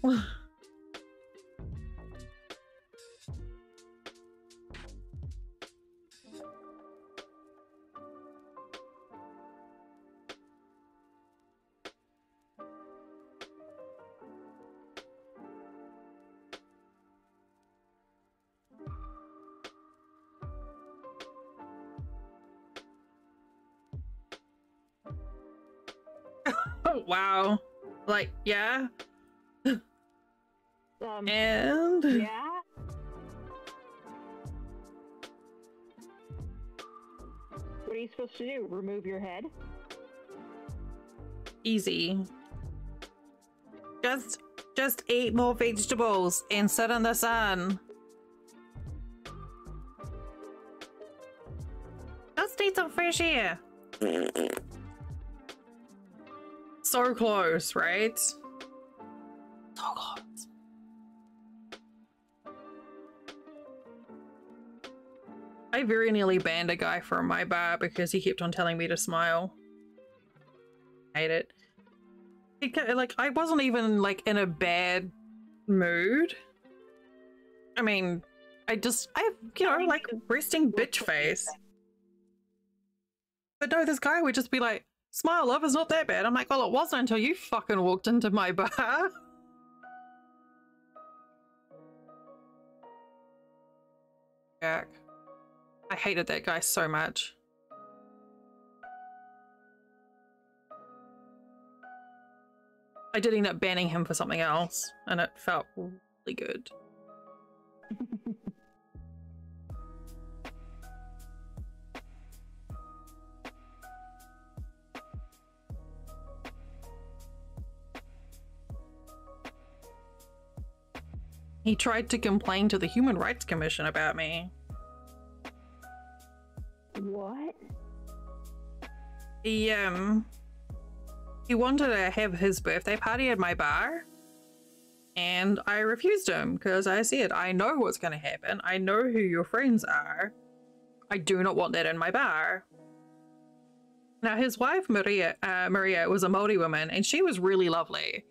Wow. Like, yeah. And yeah. What are you supposed to do? Remove your head? Easy. Just eat more vegetables and sit in the sun. Just eat some fresh air. So close, right? So close. I very nearly banned a guy from my bar because he kept on telling me to smile. Hate it. Like, I wasn't even like in a bad mood. I mean, I you know, like resting bitch face. But no, this guy would just be like, smile, love, is not that bad. I'm like, well, it wasn't until you fucking walked into my bar. Jack. I hated that guy so much. I did end up banning him for something else, and it felt really good. He tried to complain to the Human Rights Commission about me. What? He wanted to have his birthday party at my bar, and I refused him because I said, I know what's going to happen. I know who your friends are. I do not want that in my bar. Now, his wife, Maria, was a Māori woman, and she was really lovely.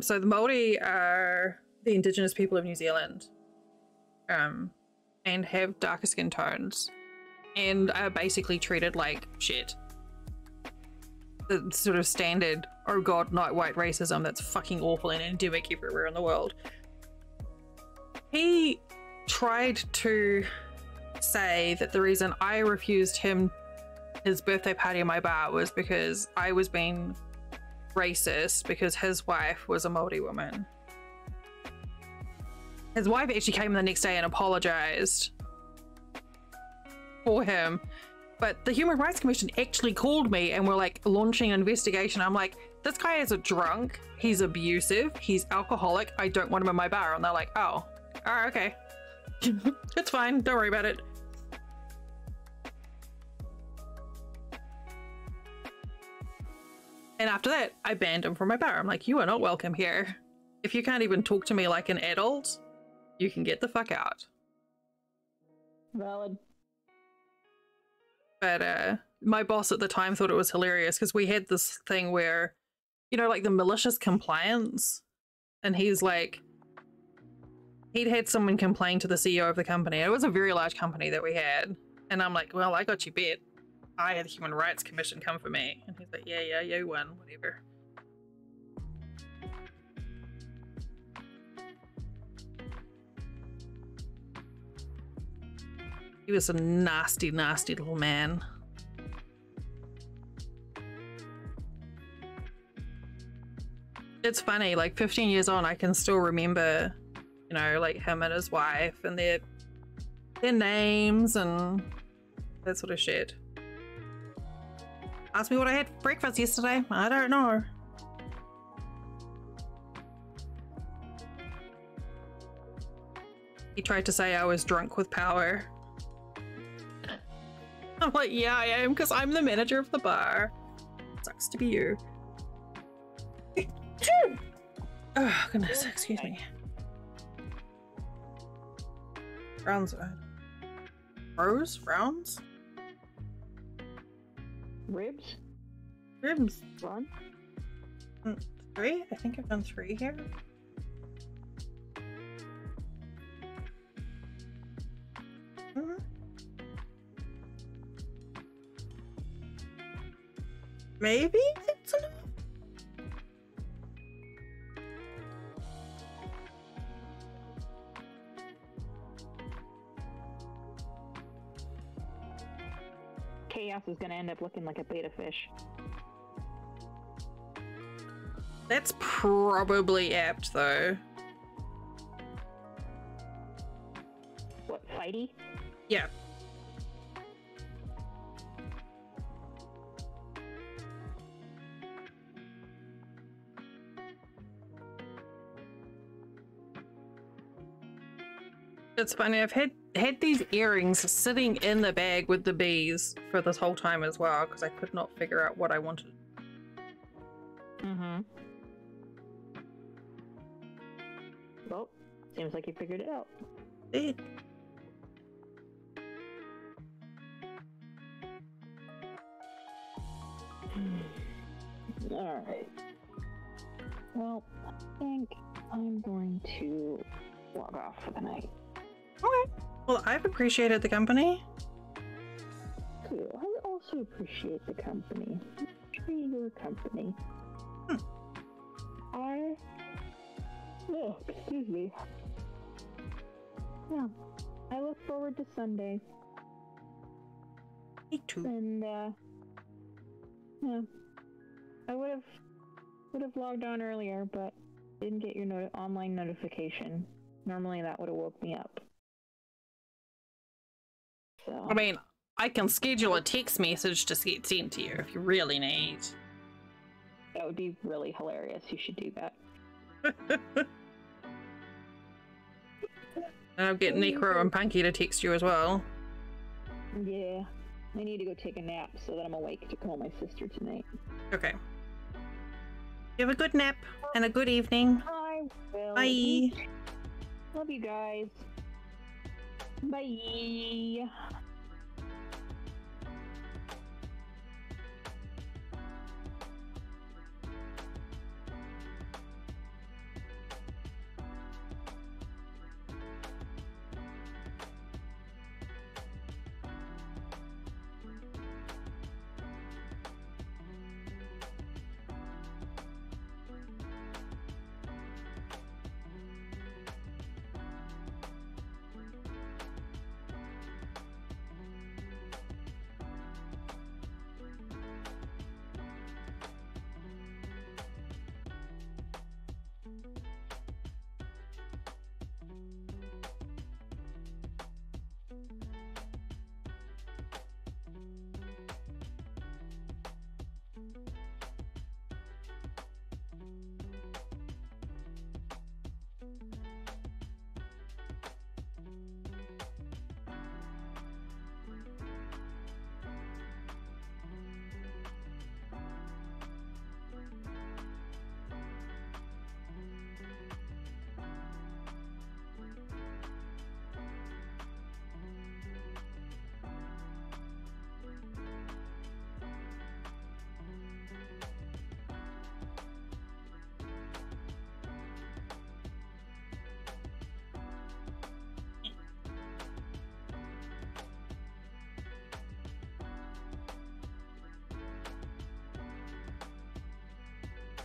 So the Māori are the indigenous people of New Zealand, and have darker skin tones, and are basically treated like shit. The sort of standard, oh god, not white racism that's fucking awful and endemic everywhere in the world. He tried to say that the reason I refused him his birthday party in my bar was because I was being racist because his wife was a Māori woman. His wife actually came the next day and apologized for him. But the Human Rights Commission actually called me and were like launching an investigation. I'm like, this guy is a drunk, he's abusive, he's alcoholic, I don't want him in my bar. And they're like, oh, alright, okay. It's fine, don't worry about it. And after that, I banned him from my bar. I'm like, you are not welcome here. If you can't even talk to me like an adult, you can get the fuck out. Valid. But my boss at the time thought it was hilarious because we had this thing where, you know, like the malicious compliance. and he's like, he'd had someone complain to the CEO of the company. It was a very large company that we had. And I'm like, well, I got you bet. I had the Human Rights Commission come for me. And he's like, yeah, you won, whatever. He was a nasty, nasty little man. It's funny, like 15 years on, I can still remember, you know, like him and his wife and their names and that sort of shit. Ask me what I had for breakfast yesterday. I don't know. He tried to say I was drunk with power. I'm like, yeah, I am, because I'm the manager of the bar. Sucks to be you. Oh, goodness, excuse me. Rounds. Rows? Rounds? Ribs? Ribs. 1? 3? I think I've done 3 here. Maybe it's enough. Chaos is gonna end up looking like a beta fish. That's probably apt, though. What, fighty? Yeah. It's funny, I've had these earrings sitting in the bag with the bees for this whole time as well, because I could not figure out what I wanted. Mm-hmm. Well, seems like you figured it out. Did. Alright. Well, I think I'm going to log off for the night. Okay. Well, I've appreciated the company. Cool. I also appreciate the company. Your company. Oh, excuse me. Yeah. I look forward to Sunday. Me too. And yeah. I would have logged on earlier, but didn't get your online notification. Normally that would have woke me up. So. I mean, I can schedule a text message to get sent to you if you really need. That would be really hilarious. You should do that. And I'll get Necro and Punky to text you as well. Yeah. I need to go take a nap so that I'm awake to call my sister tonight. Okay. You have a good nap and a good evening. I will. Bye. Love you guys. Bye.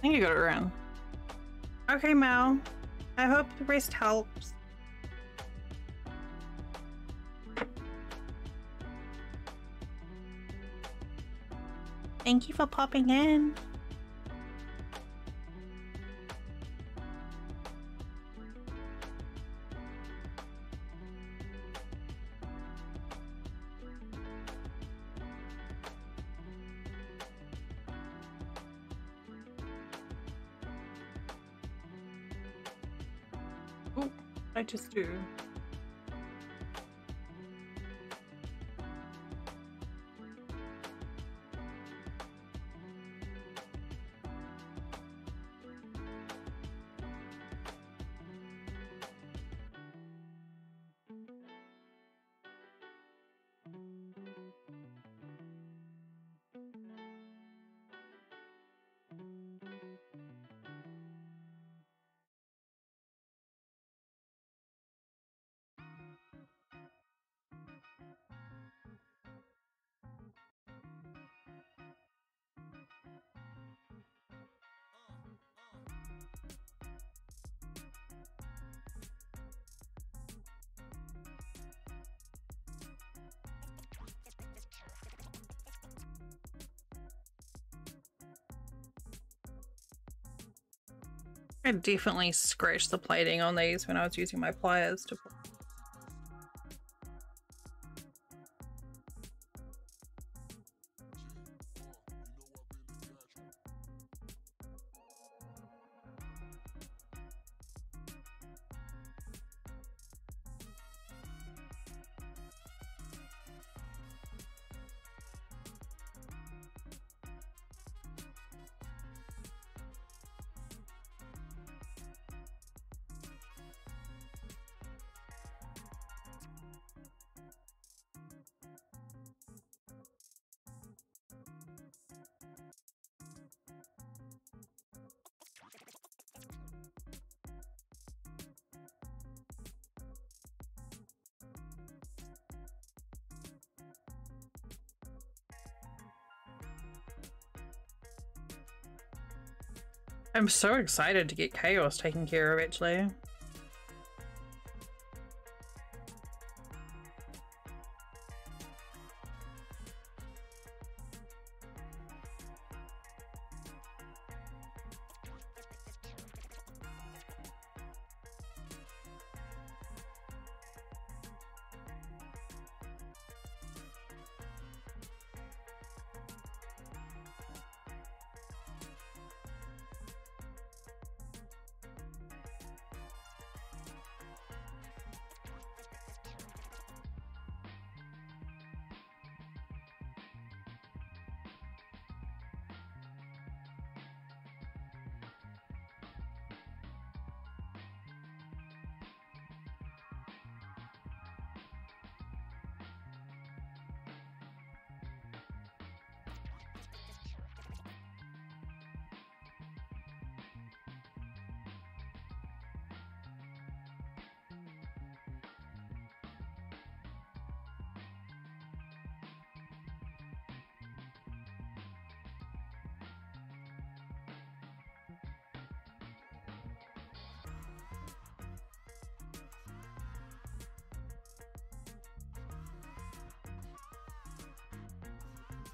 think you got it around. Okay, Mel. I hope the rest helps. Thank you for popping in. Oh, I just do. I definitely scratched the plating on these when I was using my pliers to. I'm so excited to get chaos taken care of, actually.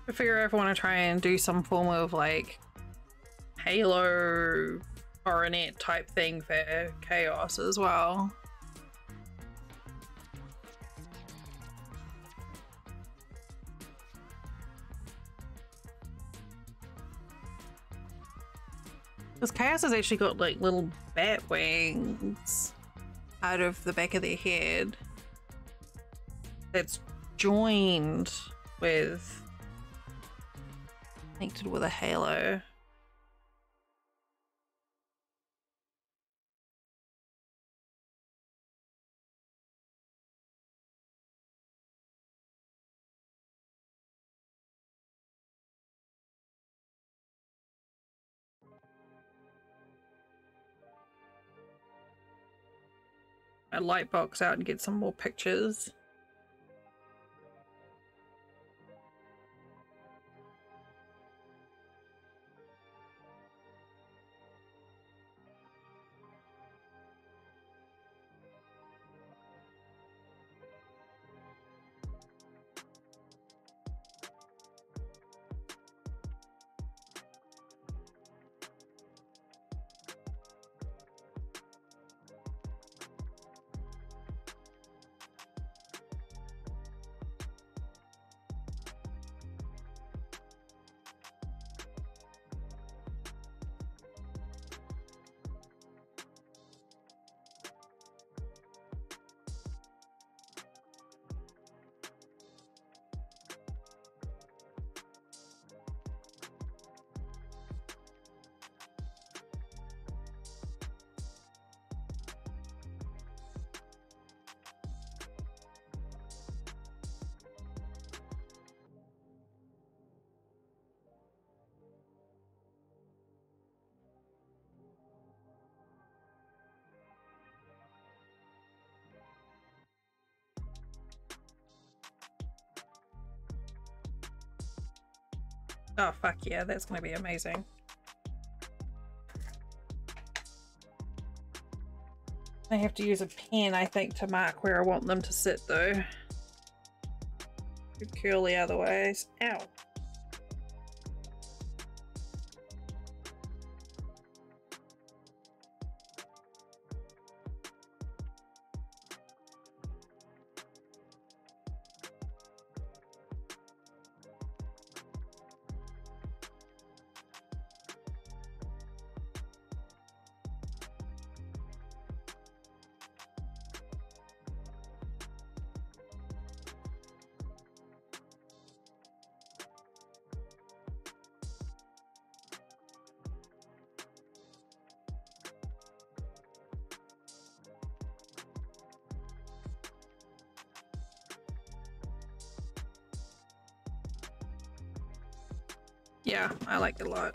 I figure if I want to try and do some form of like Halo coronet type thing for chaos as well. Because chaos has actually got like little bat wings out of the back of their head that's joined with, connected with a halo. A light box out and get some more pictures. Oh, fuck yeah, that's gonna be amazing. I have to use a pen, I think, to mark where I want them to sit, though. Too curly otherwise. Ow. Yeah, I like it a lot.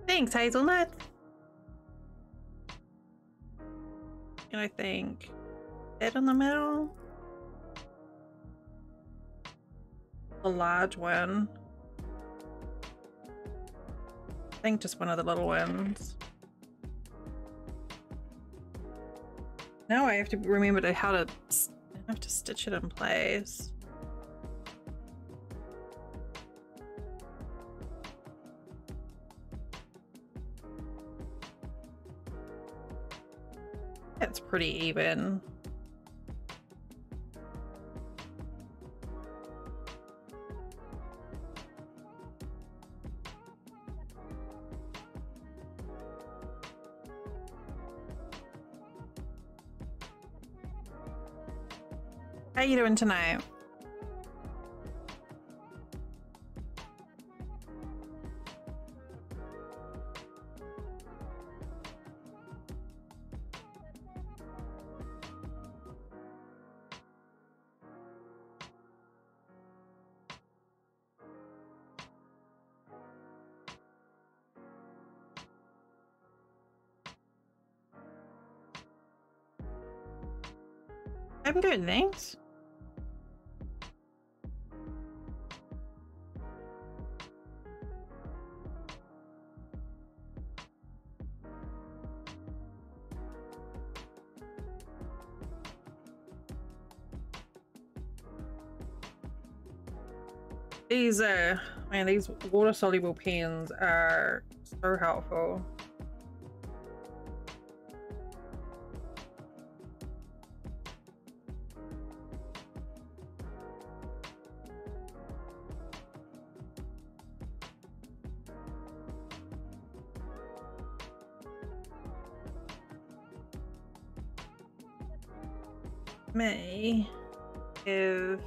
Thanks, Hazelnut. And I think it in the middle. The large one. I think just one of the little ones. Now I have to remember how to stitch it in place. That's pretty even. How you doing tonight? I'm good, thanks. These man, these water soluble pens are so helpful. May if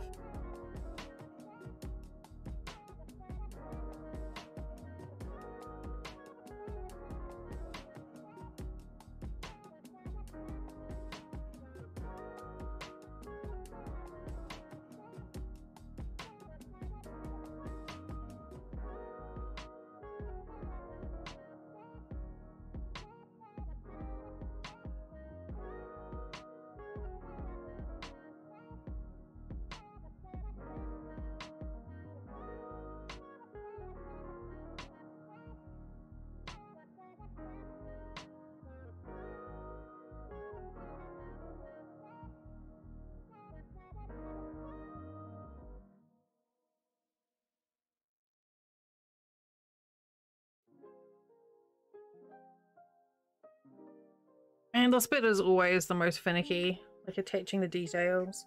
And this bit is always the most finicky, like attaching the details.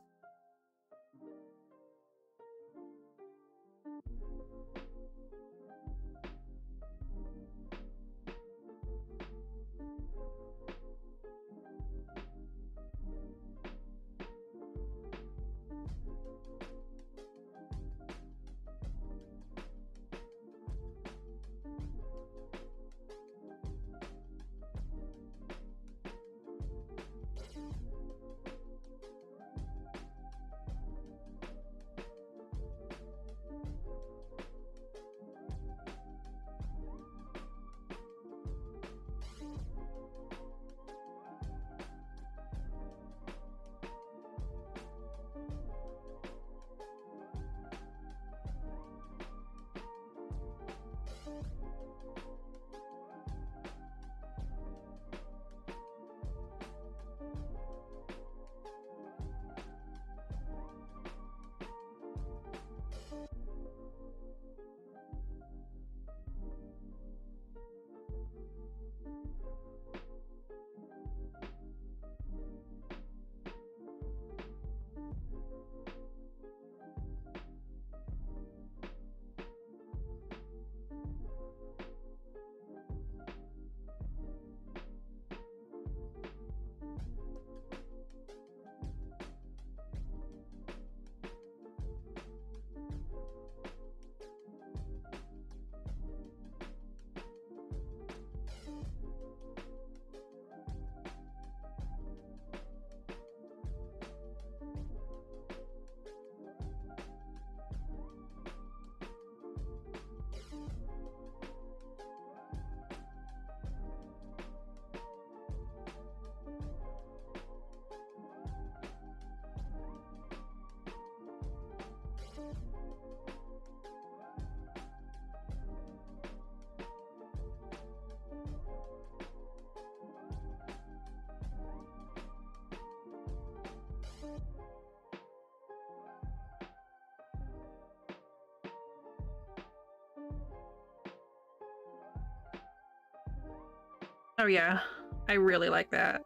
Oh yeah, I really like that.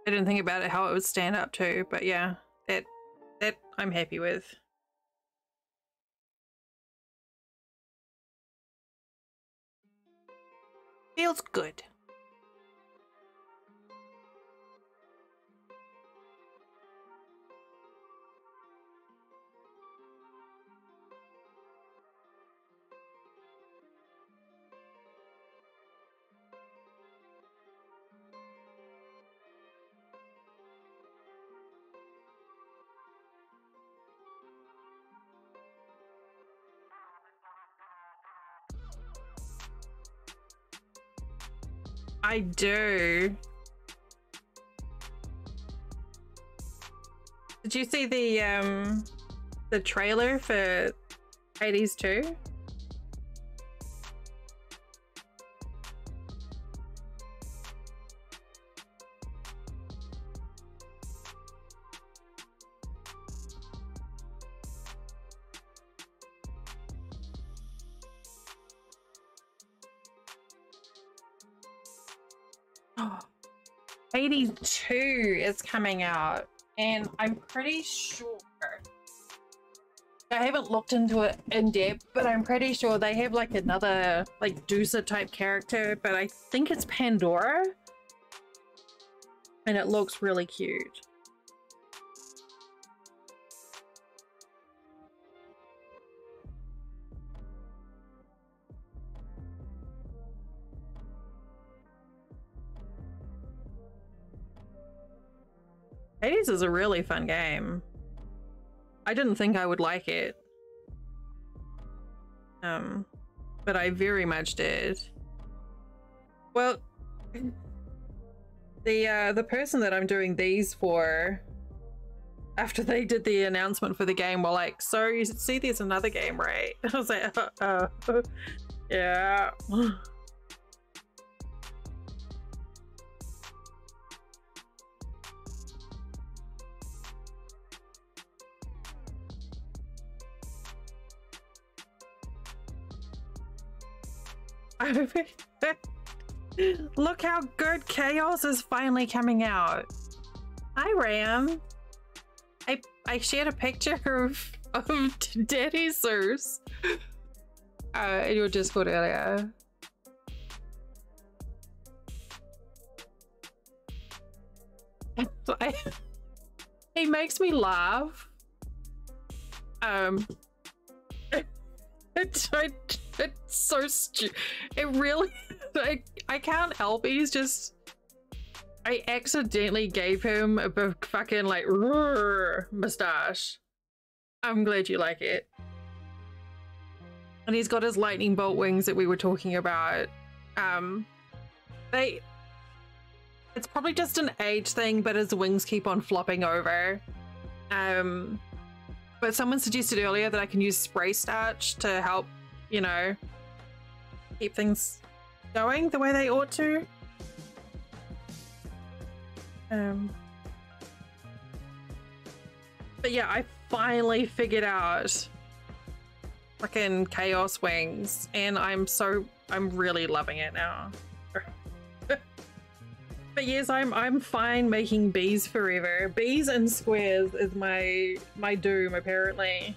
I didn't think about it how it would stand up to, but yeah, that I'm happy with. Feels good. I do. Did you see the trailer for Hades 2? Hades 2 is coming out, and I'm pretty sure, I haven't looked into it in depth, but I'm pretty sure they have like another like Deucer type character, but I think it's Pandora, and it looks really cute. Hades is a really fun game. I didn't think I would like it. But I very much did. Well, the person that I'm doing these for, after they did the announcement for the game, were like, so you see there's another game, right? I was like, yeah. Look how good Chaos is finally coming out. Hi, Ram. I shared a picture of Daddy Zeus in your Discord earlier. He makes me laugh. It's so stupid. It really, I can't help it. He's just, I accidentally gave him a big fucking like mustache. I'm glad you like it. And he's got his lightning bolt wings that we were talking about. It's probably just an age thing, but his wings keep on flopping over. But someone suggested earlier that I can use spray starch to help, you know, keep things going the way they ought to. But yeah, I finally figured out fucking Chaos Wings, and I'm really loving it now. But yes, I'm fine making bees forever. Bees and squares is my doom, apparently.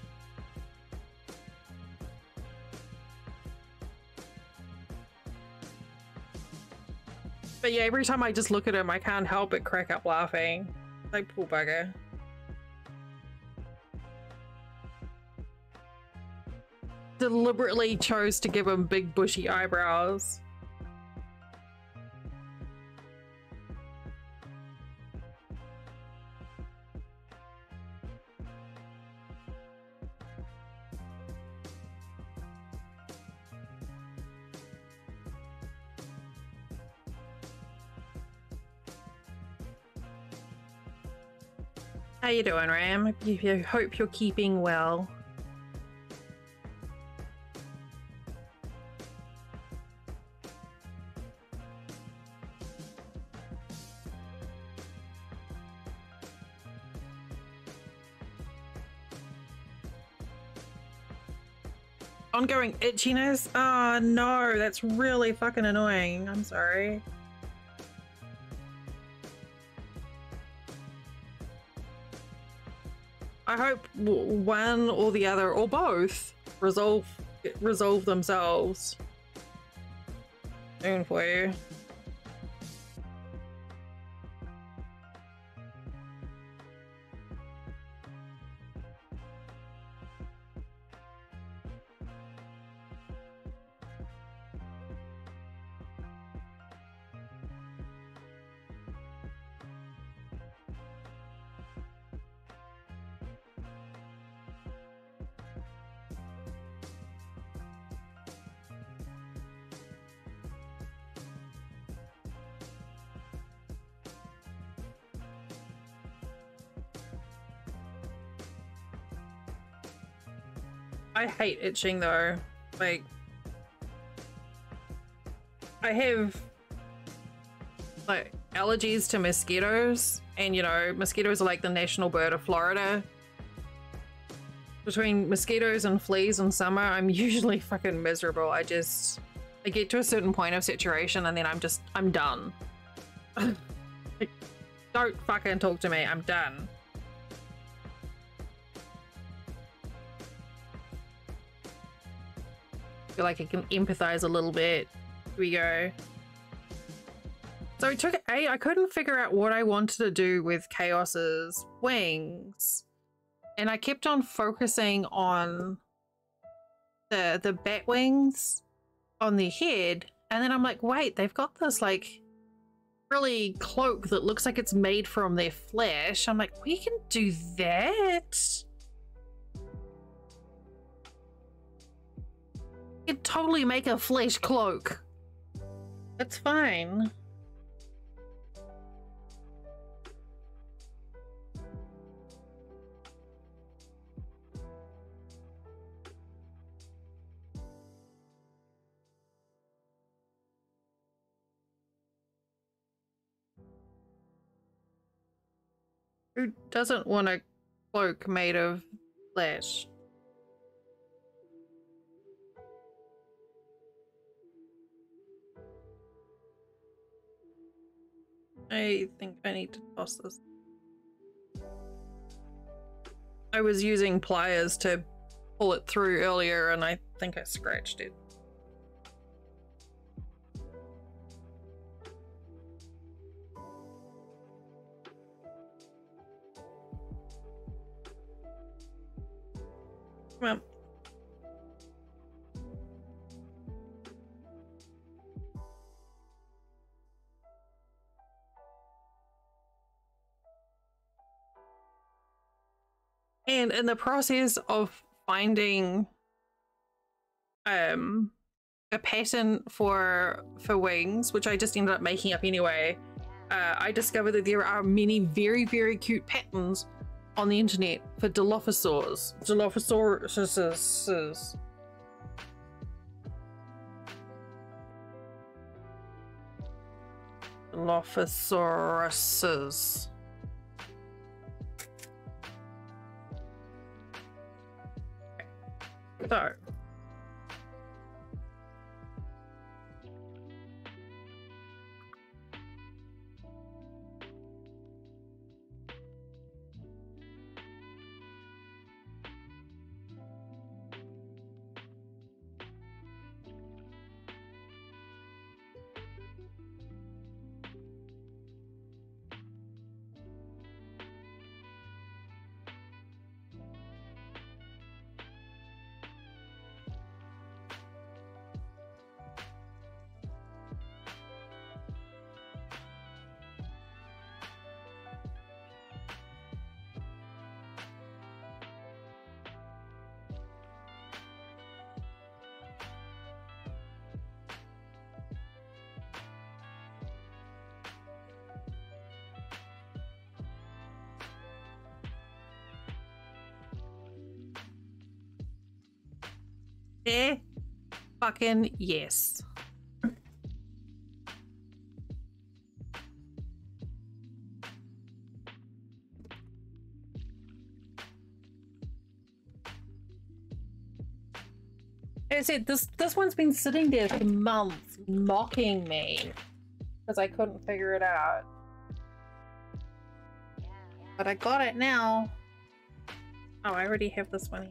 But yeah, every time I just look at him, I can't help but crack up laughing. Like, poor bugger. Deliberately chose to give him big bushy eyebrows. How you doing, Ram? I hope you're keeping well. Ongoing itchiness? Oh no, that's really fucking annoying. I'm sorry. I hope one or the other or both resolve themselves soon for you. I hate itching though. Like, I have like allergies to mosquitoes, and you know, mosquitoes are like the national bird of Florida. Between mosquitoes and fleas in summer, I'm usually fucking miserable. I get to a certain point of saturation and then I'm done. Like, don't fucking talk to me, I'm done. Feel like I can empathize a little bit. Here we go. So it took I couldn't figure out what I wanted to do with Chaos's wings, and I kept on focusing on the bat wings on their head, and then I'm like, wait, they've got this like really cloak that looks like it's made from their flesh. I'm like, we can do that. You could totally make a flesh cloak. That's fine. Who doesn't want a cloak made of flesh? I think I need to toss this. I was using pliers to pull it through earlier and I think I scratched it. Come on. And in the process of finding a pattern for wings, which I just ended up making up anyway, I discovered that there are many very, very cute patterns on the internet for Dilophosaurs. Dilophosauruses. Dilophosauruses. So. Fucking yes. As I said, this one's been sitting there for months, mocking me because I couldn't figure it out. But I got it now. Oh, I already have this one.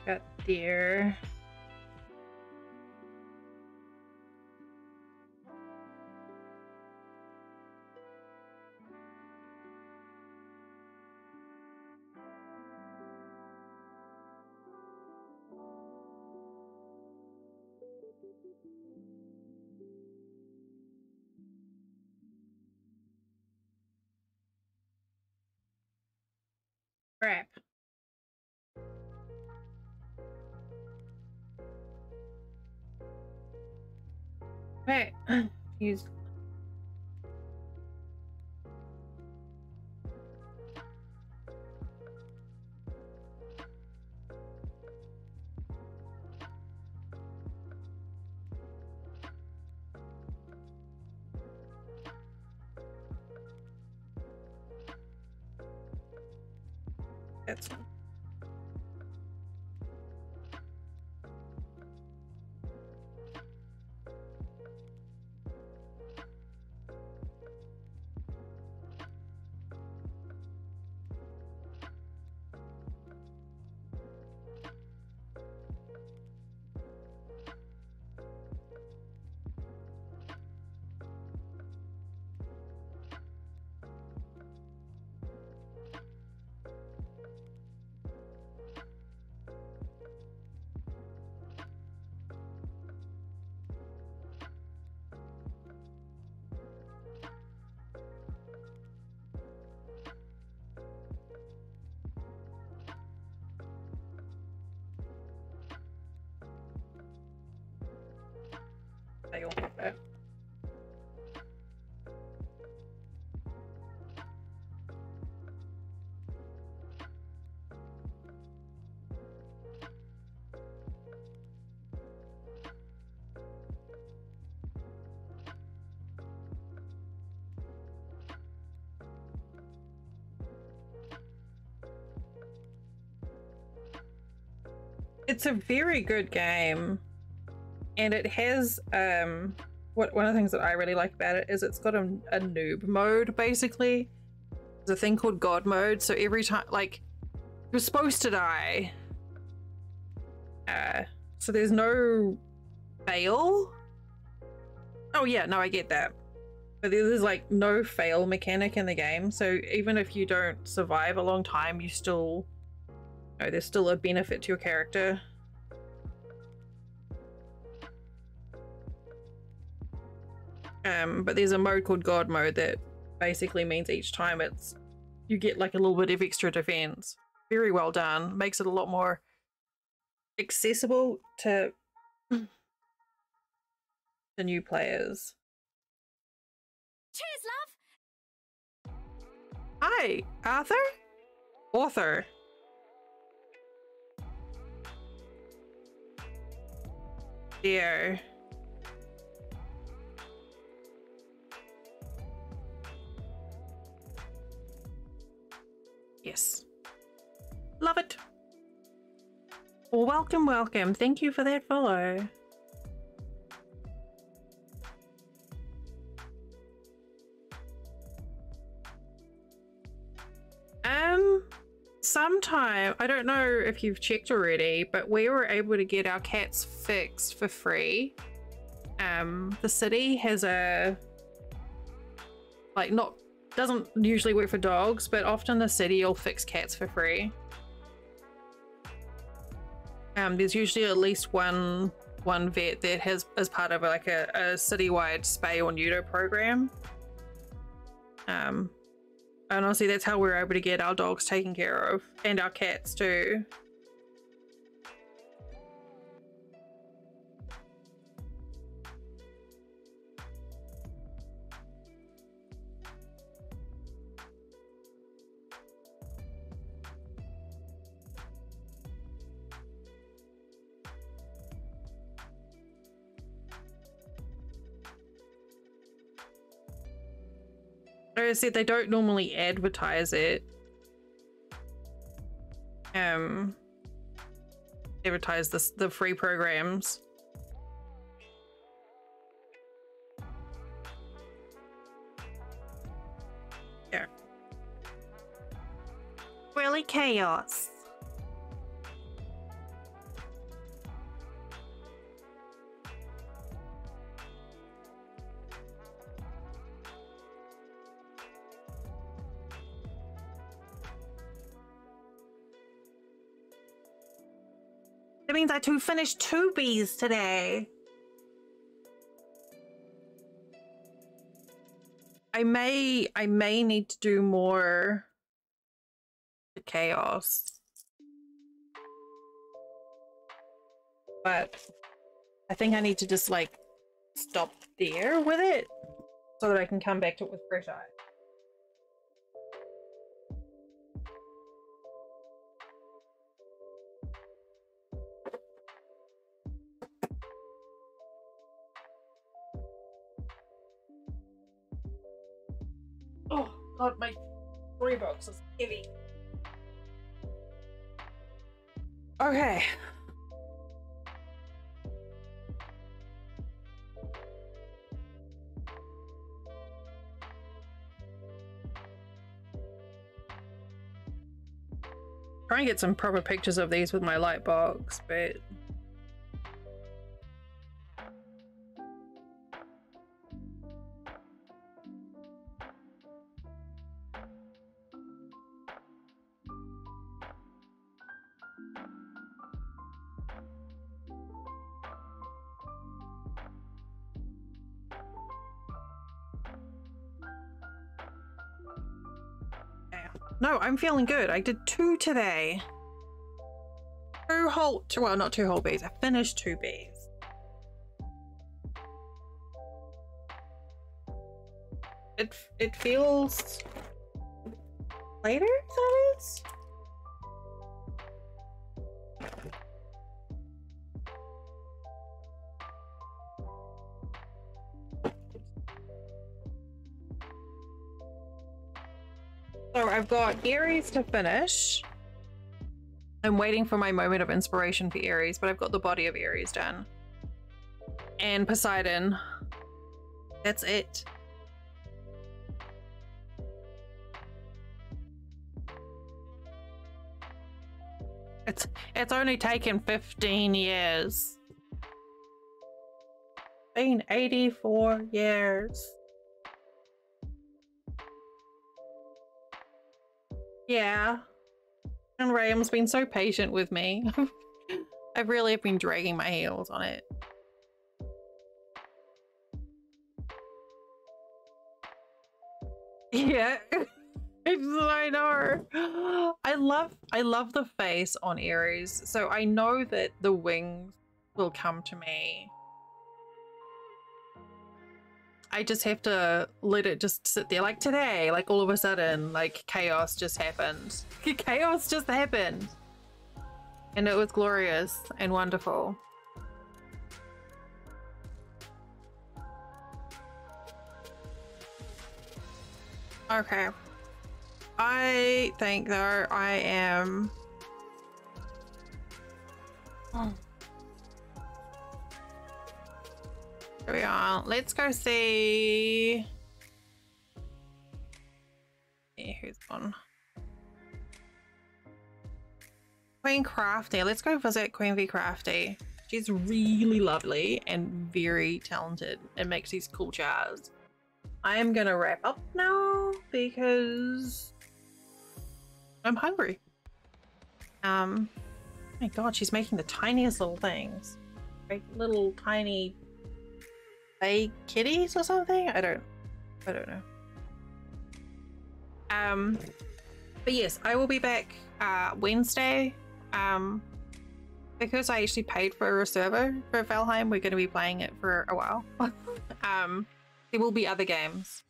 Got there. Crap. Okay. Use. That's one. fail that. It's a very good game, and it has one of the things that I really like about it is it's got a noob mode. Basically, there's a thing called God mode, so every time, like, you're supposed to die, so there's no fail. Oh yeah, no, I get that, but there's like no fail mechanic in the game, so even if you don't survive a long time, you still, no, there's still a benefit to your character. But there's a mode called God mode that basically means each time you get like a little bit of extra defense. Very well done. Makes it a lot more accessible to the new players. Cheers, love. Hi, Arthur? Author. Dear. Yes. Love it. Well, welcome, welcome. Thank you for that follow. Sometime, I don't know if you've checked already, but we were able to get our cats fixed for free. The city has a, like, doesn't usually work for dogs, but often the city will fix cats for free. There's usually at least one vet that has, as part of like a citywide spay or neuter program. And honestly, that's how we're able to get our dogs taken care of, and our cats too. Like I said, they don't normally advertise it. Advertise the free programs. Yeah. Really chaos. That means I finished 2 bees today. I may need to do more chaos. But I think I need to just like stop there with it so that I can come back to it with fresh eyes. Oh god, my story box is heavy. Okay. Try and get some proper pictures of these with my light box, but no, I'm feeling good. I did 2 today. 2 whole, well, not 2 whole bees. I finished 2 bees. It feels later, that is? So I've got Aries to finish. I'm waiting for my moment of inspiration for Aries, but I've got the body of Aries done. And Poseidon. That's it. It's only taken 15 years. Been 84 years. Yeah. And Ram's been so patient with me. I really have been dragging my heels on it. Yeah. I know. I love the face on Aries. So I know that the wings will come to me. I just have to let it just sit there. Like today, like all of a sudden, like chaos just happened. Chaos just happened. And it was glorious and wonderful. Okay. I think though I am... Oh. Here we are. Let's go see... Yeah, who's gone? Queen Crafty. Let's go visit Queen V Crafty. She's really lovely and very talented and makes these cool jars. I am gonna wrap up now because I'm hungry. Oh my god, she's making the tiniest little things. Like little tiny bay kitties or something? I don't know. But yes, I will be back Wednesday. Because I actually paid for a server for Valheim, we're going to be playing it for a while. There will be other games,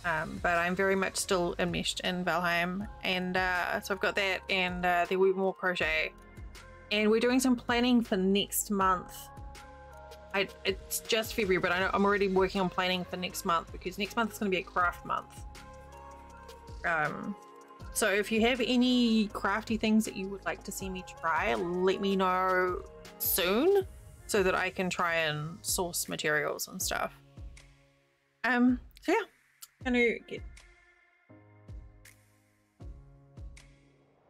but I'm very much still enmeshed in Valheim, and so I've got that, and there will be more crochet, and we're doing some planning for next month. It's just February, but I know I'm already working on planning for next month because next month is going to be a craft month. So if you have any crafty things that you would like to see me try, let me know soon so that I can try and source materials and stuff. So yeah, I'm gonna get...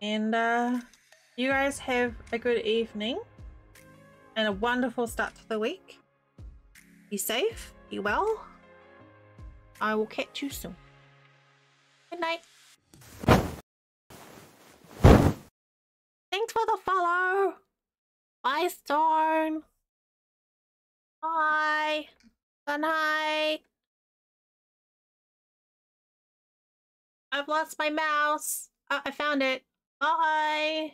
And you guys have a good evening and a wonderful start to the week. Be safe, be well. I will catch you soon. Good night. Thanks for the follow. Bye, Storm. Bye. Good night. I've lost my mouse. I found it. Bye.